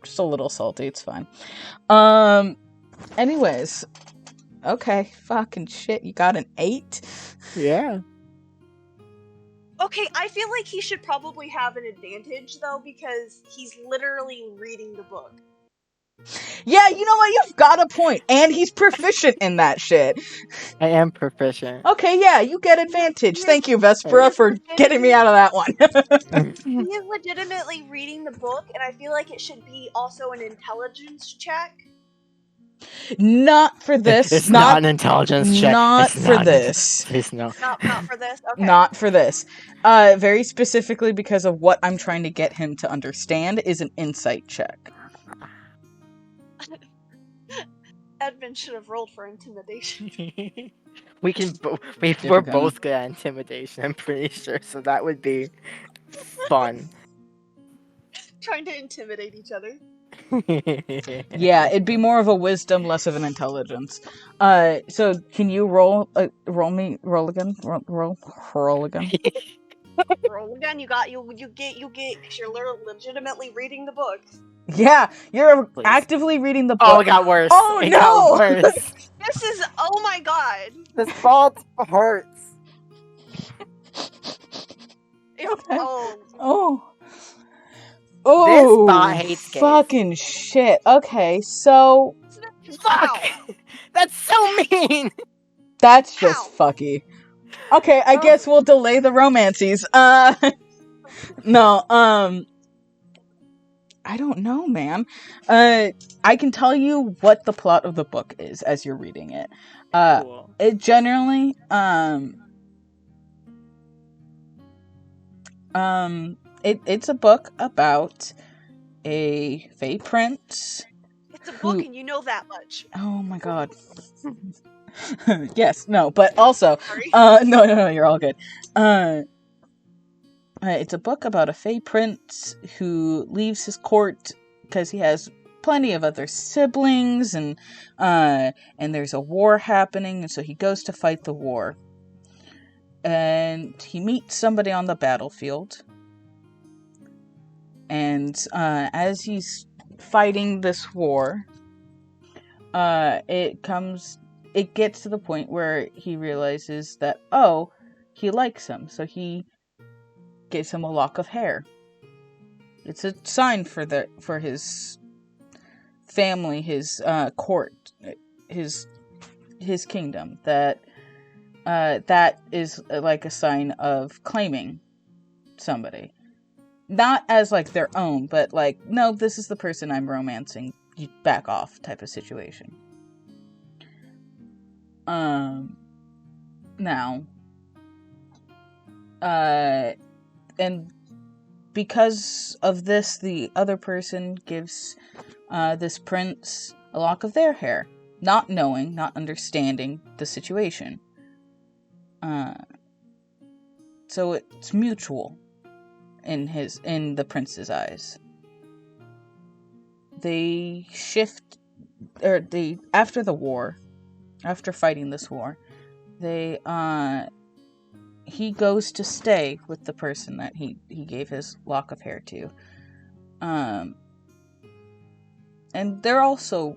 Speaker 1: Just a little salty, it's fine. Anyways. Okay, fucking shit, you got an 8?
Speaker 2: Yeah.
Speaker 4: Okay, I feel like he should probably have an advantage, though, because he's literally reading the book.
Speaker 1: Yeah, you know what, you've got a point. And he's proficient in that shit.
Speaker 2: I am proficient.
Speaker 1: Okay, yeah, you get advantage. Thank you, Vespera, for getting me out of that one.
Speaker 4: He is legitimately reading the book, and I feel like it should be also an intelligence check.
Speaker 1: Not for this.
Speaker 2: It's not an intelligence check.
Speaker 1: Not
Speaker 2: It's
Speaker 1: for
Speaker 2: not-
Speaker 1: this.
Speaker 2: Please no.
Speaker 4: Not for this? Okay.
Speaker 1: Not for this. Very specifically because of what I'm trying to get him to understand is an insight check.
Speaker 4: Edmund should have rolled for intimidation.
Speaker 2: We can. We're
Speaker 1: Difficult.
Speaker 2: both good at intimidation. I'm pretty sure. So that would be fun.
Speaker 4: Trying to intimidate each other.
Speaker 1: Yeah, it'd be more of a wisdom, less of an intelligence. So can you roll again? Roll again.
Speaker 4: Roll again. You get, because you're legitimately reading the book.
Speaker 1: Yeah, you're
Speaker 2: Please.
Speaker 1: actively reading the book.
Speaker 2: Oh, it got worse.
Speaker 1: Oh,
Speaker 2: It
Speaker 1: no!
Speaker 2: got worse.
Speaker 4: This is, oh my god.
Speaker 2: This fault hurts.
Speaker 4: Oh,
Speaker 1: Oh. Oh,
Speaker 2: bot hates gays.
Speaker 1: fucking shit. Okay, so
Speaker 2: Fuck! That's so mean!
Speaker 1: that's just
Speaker 4: Ow.
Speaker 1: fucky. Okay, I
Speaker 2: Oh.
Speaker 1: guess we'll delay the romances. No, I don't know, man. I can tell you what the plot of the book is as you're reading it.
Speaker 2: Cool.
Speaker 1: It generally, it's a book about a Fey prince.
Speaker 4: It's a book
Speaker 1: Who-
Speaker 4: and you know that much.
Speaker 1: Oh my god. Yes, no, but also,
Speaker 4: Sorry.
Speaker 1: no, you're all good. It's a book about a Fey prince who leaves his court because he has plenty of other siblings, and there's a war happening, and so he goes to fight the war. And he meets somebody on the battlefield. And as he's fighting this war, it gets to the point where he realizes that, oh, he likes him, so he gives him a lock of hair. It's a sign for his family, his court, his kingdom, that is like a sign of claiming somebody. Not as like their own, but like, no, this is the person I'm romancing. You back off type of situation. Now, and because of this, the other person gives this prince a lock of their hair, not knowing, not understanding the situation. So it's mutual in the prince's eyes. After the war, after fighting this war, he goes to stay with the person that he gave his lock of hair to. And they're also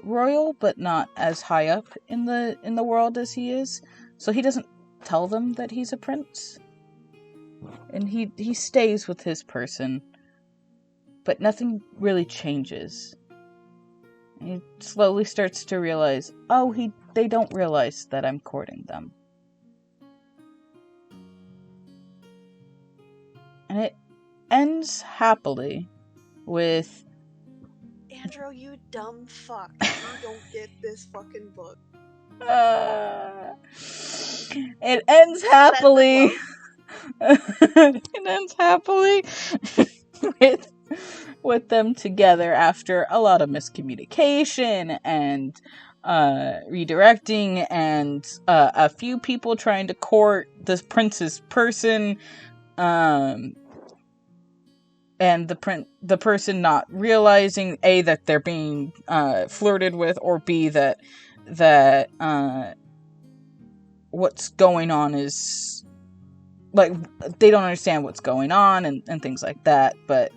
Speaker 1: royal, but not as high up in the world as he is. So he doesn't tell them that he's a prince. And he stays with his person, but nothing really changes. He slowly starts to realize, oh, they don't realize that I'm courting them. And it ends happily with...
Speaker 4: Andrew, you dumb fuck. You don't get this fucking book.
Speaker 1: It ends happily. It ends happily with them together after a lot of miscommunication and redirecting, and a few people trying to court this prince's person, and the person not realizing, A, that they're being flirted with, or B, that what's going on is, like, they don't understand what's going on, and things like that, but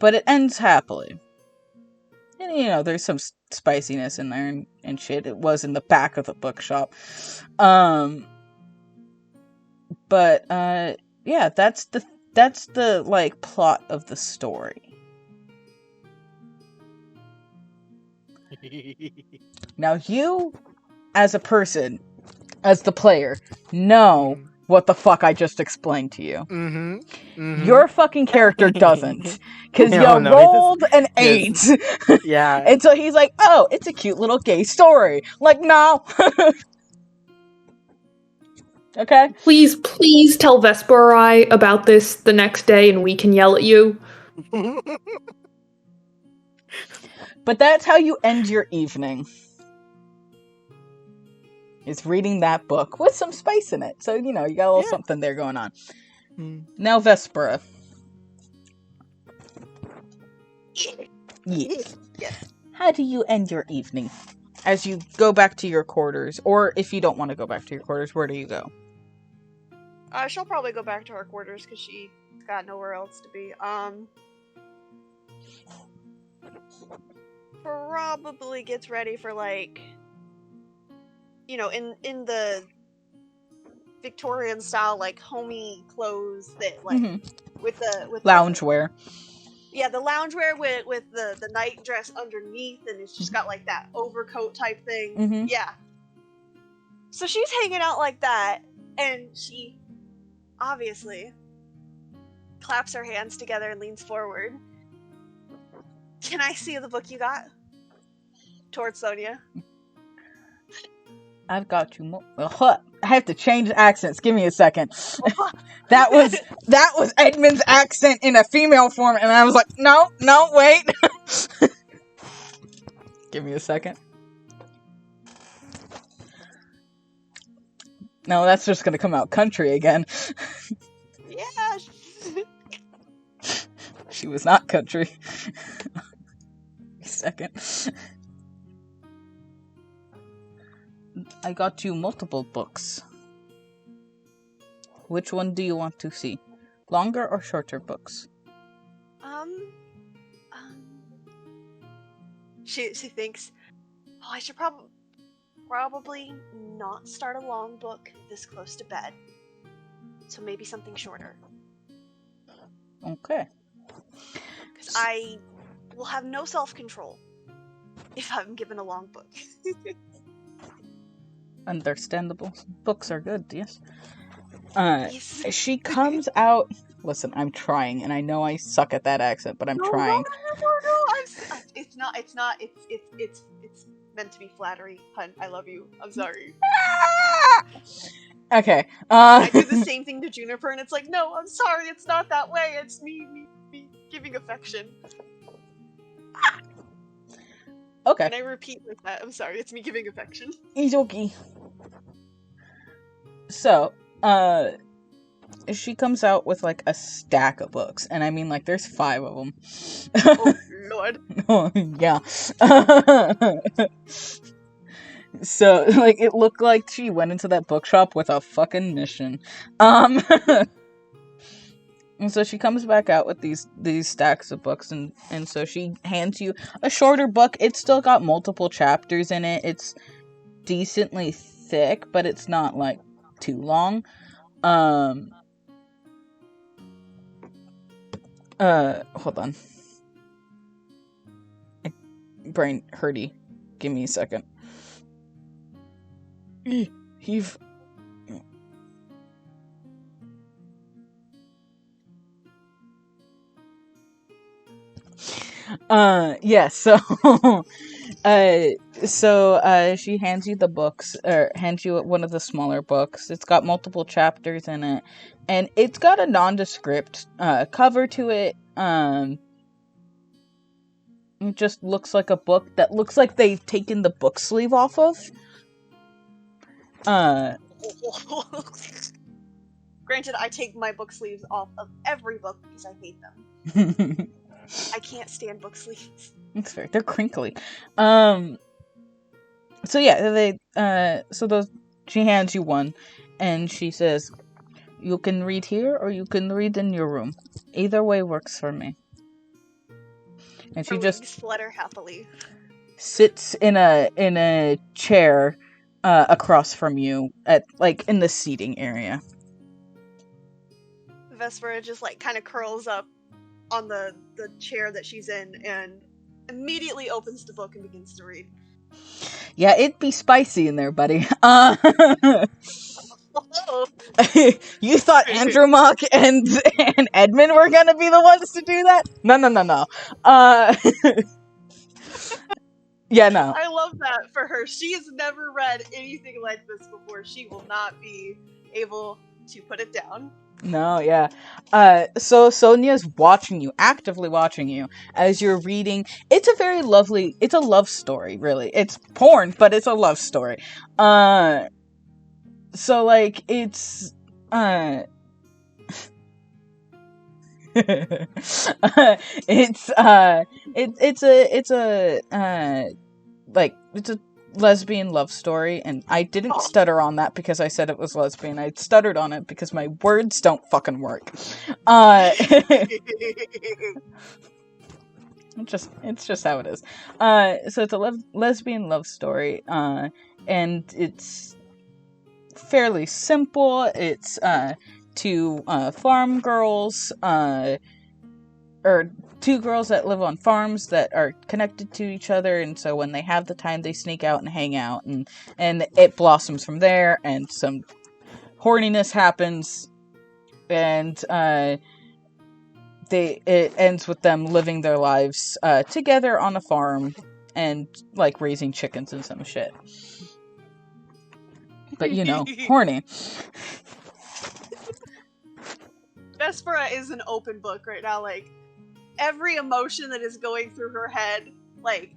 Speaker 1: it ends happily. And, you know, there's some spiciness in there and shit. It was in the back of the bookshop. But, yeah, that's the, like, plot of the story. Now, you, as a person, as the player, know what the fuck I just explained to you.
Speaker 2: Mm-hmm. Mm-hmm.
Speaker 1: Your fucking character doesn't. Because
Speaker 2: No,
Speaker 1: you
Speaker 2: no, he
Speaker 1: rolled an 8.
Speaker 2: Yeah.
Speaker 1: And so he's like, oh, it's a cute little gay story. Like, no. Okay?
Speaker 3: Please tell Vesper or I about this the next day and we can yell at you.
Speaker 1: But that's how you end your evening. Is reading that book with some spice in it. So, you know, you got a little something there going on. Now, Vespera. Yes. How do you end your evening? As you go back to your quarters, or if you don't want to go back to your quarters, where do you go?
Speaker 4: She'll probably go back to her quarters because she got nowhere else to be. Probably gets ready for, like, you know, in the Victorian style, like homey clothes that like
Speaker 1: Mhm.
Speaker 4: with the
Speaker 1: Loungewear.
Speaker 4: Yeah, the loungewear with the night dress underneath, and it's just got like that overcoat type thing.
Speaker 1: Mhm.
Speaker 4: Yeah. So she's hanging out like that, and she obviously claps her hands together and leans forward. Can I see the book you got? Towards Sonia.
Speaker 1: I've got you. I have to change accents. Give me a second. That was Edmund's accent in a female form, and I was like, no, wait. Give me a second. No, that's just gonna come out country again.
Speaker 4: Yeah.
Speaker 1: She was not country. A second. I got you multiple books. Which one do you want to see? Longer or shorter books?
Speaker 4: She thinks, oh, I should probably not start a long book this close to bed. So maybe something shorter.
Speaker 1: Okay.
Speaker 4: Because I will have no self-control if I'm given a long book.
Speaker 1: Understandable. Books are good, yes.
Speaker 4: Yes.
Speaker 1: She comes out. Listen, I'm trying, and I know I suck at that accent, but I'm trying.
Speaker 4: No. It's not. It's meant to be flattery, hun. I love you. I'm sorry.
Speaker 1: Okay.
Speaker 4: I do the same thing to Juniper, and it's like, no, I'm sorry. It's not that way. It's me giving affection.
Speaker 1: Okay.
Speaker 4: And I repeat like that. I'm sorry. It's me giving affection.
Speaker 1: He's okay. So, she comes out with like a stack of books, and I mean, like, there's 5 of them.
Speaker 4: Oh Lord.
Speaker 1: Oh, yeah. So, like, it looked like she went into that bookshop with a fucking mission. And so she comes back out with these stacks of books, and so she hands you a shorter book. It's still got multiple chapters in it. It's decently thick, but it's not, like, too long. Hold on. Brain hurty. Give me a second. Heave. Yeah, so she hands you the books, or hands you one of the smaller books. It's got multiple chapters in it, and it's got a nondescript cover to it. It just looks like a book that looks like they've taken the book sleeve off of.
Speaker 4: Granted, I take my book sleeves off of every book because I hate them. I can't stand book sleeves.
Speaker 1: That's fair. They're crinkly. So yeah, she hands you one, and she says, "You can read here, or you can read in your room. Either way works for me." And she just
Speaker 4: flutter happily.
Speaker 1: sits in a chair across from you at in the seating area.
Speaker 4: Vespera just kind of curls up on the chair that she's in and immediately opens the book and begins to read.
Speaker 1: Yeah, it'd be spicy in there, buddy. You thought Andromache and Edmund were gonna be the ones to do that? No. Yeah, no.
Speaker 4: I love that for her. She has never read anything like this before. She will not be able to put it down.
Speaker 1: No, yeah. So Sonia's watching you, actively watching you, as you're reading. It's a love story, really. It's porn, but it's a love story. So, it's, it's a lesbian love story, and I didn't stutter on that because I said it was lesbian. I stuttered on it because my words don't fucking work. It's just how it is. So it's a lesbian love story, and it's fairly simple. It's two farm girls, or two girls that live on farms that are connected to each other, and so when they have the time, they sneak out and hang out, and it blossoms from there, and some horniness happens, and it ends with them living their lives together on a farm and like raising chickens and some shit. But horny.
Speaker 4: Vespera is an open book right now. Like, every emotion that is going through her head, like,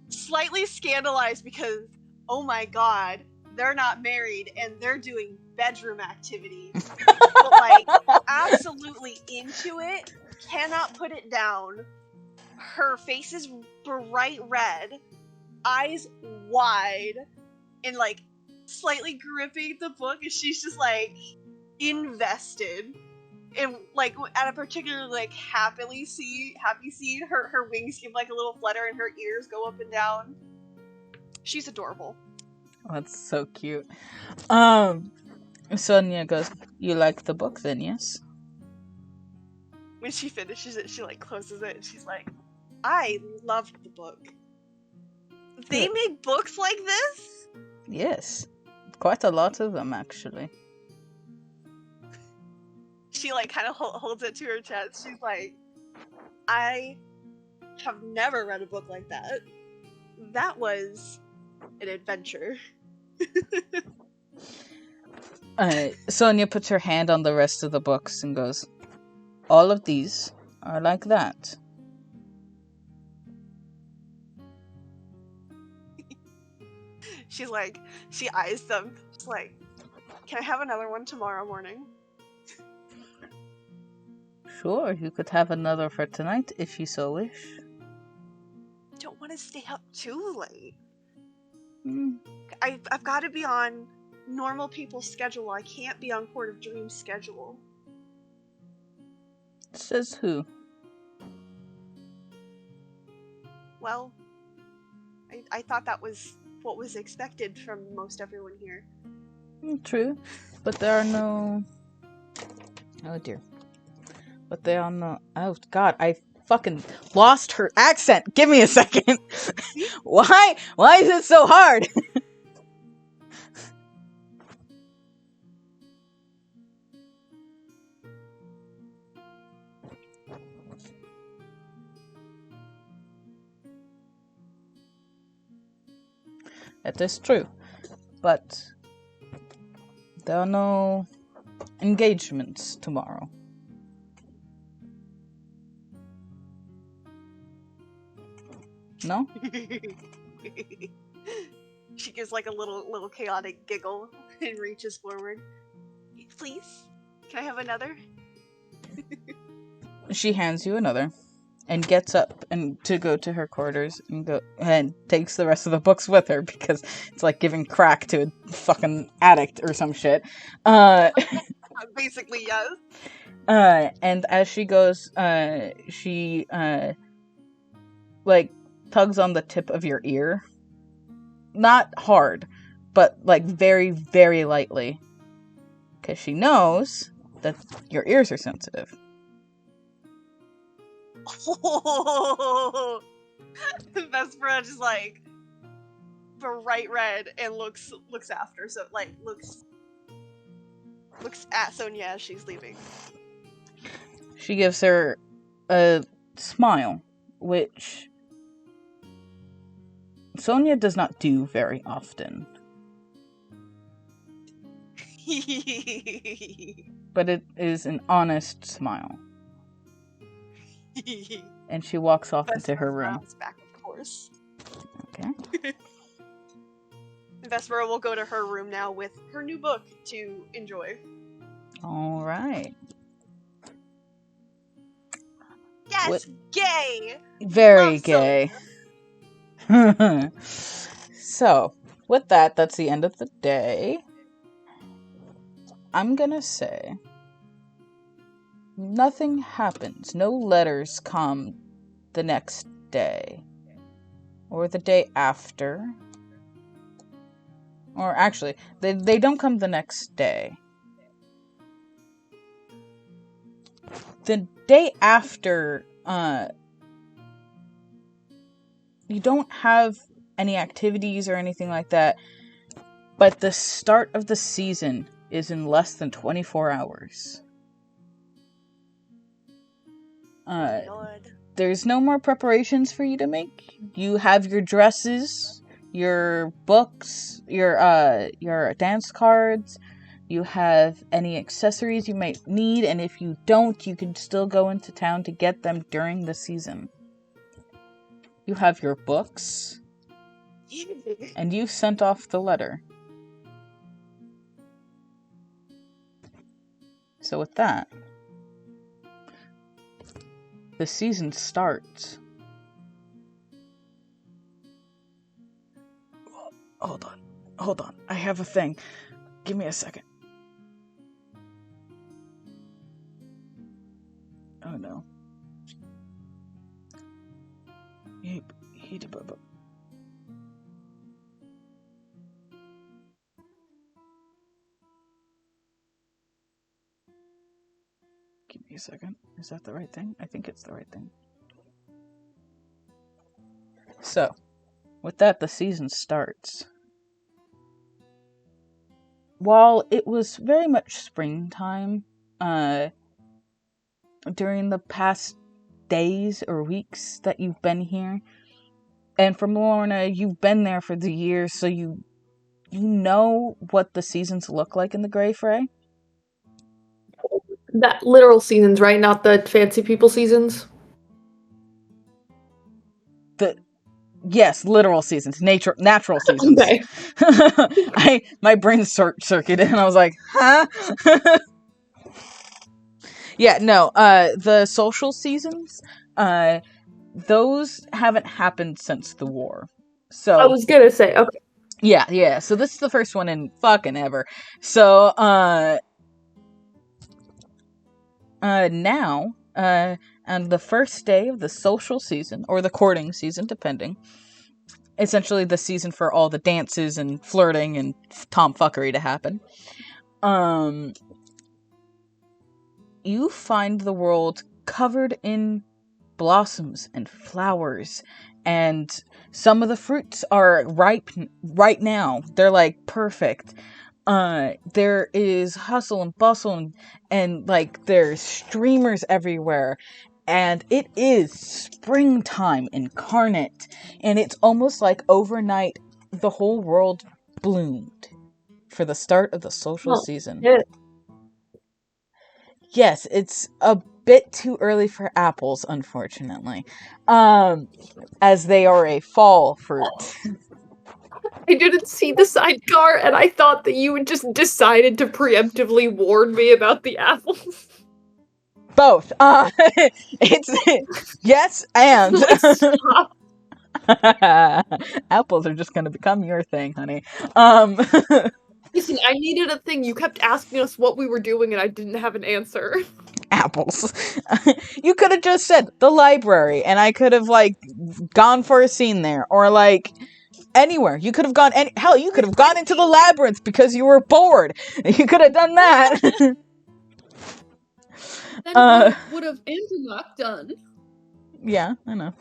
Speaker 4: slightly scandalized because, oh my god, they're not married and they're doing bedroom activities. But, like, absolutely into it, cannot put it down. Her face is bright red, eyes wide, and, like, slightly gripping the book, and she's just, like, invested. And, like, at a particularly, like, happy scene, her wings give, like, a little flutter and her ears go up and down. She's adorable.
Speaker 1: Oh, that's so cute. Sonia goes, "You like the book then, yes?"
Speaker 4: When she finishes it, she, like, closes it, and she's like, I loved the book. They make books like this?
Speaker 1: Yes. Quite a lot of them, actually.
Speaker 4: She, like, kind of holds it to her chest. She's like, I have never read a book like that. That was an adventure.
Speaker 1: Sonia puts her hand on the rest of the books and goes, "All of these are like that."
Speaker 4: She's like, she eyes them. She's like, can I have another one tomorrow morning?
Speaker 1: Sure, you could have another for tonight if you so wish.
Speaker 4: Don't want to stay up too late.
Speaker 1: Mm.
Speaker 4: I've got to be on normal people's schedule. I can't be on Court of Dreams' schedule.
Speaker 1: Says who?
Speaker 4: Well, I thought that was what was expected from most everyone here.
Speaker 1: True, but there are no... Oh dear. But there are no... Oh god, I fucking lost her accent! Give me a second! Why is it so hard? That is true, but there are no engagements tomorrow. No?
Speaker 4: She gives like a little chaotic giggle and reaches forward. Please, can I have another?
Speaker 1: She hands you another and gets up and to go to her quarters and takes the rest of the books with her because it's like giving crack to a fucking addict or some shit.
Speaker 4: Basically, yes.
Speaker 1: And as she goes, she like tugs on the tip of your ear. Not hard, but like very, very lightly. Because she knows that your ears are sensitive.
Speaker 4: Oh, Vespera just like bright red and looks after, so like looks at Sonia as she's leaving.
Speaker 1: She gives her a smile, which Sonia does not do very often. But it is an honest smile. And she walks off into her room.
Speaker 4: Back, of course.
Speaker 1: Okay.
Speaker 4: Vespera will go to her room now with her new book to enjoy.
Speaker 1: All right.
Speaker 4: Yes,
Speaker 1: What?
Speaker 4: Gay.
Speaker 1: Very
Speaker 4: Love
Speaker 1: gay. So, with that, that's the end of the day. I'm gonna say nothing happens. No letters come the next day. Or the day after. Or actually, they don't come the next day. The day after, you don't have any activities or anything like that, but the start of the season is in less than 24 hours.
Speaker 4: Lord.
Speaker 1: There's no more preparations for you to make. You have your dresses, your books, your dance cards. You have any accessories you might need, and if you don't, you can still go into town to get them during the season. You have your books, and you sent off the letter. So with that, the season starts. Hold on. I have a thing. Give me a second. Oh no. Give me a second. Is that the right thing? I think it's the right thing. So, with that, the season starts. While it was very much springtime, during the past days or weeks that you've been here, and for Lorna, you've been there for the years, so you know what the seasons look like in the Grey Fray.
Speaker 3: That literal seasons, right? Not the fancy people seasons.
Speaker 1: Yes, literal seasons, natural seasons.
Speaker 3: Okay.
Speaker 1: My brain circuited, and I was like, huh? Yeah, no. The social seasons, those haven't happened since the war. So
Speaker 3: I was gonna say, okay.
Speaker 1: Yeah. So this is the first one in fucking ever. So now, on the first day of the social season, or the courting season, depending, essentially the season for all the dances and flirting and tomfuckery to happen, you find the world covered in blossoms and flowers, and some of the fruits are ripe right now. They're like perfect. There is hustle and bustle and like there's streamers everywhere, and it is springtime incarnate, and it's almost like overnight the whole world bloomed for the start of the social season.
Speaker 3: Yeah.
Speaker 1: Yes, it's a bit too early for apples, unfortunately, as they are a fall fruit.
Speaker 3: I didn't see the sidecar, and I thought that you had just decided to preemptively warn me about the apples.
Speaker 1: Both. It's yes and.
Speaker 3: Like, stop.
Speaker 1: Apples are just gonna become your thing, honey.
Speaker 3: Listen, I needed a thing. You kept asking us what we were doing, and I didn't have an answer.
Speaker 1: Apples. You could have just said the library, and I could have like gone for a scene there, or like anywhere. You could have gone hell. You could have gone into the labyrinth because you were bored. You could have done that.
Speaker 5: Then what would have Andromaque done?
Speaker 1: Yeah, I know.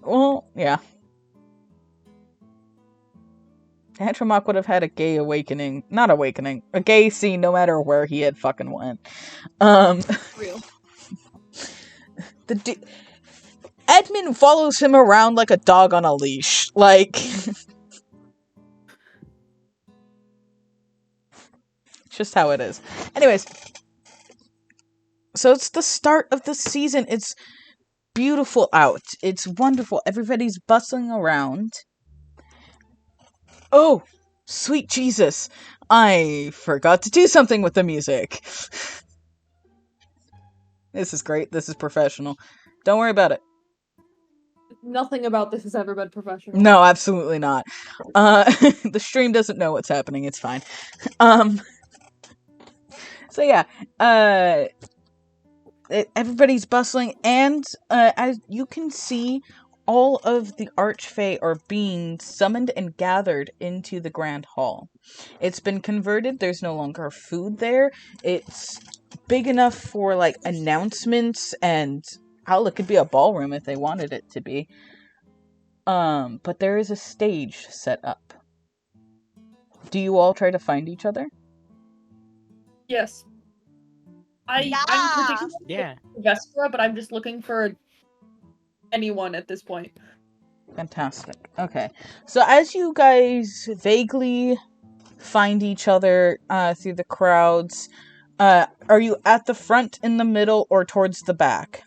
Speaker 1: Well, yeah. Andromaque would have had a gay awakening. Not awakening. A gay scene no matter where he had fucking went.
Speaker 5: Real.
Speaker 1: Edmund follows him around like a dog on a leash. Like... It's just how it is. Anyways. So it's the start of the season. It's beautiful out. It's wonderful. Everybody's bustling around. Oh, sweet Jesus. I forgot to do something with the music. This is great. This is professional. Don't worry about it.
Speaker 5: Nothing about this has ever been professional.
Speaker 1: No, absolutely not. The stream doesn't know what's happening. It's fine. So yeah, everybody's bustling, and as you can see, all of the Archfey are being summoned and gathered into the Grand Hall. It's been converted. There's no longer food there. It's big enough for, like, announcements, and hell, it could be a ballroom if they wanted it to be. But there is a stage set up. Do you all try to find each other?
Speaker 5: Yes. I'm
Speaker 4: Yeah.
Speaker 5: particularly
Speaker 2: Yeah.
Speaker 5: Vespera, but I'm just looking for anyone at this point.
Speaker 1: Fantastic. Okay. So as you guys vaguely find each other through the crowds, are you at the front, in the middle, or towards the back?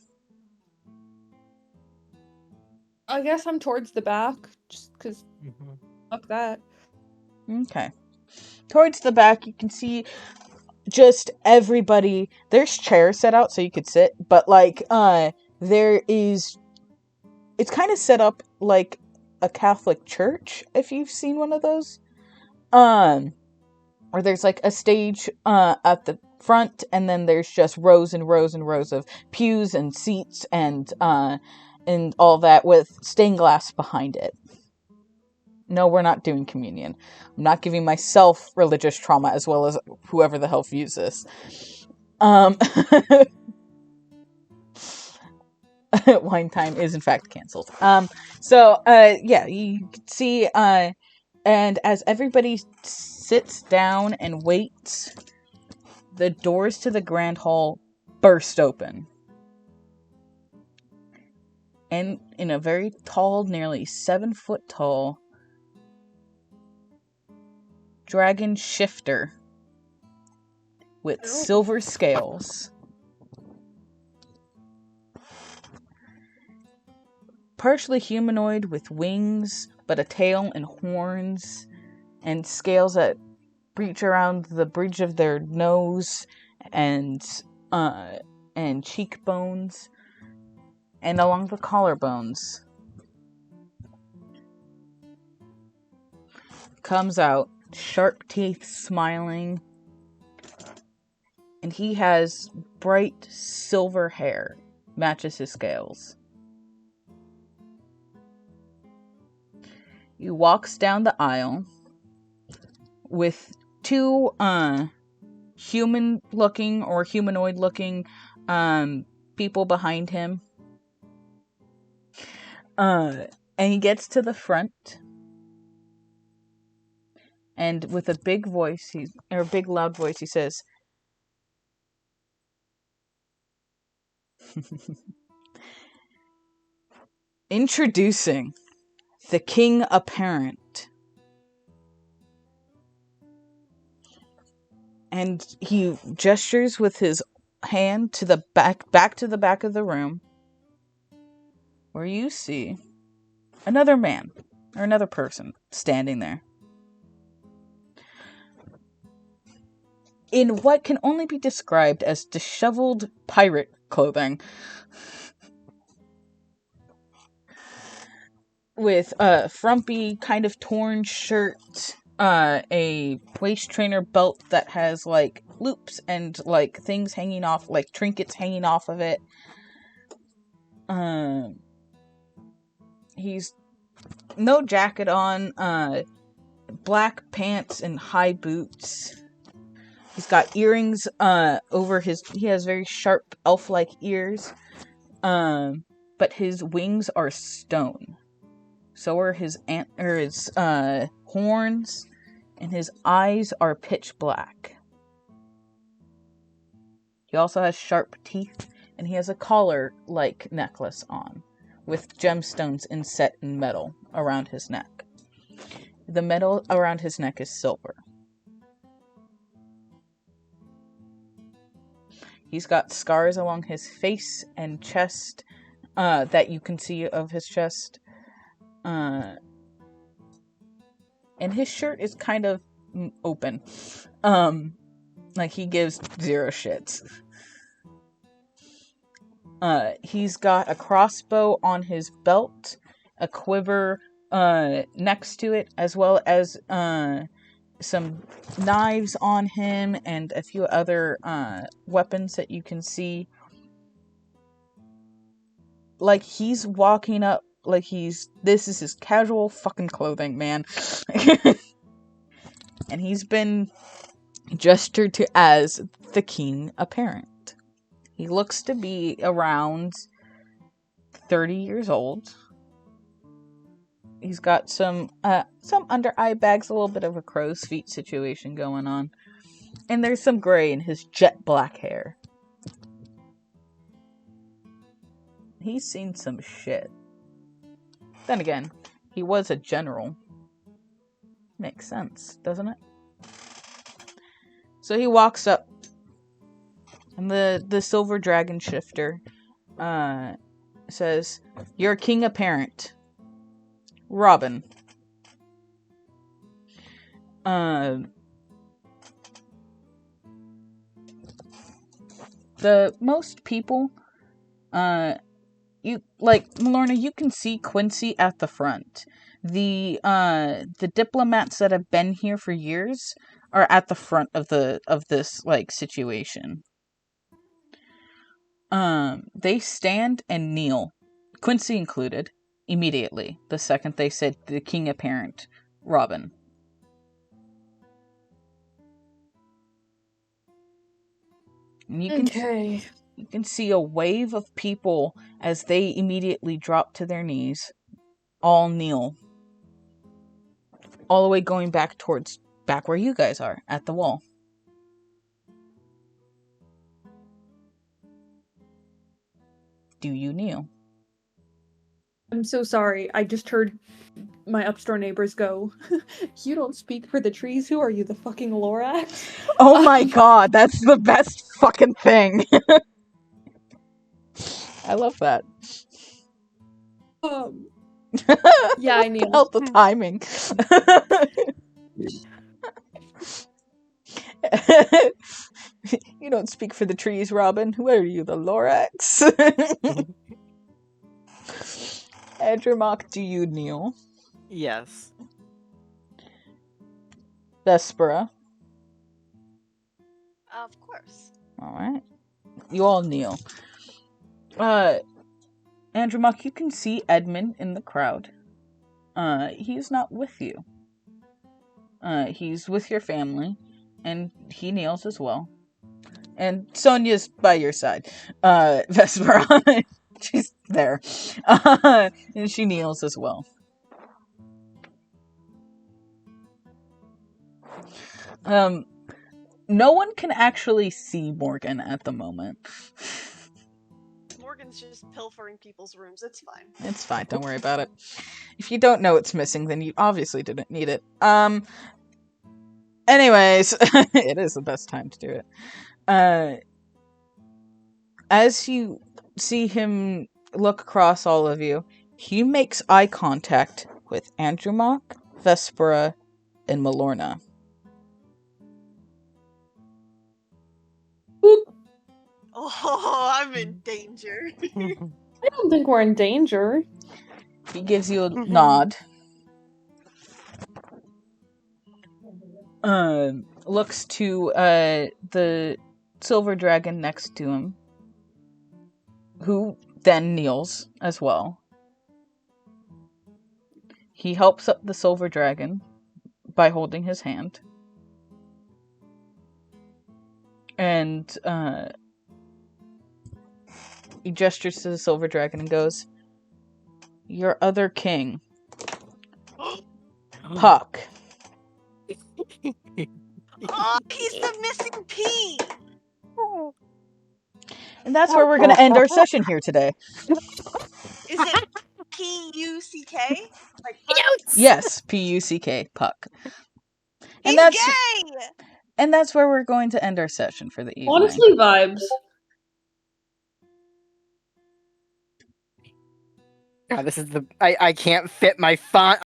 Speaker 5: I guess I'm towards the back, just because fuck that.
Speaker 1: Okay. Towards the back, you can see just everybody. There's chairs set out so you could sit, but, like, there is... It's kind of set up like a Catholic church, if you've seen one of those. Where there's, like, a stage at the front, and then there's just rows and rows and rows of pews and seats and all that with stained glass behind it. No, we're not doing communion. I'm not giving myself religious trauma as well as whoever the hell views this. Wine time is in fact cancelled. Yeah, you can see, and as everybody sits down and waits, the doors to the Grand Hall burst open. And in a very tall, nearly 7 foot tall, dragon shifter with silver scales, partially humanoid with wings, but a tail and horns, and scales that reach around the bridge of their nose and cheekbones and along the collarbones. Comes out, sharp teeth, smiling, and he has bright silver hair, matches his scales. He walks down the aisle with 2 human-looking or humanoid-looking people behind him. And he gets to the front, and with a big voice, big loud voice, he says, "Introducing the King Apparent." And he gestures with his hand to the back to the back of the room, where you see another man, or another person, standing there. In what can only be described as disheveled pirate clothing. With a frumpy, kind of torn shirt, a waist trainer belt that has, like, loops and, like, things hanging off, like, trinkets hanging off of it. He's no jacket on, black pants and high boots. He's got earrings, he has very sharp elf-like ears, but his wings are stone. So are his horns, and his eyes are pitch black. He also has sharp teeth, and he has a collar-like necklace on, with gemstones inset in metal around his neck. The metal around his neck is silver. He's got scars along his face and chest, that you can see of his chest. And his shirt is kind of open. Like, he gives 0 shits. He's got a crossbow on his belt, a quiver next to it, as well as some knives on him, and a few other weapons that you can see. Like, he's walking up like this is his casual fucking clothing, man. And he's been gestured to as the king apparent. He looks to be around 30 years old. He's got some under eye bags, a little bit of a crow's feet situation going on. And there's some gray in his jet black hair. He's seen some shit. Then again, he was a general. Makes sense, doesn't it? So he walks up, and the silver dragon shifter says, "Your king apparent, Robin." The most people, you like Malorna, you can see Quincy at the front. The diplomats that have been here for years are at the front of this like situation. They stand and kneel, Quincy included, immediately the second they said the king apparent, Robin. And you can see a wave of people as they immediately drop to their knees, all kneel, all the way going back where you guys are, at the wall. Do you kneel?
Speaker 5: I'm so sorry. I just heard my upstore neighbors go, "You don't speak for the trees. Who are you, the fucking Lorax?"
Speaker 1: Oh my god, that's the best fucking thing. I love that.
Speaker 5: Yeah, I kneel.
Speaker 1: Felt the timing. You don't speak for the trees, Robin. Who are you, the Lorax? Andromache, do you kneel?
Speaker 2: Yes.
Speaker 1: Vespera.
Speaker 4: Of course.
Speaker 1: Alright. You all kneel. Andromache, you can see Edmund in the crowd. He's not with you. He's with your family, and he kneels as well. And Sonia's by your side. Vespera. She's there. And she kneels as well. No one can actually see Morgan at the moment.
Speaker 4: Morgan's just pilfering people's rooms. It's fine.
Speaker 1: It's fine, don't worry about it. If you don't know it's missing, then you obviously didn't need it. Anyways, it is the best time to do it. As you see him look across all of you, he makes eye contact with Andromache, Vespera, and Malorna.
Speaker 4: Oh, I'm in danger.
Speaker 5: I don't think we're in danger.
Speaker 1: He gives you a nod. Looks to the silver dragon next to him, who then kneels as well. He helps up the silver dragon by holding his hand. And he gestures to the silver dragon and goes, "Your other king, Puck."
Speaker 4: Oh, he's the missing P!
Speaker 1: And that's where we're going to end our session here today.
Speaker 4: Is it P-U-C-K? Like Puck?
Speaker 1: Yes, P-U-C-K, Puck.
Speaker 4: He's
Speaker 1: And
Speaker 4: gay!
Speaker 1: And that's where we're going to end our session for the evening.
Speaker 5: Honestly, vibes.
Speaker 2: God, this is I can't fit my font